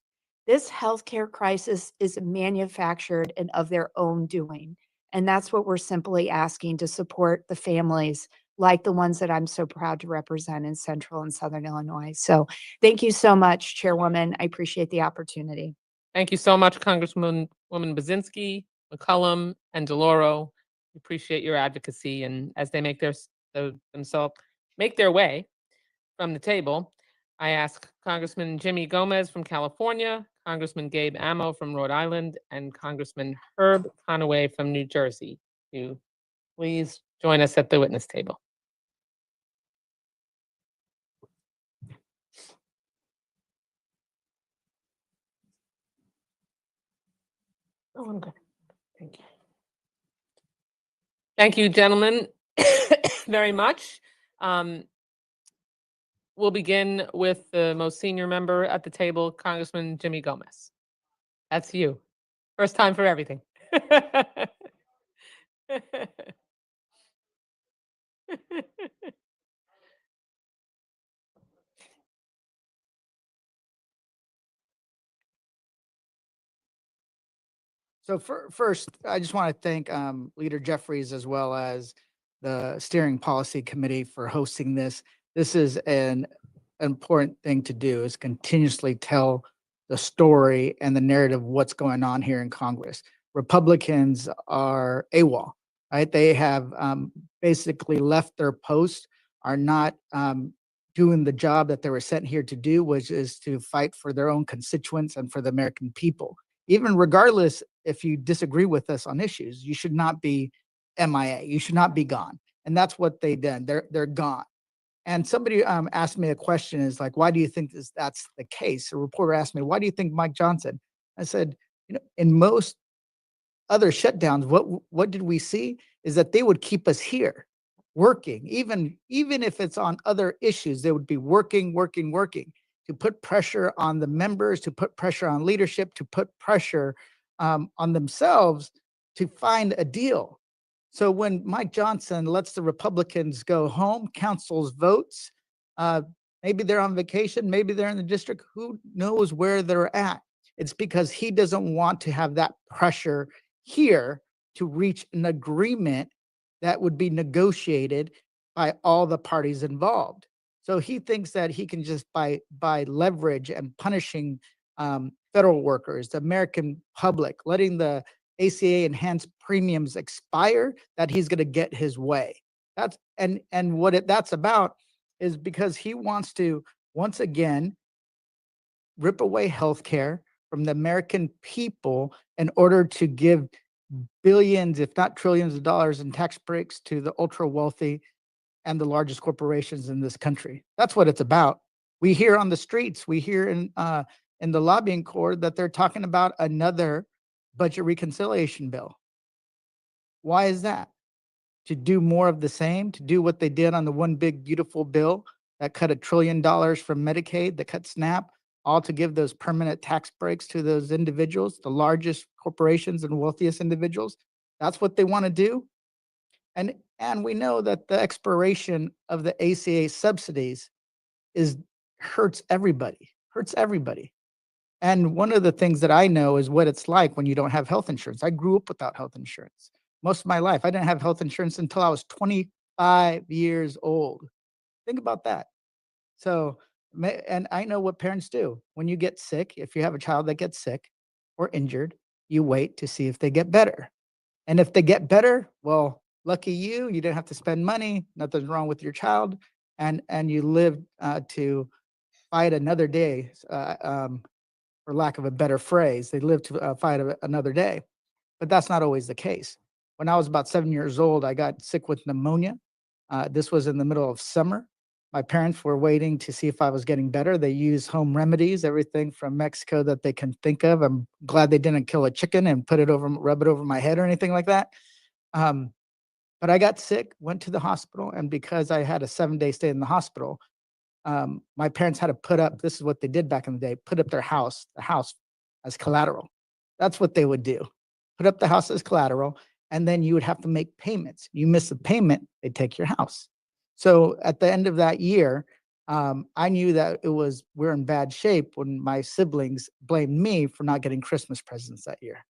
Speaker 2: This healthcare crisis is manufactured and of their own doing. And that's what we're simply asking, to support the families like the ones that I'm so proud to represent in Central and Southern Illinois. So thank you so much, Chairwoman. I appreciate the opportunity.
Speaker 11: Thank you so much, Congresswoman Bazinski, McCollum, and DeLauro. We appreciate your advocacy, and as they make themselves make their way from the table, I ask Congressman Jimmy Gomez from California, Congressman Gabe Amo from Rhode Island, and Congressman Herb Conaway from New Jersey to please join us at the witness table. Oh, I'm good. Thank you. Thank you, gentlemen, very much. We'll begin with the most senior member at the table, Congressman Jimmy Gomez. That's you. First time for everything.
Speaker 10: So first, I just want to thank Leader Jeffries as well as the Steering Policy Committee for hosting this. This is an important thing to do, is continuously tell the story and the narrative of what's going on here in Congress. Republicans are AWOL, right? They have basically left their post, are not doing the job that they were sent here to do, which is to fight for their own constituents and for the American people. Even regardless if you disagree with us on issues, you should not be MIA. You should not be gone. And that's what they did. They're gone. And somebody asked me a question, is like, why do you think that's the case? A reporter asked me, why do you think Mike Johnson? I said, in most other shutdowns, what did we see is that they would keep us here working, even if it's on other issues, they would be working to put pressure on the members, to put pressure on leadership, to put pressure on themselves to find a deal.
Speaker 7: So when Mike Johnson lets the Republicans go home, councils votes, maybe they're on vacation, maybe they're in the district, who knows where they're at? It's because he doesn't want to have that pressure here to reach an agreement that would be negotiated by all the parties involved. So he thinks that he can just by leverage and punishing federal workers, the American public, letting the ACA enhanced premiums expire, that he's going to get his way. That's and what that's about is because he wants to once again rip away healthcare from the American people in order to give billions, if not trillions of dollars in tax breaks to the ultra wealthy and the largest corporations in this country. That's what it's about. We hear on the streets, we hear in the lobbying corps that they're talking about another budget reconciliation bill. Why is that? To do more of the same, to do what they did on the one big beautiful bill that cut $1 trillion from Medicaid, that cut SNAP, all to give those permanent tax breaks to those individuals, the largest corporations and wealthiest individuals. That's what they want to do. And we know that the expiration of the ACA subsidies hurts everybody. And one of the things that I know is what it's like when you don't have health insurance. I grew up without health insurance. Most of my life, I didn't have health insurance until I was 25 years old. Think about that. So, and I know what parents do. When you get sick, if you have a child that gets sick or injured, you wait to see if they get better. And if they get better, well, lucky you, you didn't have to spend money, nothing's wrong with your child, and you live to fight another day, for lack of a better phrase. They live to fight another day. But that's not always the case. When I was about 7 years old, I got sick with pneumonia. This was in the middle of summer. My parents were waiting to see if I was getting better. They used home remedies, everything from Mexico that they can think of. I'm glad they didn't kill a chicken and rub it over my head or anything like that. But I got sick, went to the hospital, and because I had a 7-day stay in the hospital, my parents had to put up, this is what they did back in the day, put up the house as collateral. That's what they would do. Put up the house as collateral, and then you would have to make payments. You miss a payment, they take your house. So at the end of that year, I knew that we're in bad shape when my siblings blamed me for not getting Christmas presents that year.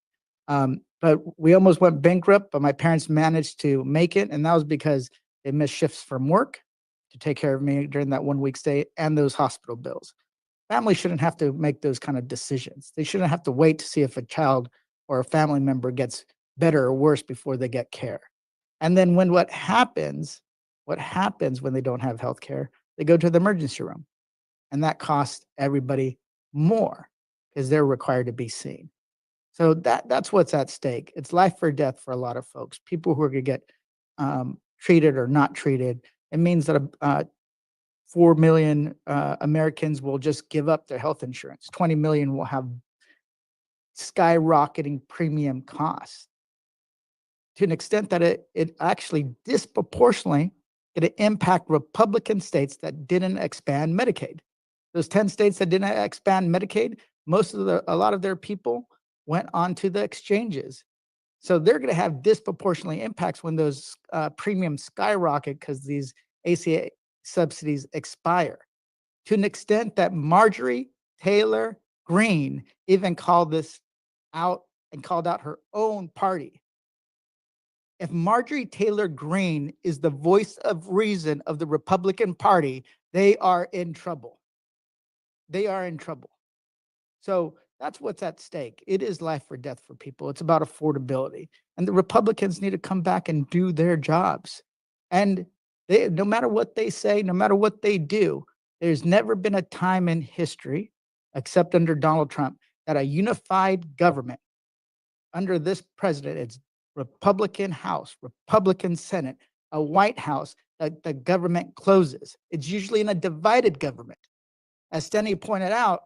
Speaker 7: But we almost went bankrupt, but my parents managed to make it. And that was because they missed shifts from work to take care of me during that 1 week stay and those hospital bills. Families shouldn't have to make those kind of decisions. They shouldn't have to wait to see if a child or a family member gets better or worse before they get care. And then what happens when they don't have health care, they go to the emergency room. And that costs everybody more because they're required to be seen. So that's what's at stake. It's life or death for a lot of folks. People who are going to get treated or not treated. It means that 4 million Americans will just give up their health insurance. 20 million will have skyrocketing premium costs to an extent that it actually disproportionately going to impact Republican states that didn't expand Medicaid. Those 10 states that didn't expand Medicaid, a lot of their people went onto the exchanges. So they're going to have disproportionately impacts when those premiums skyrocket because these ACA subsidies expire. To an extent that Marjorie Taylor Greene even called this out and called out her own party. If Marjorie Taylor Greene is the voice of reason of the Republican Party, they are in trouble. They are in trouble. So that's what's at stake. It is life or death for people. It's about affordability. And the Republicans need to come back and do their jobs. And no matter what they say, no matter what they do, there's never been a time in history, except under Donald Trump, that a unified government under this president, it's Republican House, Republican Senate, a White House, that the government closes. It's usually in a divided government. As Steny pointed out,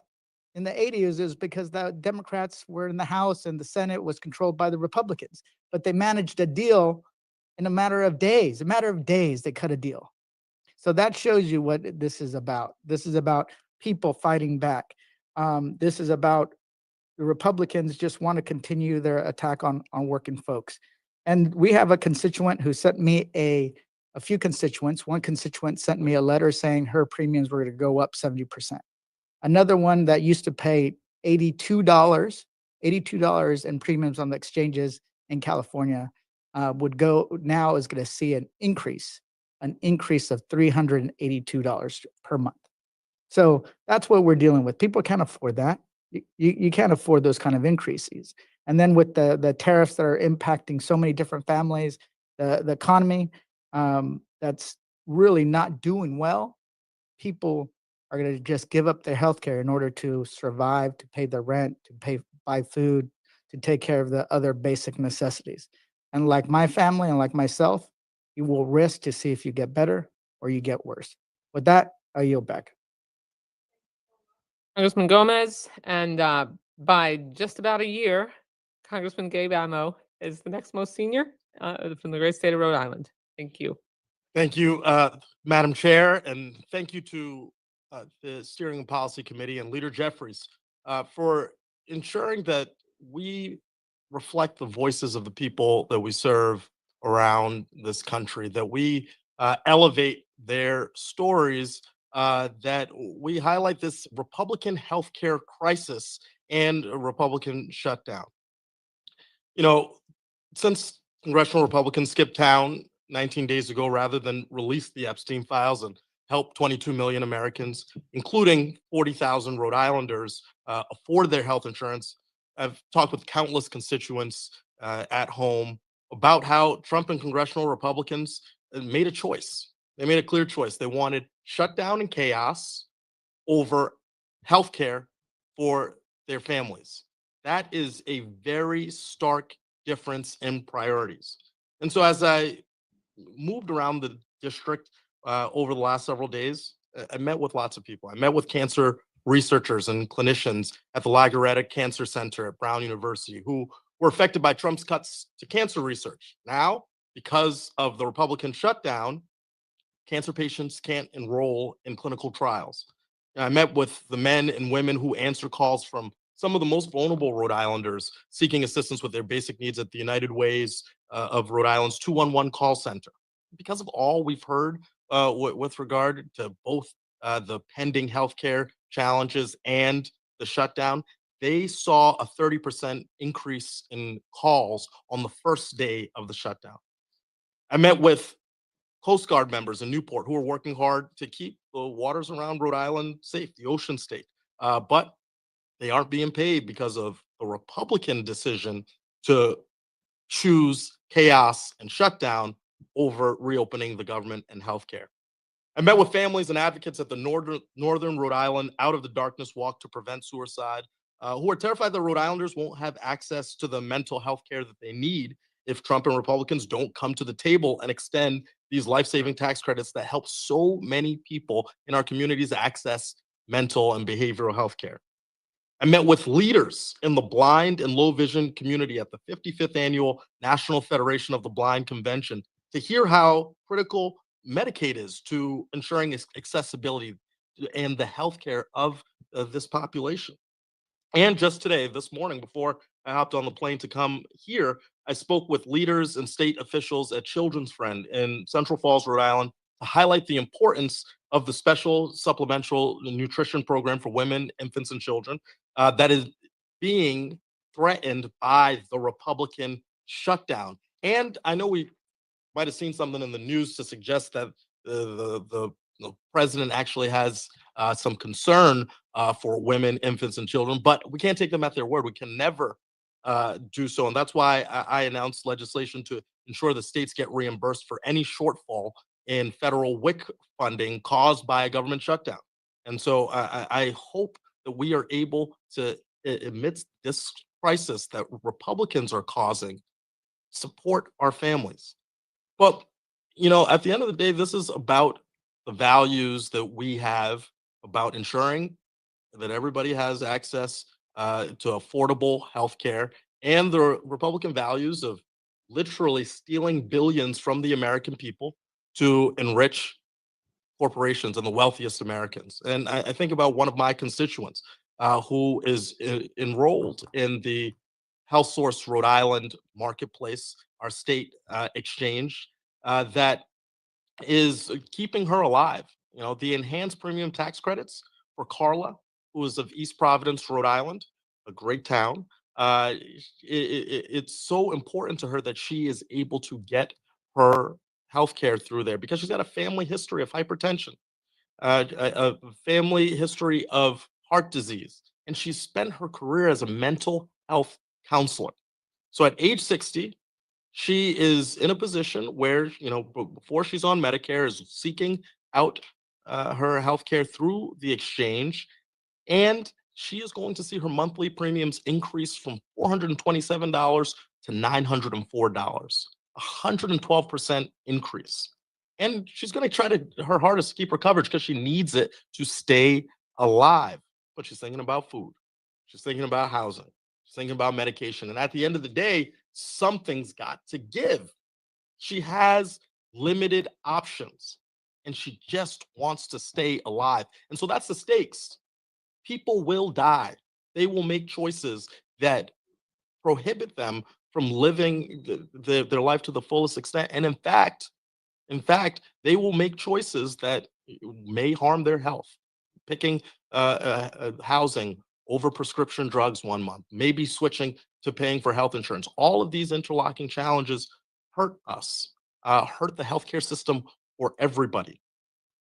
Speaker 7: in the 80s, it was because the Democrats were in the House and the Senate was controlled by the Republicans. But they managed a deal in a matter of days. A matter of days, they cut a deal. So that shows you what this is about. This is about people fighting back. This is about the Republicans just want to continue their attack on working folks. And we have a constituent who sent me a few constituents. One constituent sent me a letter saying her premiums were going to go up 70%. Another one that used to pay $82 in premiums on the exchanges in California now is going to see an increase of $382 per month. So that's what we're dealing with. People can't afford that. You can't afford those kind of increases. And then with the tariffs that are impacting so many different families, the economy that's really not doing well, people are going to just give up their health care in order to survive, to pay their rent, buy food, to take care of the other basic necessities. And like my family and like myself, you will risk to see if you get better or you get worse. With that, I yield back.
Speaker 11: Congressman Gomez, and by just about a year, Congressman Gabe Amo is the next most senior from the great state of Rhode Island. Thank you.
Speaker 13: Thank you, Madam Chair, and thank you to the Steering and Policy Committee and Leader Jeffries for ensuring that we reflect the voices of the people that we serve around this country, that we elevate their stories, that we highlight this Republican healthcare crisis and a Republican shutdown. You know, since congressional Republicans skipped town 19 days ago rather than release the Epstein files and help 22 million Americans, including 40,000 Rhode Islanders, afford their health insurance, I've talked with countless constituents at home about how Trump and congressional Republicans made a choice. They made a clear choice. They wanted shutdown and chaos over healthcare for their families. That is a very stark difference in priorities. And so as I moved around the district over the last several days, I met with lots of people. I met with cancer researchers and clinicians at the Lagaretta Cancer Center at Brown University who were affected by Trump's cuts to cancer research. Now, because of the Republican shutdown, cancer patients can't enroll in clinical trials. I met with the men and women who answer calls from some of the most vulnerable Rhode Islanders seeking assistance with their basic needs at the United Ways of Rhode Island's 211 call center. Because of all we've heard with regard to both the pending healthcare challenges and the shutdown, they saw a 30% increase in calls on the first day of the shutdown. I met with Coast Guard members in Newport who are working hard to keep the waters around Rhode Island safe, the ocean state. But they aren't being paid because of the Republican decision to choose chaos and shutdown over reopening the government and healthcare. I met with families and advocates at the Northern Rhode Island Out of the Darkness Walk to Prevent Suicide, who are terrified that Rhode Islanders won't have access to the mental health care that they need if Trump and Republicans don't come to the table and extend these life-saving tax credits that help so many people in our communities access mental and behavioral health care. I met with leaders in the blind and low vision community at the 55th Annual National Federation of the Blind Convention to hear how critical Medicaid is to ensuring accessibility and the healthcare of this population. And just today, this morning, before I hopped on the plane to come here, I spoke with leaders and state officials at Children's Friend in Central Falls, Rhode Island, to highlight the importance of the special supplemental nutrition program for women, infants, and children that is being threatened by the Republican shutdown. And I know we might have seen something in the news to suggest that the president actually has some concern for women, infants, and children, but we can't take them at their word. We can never do so. And that's why I announced legislation to ensure the states get reimbursed for any shortfall in federal WIC funding caused by a government shutdown. And so I hope that we are able to, amidst this crisis that Republicans are causing, support our families. But, you know, at the end of the day, this is about the values that we have about ensuring that everybody has access to affordable health care and the Republican values of literally stealing billions from the American people to enrich corporations and the wealthiest Americans. And I think about one of my constituents who is enrolled in the Health Source Rhode Island marketplace, our state exchange that is keeping her alive. You know, the enhanced premium tax credits for Carla, who is of East Providence, Rhode Island, a great town. It's so important to her that she is able to get her health care through there because she's got a family history of hypertension, a family history of heart disease, and she's spent her career as a mental health counselor. So at age 60, she is in a position where, you know, before she's on Medicare, is seeking out her health care through the exchange, and she is going to see her monthly premiums increase from $427 to $904, a 112% increase. And she's going to try her hardest to keep her coverage because she needs it to stay alive. But she's thinking about food. She's thinking about housing. She's thinking about medication. And at the end of the day, something's got to give. She has limited options and she just wants to stay alive. And so that's the stakes. People will die. They will make choices that prohibit them from living their life to the fullest extent. And in fact, they will make choices that may harm their health. Picking housing over prescription drugs 1 month, maybe switching to paying for health insurance. All of these interlocking challenges hurt us, hurt the healthcare system for everybody.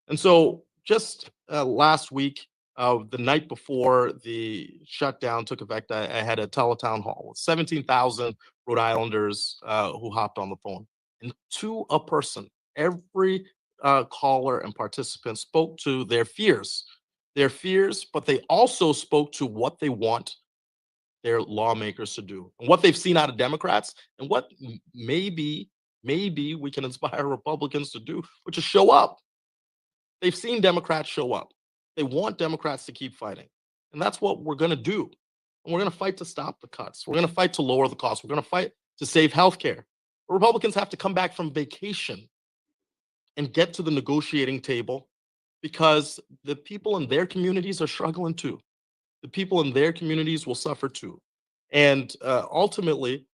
Speaker 13: And so just last week, the night before the shutdown took effect, I had a teletown hall with 17,000 Rhode Islanders who hopped on the phone. And to a person, every caller and participant spoke to their fears, but they also spoke to what they want their lawmakers to do and what they've seen out of Democrats and what maybe we can inspire Republicans to do, which is show up. They've seen Democrats show up. They want Democrats to keep fighting. And that's what we're going to do. And we're going to fight to stop the cuts. We're going to fight to lower the costs. We're going to fight to save healthcare. Republicans have to come back from vacation and get to the negotiating table because the people in their communities are struggling too. The people in their communities will suffer too. And ultimately,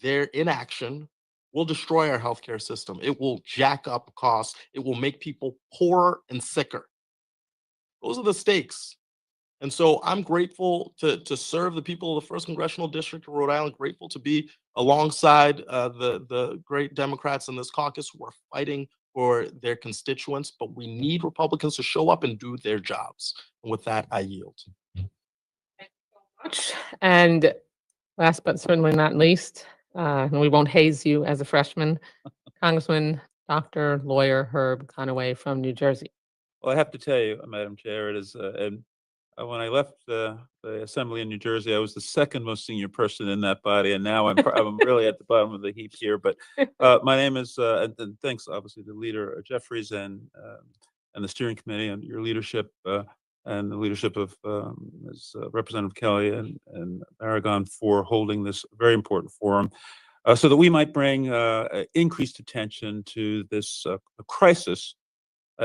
Speaker 13: their inaction will destroy our healthcare system. It will jack up costs. It will make people poorer and sicker. Those are the stakes. And so I'm grateful to serve the people of the 1st Congressional District of Rhode Island, grateful to be alongside the great Democrats in this caucus who are fighting for their constituents, but we need Republicans to show up and do their jobs. And with that, I yield.
Speaker 11: And last but certainly not least, and we won't haze you as a freshman, Congressman Dr. Lawyer Herb Conaway from New Jersey.
Speaker 14: Well, I have to tell you, Madam Chair, it is, when I left the Assembly in New Jersey, I was the 2nd most senior person in that body, and now I'm really at the bottom of the heap here. But my name is, and thanks obviously to Leader Jeffries and the steering committee and your leadership and the leadership of Representative Kelly and Aragon for holding this very important forum, so that we might bring increased attention to this crisis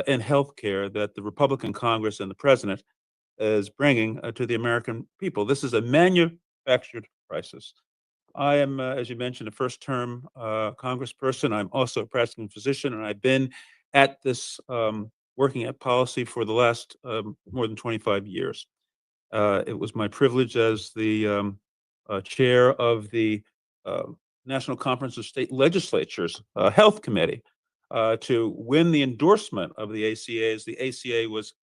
Speaker 14: in healthcare that the Republican Congress and the President is bringing to the American people. This is a manufactured crisis. I am, as you mentioned, a first-term congressperson. I'm also a practicing physician, and I've been at this working at policy for the last more than 25 years. It was my privilege as the chair of the National Conference of State Legislatures Health Committee to win the endorsement of the ACA as the ACA was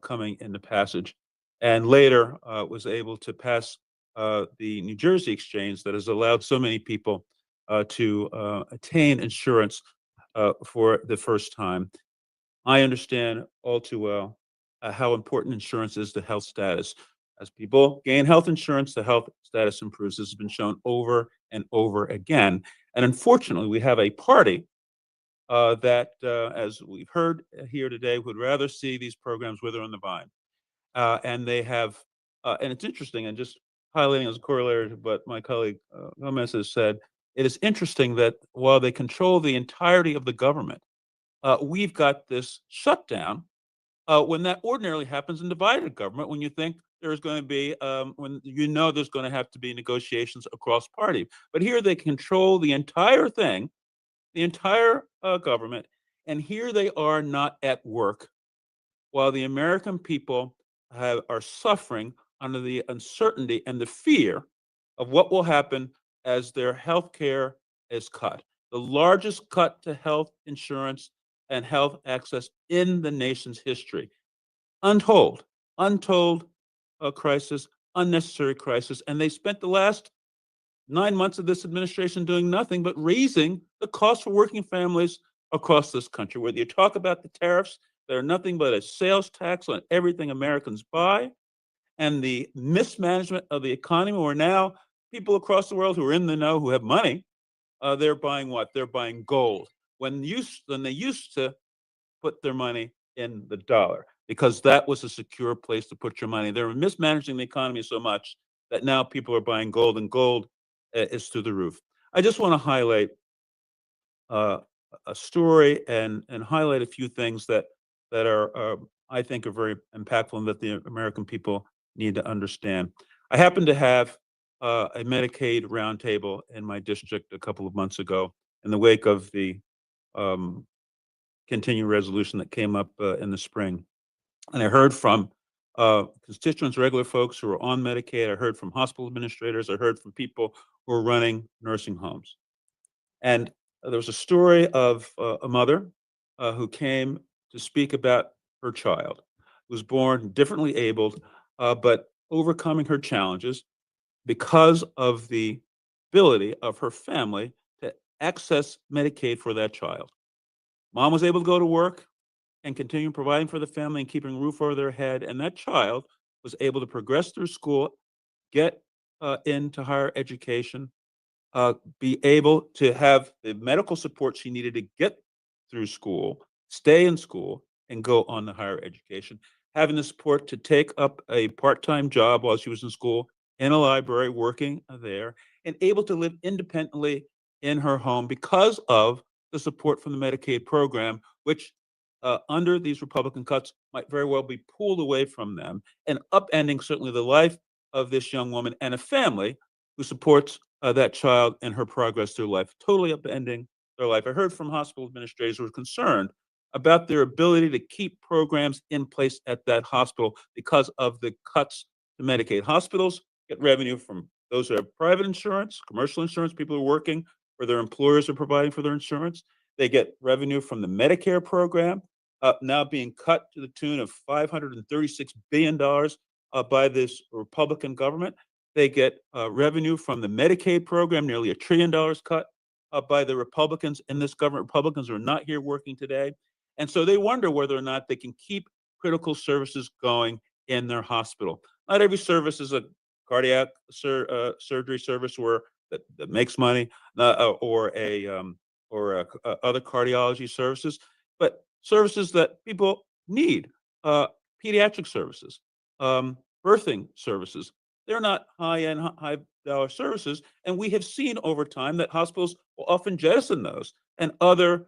Speaker 14: coming into passage, and later was able to pass the New Jersey exchange that has allowed so many people to attain insurance for the first time. I understand all too well how important insurance is to health status. As people gain health insurance, the health status improves. This has been shown over and over again. And unfortunately, we have a party that, as we've heard here today, would rather see these programs wither on the vine. And they have, and it's interesting, and just highlighting as a corollary to what my colleague Gomez has said, it is interesting that while they control the entirety of the government, we've got this shutdown when that ordinarily happens in divided government, when you think there's going to be, when you know there's going to have to be negotiations across party. But here they control the entire thing, the entire government, and here they are not at work, while the American people are suffering under the uncertainty and the fear of what will happen as their health care is cut. The largest cut to health insurance and health access in the nation's history. Untold crisis, unnecessary crisis. And they spent the last 9 months of this administration doing nothing but raising the cost for working families across this country. Whether you talk about the tariffs, that are nothing but a sales tax on everything Americans buy, and the mismanagement of the economy, where now people across the world who are in the know, who have money, they're buying what? They're buying gold. When they used to put their money in the dollar, because that was a secure place to put your money. They're mismanaging the economy so much that now people are buying gold, and gold is through the roof. I just want to highlight a story and highlight a few things that are I think are very impactful and that the American people need to understand. I happened to have a Medicaid roundtable in my district a couple of months ago in the wake of the continuing resolution that came up in the spring. And I heard from constituents, regular folks who are on Medicaid. I heard from hospital administrators. I heard from people who are running nursing homes. And there was a story of a mother who came to speak about her child, who was born differently abled, but overcoming her challenges because of the ability of her family to access Medicaid for that child. Mom was able to go to work and continue providing for the family and keeping a roof over their head, and that child was able to progress through school, get into higher education, be able to have the medical support she needed to get through school, stay in school, and go on to higher education. Having the support to take up a part-time job while she was in school in a library, working there, and able to live independently in her home because of the support from the Medicaid program, which under these Republican cuts might very well be pulled away from them and upending certainly the life of this young woman and a family who supports that child in her progress through life, totally upending their life. I heard from hospital administrators who were concerned about their ability to keep programs in place at that hospital because of the cuts to Medicaid. Hospitals get revenue from those who have private insurance, commercial insurance, people who are working where their employers are providing for their insurance. They get revenue from the Medicare program, now being cut to the tune of $536 billion by this Republican government. They get revenue from the Medicaid program, nearly $1 trillion cut by the Republicans in this government. Republicans are not here working today. And so they wonder whether or not they can keep critical services going in their hospital. Not every service is a cardiac surgery service that makes money, or other cardiology services, but services that people need, pediatric services, birthing services. They're not high-end, high-dollar services, and we have seen over time that hospitals will often jettison those and other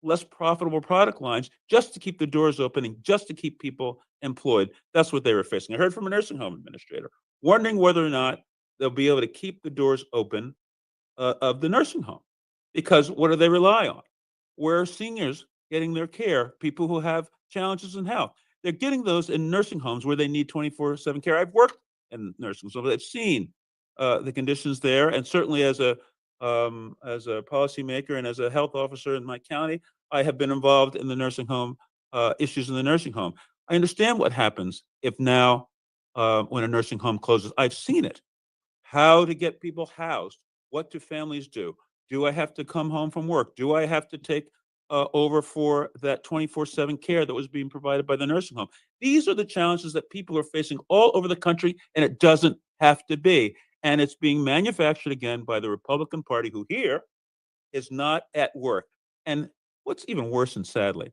Speaker 14: less profitable product lines just to keep the doors open and just to keep people employed. That's what they were facing. I heard from a nursing home administrator wondering whether or not they'll be able to keep the doors open of the nursing home, because what do they rely on? Where are seniors getting their care? People who have challenges in health. They're getting those in nursing homes where they need 24/7 care. I've worked in nursing homes, so I've seen the conditions there, and certainly as a policymaker and as a health officer in my county, I have been involved in the nursing home issues in the nursing home. I understand what happens if now when a nursing home closes. I've seen it. How to get people housed. What do families do? Do I have to come home from work? Do I have to take over for that 24/7 care that was being provided by the nursing home? These are the challenges that people are facing all over the country, and it doesn't have to be. And it's being manufactured again by the Republican Party, who here is not at work. And what's even worse, and sadly,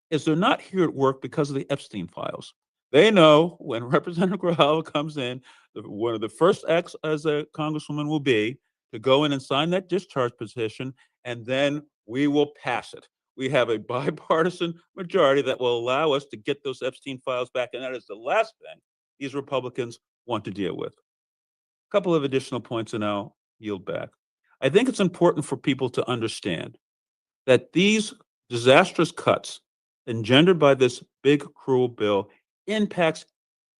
Speaker 14: is they're not here at work because of the Epstein files. They know when Representative Grijalva comes in, one of the first acts as a congresswoman will be to go in and sign that discharge petition, and then we will pass it. We have a bipartisan majority that will allow us to get those Epstein files back, and that is the last thing these Republicans want to deal with. A couple of additional points and I'll yield back. I think it's important for people to understand that these disastrous cuts engendered by this big, cruel bill impacts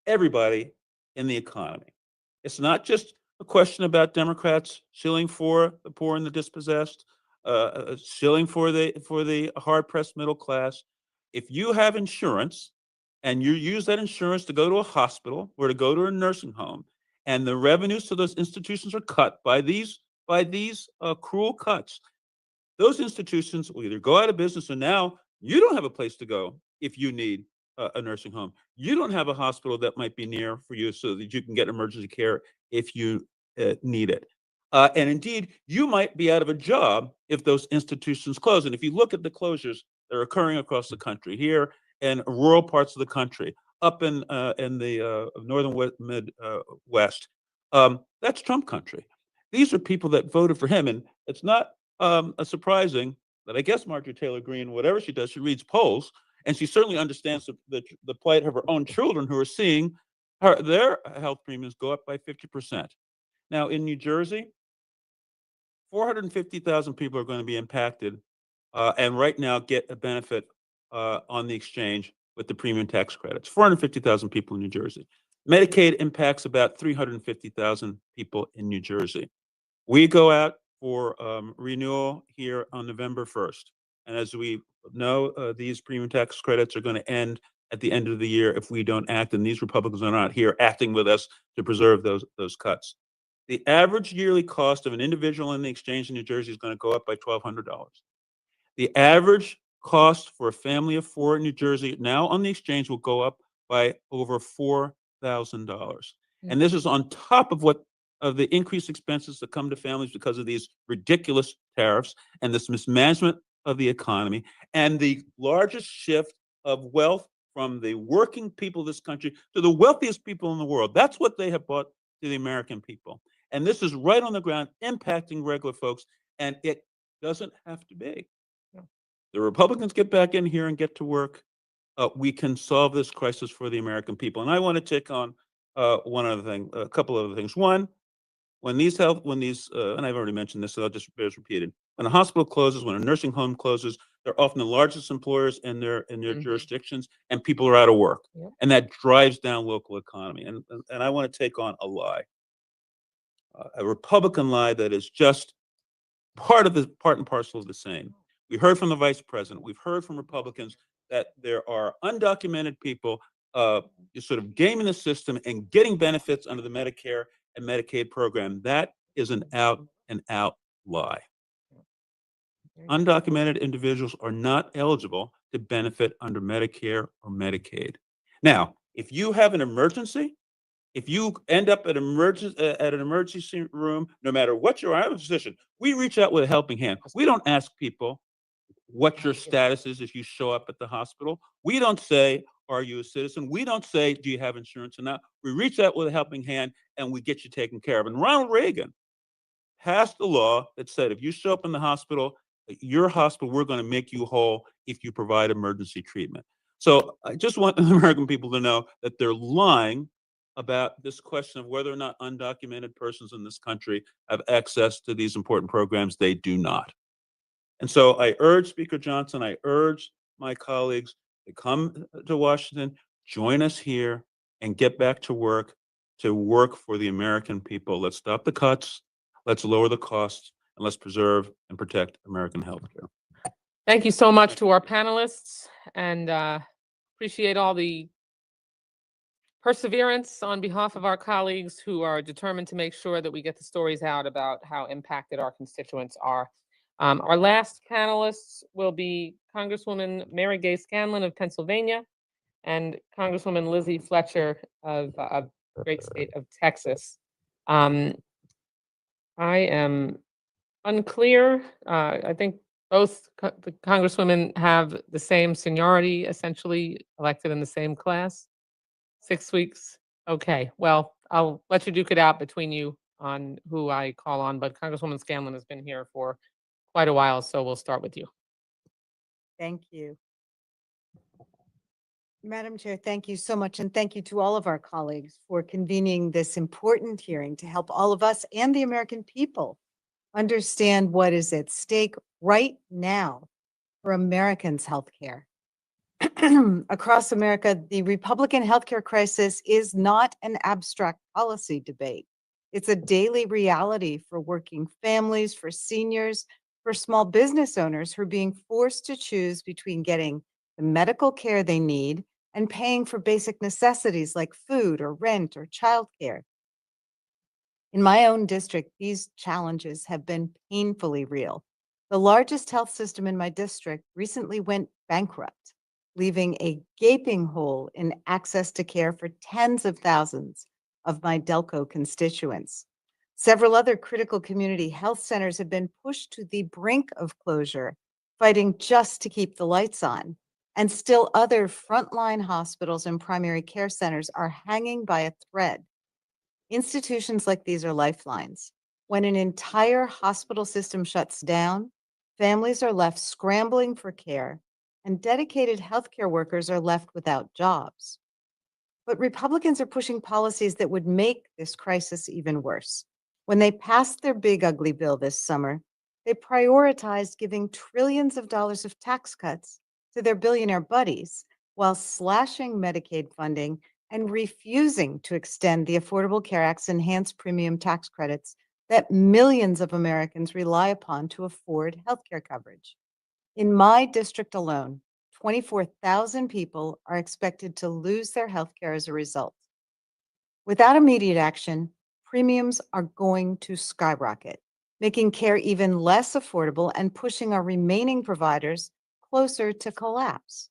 Speaker 14: everybody in the economy. It's not just a question about Democrats shilling for the poor and the dispossessed, shilling for the hard-pressed middle class. If you have insurance and you use that insurance to go to a hospital or to go to a nursing home, and the revenues to those institutions are cut by these cruel cuts, those institutions will either go out of business, or now you don't have a place to go if you need a nursing home. You don't have a hospital that might be near for you so that you can get emergency care if you need it. And indeed, you might be out of a job if those institutions close. And if you look at the closures that are occurring across the country, here in rural parts of the country, up in the northern Midwest, that's Trump country. These are people that voted for him, and it's not surprising that I guess Marjorie Taylor Greene, whatever she does, she reads polls, and she certainly understands the plight of her own children who are seeing their health premiums go up by 50%. Now, in New Jersey, 450,000 people are going to be impacted, and right now get a benefit on the exchange with the premium tax credits. 450,000 people in New Jersey. Medicaid impacts about 350,000 people in New Jersey. We go out for renewal here on November 1st. And as we know, these premium tax credits are going to end at the end of the year if we don't act, and these Republicans are not here acting with us to preserve those cuts. The average yearly cost of an individual in the exchange in New Jersey is going to go up by $1,200. The average cost for a family of four in New Jersey now on the exchange will go up by over $4,000. And this is on top of the increased expenses that come to families because of these ridiculous tariffs and this mismanagement of the economy, and the largest shift of wealth from the working people of this country to the wealthiest people in the world. That's what they have brought to the American people. And this is right on the ground impacting regular folks, and it doesn't have to be. The Republicans get back in here and get to work. We can solve this crisis for the American people. And I want to take on one other thing, a couple other things. One, and I've already mentioned this, so I'll just repeat it. When a hospital closes, when a nursing home closes, they're often the largest employers in their jurisdictions, and people are out of work, and that drives down local economy. And I want to take on a lie, a Republican lie that is just part and parcel of the same. We heard from the vice president. We've heard from Republicans that there are undocumented people sort of gaming the system and getting benefits under the Medicare and Medicaid program. That is an out and out lie. Undocumented individuals are not eligible to benefit under Medicare or Medicaid. Now, if you have an emergency, if you end up at an emergency room, no matter what you are, I'm a physician, we reach out with a helping hand. We don't ask people what your status is if you show up at the hospital. We don't say, are you a citizen? We don't say, do you have insurance or not? We reach out with a helping hand and we get you taken care of. And Ronald Reagan passed a law that said, if you show up in the hospital, your hospital, we're going to make you whole if you provide emergency treatment. So I just want the American people to know that they're lying about this question of whether or not undocumented persons in this country have access to these important programs. They do not. And so I urge Speaker Johnson, I urge my colleagues to come to Washington, join us here, and get back to work for the American people. Let's stop the cuts, let's lower the costs, and let's preserve and protect American healthcare.
Speaker 11: Thank you so much to our panelists, and appreciate all the perseverance on behalf of our colleagues who are determined to make sure that we get the stories out about how impacted our constituents are. Our last panelists will be Congresswoman Mary Gay Scanlon of Pennsylvania and Congresswoman Lizzie Fletcher of the great state of Texas. I am unclear. I think both the congresswomen have the same seniority, essentially elected in the same class. 6 weeks. Okay, well, I'll let you duke it out between you on who I call on, but Congresswoman Scanlon has been here for quite a while, so we'll start with you.
Speaker 16: Thank you.
Speaker 6: Madam Chair, thank you so much. And thank you to all of our colleagues for convening this important hearing to help all of us and the American people understand what is at stake right now for Americans' healthcare. Across America, the Republican healthcare crisis is not an abstract policy debate. It's a daily reality for working families, for seniors, for small business owners who are being forced to choose between getting the medical care they need and paying for basic necessities like food or rent or childcare. In my own district, these challenges have been painfully real. The largest health system in my district recently went bankrupt, leaving a gaping hole in access to care for tens of thousands of my Delco constituents. Several other critical community health centers have been pushed to the brink of closure, fighting just to keep the lights on. And still other frontline hospitals and primary care centers are hanging by a thread. Institutions like these are lifelines. When an entire hospital system shuts down, families are left scrambling for care, and dedicated healthcare workers are left without jobs. But Republicans are pushing policies that would make this crisis even worse. When they passed their big ugly bill this summer, they prioritized giving trillions of dollars of tax cuts to their billionaire buddies while slashing Medicaid funding and refusing to extend the Affordable Care Act's enhanced premium tax credits that millions of Americans rely upon to afford healthcare coverage. In my district alone, 24,000 people are expected to lose their healthcare as a result. Without immediate action, premiums are going to skyrocket, making care even less affordable and pushing our remaining providers closer to collapse.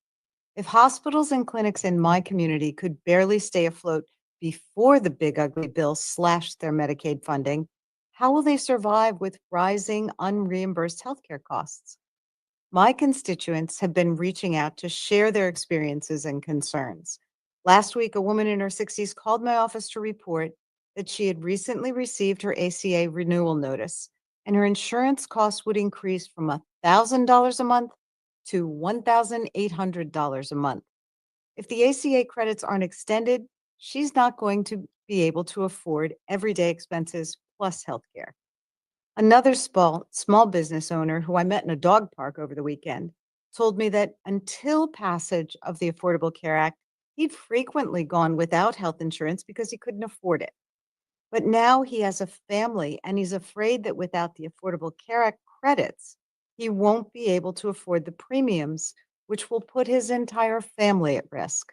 Speaker 6: If hospitals and clinics in my community could barely stay afloat before the big ugly bill slashed their Medicaid funding, how will they survive with rising unreimbursed healthcare costs? My constituents have been reaching out to share their experiences and concerns. Last week, a woman in her 60s called my office to report that she had recently received her ACA renewal notice, and her insurance costs would increase from $1,000 a month to $1,800 a month. If the ACA credits aren't extended, she's not going to be able to afford everyday expenses plus healthcare. Another small business owner who I met in a dog park over the weekend told me that until passage of the Affordable Care Act, he'd frequently gone without health insurance because he couldn't afford it. But now he has a family and he's afraid that without the Affordable Care Act credits, he won't be able to afford the premiums, which will put his entire family at risk.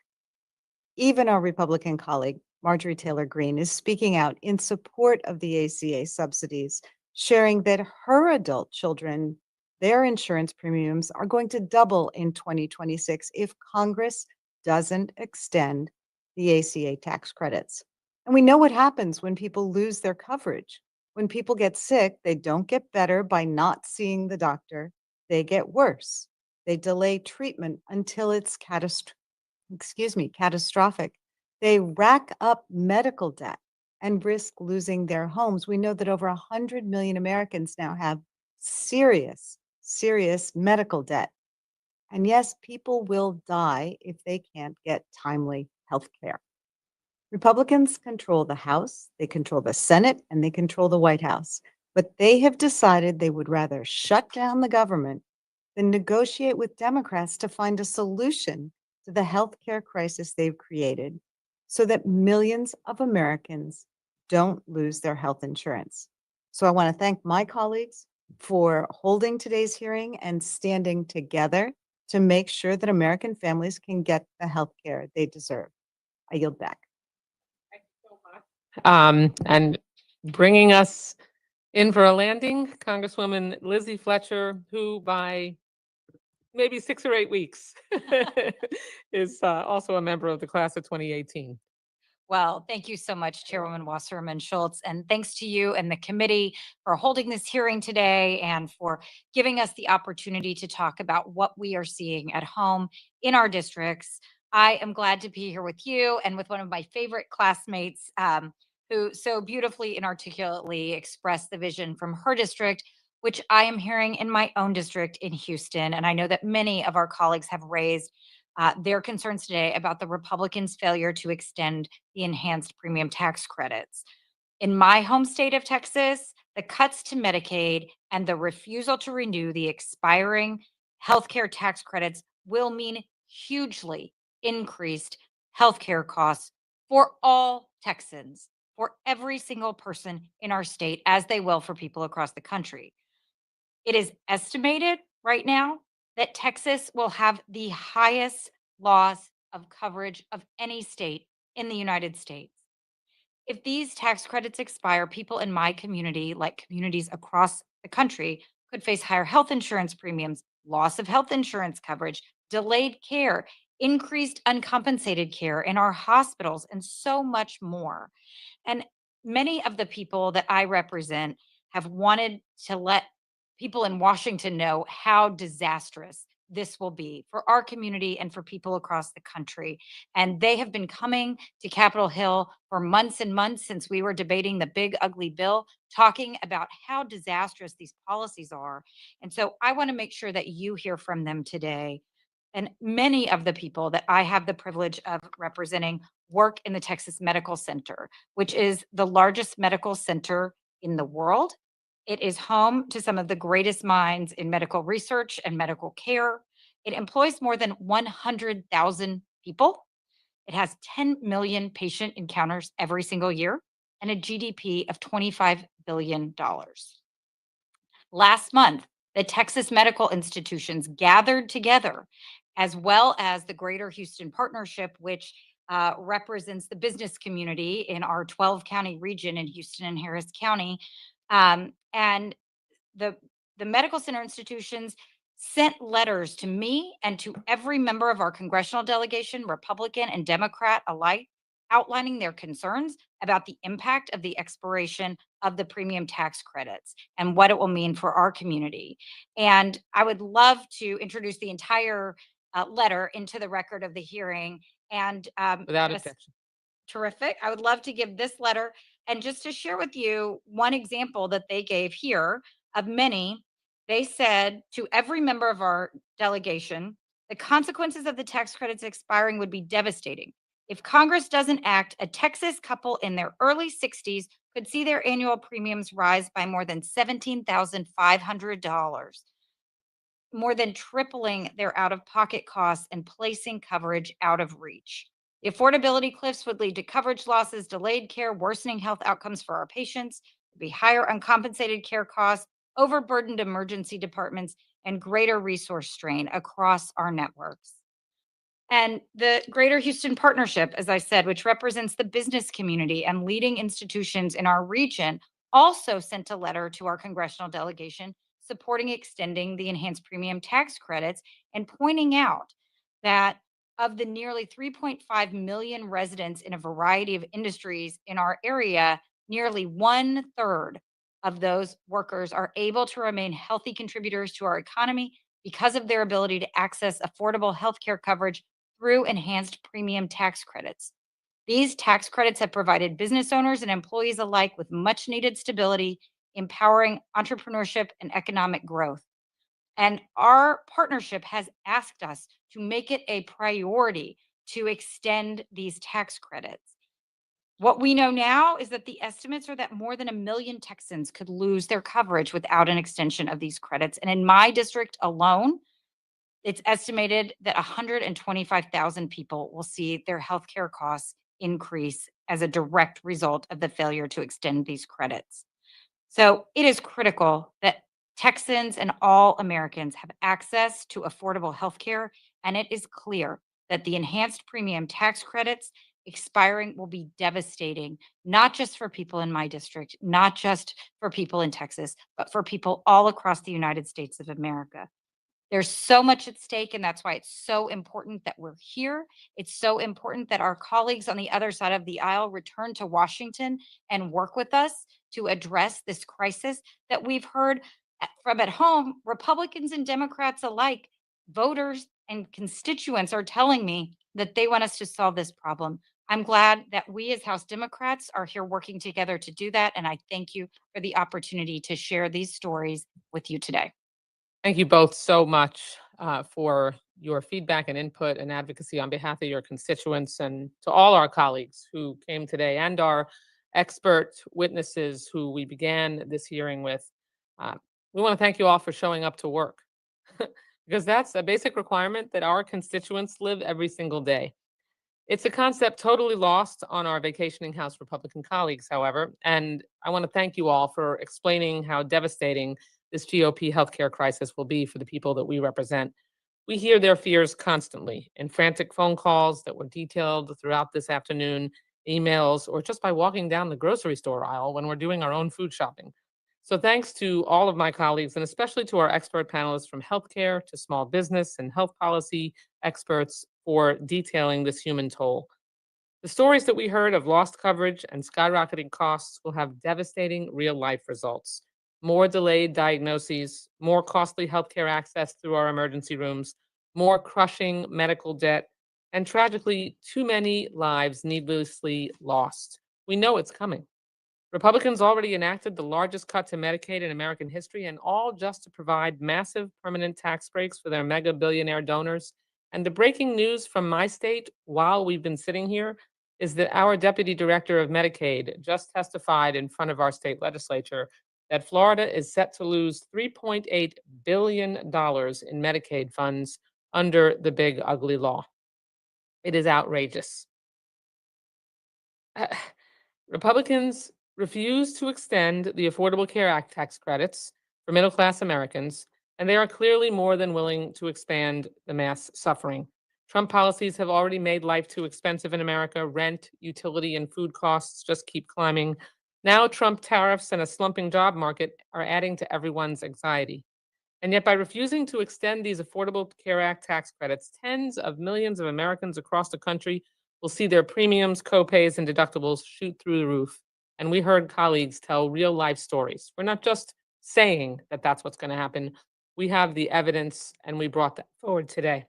Speaker 6: Even our Republican colleague, Marjorie Taylor Greene, is speaking out in support of the ACA subsidies, sharing that her adult children, their insurance premiums are going to double in 2026 if Congress doesn't extend the ACA tax credits. And we know what happens when people lose their coverage. When people get sick, they don't get better by not seeing the doctor. They get worse. They delay treatment until it's catastrophic. They rack up medical debt and risk losing their homes. We know that over 100 million Americans now have serious medical debt. And yes, people will die if they can't get timely health care. Republicans control the House, they control the Senate, and they control the White House. But they have decided they would rather shut down the government than negotiate with Democrats to find a solution to the healthcare crisis they've created so that millions of Americans don't lose their health insurance. So I want to thank my colleagues for holding today's hearing and standing together to make sure that American families can get the health care they deserve. I yield back.
Speaker 11: And bringing us in for a landing, Congresswoman Lizzie Fletcher, who by maybe 6 or 8 weeks is also a member of the class of 2018.
Speaker 15: Well, thank you so much, Chairwoman Wasserman Schultz, and thanks to you and the committee for holding this hearing today and for giving us the opportunity to talk about what we are seeing at home in our districts. I am glad to be here with you and with one of my favorite classmates who so beautifully and articulately expressed the vision from her district, which I am hearing in my own district in Houston. And I know that many of our colleagues have raised their concerns today about the Republicans' failure to extend the enhanced premium tax credits. In my home state of Texas, the cuts to Medicaid and the refusal to renew the expiring healthcare tax credits will mean hugely increased healthcare costs for all Texans, for every single person in our state, as they will for people across the country. It is estimated right now that Texas will have the highest loss of coverage of any state in the United States. If these tax credits expire, people in my community, like communities across the country, could face higher health insurance premiums, loss of health insurance coverage, delayed care, increased uncompensated care in our hospitals, and so much more. And many of the people that I represent have wanted to let people in Washington know how disastrous this will be for our community and for people across the country. And they have been coming to Capitol Hill for months and months since we were debating the big ugly bill, talking about how disastrous these policies are. And so I want to make sure that you hear from them today. And many of the people that I have the privilege of representing work in the Texas Medical Center, which is the largest medical center in the world. It is home to some of the greatest minds in medical research and medical care. It employs more than 100,000 people. It has 10 million patient encounters every single year and a GDP of $25 billion. Last month, the Texas medical institutions gathered together, as well as the Greater Houston Partnership, which represents the business community in our 12 county region in Houston and Harris County. And the medical center institutions sent letters to me and to every member of our congressional delegation, Republican and Democrat alike, outlining their concerns about the impact of the expiration of the premium tax credits and what it will mean for our community. And I would love to introduce the entire letter into the record of the hearing. And
Speaker 11: Without
Speaker 15: just-
Speaker 11: objection.
Speaker 15: Terrific. I would love to give this letter and just to share with you one example that they gave here of many. They said to every member of our delegation, the consequences of the tax credits expiring would be devastating. If Congress doesn't act, a Texas couple in their early 60s could see their annual premiums rise by more than $17,500, more than tripling their out-of-pocket costs and placing coverage out of reach. The affordability cliffs would lead to coverage losses, delayed care, worsening health outcomes for our patients, would be higher uncompensated care costs, overburdened emergency departments, and greater resource strain across our networks. And the Greater Houston Partnership, as I said, which represents the business community and leading institutions in our region, also sent a letter to our congressional delegation supporting extending the enhanced premium tax credits and pointing out that of the nearly 3.5 million residents in a variety of industries in our area, nearly 1/3 of those workers are able to remain healthy contributors to our economy because of their ability to access affordable healthcare coverage through enhanced premium tax credits. These tax credits have provided business owners and employees alike with much needed stability, empowering entrepreneurship and economic growth. And our partnership has asked us to make it a priority to extend these tax credits. What we know now is that the estimates are that more than 1 million Texans could lose their coverage without an extension of these credits. And in my district alone, it's estimated that 125,000 people will see their healthcare costs increase as a direct result of the failure to extend these credits. So it is critical that Texans and all Americans have access to affordable healthcare, and it is clear that the enhanced premium tax credits expiring will be devastating, not just for people in my district, not just for people in Texas, but for people all across the United States of America. There's so much at stake, and that's why it's so important that we're here. It's so important that our colleagues on the other side of the aisle return to Washington and work with us to address this crisis that we've heard from at home. Republicans and Democrats alike, voters and constituents are telling me that they want us to solve this problem. I'm glad that we as House Democrats are here working together to do that, and I thank you for the opportunity to share these stories with you today.
Speaker 11: Thank you both so much. for your feedback and input and advocacy on behalf of your constituents, and to all our colleagues who came today and our expert witnesses who we began this hearing with. We want to thank you all for showing up to work because that's a basic requirement that our constituents live every single day. It's a concept totally lost on our vacationing House Republican colleagues, however, and I want to thank you all for explaining how devastating this GOP healthcare crisis will be for the people that we represent. We hear their fears constantly in frantic phone calls that were detailed throughout this afternoon, emails, or just by walking down the grocery store aisle when we're doing our own food shopping. So thanks to all of my colleagues, and especially to our expert panelists from healthcare to small business and health policy experts for detailing this human toll. The stories that we heard of lost coverage and skyrocketing costs will have devastating real-life results. More delayed diagnoses, more costly healthcare access through our emergency rooms, more crushing medical debt, and tragically, too many lives needlessly lost. We know it's coming. Republicans already enacted the largest cut to Medicaid in American history, and all just to provide massive permanent tax breaks for their mega billionaire donors. And the breaking news from my state while we've been sitting here is that our deputy director of Medicaid just testified in front of our state legislature that Florida is set to lose $3.8 billion in Medicaid funds under the big ugly law. It is outrageous. Republicans refuse to extend the Affordable Care Act tax credits for middle-class Americans, and they are clearly more than willing to expand the mass suffering. Trump policies have already made life too expensive in America. Rent, utility, and food costs just keep climbing. Now Trump tariffs and a slumping job market are adding to everyone's anxiety. And yet by refusing to extend these Affordable Care Act tax credits, tens of millions of Americans across the country will see their premiums, copays, and deductibles shoot through the roof. And we heard colleagues tell real life stories. We're not just saying that that's what's going to happen. We have the evidence, and we brought that forward today.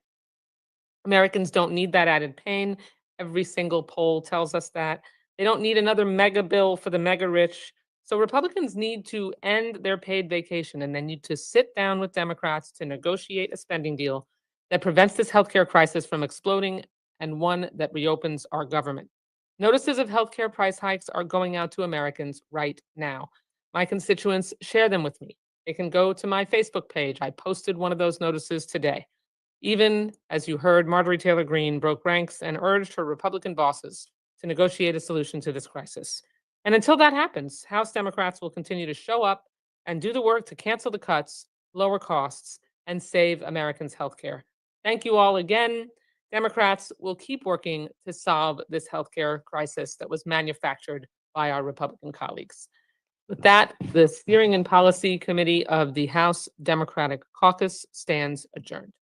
Speaker 11: Americans don't need that added pain. Every single poll tells us that. They don't need another mega bill for the mega rich. So Republicans need to end their paid vacation, and they need to sit down with Democrats to negotiate a spending deal that prevents this healthcare crisis from exploding, and one that reopens our government. Notices of healthcare price hikes are going out to Americans right now. My constituents share them with me. They can go to my Facebook page. I posted one of those notices today. Even as you heard, Marjorie Taylor Greene broke ranks and urged her Republican bosses to negotiate a solution to this crisis. And until that happens, House Democrats will continue to show up and do the work to cancel the cuts, lower costs, and save Americans' healthcare. Thank you all again. Democrats will keep working to solve this healthcare crisis that was manufactured by our Republican colleagues. With that, the Steering and Policy Committee of the House Democratic Caucus stands adjourned.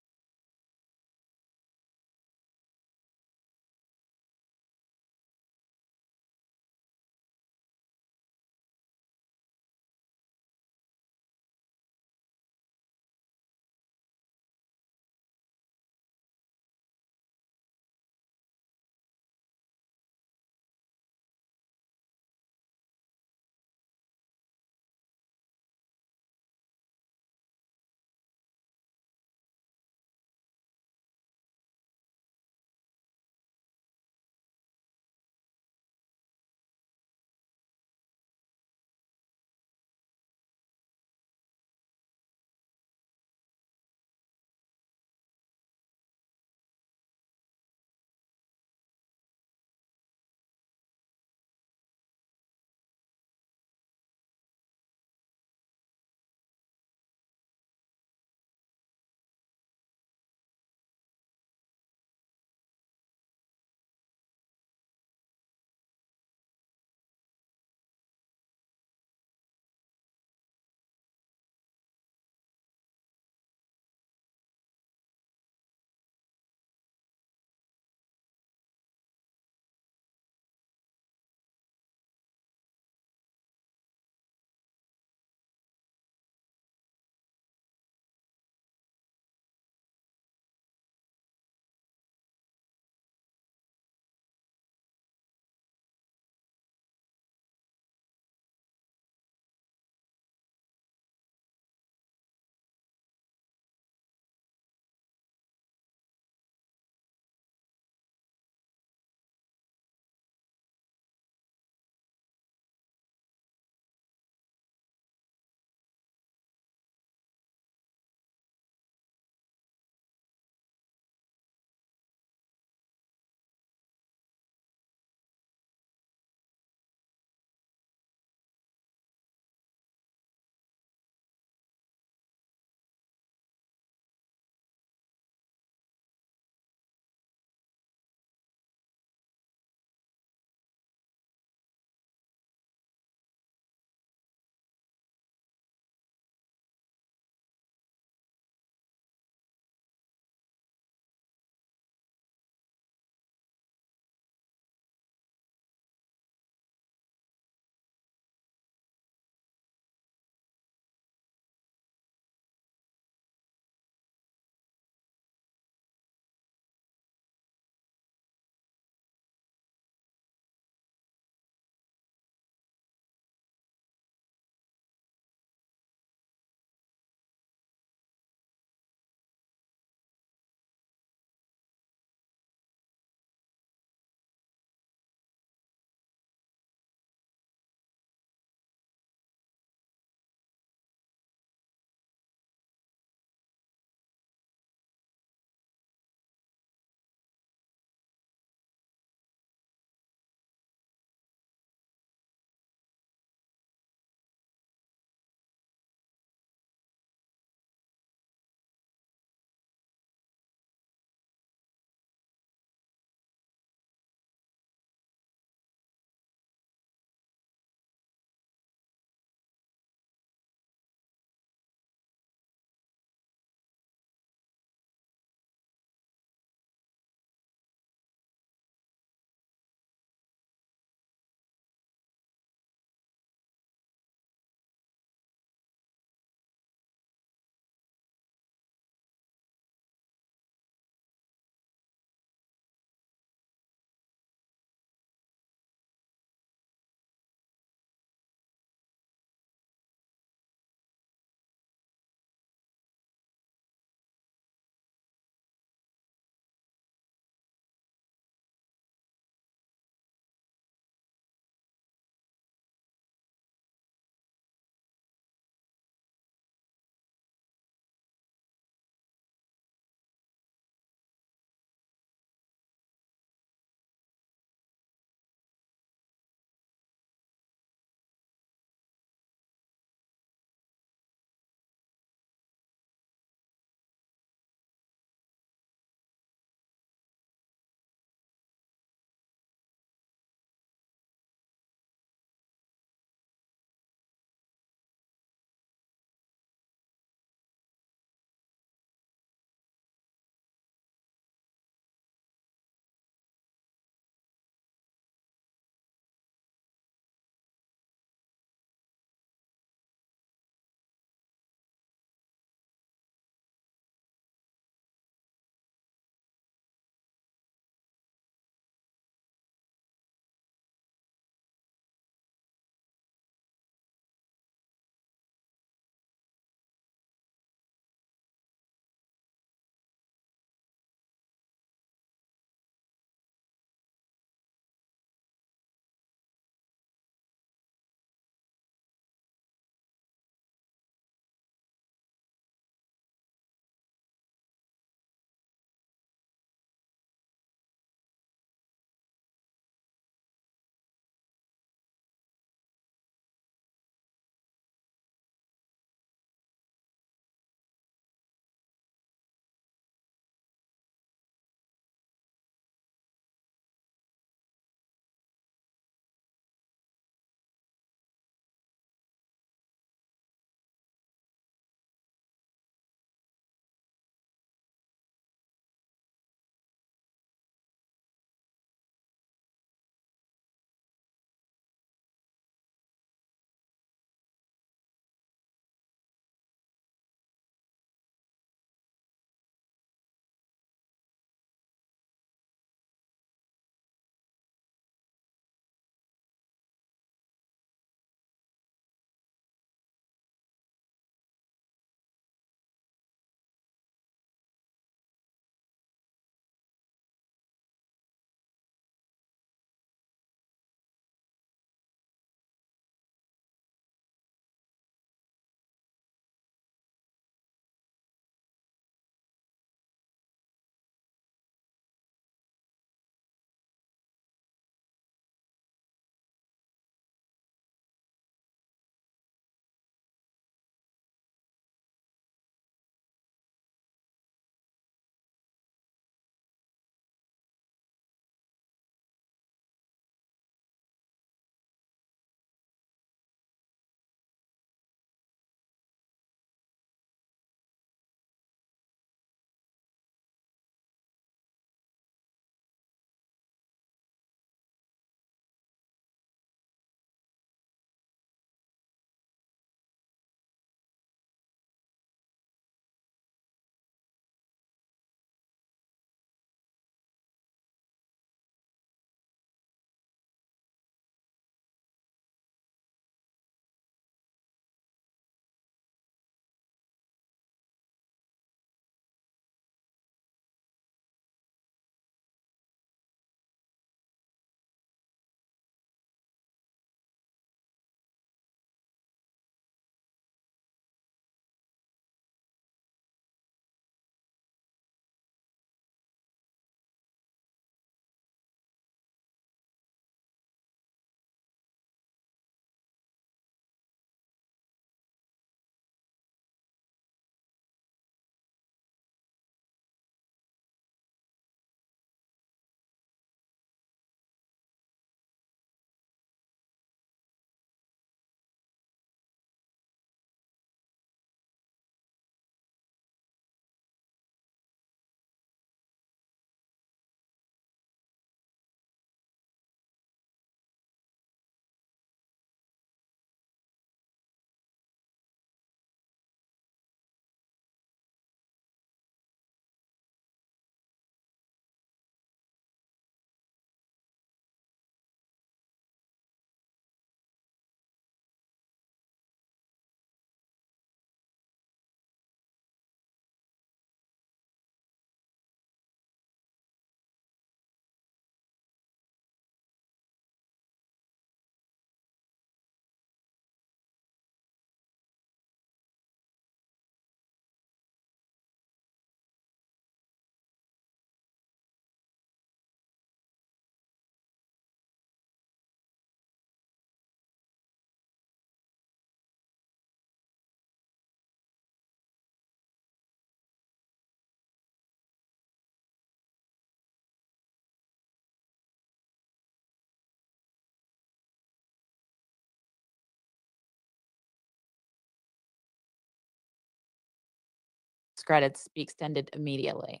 Speaker 5: tax credits be extended immediately.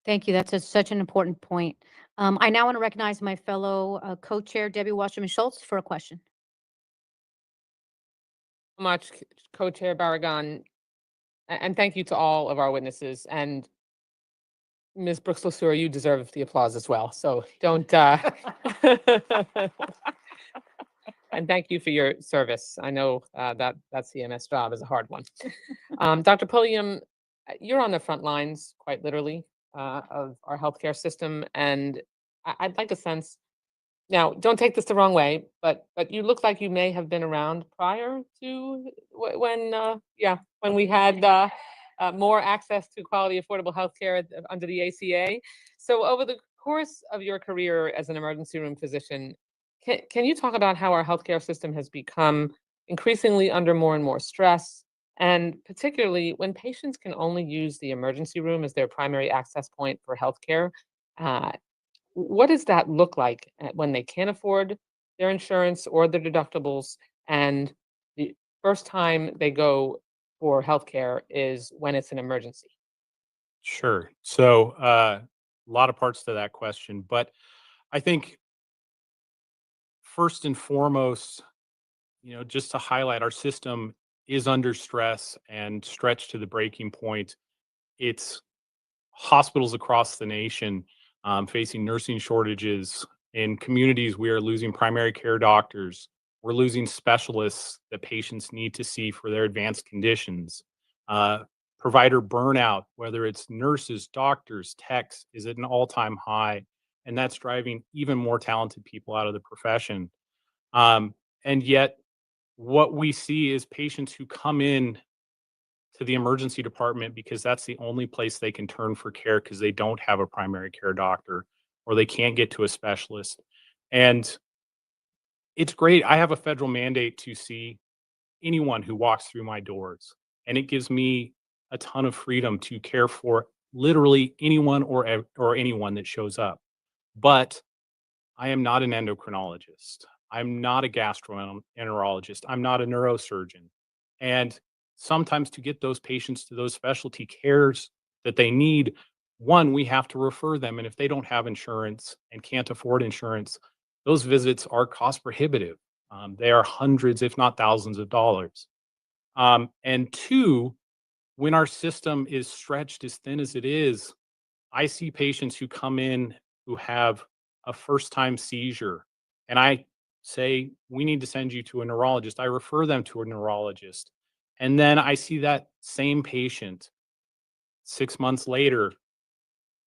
Speaker 17: Thank you. That's such an important point. I now want to recognize my fellow co-chair, Debbie Wasserman Schultz, for a question.
Speaker 11: Much, Co-Chair Barragan, and thank you to all of our witnesses. And Ms. Brooks LaSure, you deserve the applause as well. So don't. And thank you for your service. I know that CMS job is a hard one. Dr. Pulliam, you're on the front lines, quite literally, of our healthcare system, and I'd like a sense. Now, don't take this the wrong way, but you look like you may have been around prior to when we had more access to quality, affordable healthcare under the ACA. So, over the course of your career as an emergency room physician, can you talk about how our healthcare system has become increasingly under more and more stress, and particularly when patients can only use the emergency room as their primary access point for healthcare? What does that look like when they can't afford their insurance or their deductibles, and the first time they go for healthcare is when it's an emergency?
Speaker 23: Sure. So, a lot of parts to that question, but I think first and foremost, just to highlight, our system is under stress and stretched to the breaking point. It's hospitals across the nation facing nursing shortages. In communities, we are losing primary care doctors. We're losing specialists that patients need to see for their advanced conditions. Provider burnout, whether it's nurses, doctors, techs, is at an all-time high, and that's driving even more talented people out of the profession. And yet, what we see is patients who come in to the emergency department because that's the only place they can turn for care because they don't have a primary care doctor or they can't get to a specialist. And it's great. I have a federal mandate to see anyone who walks through my doors, and it gives me a ton of freedom to care for literally anyone or anyone that shows up. But I am not an endocrinologist. I'm not a gastroenterologist. I'm not a neurosurgeon. And sometimes to get those patients to those specialty cares that they need, one, we have to refer them. And if they don't have insurance and can't afford insurance, those visits are cost prohibitive. They are hundreds, if not thousands of dollars. And two, when our system is stretched as thin as it is, I see patients who come in who have a first-time seizure, and I say, we need to send you to a neurologist. I refer them to a neurologist. And then I see that same patient 6 months later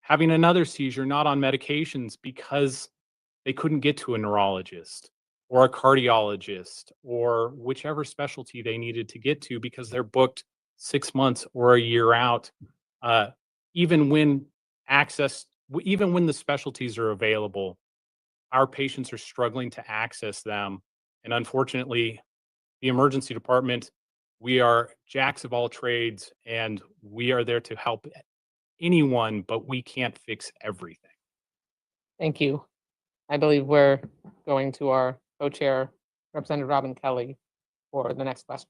Speaker 23: having another seizure, not on medications because they couldn't get to a neurologist or a cardiologist or whichever specialty they needed to get to because they're booked 6 months or a year out. Even when the specialties are available, our patients are struggling to access them. And unfortunately, the emergency department, we are jacks of all trades and we are there to help anyone, but we can't fix everything.
Speaker 11: Thank you. I believe we're going to our co-chair, Representative Robin Kelly, for the next question.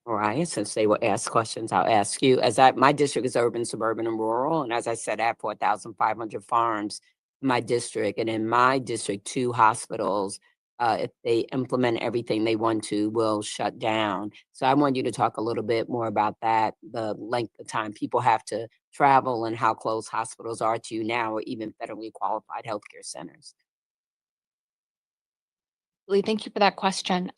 Speaker 9: All right, since they will ask questions, I'll ask you. My district is urban, suburban, and rural, and as I said, I have 4,500 farms in my district, and in my district, 2 hospitals, if they implement everything they want to, will shut down. So I want you to talk a little bit more about that, the length of time people have to travel and how close hospitals are to you now, or even federally qualified healthcare centers.
Speaker 24: Really, thank you for that question.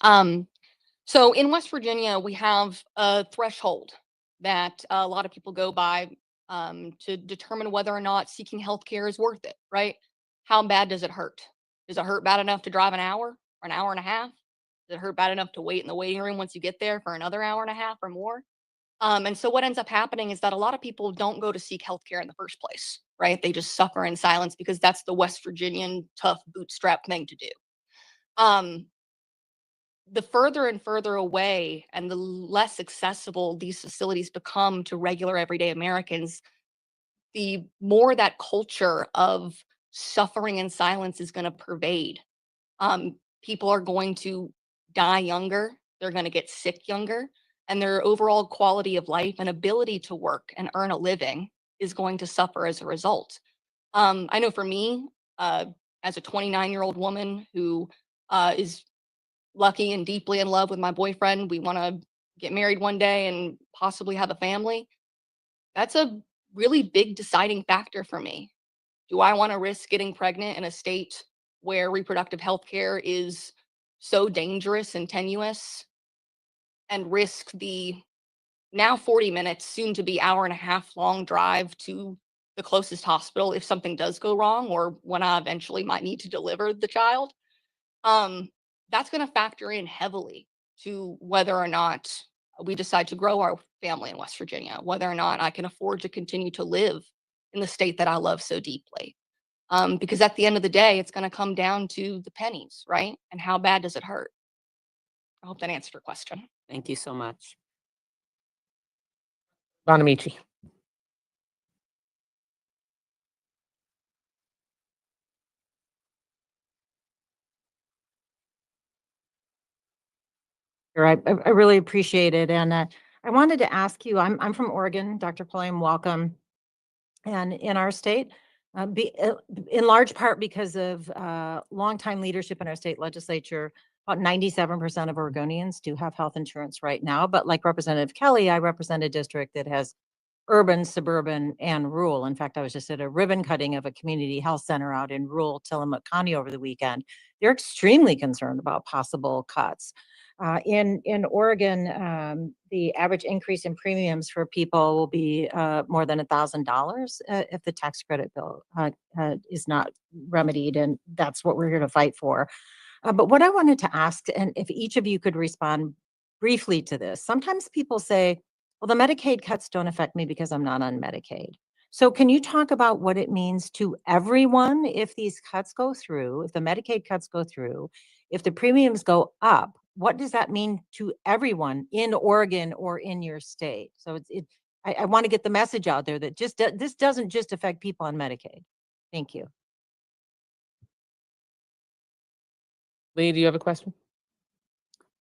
Speaker 24: So in West Virginia, we have a threshold that a lot of people go by to determine whether or not seeking healthcare is worth it, right? How bad does it hurt? Does it hurt bad enough to drive an hour or an hour and a half? Does it hurt bad enough to wait in the waiting room once you get there for another hour and a half or more? And so what ends up happening is that a lot of people don't go to seek healthcare in the first place, right? They just suffer in silence because that's the West Virginian tough bootstrap thing to do. The further and further away and the less accessible these facilities become to regular everyday Americans, the more that culture of suffering in silence is going to pervade. People are going to die younger. They're going to get sick younger. and their overall quality of life and ability to work and earn a living is going to suffer as a result. I know for me, as a 29-year-old woman who is lucky and deeply in love with my boyfriend, we want to get married one day and possibly have a family. That's a really big deciding factor for me. Do I want to risk getting pregnant in a state where reproductive health care is so dangerous and tenuous and risk the now 40 minutes, soon to be hour and a half long drive to the closest hospital if something does go wrong or when I eventually might need to deliver the child? Um, that's going to factor in heavily to whether or not we decide to grow our family in West Virginia, whether or not I can afford to continue to live in the state that I love so deeply. Because at the end of the day, it's going to come down to the pennies, right? And how bad does it hurt? I hope that answered your question.
Speaker 9: Thank you so much.
Speaker 11: Bonamici.
Speaker 12: Sure, I really appreciate it. And I wanted to ask you, I'm from Oregon, Dr. Pulliam, welcome. And in our state, in large part because of longtime leadership in our state legislature, about 97% of Oregonians do have health insurance right now. But like Representative Kelly, I represent a district that has urban, suburban, and rural. In fact, I was just at a ribbon cutting of a community health center out in rural Tillamook County over the weekend. They're extremely concerned about possible cuts. In Oregon, the average increase in premiums for people will be more than $1,000 if the tax credit bill is not remedied, and that's what we're here to fight for. But what I wanted to ask, and if each of you could respond briefly to this, sometimes people say, well, the Medicaid cuts don't affect me because I'm not on Medicaid. So can you talk about what it means to everyone if these cuts go through, if the Medicaid cuts go through, if the premiums go up? What does that mean to everyone in Oregon or in your state? So I want to get the message out there that this doesn't just affect people on Medicaid. Thank you.
Speaker 11: Lee, do you have a question?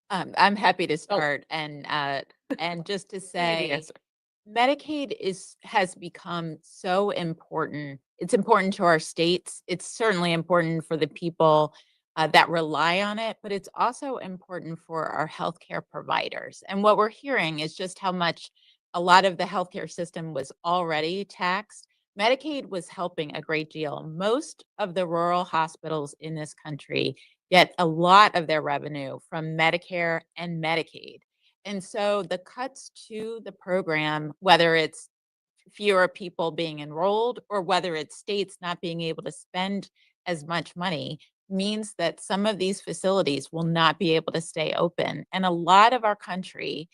Speaker 5: I'm happy to
Speaker 11: Oh.
Speaker 5: start and just to
Speaker 11: Give me the
Speaker 5: say,
Speaker 11: answer.
Speaker 5: Medicaid has become so important. It's important to our states. It's certainly important for the people that rely on it, but it's also important for our healthcare providers. And what we're hearing is just how much a lot of the healthcare system was already taxed. Medicaid was helping a great deal. Most of the rural hospitals in this country get a lot of their revenue from Medicare and Medicaid. And so the cuts to the program, whether it's fewer people being enrolled or whether it's states not being able to spend as much money, means that some of these facilities will not be able to stay open. And a lot of our country,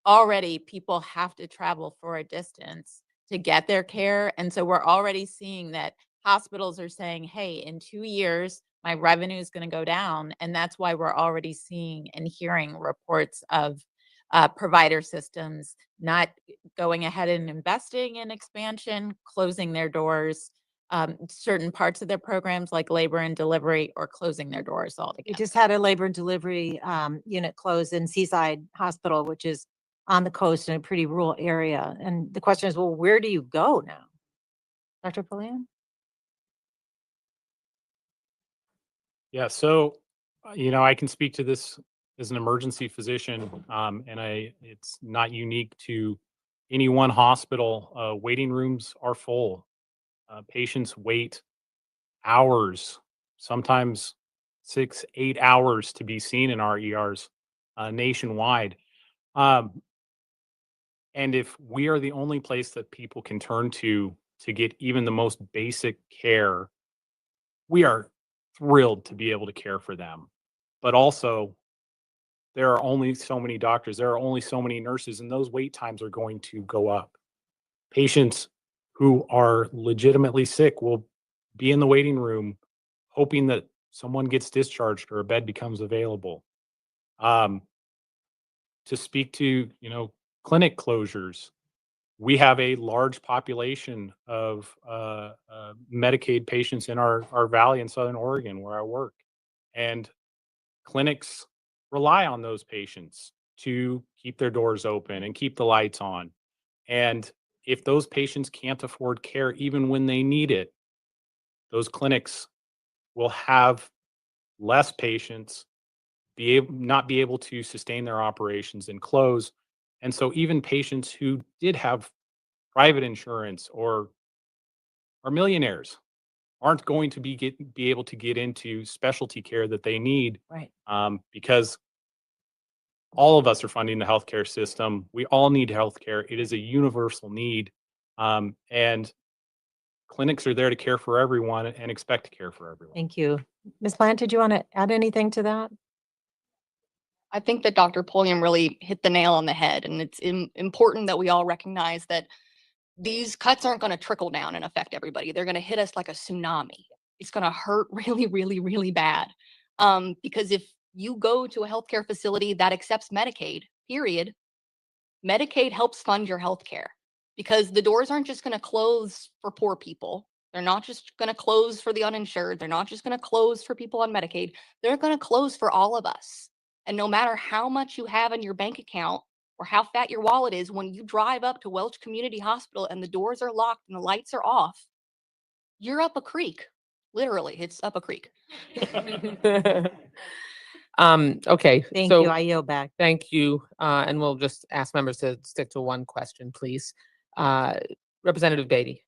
Speaker 5: already people have to travel for a distance to get their care. And so we're already seeing that hospitals are saying, hey, in 2 years, my revenue is going to go down. And that's why we're already seeing and hearing reports of provider systems not going ahead and investing in expansion, closing their doors, certain parts of their programs like labor and delivery, or closing their doors
Speaker 12: We
Speaker 5: altogether.
Speaker 12: just had a labor and delivery unit close in Seaside Hospital, which is on the coast in a pretty rural area. And the question is, well, where do you go now? Dr. Pulliam?
Speaker 23: Yeah, so, I can speak to this as an emergency physician, and it's not unique to any one hospital. Waiting rooms are full. Patients wait hours, sometimes 6, 8 hours to be seen in our ERs nationwide. Um, and if we are the only place that people can turn to get even the most basic care, we are thrilled to be able to care for them. But also, there are only so many doctors, there are only so many nurses, and those wait times are going to go up. Patients who are legitimately sick will be in the waiting room hoping that someone gets discharged or a bed becomes available. Um, to speak to, clinic closures, we have a large population of Medicaid patients in our valley in Southern Oregon where I work. And clinics rely on those patients. to keep their doors open and keep the lights on. And if those patients can't afford care even when they need it, those clinics will have less patients, not be able to sustain their operations and close. And so even patients who did have private insurance or are millionaires aren't going to be able to get into specialty care that they need,
Speaker 5: Right.
Speaker 23: because all of us are funding the healthcare system. We all need healthcare. It is a universal need. And clinics are there to care for everyone and expect to care for everyone.
Speaker 12: Thank you. Ms. Plant, did you want to add anything to that?
Speaker 24: I think that Dr. Pulliam really hit the nail on the head, and it's important that we all recognize that these cuts aren't going to trickle down and affect everybody. They're going to hit us like a tsunami. It's going to hurt really, really, really bad. Because if you go to a healthcare facility that accepts Medicaid, period, Medicaid helps fund your healthcare, because the doors aren't just going to close for poor people. They're not just going to close for the uninsured. They're not just going to close for people on Medicaid. They're going to close for all of us. And no matter how much you have in your bank account or how fat your wallet is, when you drive up to Welch Community Hospital and the doors are locked and the lights are off, you're up a creek. Literally, it's up a creek.
Speaker 11: Okay.
Speaker 12: Thank
Speaker 11: so
Speaker 12: you. I yield back.
Speaker 11: Thank you. And we'll just ask members to stick to one question, please. Representative Beatty.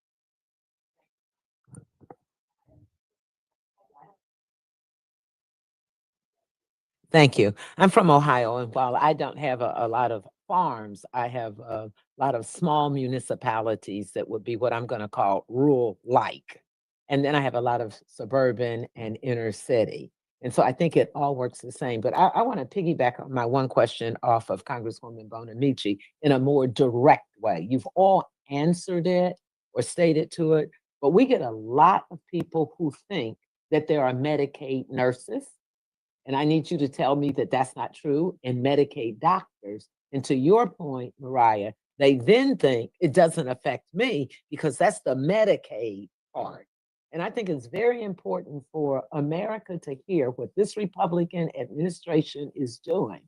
Speaker 18: Thank you. I'm from Ohio, and while I don't have a lot of farms, I have a lot of small municipalities that would be what I'm going to call rural-like. And then I have a lot of suburban and inner city. And so I think it all works the same. But I want to piggyback on my one question off of Congresswoman Bonamici in a more direct way. You've all answered it or stated to it, but we get a lot of people who think that there are Medicaid nurses. And I need you to tell me that that's not true, and Medicaid doctors. And to your point, Mariah, they then think it doesn't affect me because that's the Medicaid part. And I think it's very important for America to hear what this Republican administration is doing,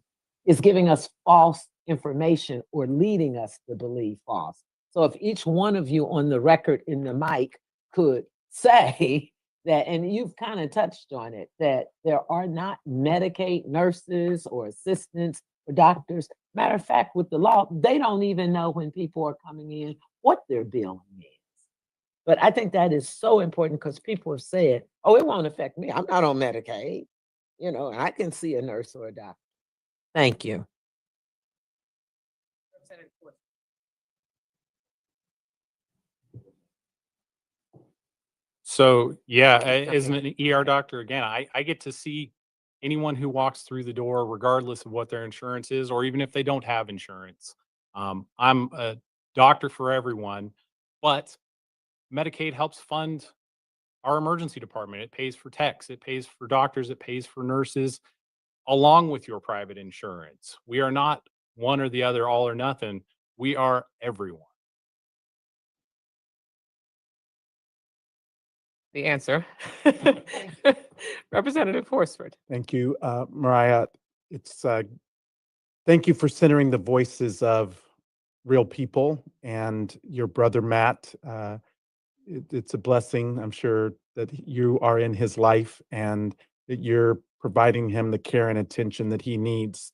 Speaker 18: is giving us false information or leading us to believe false. So if each one of you on the record in the mic could say that, and you've kind of touched on it, that there are not Medicaid nurses or assistants or doctors. Matter of fact, with the law, they don't even know when people are coming in what their billing is. But I think that is so important because people have said, oh, it won't affect me. I'm not on Medicaid, and I can see a nurse or a doctor. Thank you.
Speaker 23: So yeah, as an ER doctor, again, I get to see anyone who walks through the door, regardless of what their insurance is, or even if they don't have insurance. I'm a doctor for everyone, but Medicaid helps fund our emergency department. It pays for techs, it pays for doctors, it pays for nurses, along with your private insurance. We are not one or the other, all or nothing. We are everyone.
Speaker 11: The answer. Representative Horsford.
Speaker 1: Thank you, Mariah. It's thank you for centering the voices of real people and your brother Matt. It's a blessing, I'm sure, that you are in his life and that you're providing him the care and attention that he needs.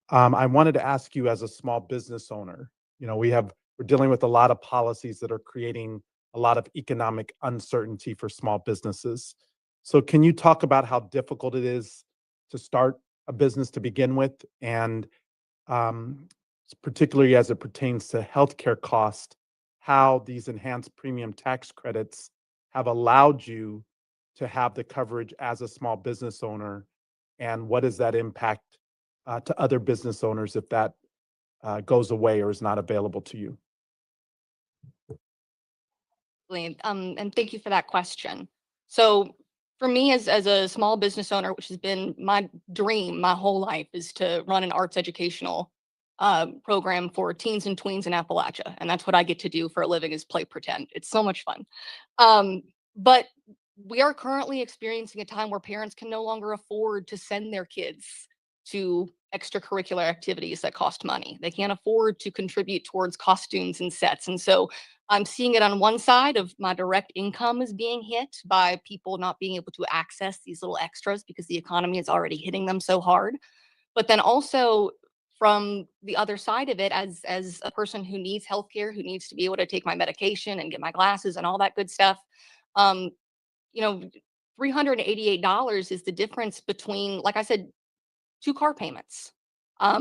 Speaker 1: I wanted to ask you, as a small business owner, we're dealing with a lot of policies that are creating a lot of economic uncertainty for small businesses. So can you talk about how difficult it is to start a business to begin with, and particularly as it pertains to healthcare cost, how these enhanced premium tax credits have allowed you to have the coverage as a small business owner, and what is that impact to other business owners if that goes away or is not available to you?
Speaker 24: And thank you for that question. So for me, as a small business owner, which has been my dream my whole life, is to run an arts educational program for teens and tweens in Appalachia. And that's what I get to do for a living, is play pretend. It's so much fun. But we are currently experiencing a time where parents can no longer afford to send their kids to extracurricular activities that cost money. They can't afford to contribute towards costumes and sets. And so I'm seeing it on one side of my direct income is being hit by people not being able to access these little extras because the economy is already hitting them so hard. But then also from the other side of it, as a person who needs healthcare, who needs to be able to take my medication and get my glasses and all that good stuff, um, you know, $388 is the difference between, like I said, 2 car payments.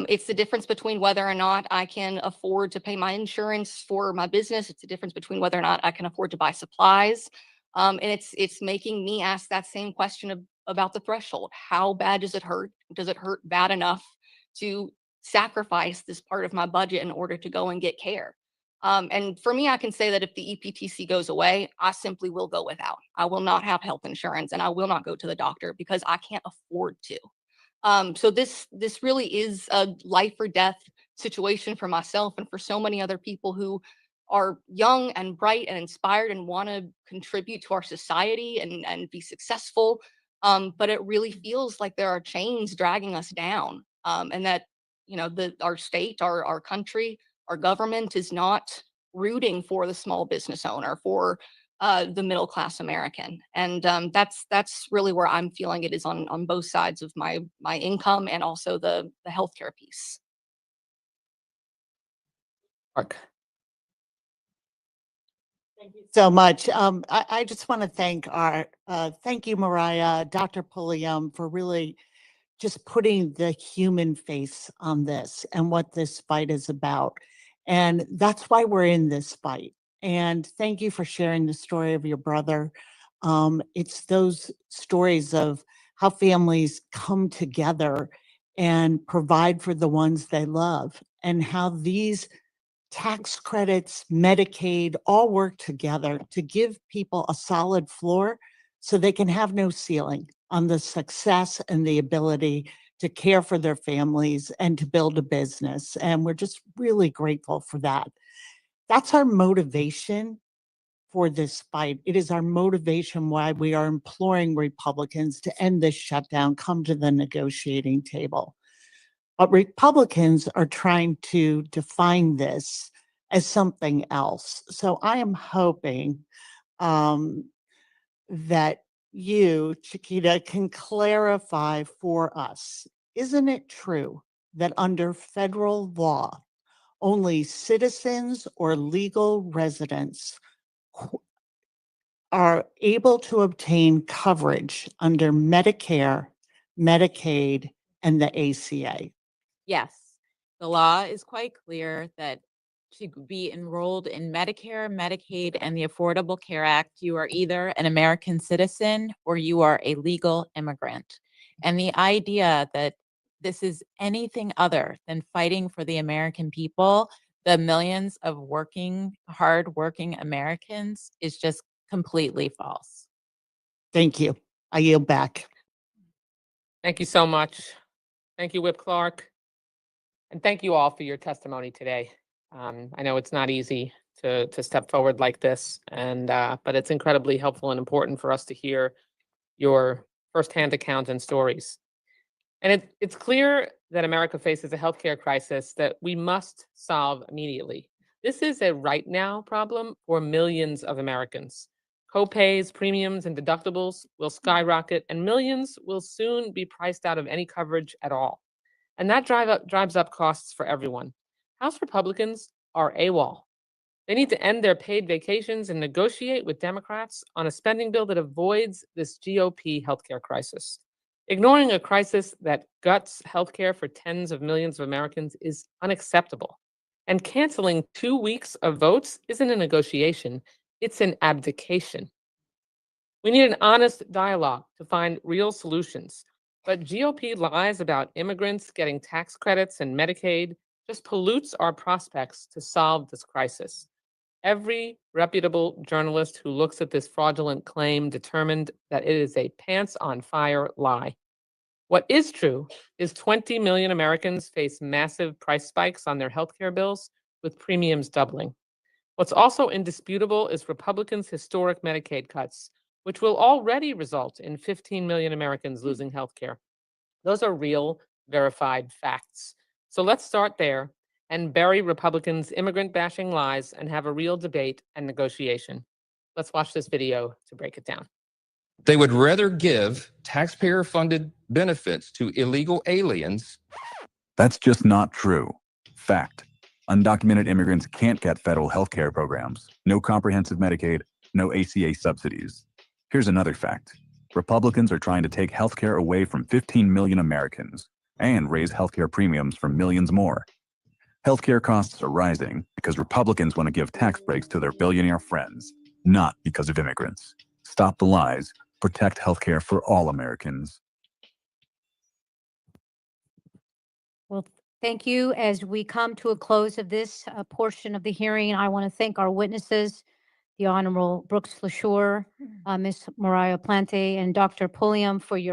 Speaker 24: It's the difference between whether or not I can afford to pay my insurance for my business. It's the difference between whether or not I can afford to buy supplies. And it's making me ask that same question about the threshold. How bad does it hurt? Does it hurt bad enough to sacrifice this part of my budget in order to go and get care? And for me, I can say that if the EPTC goes away, I simply will go without. I will not have health insurance and I will not go to the doctor because I can't afford to. So this really is a life or death situation for myself and for so many other people who are young and bright and inspired and want to contribute to our society and be successful. But it really feels like there are chains dragging us down, and that our state, our country, our government is not rooting for the small business owner, for the middle class American. And that's really where I'm feeling it is on both sides of my income and also the healthcare piece.
Speaker 11: Mark.
Speaker 19: So much. I just want to thank thank you, Mariah, Dr. Pulliam, for really just putting the human face on this and what this fight is about. And that's why we're in this fight. And thank you for sharing the story of your brother. It's those stories of how families come together and provide for the ones they love, and how these tax credits, Medicaid, all work together to give people a solid floor so they can have no ceiling on the success and the ability to care for their families and to build a business. And we're just really grateful for that. That's our motivation for this fight. It is our motivation why we are imploring Republicans to end this shutdown, come to the negotiating table. But Republicans are trying to define this as something else. So I am hoping that you, Chiquita, can clarify for us. Isn't it true that under federal law, only citizens or legal residents are able to obtain coverage under Medicare, Medicaid, and the ACA?
Speaker 5: Yes, the law is quite clear that to be enrolled in Medicare, Medicaid, and the Affordable Care Act, you are either an American citizen or you are a legal immigrant. And the idea that this is anything other than fighting for the American people, the millions of hardworking Americans, is just completely false.
Speaker 19: Thank you. I yield back.
Speaker 11: Thank you so much. Thank you, Whip Clark. And thank you all for your testimony today. I know it's not easy to step forward like this, but it's incredibly helpful and important for us to hear your firsthand accounts and stories. And it's clear that America faces a healthcare crisis that we must solve immediately. This is a right now problem for millions of Americans. Copays, premiums, and deductibles will skyrocket, and millions will soon be priced out of any coverage at all. And that drives up costs for everyone. House Republicans are AWOL. They need to end their paid vacations and negotiate with Democrats on a spending bill that avoids this GOP healthcare crisis. Ignoring a crisis that guts healthcare for tens of millions of Americans is unacceptable. And canceling 2 weeks of votes isn't a negotiation, it's an abdication. We need an honest dialogue to find real solutions. But GOP lies about immigrants getting tax credits and Medicaid just pollutes our prospects to solve this crisis. Every reputable journalist who looks at this fraudulent claim determined that it is a pants-on-fire lie. What is true is 20 million Americans face massive price spikes on their healthcare bills, with premiums doubling. What's also indisputable is Republicans' historic Medicaid cuts, which will already result in 15 million Americans losing healthcare. Those are real verified facts. So let's start there and bury Republicans' immigrant bashing lies and have a real debate and negotiation. Let's watch this video to break it down.
Speaker 4: They would rather give taxpayer-funded benefits to illegal aliens.
Speaker 20: That's just not true. Fact. Undocumented immigrants can't get federal health care programs, no comprehensive Medicaid, no ACA subsidies. Here's another fact. Republicans are trying to take health care away from 15 million Americans and raise health care premiums for millions more. Healthcare costs are rising because Republicans want to give tax breaks to their billionaire friends, not because of immigrants. Stop the lies. Protect healthcare for all Americans.
Speaker 17: Well, thank you. As we come to a close of this portion of the hearing, I want to thank our witnesses, the Honorable Brooks Flashore, Ms. Mariah Plante, and Dr. Pulliam for your